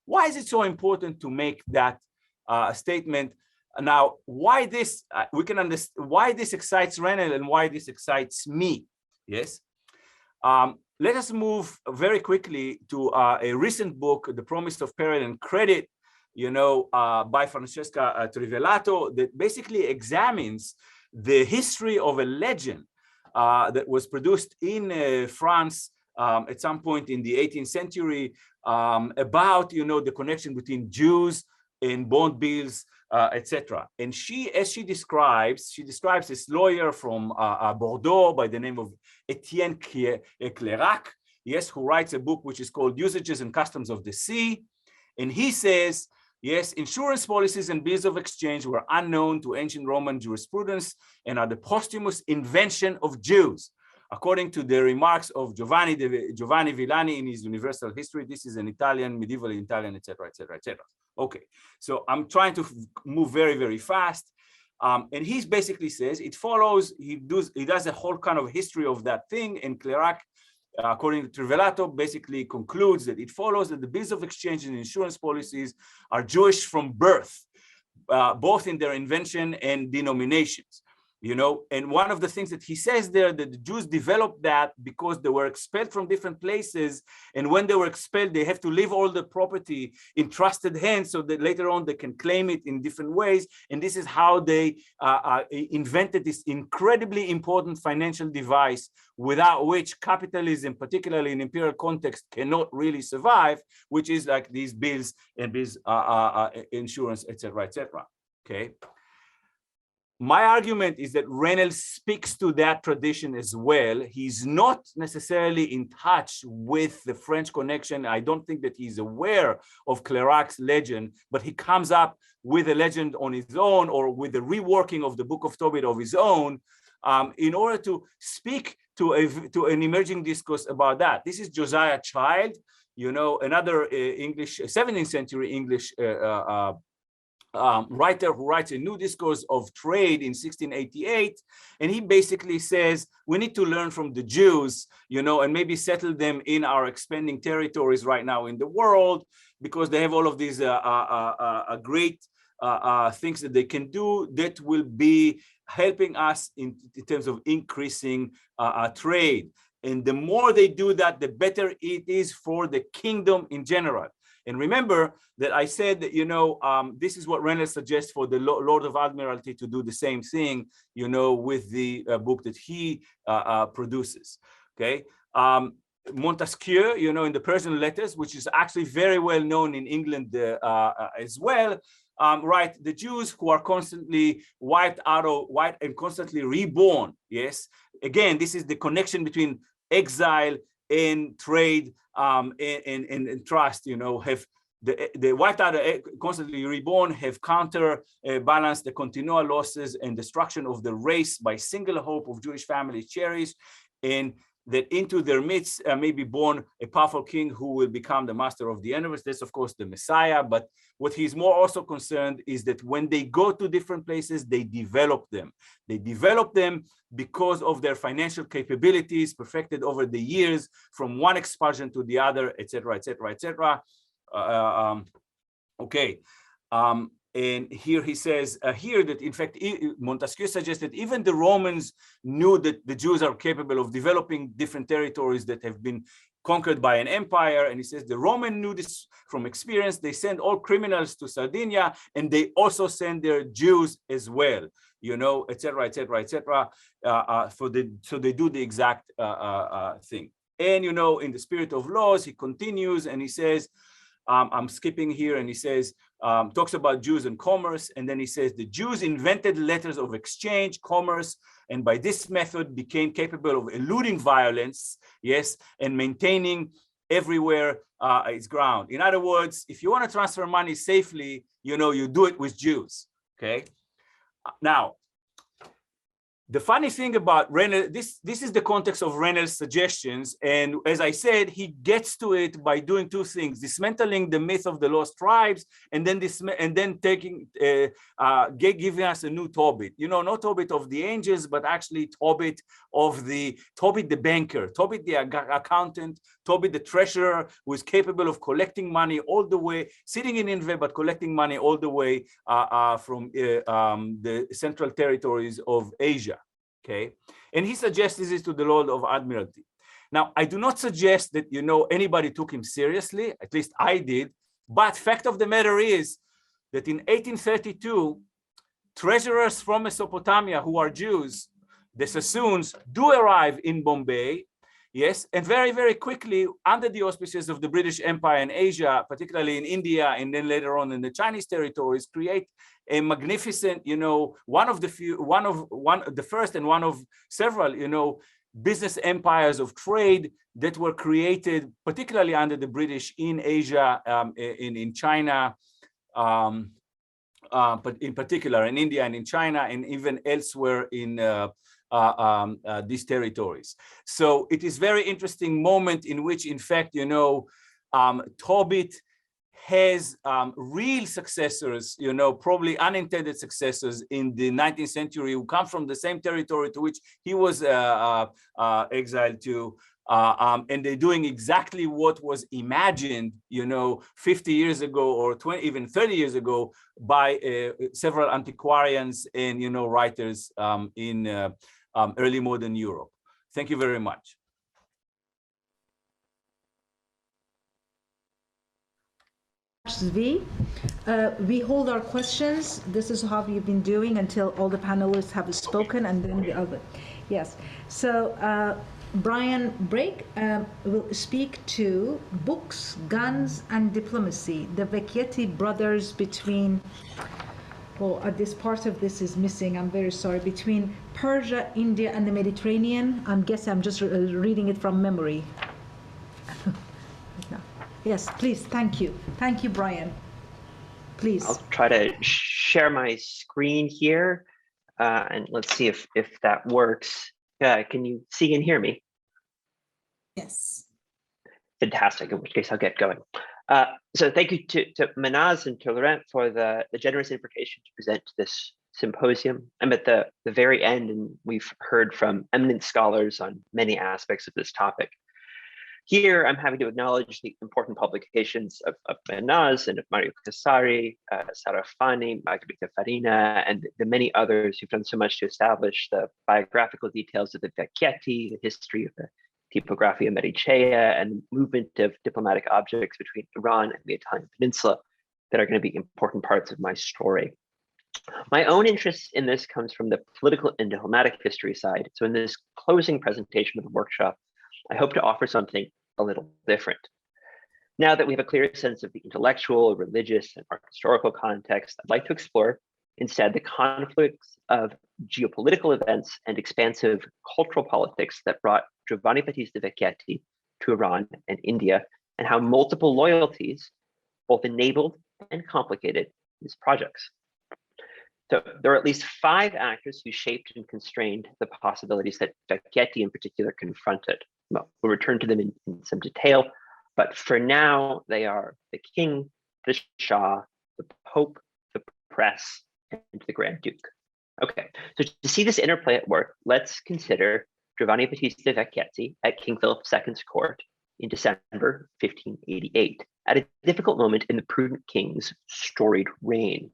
Why is it so important to make that statement? Now, why this? We can understand why this excites Renel and why this excites me. Yes. Let us move very quickly to a recent book, The Promise of Peril and Credit, by Francesca Trivellato, that basically examines the history of a legend that was produced in France at some point in the 18th century about, the connection between Jews and bond bills, etc. And as she describes this lawyer from Bordeaux by the name of Etienne Clerac, yes, who writes a book which is called Usages and Customs of the Sea. And he says, yes, insurance policies and bills of exchange were unknown to ancient Roman jurisprudence and are the posthumous invention of Jews. According to the remarks of Giovanni Villani in his Universal History, this is an Italian, medieval Italian, etc., etc., etc. Okay, so I'm trying to move very, very fast. And he basically says it follows, he does a whole kind of history of that thing, and Clerac, according to Trivellato, basically concludes that it follows that the bills of exchange and insurance policies are Jewish from birth, both in their invention and denominations. And one of the things that he says there, that the Jews developed that because they were expelled from different places. And when they were expelled, they have to leave all the property in trusted hands so that later on they can claim it in different ways. And this is how they invented this incredibly important financial device without which capitalism, particularly in imperial context, cannot really survive, which is like these bills and bills, insurance, etc., etc. Okay. My argument is that Renel speaks to that tradition as well. He's not necessarily in touch with the French connection. I don't think that he's aware of Clerac's legend, but he comes up with a legend on his own or with the reworking of the Book of Tobit of his own in order to speak to an emerging discourse about that. This is Josiah Child, another English 17th century English writer who writes a new discourse of trade in 1688, and he basically says we need to learn from the Jews, and maybe settle them in our expanding territories right now in the world, because they have all of these great things that they can do that will be helping us in terms of increasing trade. And the more they do that, the better it is for the kingdom in general. And remember that I said that, this is what Renner suggests for the Lord of Admiralty to do the same thing, with the book that he produces, okay? Montesquieu, in the Persian letters, which is actually very well known in England as well, right? The Jews who are constantly wiped and constantly reborn, yes? Again, this is the connection between exile and trade and trust, have the wiped out, constantly reborn, have counterbalanced the continual losses and destruction of the race by single hope of Jewish families cherished, and that into their midst may be born a powerful king who will become the master of the universe. That's, of course, the Messiah. But what he's more also concerned is that when they go to different places, they develop them. They develop them because of their financial capabilities perfected over the years from one expulsion to the other, etc., etc., etc. Okay. And here he says here that, in fact, Montesquieu suggests that even the Romans knew that the Jews are capable of developing different territories that have been conquered by an empire. And he says the Roman knew this from experience. They send all criminals to Sardinia, and they also send their Jews as well, et cetera, et cetera, et cetera. So they do the exact thing. And, in the spirit of laws, he continues and he says, I'm skipping here, and he says, talks about Jews and commerce, and then he says the Jews invented letters of exchange, commerce, and by this method became capable of eluding violence, yes, and maintaining everywhere its ground. In other words, if you want to transfer money safely, you do it with Jews, okay? Now, the funny thing about Renner, this is the context of Renner's suggestions, and as I said, he gets to it by doing two things: dismantling the myth of the lost tribes, and then taking, giving us a new Tobit. Not Tobit of the angels, but actually Tobit the banker, Tobit the accountant, Tobit the treasurer, who is capable of collecting money all the way, sitting in Nineveh, but collecting money all the way from the central territories of Asia. Okay, and he suggests this to the Lord of Admiralty. Now, I do not suggest that anybody took him seriously. At least I did. But fact of the matter is that in 1832, treasurers from Mesopotamia who are Jews, the Sassoons, do arrive in Bombay. Yes, and very, very quickly, under the auspices of the British Empire in Asia, particularly in India, and then later on in the Chinese territories, create a magnificent, one of the first and one of several, business empires of trade that were created, particularly under the British in Asia, in China, but in particular in India and in China, and even elsewhere in these territories. So it is very interesting moment in which, in fact, Tobit has real successors, probably unintended successors in the 19th century who come from the same territory to which he was exiled to. And they're doing exactly what was imagined, 50 years ago or 20, even 30 years ago by several antiquarians and, writers in early modern Europe. Thank you very much. Zvi, we hold our questions. This is how we've been doing until all the panelists have spoken, and then the other. Yes. So Brian Brake will speak to books, guns, and diplomacy. The Vecchietti brothers between. Well, this part of this is missing. I'm very sorry. Between Persia, India, and the Mediterranean. I'm guessing I'm just reading it from memory. Yes, please. Thank you. Thank you, Brian. Please. I'll try to share my screen here, and let's see if that works. Can you see and hear me? Yes. Fantastic, in which case I'll get going. So thank you to Manaz and to Laurent for the generous invitation to present this symposium. I'm at the very end, and we've heard from eminent scholars on many aspects of this topic. Here, I'm happy to acknowledge the important publications of Manaz and of Mario Casari, Sara Fani, Margherita Farina, and the many others who've done so much to establish the biographical details of the Vecchietti, the history of the Typographia Medicea, and movement of diplomatic objects between Iran and the Italian Peninsula that are going to be important parts of my story. My own interest in this comes from the political and diplomatic history side. So in this closing presentation of the workshop, I hope to offer something a little different. Now that we have a clear sense of the intellectual, religious, and art historical context, I'd like to explore instead the conflicts of geopolitical events and expansive cultural politics that brought Giovanni Battista Vecchietti to Iran and India, and how multiple loyalties both enabled and complicated his projects. So there are at least 5 actors who shaped and constrained the possibilities that Vecchietti in particular confronted. Well, we'll return to them in some detail, but for now, they are the king, the Shah, the Pope, the press, and the Grand Duke. Okay, so to see this interplay at work, let's consider Giovanni Battista Vecchietti at King Philip II's court in December 1588, at a difficult moment in the prudent king's storied reign.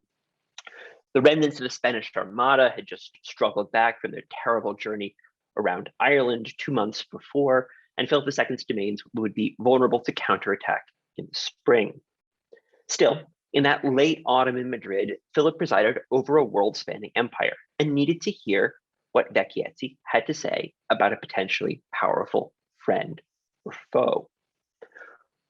The remnants of the Spanish Armada had just struggled back from their terrible journey around Ireland 2 months before, and Philip II's domains would be vulnerable to counterattack in the spring. Still, in that late autumn in Madrid, Philip presided over a world-spanning empire and needed to hear what Vecchietti had to say about a potentially powerful friend or foe.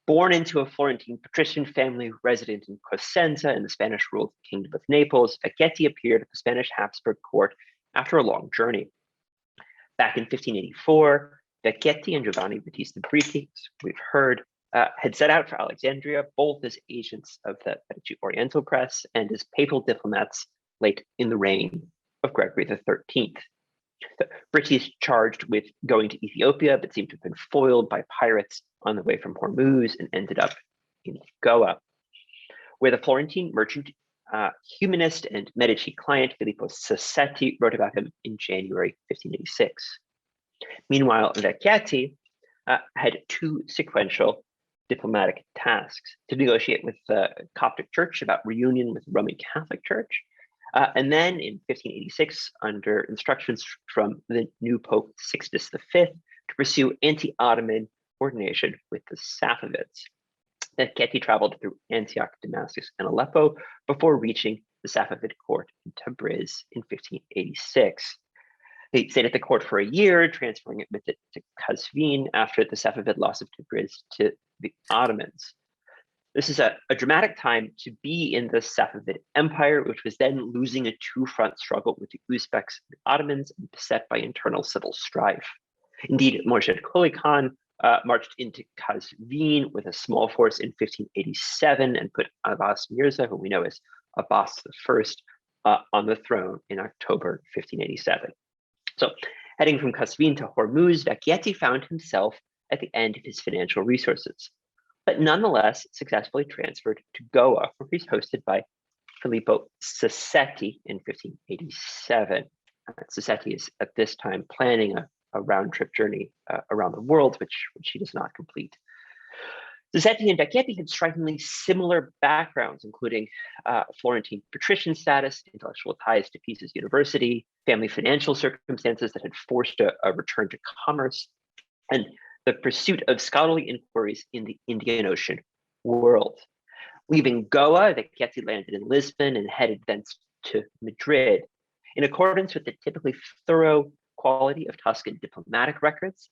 Born into a Florentine patrician family resident in Cosenza in the Spanish-ruled Kingdom of Naples, Vecchietti appeared at the Spanish Habsburg court after a long journey. Back in 1584, Vecchietti and Giovanni Battista Britti, as we've heard, had set out for Alexandria, both as agents of the Medici Oriental press and as papal diplomats late in the reign of Gregory XIII. Britti is charged with going to Ethiopia, but seemed to have been foiled by pirates on the way from Hormuz and ended up in Goa, where the Florentine merchant, humanist, and Medici client Filippo Sassetti wrote about him in January 1586. Meanwhile, Vecchietti had 2 sequential diplomatic tasks: to negotiate with the Coptic Church about reunion with the Roman Catholic Church, and then in 1586, under instructions from the new Pope Sixtus V, to pursue anti-Ottoman coordination with the Safavids. Vecchietti traveled through Antioch, Damascus, and Aleppo before reaching the Safavid court in Tabriz in 1586. He stayed at the court for a year, transferring it with it to Qazvin after the Safavid loss of Tabriz to the Ottomans. This is a dramatic time to be in the Safavid Empire, which was then losing a 2-front struggle with the Uzbeks and the Ottomans, and beset by internal civil strife. Indeed, Morshed Qoli Khan marched into Qazvin with a small force in 1587 and put Abbas Mirza, who we know as Abbas I, on the throne in October 1587. So, heading from Qazvin to Hormuz, Vecchietti found himself at the end of his financial resources, but nonetheless successfully transferred to Goa, where he's hosted by Filippo Sassetti in 1587. Sassetti is at this time planning a round-trip journey around the world, which he does not complete. Sassetti and Vecchietti had strikingly similar backgrounds, including Florentine patrician status, intellectual ties to Pisa's University, family financial circumstances that had forced a return to commerce, and the pursuit of scholarly inquiries in the Indian Ocean world. Leaving Goa, Vecchietti landed in Lisbon and headed thence to Madrid. In accordance with the typically thorough quality of Tuscan diplomatic records,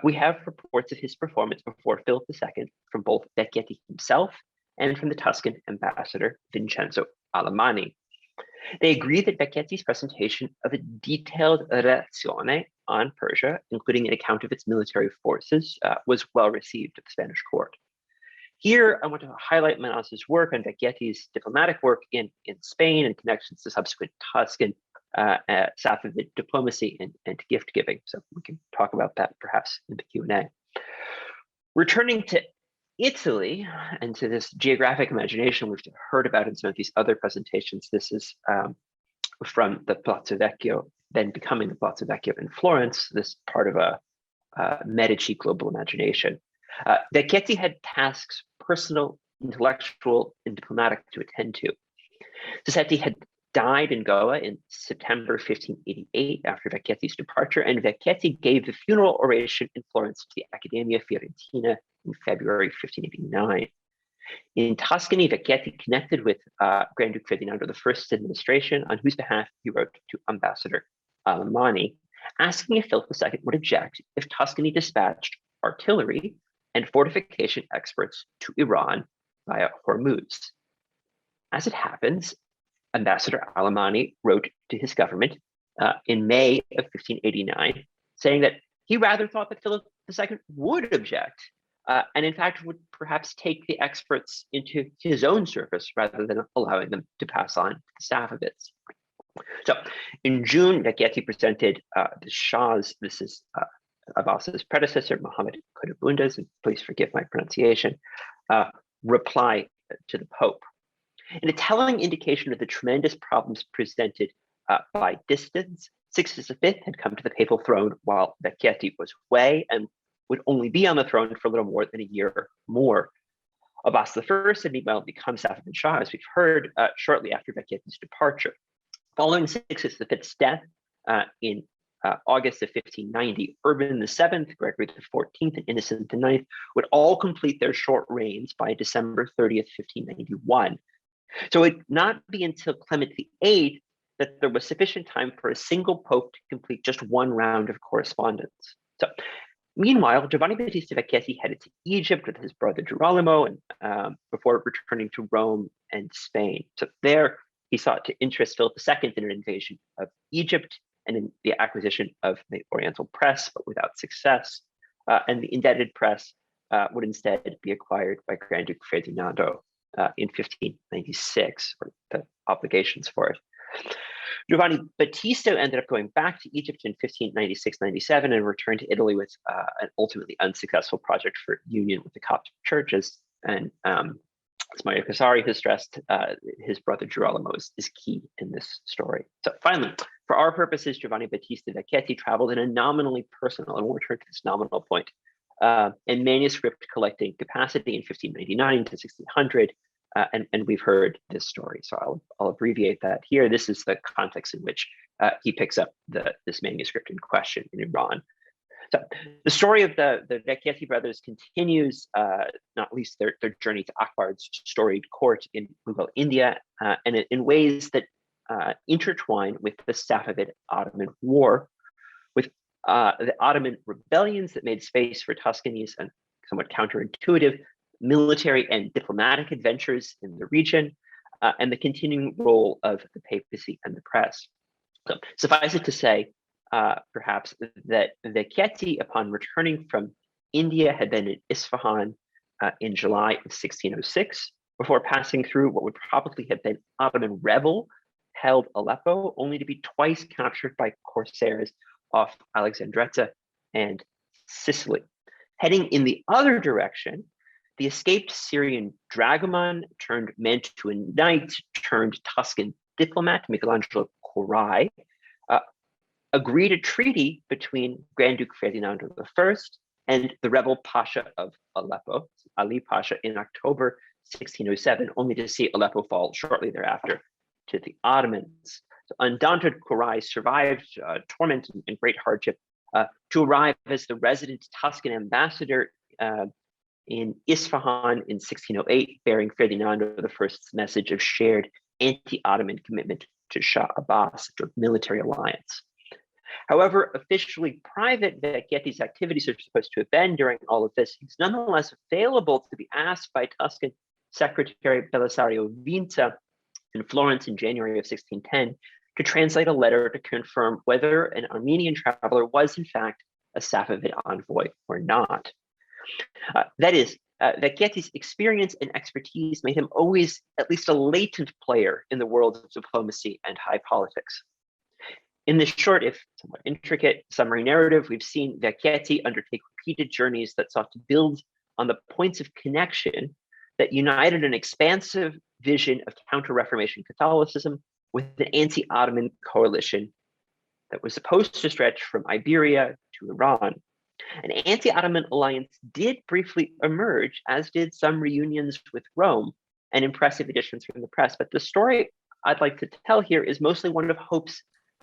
we have reports of his performance before Philip II from both Vecchietti himself and from the Tuscan ambassador Vincenzo Alamanni. They agree that Vecchietti's presentation of a detailed relazione on Persia, including an account of its military forces, was well received at the Spanish court. Here, I want to highlight Manas's work on Vecchietti's diplomatic work in Spain and connections to subsequent Tuscan Safavid diplomacy and gift giving. So we can talk about that perhaps in the Q&A. Returning to Italy and to this geographic imagination we've heard about in some of these other presentations, this is from the Palazzo Vecchio, then becoming the Palazzo Vecchio in Florence, this part of a Medici global imagination. Vecchietti had tasks, personal, intellectual, and diplomatic, to attend to. Sassetti had died in Goa in September 1588 after Vecchietti's departure, and Vecchietti gave the funeral oration in Florence to the Accademia Fiorentina in February 1589. In Tuscany, Vecchietti connected with Grand Duke Ferdinando I's administration, on whose behalf he wrote to Ambassador Alemanni, asking if Philip II would object if Tuscany dispatched artillery and fortification experts to Iran via Hormuz. As it happens, Ambassador Alemanni wrote to his government in May of 1589, saying that he rather thought that Philip II would object, and in fact would perhaps take the experts into his own service rather than allowing them to pass on to the Safavids. So in June, Vecchietti presented the Shah's, this is Abbas's predecessor, Muhammad Qutbunda's, and please forgive my pronunciation, reply to the Pope. In a telling indication of the tremendous problems presented by distance, Sixtus V had come to the papal throne while Vecchietti was away and would only be on the throne for a little more than a year more. Abbas I had meanwhile become Safavid Shah, as we've heard, shortly after Vecchietti's departure. Following Sixtus V's death in August of 1590, Urban VII, Gregory XIV, and Innocent IX would all complete their short reigns by December 30th, 1591. So it would not be until Clement VIII that there was sufficient time for a single pope to complete just one round of correspondence. So, meanwhile, Giovanni Battista Vecchietti headed to Egypt with his brother Girolamo, and before returning to Rome and Spain. So there, he sought to interest Philip II in an invasion of Egypt and in the acquisition of the Oriental Press, but without success. And the indebted press would instead be acquired by Grand Duke Ferdinando in 1596, or the obligations for it. Giovanni Battista ended up going back to Egypt in 1596-97 and returned to Italy with an ultimately unsuccessful project for union with the Coptic churches. And as Mario Casari has stressed, his brother Girolamo is key in this story. So finally, for our purposes, Giovanni Battista Vecchietti traveled in a nominally personal, and we'll return to this nominal point, in manuscript collecting capacity in 1599 to 1600. And we've heard this story, so I'll abbreviate that here. This is the context in which he picks up this manuscript in question in Iran. So the story of the Vecchietti brothers continues, not least their journey to Akbar's storied court in Mughal India, and in ways that intertwine with the Safavid-Ottoman War, with the Ottoman rebellions that made space for Tuscany's and somewhat counterintuitive military and diplomatic adventures in the region, and the continuing role of the papacy and the press. So suffice it to say, perhaps, that Vecchietti, upon returning from India, had been in Isfahan in July of 1606, before passing through what would probably have been Ottoman rebel-held Aleppo, only to be twice captured by corsairs off Alexandretta and Sicily. Heading in the other direction, the escaped Syrian dragoman turned Mantuan knight turned Tuscan diplomat Michelangelo Corai agreed a treaty between Grand Duke Ferdinando I and the rebel Pasha of Aleppo, Ali Pasha, in October 1607, only to see Aleppo fall shortly thereafter to the Ottomans. So undaunted Corai survived torment and great hardship to arrive as the resident Tuscan ambassador in Isfahan in 1608, bearing Ferdinando I's message of shared anti-Ottoman commitment to Shah Abbas, a military alliance. However officially private Vecchietti's activities are supposed to have been during all of this, he's nonetheless available to be asked by Tuscan Secretary Belisario Vinta in Florence in January of 1610 to translate a letter to confirm whether an Armenian traveler was in fact a Safavid envoy or not. That is, Vecchietti's experience and expertise made him always at least a latent player in the world of diplomacy and high politics. In this short, if somewhat intricate summary narrative, we've seen Vecchietti undertake repeated journeys that sought to build on the points of connection that united an expansive vision of counter-Reformation Catholicism with an anti-Ottoman coalition that was supposed to stretch from Iberia to Iran. An anti-Ottoman alliance did briefly emerge, as did some reunions with Rome and impressive additions from the press. But the story I'd like to tell here is mostly one of hopes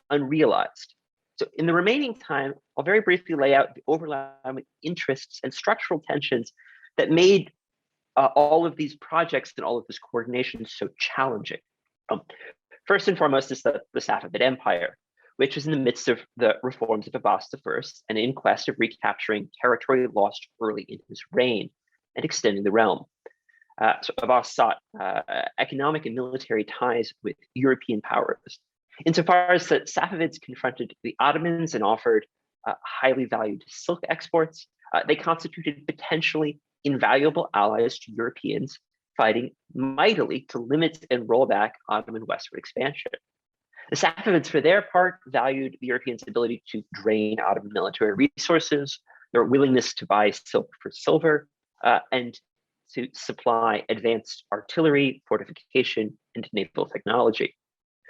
unrealized. So in the remaining time, I'll very briefly lay out the overlapping interests and structural tensions that made all of these projects and all of this coordination so challenging. First and foremost is the Safavid Empire, which was in the midst of the reforms of Abbas I and in quest of recapturing territory lost early in his reign and extending the realm. So Abbas sought economic and military ties with European powers. Insofar as the Safavids confronted the Ottomans and offered highly valued silk exports, they constituted potentially invaluable allies to Europeans fighting mightily to limit and roll back Ottoman westward expansion. The Safavids, for their part, valued the Europeans' ability to drain Ottoman military resources, their willingness to buy silk for silver, and to supply advanced artillery, fortification, and naval technology.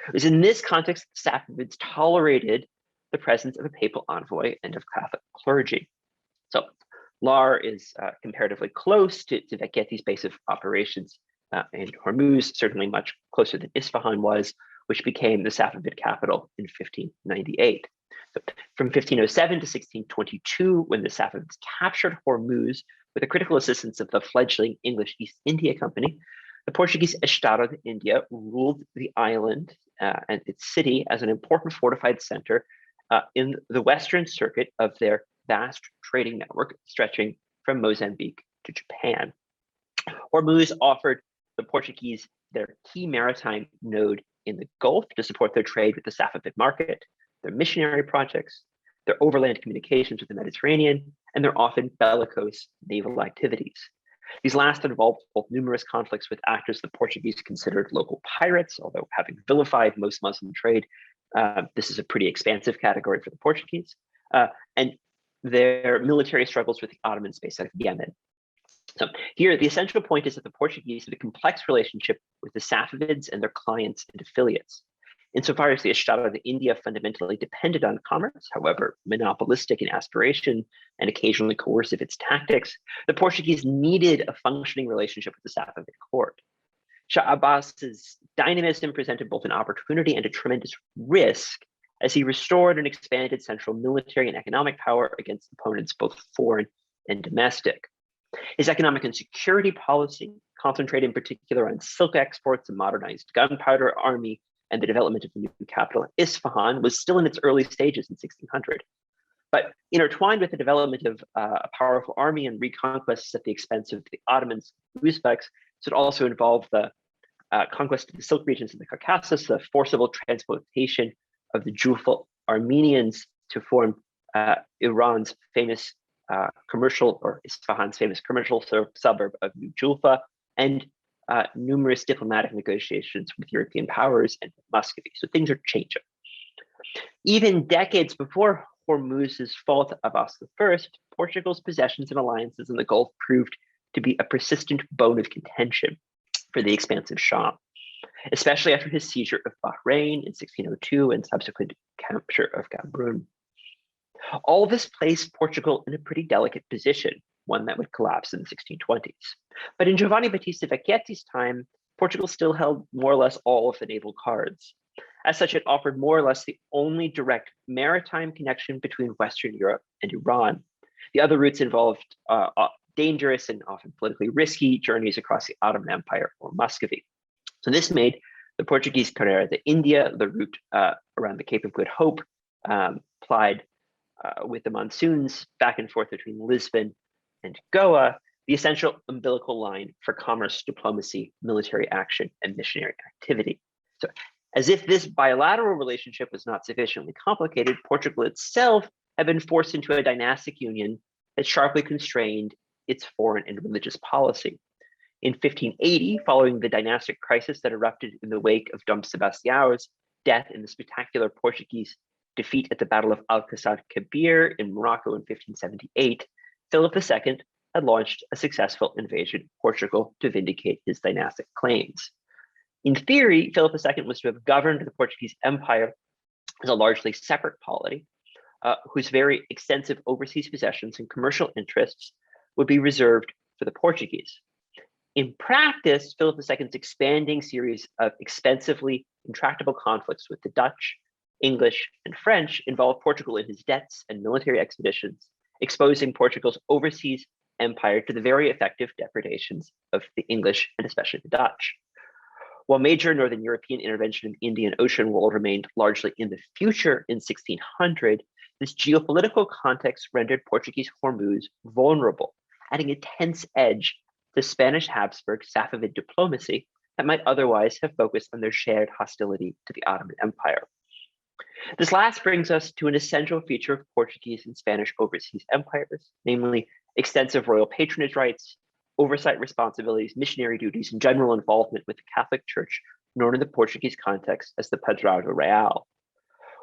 It was in this context that Safavids tolerated the presence of a papal envoy and of Catholic clergy. So Lar is comparatively close to Vecchietti's base of operations in Hormuz, certainly much closer than Isfahan was, which became the Safavid capital in 1598. So from 1507 to 1622, when the Safavids captured Hormuz with the critical assistance of the fledgling English East India Company, the Portuguese Estado de India ruled the island and its city as an important fortified center in the western circuit of their vast trading network stretching from Mozambique to Japan. Hormuz offered the Portuguese their key maritime node in the Gulf to support their trade with the Safavid market, their missionary projects, their overland communications with the Mediterranean, and their often bellicose naval activities. These last involved both numerous conflicts with actors the Portuguese considered local pirates, although having vilified most Muslim trade, this is a pretty expansive category for the Portuguese, and their military struggles with the Ottomans based out of Yemen. So here, the essential point is that the Portuguese had a complex relationship with the Safavids and their clients and affiliates. Insofar as the Estado de India fundamentally depended on commerce, however monopolistic in aspiration and occasionally coercive its tactics, the Portuguese needed a functioning relationship with the Safavid court. Shah Abbas's dynamism presented both an opportunity and a tremendous risk as he restored and expanded central military and economic power against opponents both foreign and domestic. His economic and security policy, concentrated in particular on silk exports, a modernized gunpowder army, and the development of the new capital, Isfahan, was still in its early stages in 1600. But intertwined with the development of a powerful army and reconquests at the expense of the Ottomans, Uzbeks, it also involved the conquest of the silk regions in the Caucasus, the forcible transportation of the Jufal Armenians to form Iran's famous commercial, or Isfahan's famous commercial suburb of New Julfa, and numerous diplomatic negotiations with European powers and Muscovy. So things are changing. Even decades before Hormuz's fall to Abbas I, Portugal's possessions and alliances in the Gulf proved to be a persistent bone of contention for the expansive Shah, especially after his seizure of Bahrain in 1602 and subsequent capture of Cameroon. All this placed Portugal in a pretty delicate position, one that would collapse in the 1620s. But in Giovanni Battista Vecchietti's time, Portugal still held more or less all of the naval cards. As such, it offered more or less the only direct maritime connection between Western Europe and Iran. The other routes involved dangerous and often politically risky journeys across the Ottoman Empire or Muscovy. So this made the Portuguese Carrera de India, the route around the Cape of Good Hope, plied with the monsoons back and forth between Lisbon and Goa, the essential umbilical line for commerce, diplomacy, military action, and missionary activity. So as if this bilateral relationship was not sufficiently complicated, Portugal itself had been forced into a dynastic union that sharply constrained its foreign and religious policy. In 1580, following the dynastic crisis that erupted in the wake of Dom Sebastião's death in the spectacular Portuguese defeat at the Battle of Al-Qasad Kabir in Morocco in 1578, Philip II had launched a successful invasion of Portugal to vindicate his dynastic claims. In theory, Philip II was to have governed the Portuguese Empire as a largely separate polity, whose very extensive overseas possessions and commercial interests would be reserved for the Portuguese. In practice, Philip II's expanding series of expensively intractable conflicts with the Dutch, English, and French involved Portugal in his debts and military expeditions, exposing Portugal's overseas empire to the very effective depredations of the English and especially the Dutch. While major Northern European intervention in the Indian Ocean world remained largely in the future in 1600, this geopolitical context rendered Portuguese Hormuz vulnerable, adding a tense edge to Spanish Habsburg Safavid diplomacy that might otherwise have focused on their shared hostility to the Ottoman Empire. This last brings us to an essential feature of Portuguese and Spanish overseas empires, namely extensive royal patronage rights, oversight responsibilities, missionary duties, and general involvement with the Catholic Church, known in the Portuguese context as the Padrado Real.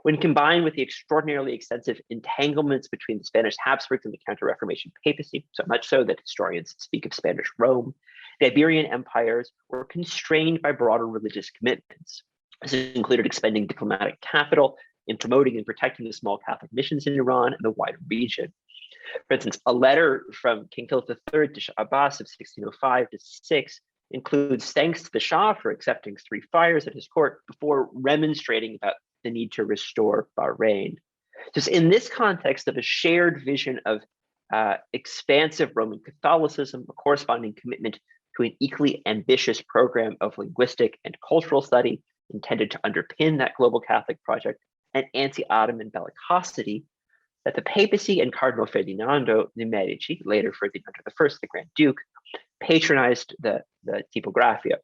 When combined with the extraordinarily extensive entanglements between the Spanish Habsburgs and the Counter-Reformation papacy, so much so that historians speak of Spanish Rome, the Iberian empires were constrained by broader religious commitments. This included expending diplomatic capital in promoting and protecting the small Catholic missions in Iran and the wider region. For instance, a letter from King Philip III to Shah Abbas of 1605-6 includes thanks to the Shah for accepting 3 fires at his court before remonstrating about the need to restore Bahrain. Just in this context of a shared vision of expansive Roman Catholicism, a corresponding commitment to an equally ambitious program of linguistic and cultural study intended to underpin that global Catholic project, and anti-Ottoman bellicosity, that the papacy and Cardinal Ferdinando de' Medici, later Ferdinando I, the Grand Duke, patronized the Tipographia.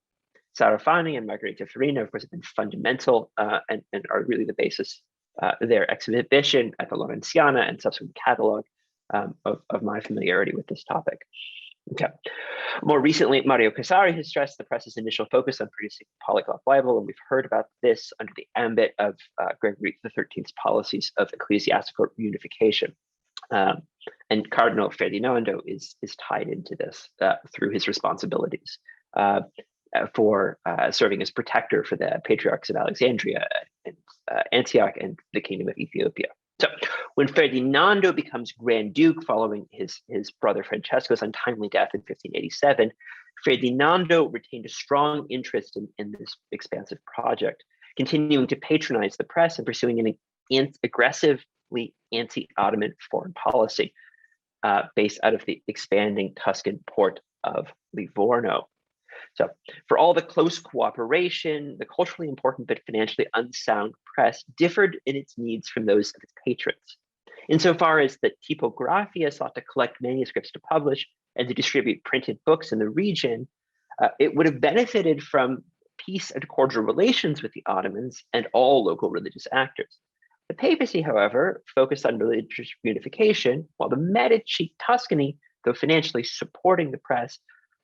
Sarafani and Margherita Farina, of course, have been fundamental and are really the basis of their exhibition at the Lawrenciana and subsequent catalog of my familiarity with this topic. Okay. More recently, Mario Casari has stressed the press's initial focus on producing a polyglot Bible, and we've heard about this under the ambit of Gregory XIII's policies of ecclesiastical unification. And Cardinal Ferdinando is tied into this through his responsibilities for serving as protector for the patriarchs of Alexandria and Antioch and the Kingdom of Ethiopia. So when Ferdinando becomes Grand Duke following his brother Francesco's untimely death in 1587, Ferdinando retained a strong interest in this expansive project, continuing to patronize the press and pursuing an aggressively anti-Ottoman foreign policy based out of the expanding Tuscan port of Livorno. So for all the close cooperation, the culturally important but financially unsound press differed in its needs from those of its patrons. Insofar as the Tipographia sought to collect manuscripts to publish and to distribute printed books in the region, it would have benefited from peace and cordial relations with the Ottomans and all local religious actors. The papacy, however, focused on religious unification, while the Medici Tuscany, though financially supporting the press,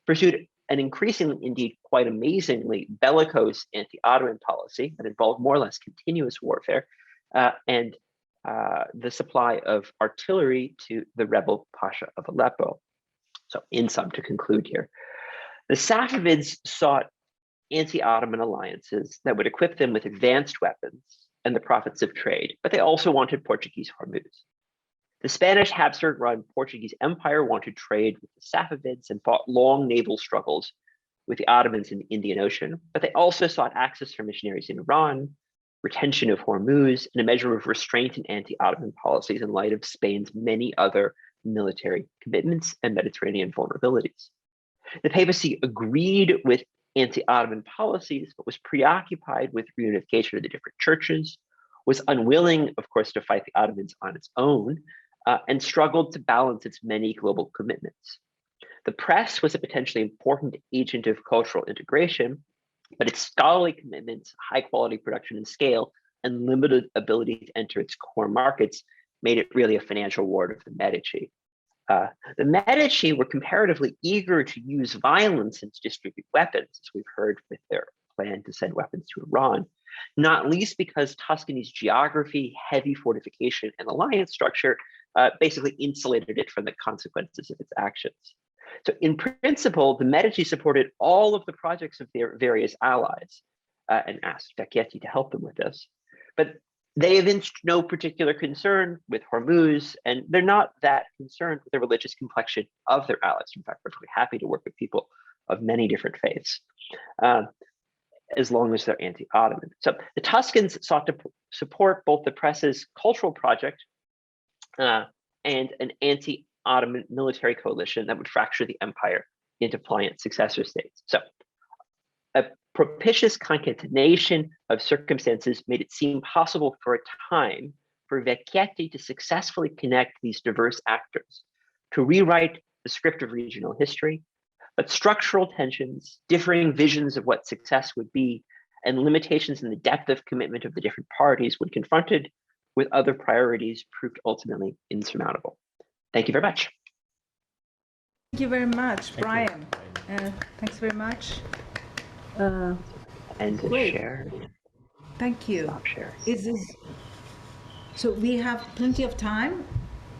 pursued an increasingly, indeed quite amazingly, bellicose anti-Ottoman policy that involved more or less continuous warfare and the supply of artillery to the rebel Pasha of Aleppo. So in sum, to conclude here, the Safavids sought anti-Ottoman alliances that would equip them with advanced weapons and the profits of trade, but they also wanted Portuguese Hormuz. The Spanish Habsburg-run Portuguese Empire wanted trade with the Safavids and fought long naval struggles with the Ottomans in the Indian Ocean, but they also sought access from missionaries in Iran, retention of Hormuz, and a measure of restraint in anti-Ottoman policies in light of Spain's many other military commitments and Mediterranean vulnerabilities. The papacy agreed with anti-Ottoman policies, but was preoccupied with reunification of the different churches, was unwilling, of course, to fight the Ottomans on its own, and struggled to balance its many global commitments. The press was a potentially important agent of cultural integration, but its scholarly commitments, high quality production and scale, and limited ability to enter its core markets made it really a financial ward of the Medici. The Medici were comparatively eager to use violence and to distribute weapons, as we've heard with their plan to send weapons to Iran. not least because Tuscany's geography, heavy fortification, and alliance structure basically insulated it from the consequences of its actions. So in principle, the Medici supported all of the projects of their various allies and asked Vecchietti to help them with this. But they evinced no particular concern with Hormuz, and they're not that concerned with the religious complexion of their allies. In fact, they're really happy to work with people of many different faiths, as long as they're anti-Ottoman. So the Tuscans sought to support both the press's cultural project and an anti-Ottoman military coalition that would fracture the empire into pliant successor states. So a propitious concatenation of circumstances made it seem possible for a time for Vecchietti to successfully connect these diverse actors, to rewrite the script of regional history, but structural tensions, differing visions of what success would be, and limitations in the depth of commitment of the different parties when confronted with other priorities proved ultimately insurmountable. Thank you very much. Thank you very much, Brian. Thanks very much. And great. Share. Thank you. Stop share. So we have plenty of time.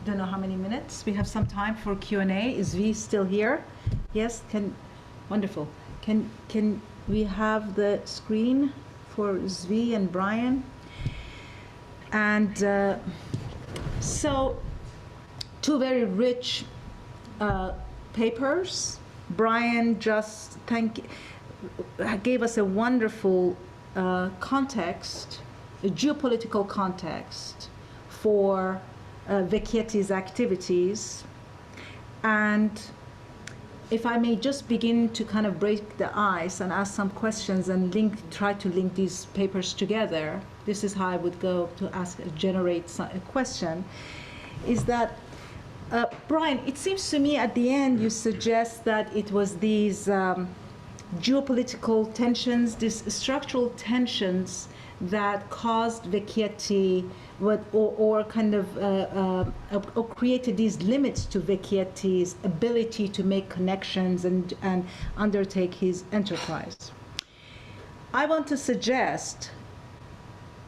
Don't know how many minutes. We have some time for Q&A. Is V still here? Yes. Wonderful. Can we have the screen for Zvi and Brian? And so, two very rich papers. Brian just gave us a wonderful context, a geopolitical context for Vecchietti's activities. And if I may just begin to kind of break the ice and ask some questions and try to link these papers together, this is how I would go to generate a question, is that, Brian, it seems to me at the end you suggest that it was these geopolitical tensions, these structural tensions that caused Vecchietti, or created these limits to Vecchietti's ability to make connections and undertake his enterprise. I want to suggest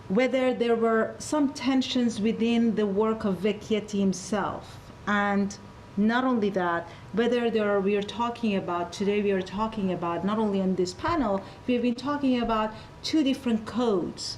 whether there were some tensions within the work of Vecchietti himself, and not only that, whether today we are talking about, not only on this panel, we've been talking about two different codes,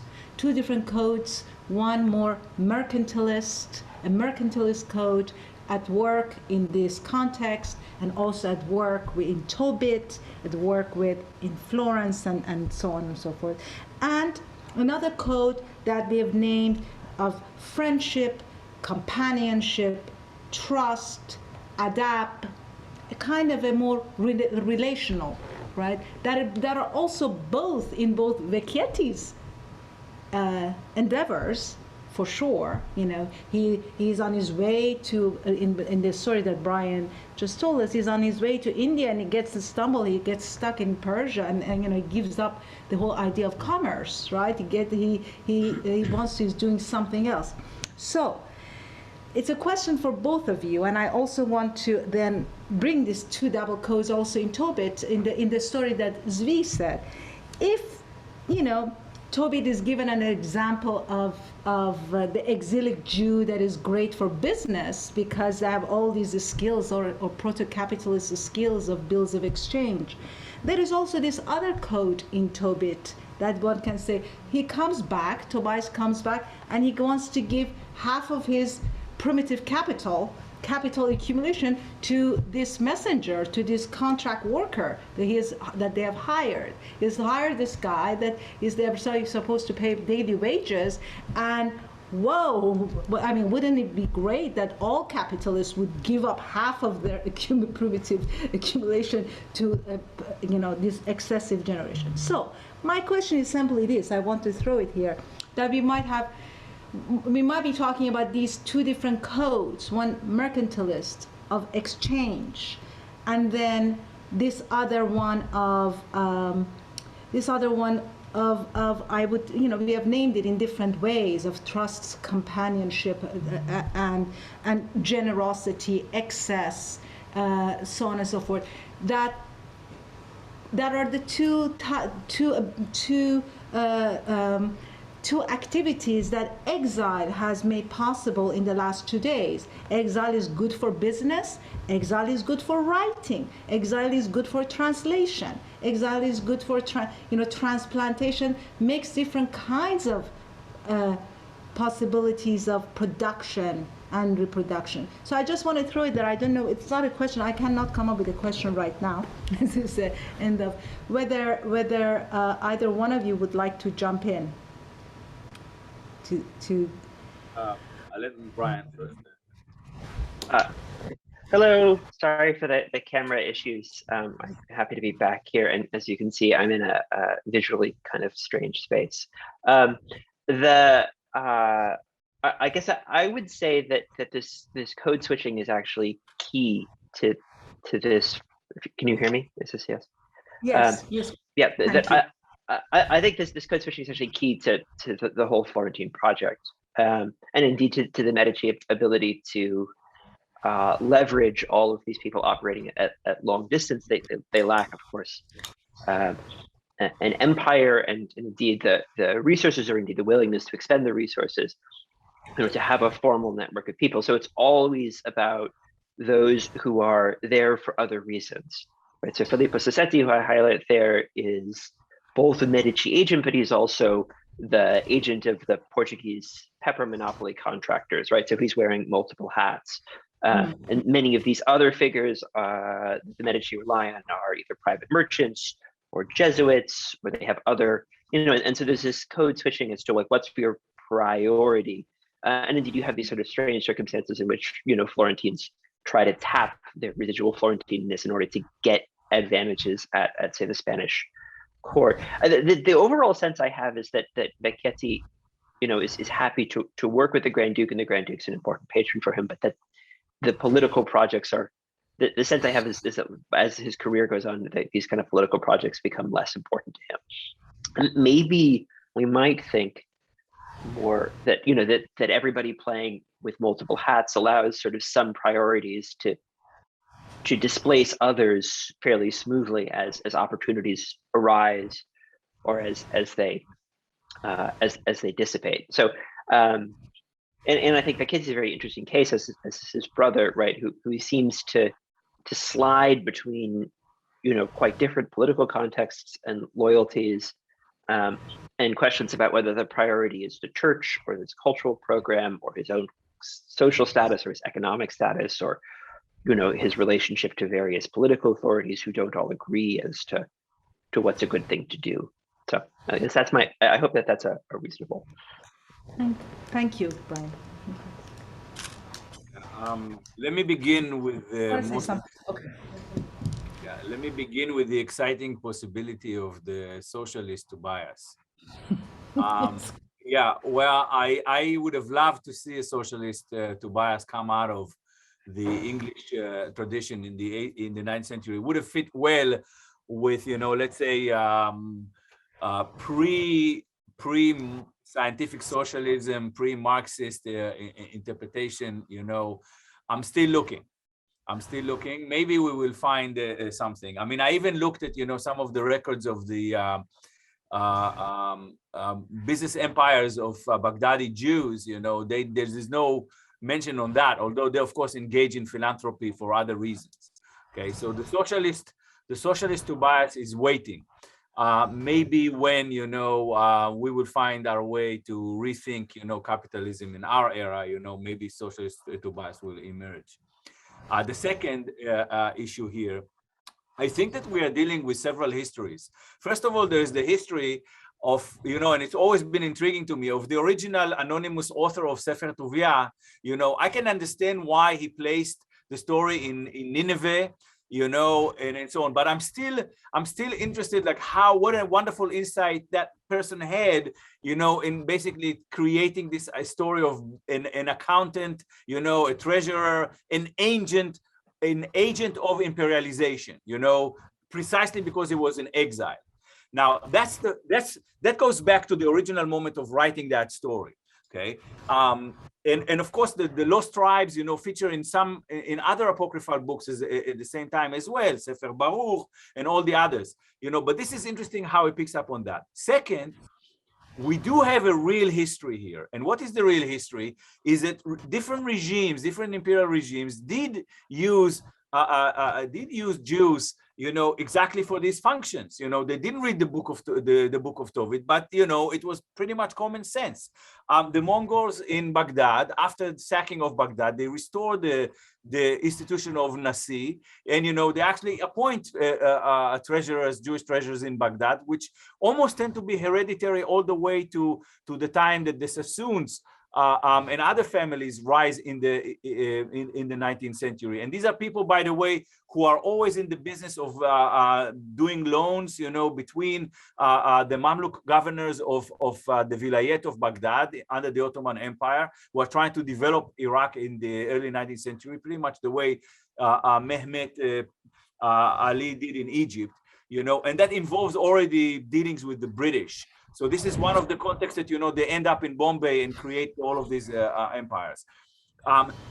one more mercantilist, a mercantilist code at work in this context, and also at work in Tobit, at work in Florence, and so on and so forth. And another code that we have named of friendship, companionship, trust, adapt, a kind of a more relational, right? That are also both in both Vecchietti's endeavors, for sure. He's on his way to, in the story that Brian just told us, he's on his way to India and he gets stuck in Persia, and he gives up the whole idea of commerce, right? He's doing something else. So it's a question for both of you, and I also want to then bring these two double codes also in Tobit, in the story that Zvi said. If, Tobit is given an example of the exilic Jew that is great for business because they have all these skills or proto-capitalist skills of bills of exchange. There is also this other code in Tobit that one can say, Tobias comes back, and he wants to give half of his primitive capital accumulation to this messenger, to this contract worker that they have hired. He's hired this guy that they're supposed to pay daily wages, and whoa, I mean, wouldn't it be great that all capitalists would give up half of their primitive accumulation to this excessive generation? So my question is simply this, I want to throw it here, that we might be talking about these two different codes, one mercantilist of exchange, and then this other one of we have named it in different ways, of trust, companionship, and generosity, excess, so on and so forth. That are the two two activities that exile has made possible in the last 2 days. Exile is good for business, exile is good for writing, exile is good for translation, exile is good for transplantation, makes different kinds of possibilities of production and reproduction. So I just want to throw it there. I don't know, it's not a question, I cannot come up with a question right now. This is the end of whether either one of you would like to jump in. I'll let Brian first. Hello, sorry for the camera issues. I'm happy to be back here, and as you can see, I'm in a visually kind of strange space. I guess I would say that this code switching is actually key to this. Can you hear me? Is this yes? Yes. Yes. Yeah. I think this code switching is actually key to the whole Florentine project, and indeed to the Medici ability to leverage all of these people operating at long distance. They lack, of course, an empire, and indeed the resources, or indeed the willingness to expend the resources, to have a formal network of people. So it's always about those who are there for other reasons, right? So Filippo Sassetti, who I highlight there, is both a Medici agent, but he's also the agent of the Portuguese pepper monopoly contractors, right? So he's wearing multiple hats. And many of these other figures the Medici rely on are either private merchants or Jesuits, or they have other, and so there's this code switching as to like, what's your priority? And indeed you have these sort of strange circumstances in which, Florentines try to tap their residual Florentineness in order to get advantages at say, the Spanish court. The overall sense I have is that Vecchietti, is happy to work with the Grand Duke, and the Grand Duke's an important patron for him, but that the political projects are, the sense I have is that as his career goes on, that these kind of political projects become less important to him. And maybe we might think more that, that everybody playing with multiple hats allows sort of some priorities to displace others fairly smoothly as opportunities arise, or as they dissipate. So and I think Vecchietti is a very interesting case as his brother, right, who seems to slide between quite different political contexts and loyalties, and questions about whether the priority is the church or this cultural program or his own social status or his economic status, or his relationship to various political authorities who don't all agree as to what's a good thing to do. So I guess that's I hope that's a reasonable. Thank you, Brian. Let me begin with let me begin with the exciting possibility of the socialist Tobias. Yeah, well, I would have loved to see a socialist Tobias come out of the English tradition in the 9th century. It would have fit well with, let's say, pre-scientific socialism, pre-Marxist interpretation. I'm still looking. Maybe we will find something. I mean, I even looked at, some of the records of the business empires of Baghdadi Jews. There's no mention on that, although they of course engage in philanthropy for other reasons. Okay, so the socialist Tobias is waiting. Maybe when we will find our way to rethink capitalism in our era, maybe socialist Tobias will emerge. The second issue here, I think that we are dealing with several histories. First of all, there's the history of, and it's always been intriguing to me, of the original anonymous author of Sefer Tuvia. I can understand why he placed the story in Nineveh, and so on. But I'm still interested, like what a wonderful insight that person had, in basically creating this story of an accountant, a treasurer, an agent of imperialization, precisely because he was in exile. Now that goes back to the original moment of writing that story. Okay, and of course the lost tribes, feature in other apocryphal books at the same time as well, Sefer Baruch and all the others, but this is interesting how it picks up on that. Second, we do have a real history here. And what is the real history? Is that different regimes, different imperial regimes did use Jews, you know, exactly for these functions. You know, they didn't read the book of the Book of Tobit, but you know, it was pretty much common sense. The Mongols in Baghdad, after the sacking of Baghdad, they restored the institution of Nasi, and you know, they actually appoint treasurers, Jewish treasurers in Baghdad, which almost tend to be hereditary all the way to the time that the Sassoons and other families rise in the 19th century. And these are people, by the way, who are always in the business of doing loans, you know, between the Mamluk governors of the Vilayet of Baghdad under the Ottoman Empire, who are trying to develop Iraq in the early 19th century, pretty much the way Mehmet Ali did in Egypt, you know, and that involves already dealings with the British. So this is one of the contexts that, you know, they end up in Bombay and create all of these empires.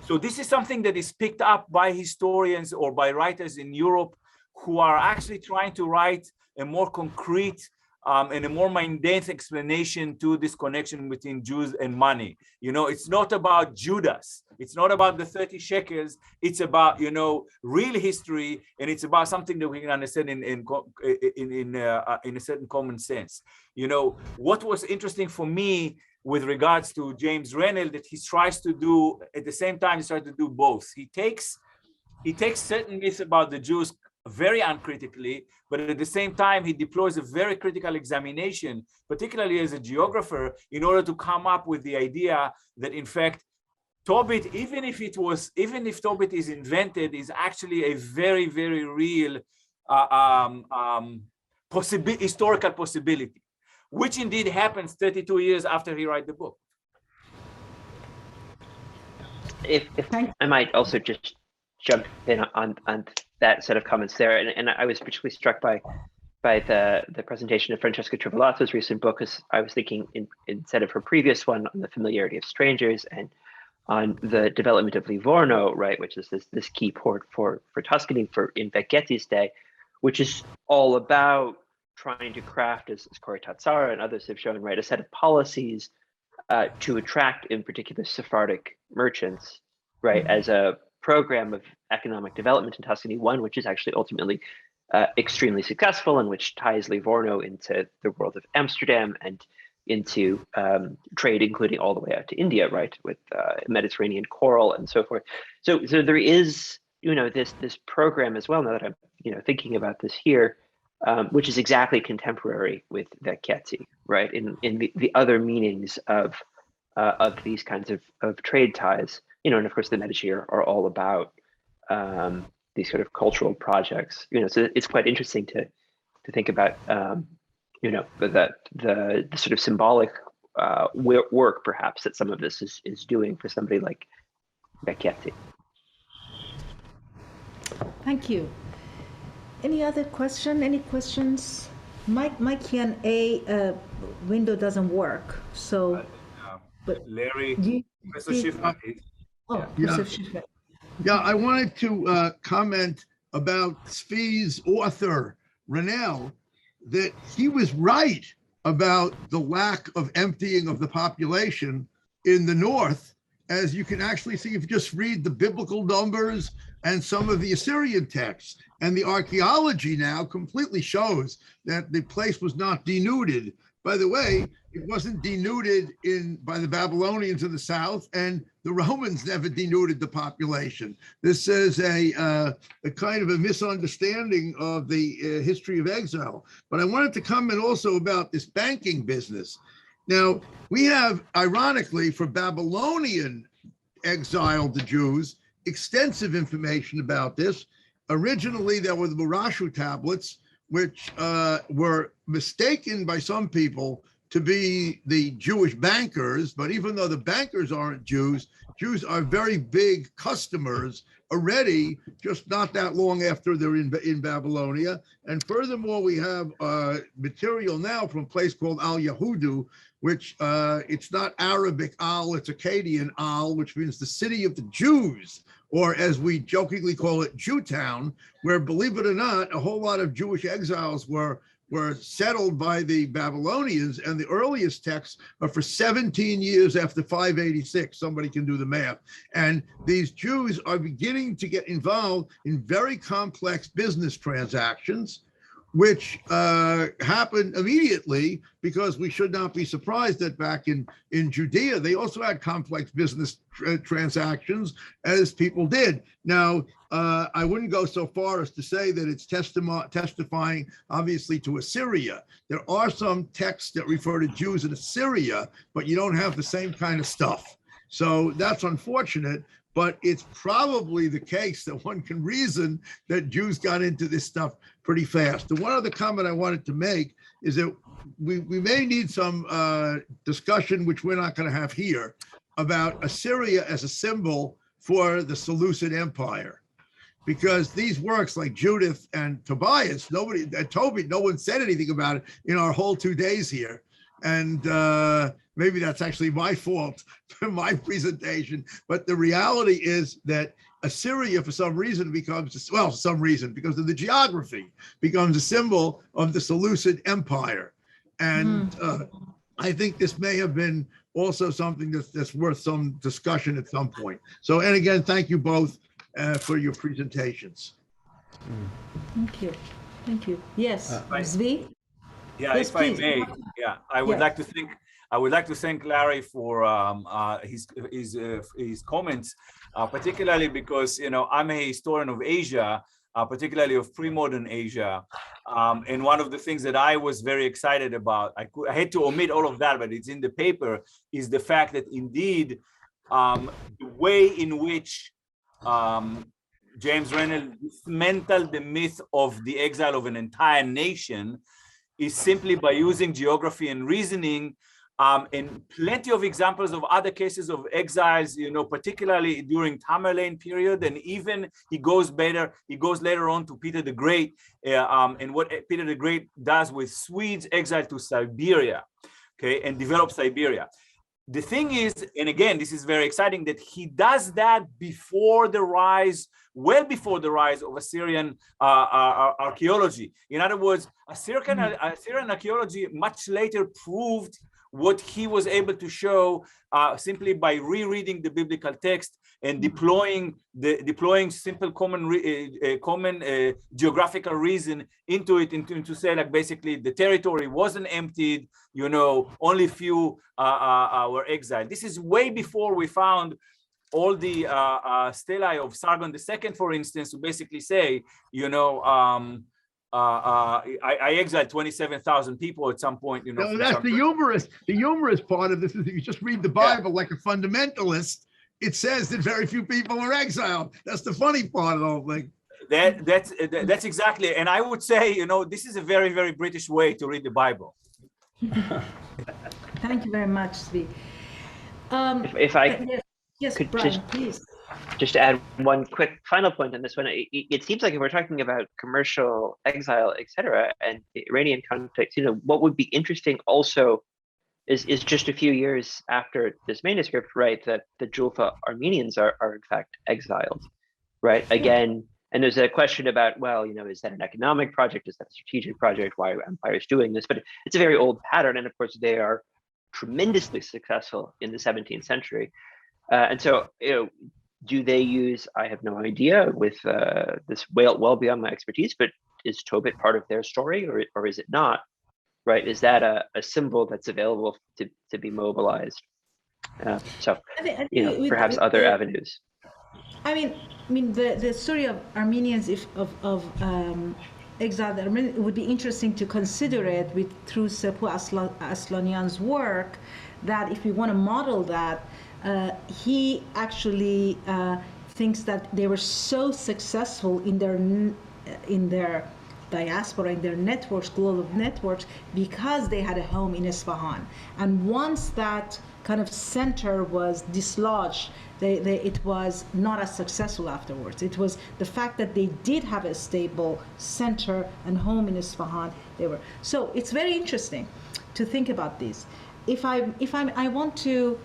So this is something that is picked up by historians or by writers in Europe who are actually trying to write a more concrete and a more mundane explanation to this connection between Jews and money. You know, it's not about Judas. It's not about the 30 shekels. It's about, you know, real history, and it's about something that we can understand in a certain common sense. You know, what was interesting for me with regards to James Rennell, that he tries to do, at the same time, he tries to do both. He takes certain myths about the Jews very uncritically, but at the same time, he deploys a very critical examination, particularly as a geographer, in order to come up with the idea that, in fact, Tobit, even if Tobit is invented, is actually a very, very real historical possibility, which indeed happens 32 years after he wrote the book. If I might also just jump in on that set of comments there, and I was particularly struck by the presentation of Francesca Trivolato's recent book, because I was thinking instead of her previous one on the familiarity of strangers and on the development of Livorno, right, which is this key port for Tuscany in Becchetti's day, which is all about trying to craft, as Corey Tatsara and others have shown, right, a set of policies to attract, in particular, Sephardic merchants, right, as a program of economic development in Tuscany, one which is actually ultimately extremely successful, and which ties Livorno into the world of Amsterdam and into trade, including all the way out to India, right, with Mediterranean coral and so forth. So there is, you know, this program as well, now that I'm, you know, thinking about this here, which is exactly contemporary with Becchetти, right, in the other meanings of these kinds of trade ties, you know, and of course the Medici are all about these sort of cultural projects, you know, so it's quite interesting to think about, you know, the sort of symbolic work perhaps that some of this is doing for somebody like Becchetti. Thank you. Any other question? Any questions? My Q&A window doesn't work, so. But Larry, Professor Schiffman. Yeah, I wanted to comment about Tzvi's author, Rennell, that he was right about the lack of emptying of the population in the north, as you can actually see if you just read the biblical numbers and some of the Assyrian texts. And the archaeology now completely shows that the place was not denuded. By the way, it wasn't denuded by the Babylonians in the south, and the Romans never denuded the population. This is a kind of a misunderstanding of the history of exile. But I wanted to comment also about this banking business. Now, we have, ironically, for Babylonian exiled Jews, extensive information about this. Originally, there were the Murashu tablets, which were mistaken by some people to be the Jewish bankers, but even though the bankers aren't Jews, Jews are very big customers already, just not that long after they're in Babylonia. And furthermore, we have material now from a place called Al Yahudu, which it's not Arabic Al, it's Akkadian Al, which means the city of the Jews, or as we jokingly call it, Jewtown, where, believe it or not, a whole lot of Jewish exiles were were settled by the Babylonians, and the earliest texts are for 17 years after 586. Somebody can do the math. And these Jews are beginning to get involved in very complex business transactions, which happened immediately, because we should not be surprised that back in Judea, they also had complex business transactions, as people did. Now, I wouldn't go so far as to say that it's testifying, obviously, to Assyria. There are some texts that refer to Jews in Assyria, but you don't have the same kind of stuff. So that's unfortunate. But it's probably the case that one can reason that Jews got into this stuff pretty fast. The one other comment I wanted to make is that we may need some discussion, which we're not going to have here, about Assyria as a symbol for the Seleucid Empire. Because these works like Judith and Tobias, Tobit, no one said anything about it in our whole 2 days here. And maybe that's actually my fault for my presentation. But the reality is that Assyria, for some reason, becomes, well, for some reason, because of the geography, becomes a symbol of the Seleucid Empire. And I think this may have been also something that's worth some discussion at some point. So, and again, thank you both for your presentations. Thank you. Thank you. Yes, Zvi? Yeah, Yes, if I please. may, yeah, I would like to thank Larry for his comments, particularly because, you know, I'm a historian of Asia, particularly of pre-modern Asia, and one of the things that I was very excited about, I had to omit all of that, but it's in the paper, is the fact that indeed the way in which James Renner dismantled the myth of the exile of an entire nation is simply by using geography and reasoning, and plenty of examples of other cases of exiles, you know, particularly during Tamerlane period, and even he goes later on to Peter the Great, and what Peter the Great does with Swedes exiled to Siberia, okay, and develop Siberia. The thing is, and again, this is very exciting, that he does that before the rise, well before the rise of Assyrian archaeology. In other words, Assyrian archaeology much later proved what he was able to show simply by rereading the biblical text and deploying simple common geographical reason into it, to say, like, basically the territory wasn't emptied, you know, only few were exiled. This is way before we found all the stelae of Sargon II, for instance, to basically say, you know, I exiled 27,000 people at some point, you know. No, that's the humorous part of this is if you just read the Bible like a fundamentalist, it says that very few people are exiled. That's the funny part of the whole thing. That's exactly, and I would say, you know, this is a very, very British way to read the Bible. Thank you very much, Zvi. If I yes, could Brian, please. Just to add one quick final point on this one, it seems like if we're talking about commercial exile, etc., and the Iranian context, you know, what would be interesting also is just a few years after this manuscript, right, that the Julfa Armenians are in fact exiled, right? Again, and there's a question about, well, you know, is that an economic project? Is that a strategic project? Why are empires doing this? But it's a very old pattern, and of course they are tremendously successful in the 17th century. And so, you know, do they use, I have no idea with this well beyond my expertise, but is Tobit part of their story or is it not, right? Is that a symbol that's available to be mobilized? So, you know, perhaps other avenues. I mean, the story of Armenians, of exiled Armenians, it would be interesting to consider it through Sepu Aslanian's work, that if we want to model that, he actually thinks that they were so successful in their diaspora, in their networks, global networks, because they had a home in Isfahan. And once that kind of center was dislodged, it was not as successful afterwards. It was the fact that they did have a stable center and home in Isfahan. So it's very interesting to think about this. I want to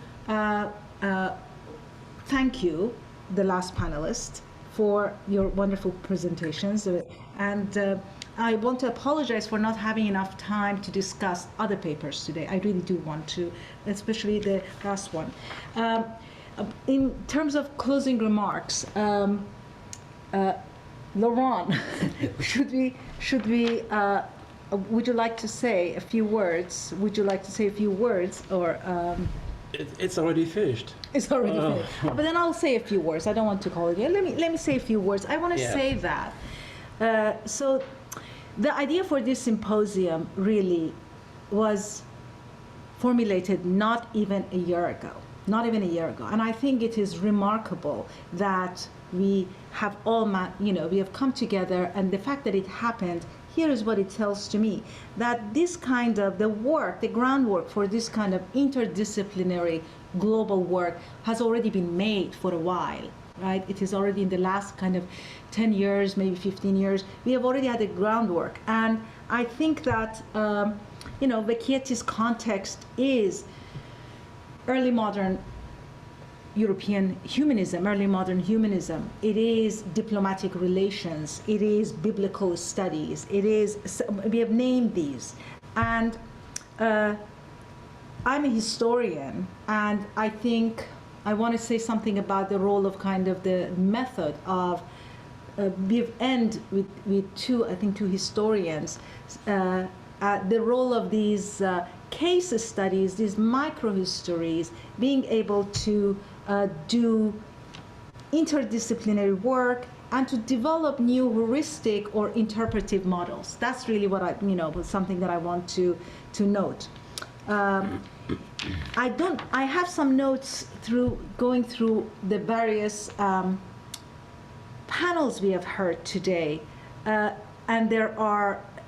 thank you, the last panelist, for your wonderful presentations, and I want to apologize for not having enough time to discuss other papers today. I really do want to, especially the last one. In terms of closing remarks, Laurent, would you like to say a few words? Would you like to say a few words, or? It's already finished. It's already finished. But then I'll say a few words. I don't want to call it again. Let me say a few words. I want to say that. So the idea for this symposium really was formulated not even a year ago. And I think it is remarkable that we have all, we have come together, and the fact that it happened, here is what it tells to me, that this kind of, the groundwork for this kind of interdisciplinary global work has already been made for a while, right? It is already in the last kind of 10 years, maybe 15 years, we have already had the groundwork. And I think that, Vecchietti's context is early modern European humanism, early modern humanism. It is diplomatic relations. It is biblical studies. It is, we have named these. And I'm a historian, and I think I want to say something about the role of kind of the method of, we've ended with two historians, the role of these case studies, these microhistories, being able to do interdisciplinary work and to develop new heuristic or interpretive models. That's really what was something that I want to note. I have some notes going through the various panels we have heard today, and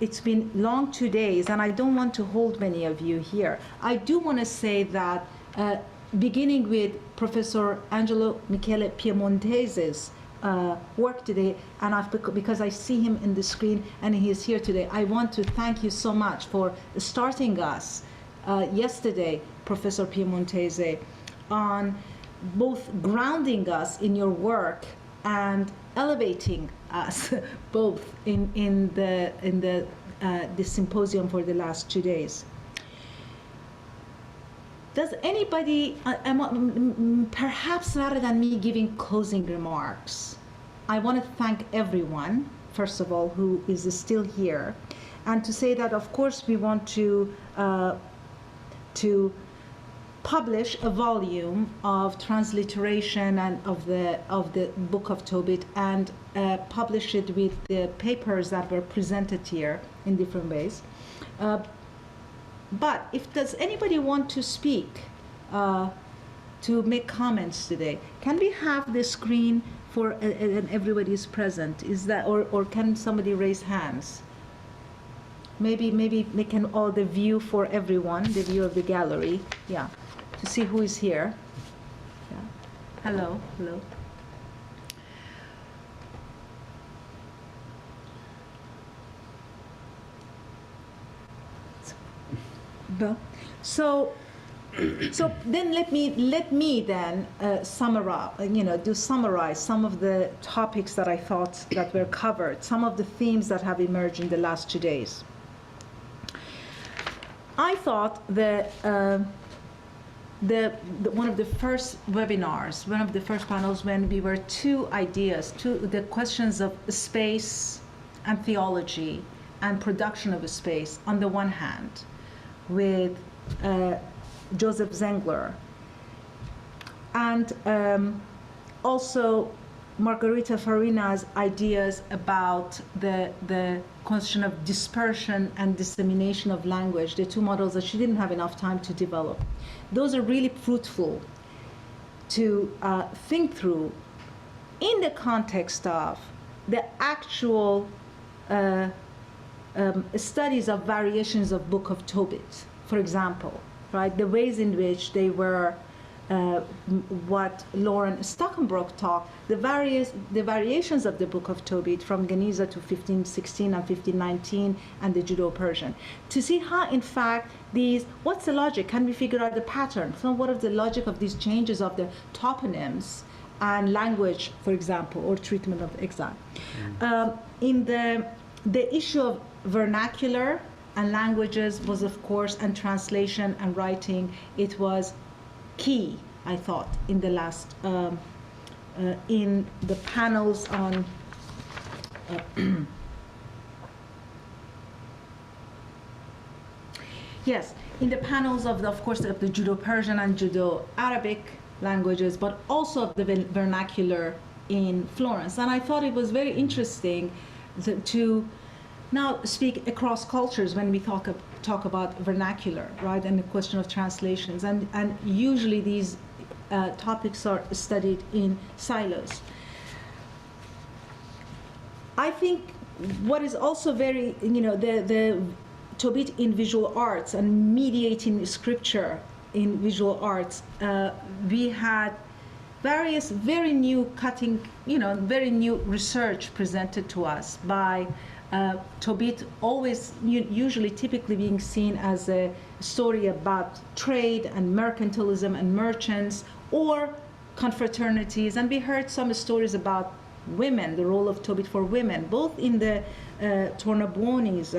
it's been long 2 days, and I don't want to hold many of you here. I do want to say that beginning with Professor Angelo Michele Piemontese's work today, and because I see him in the screen and he is here today, I want to thank you so much for starting us yesterday, Professor Piemontese, on both grounding us in your work and elevating us both in the symposium for the last 2 days. Does anybody, perhaps rather than me giving closing remarks, I want to thank everyone, first of all, who is still here, and to say that, of course, we want to publish a volume of transliteration and of the Book of Tobit, and publish it with the papers that were presented here in different ways. But does anybody want to speak, to make comments today? Can we have the screen for and everybody is present? Is that, or can somebody raise hands? Maybe they can, the view for everyone, the view of the gallery, yeah, to see who is here. Yeah. Hello. So then let me then summarize some of the topics that I thought that were covered, some of the themes that have emerged in the last 2 days. I thought that one of the first webinars, one of the first panels, when we were the questions of space and theology and production of a space on the one hand, with Joseph Zengler, and also Margarita Farina's ideas about the question of dispersion and dissemination of language, the two models that she didn't have enough time to develop. Those are really fruitful to think through in the context of the actual studies of variations of Book of Tobit, for example, right? The ways in which they were, what Lauren Stockenbrook taught, the variations of the Book of Tobit from Geniza to 1516 and 1519 and the Judeo-Persian, to see how, in fact, what's the logic? Can we figure out the pattern? So what is the logic of these changes of the toponyms and language, for example, or treatment of exile? In the the issue of vernacular and languages was, of course, and translation and writing, it was key, I thought, in the last, in the panels on yes, in the panels of course, of the Judeo-Persian and Judeo-Arabic languages, but also of the vernacular in Florence. And I thought it was very interesting to now speak across cultures when we talk about vernacular, right, and the question of translations. And usually these topics are studied in silos. I think what is also very, the Tobit in visual arts and mediating scripture in visual arts, we had various very new very new research presented to us by Tobit, always usually typically being seen as a story about trade and mercantilism and merchants or confraternities. And we heard some stories about women, the role of Tobit for women, both in the Tornabuoni's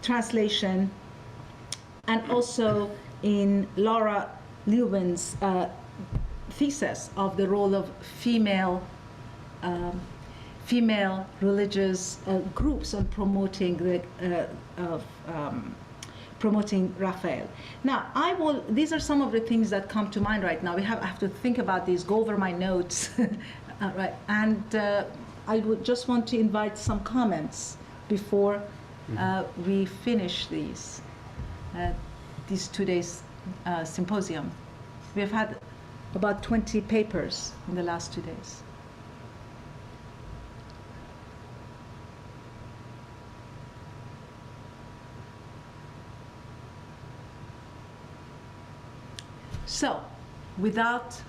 translation and also in Laura Leuven's thesis of the role of female religious groups on promoting promoting Raphael. Now, these are some of the things that come to mind right now. I have to think about these, go over my notes, right? And I would just want to invite some comments before we finish these 2 days symposium. We have had about 20 papers in the last 2 days. So, without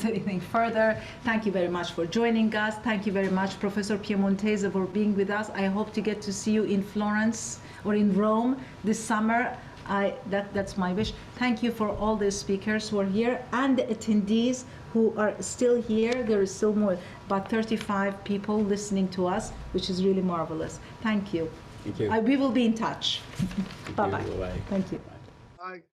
anything further, thank you very much for joining us. Thank you very much, Professor Piemontese, for being with us. I hope to get to see you in Florence or in Rome this summer. That's my wish. Thank you for all the speakers who are here and the attendees who are still here. There is still more, about 35 people listening to us, which is really marvelous. Thank you. Thank you. We will be in touch. Bye-bye. Bye-bye. Thank you. Bye.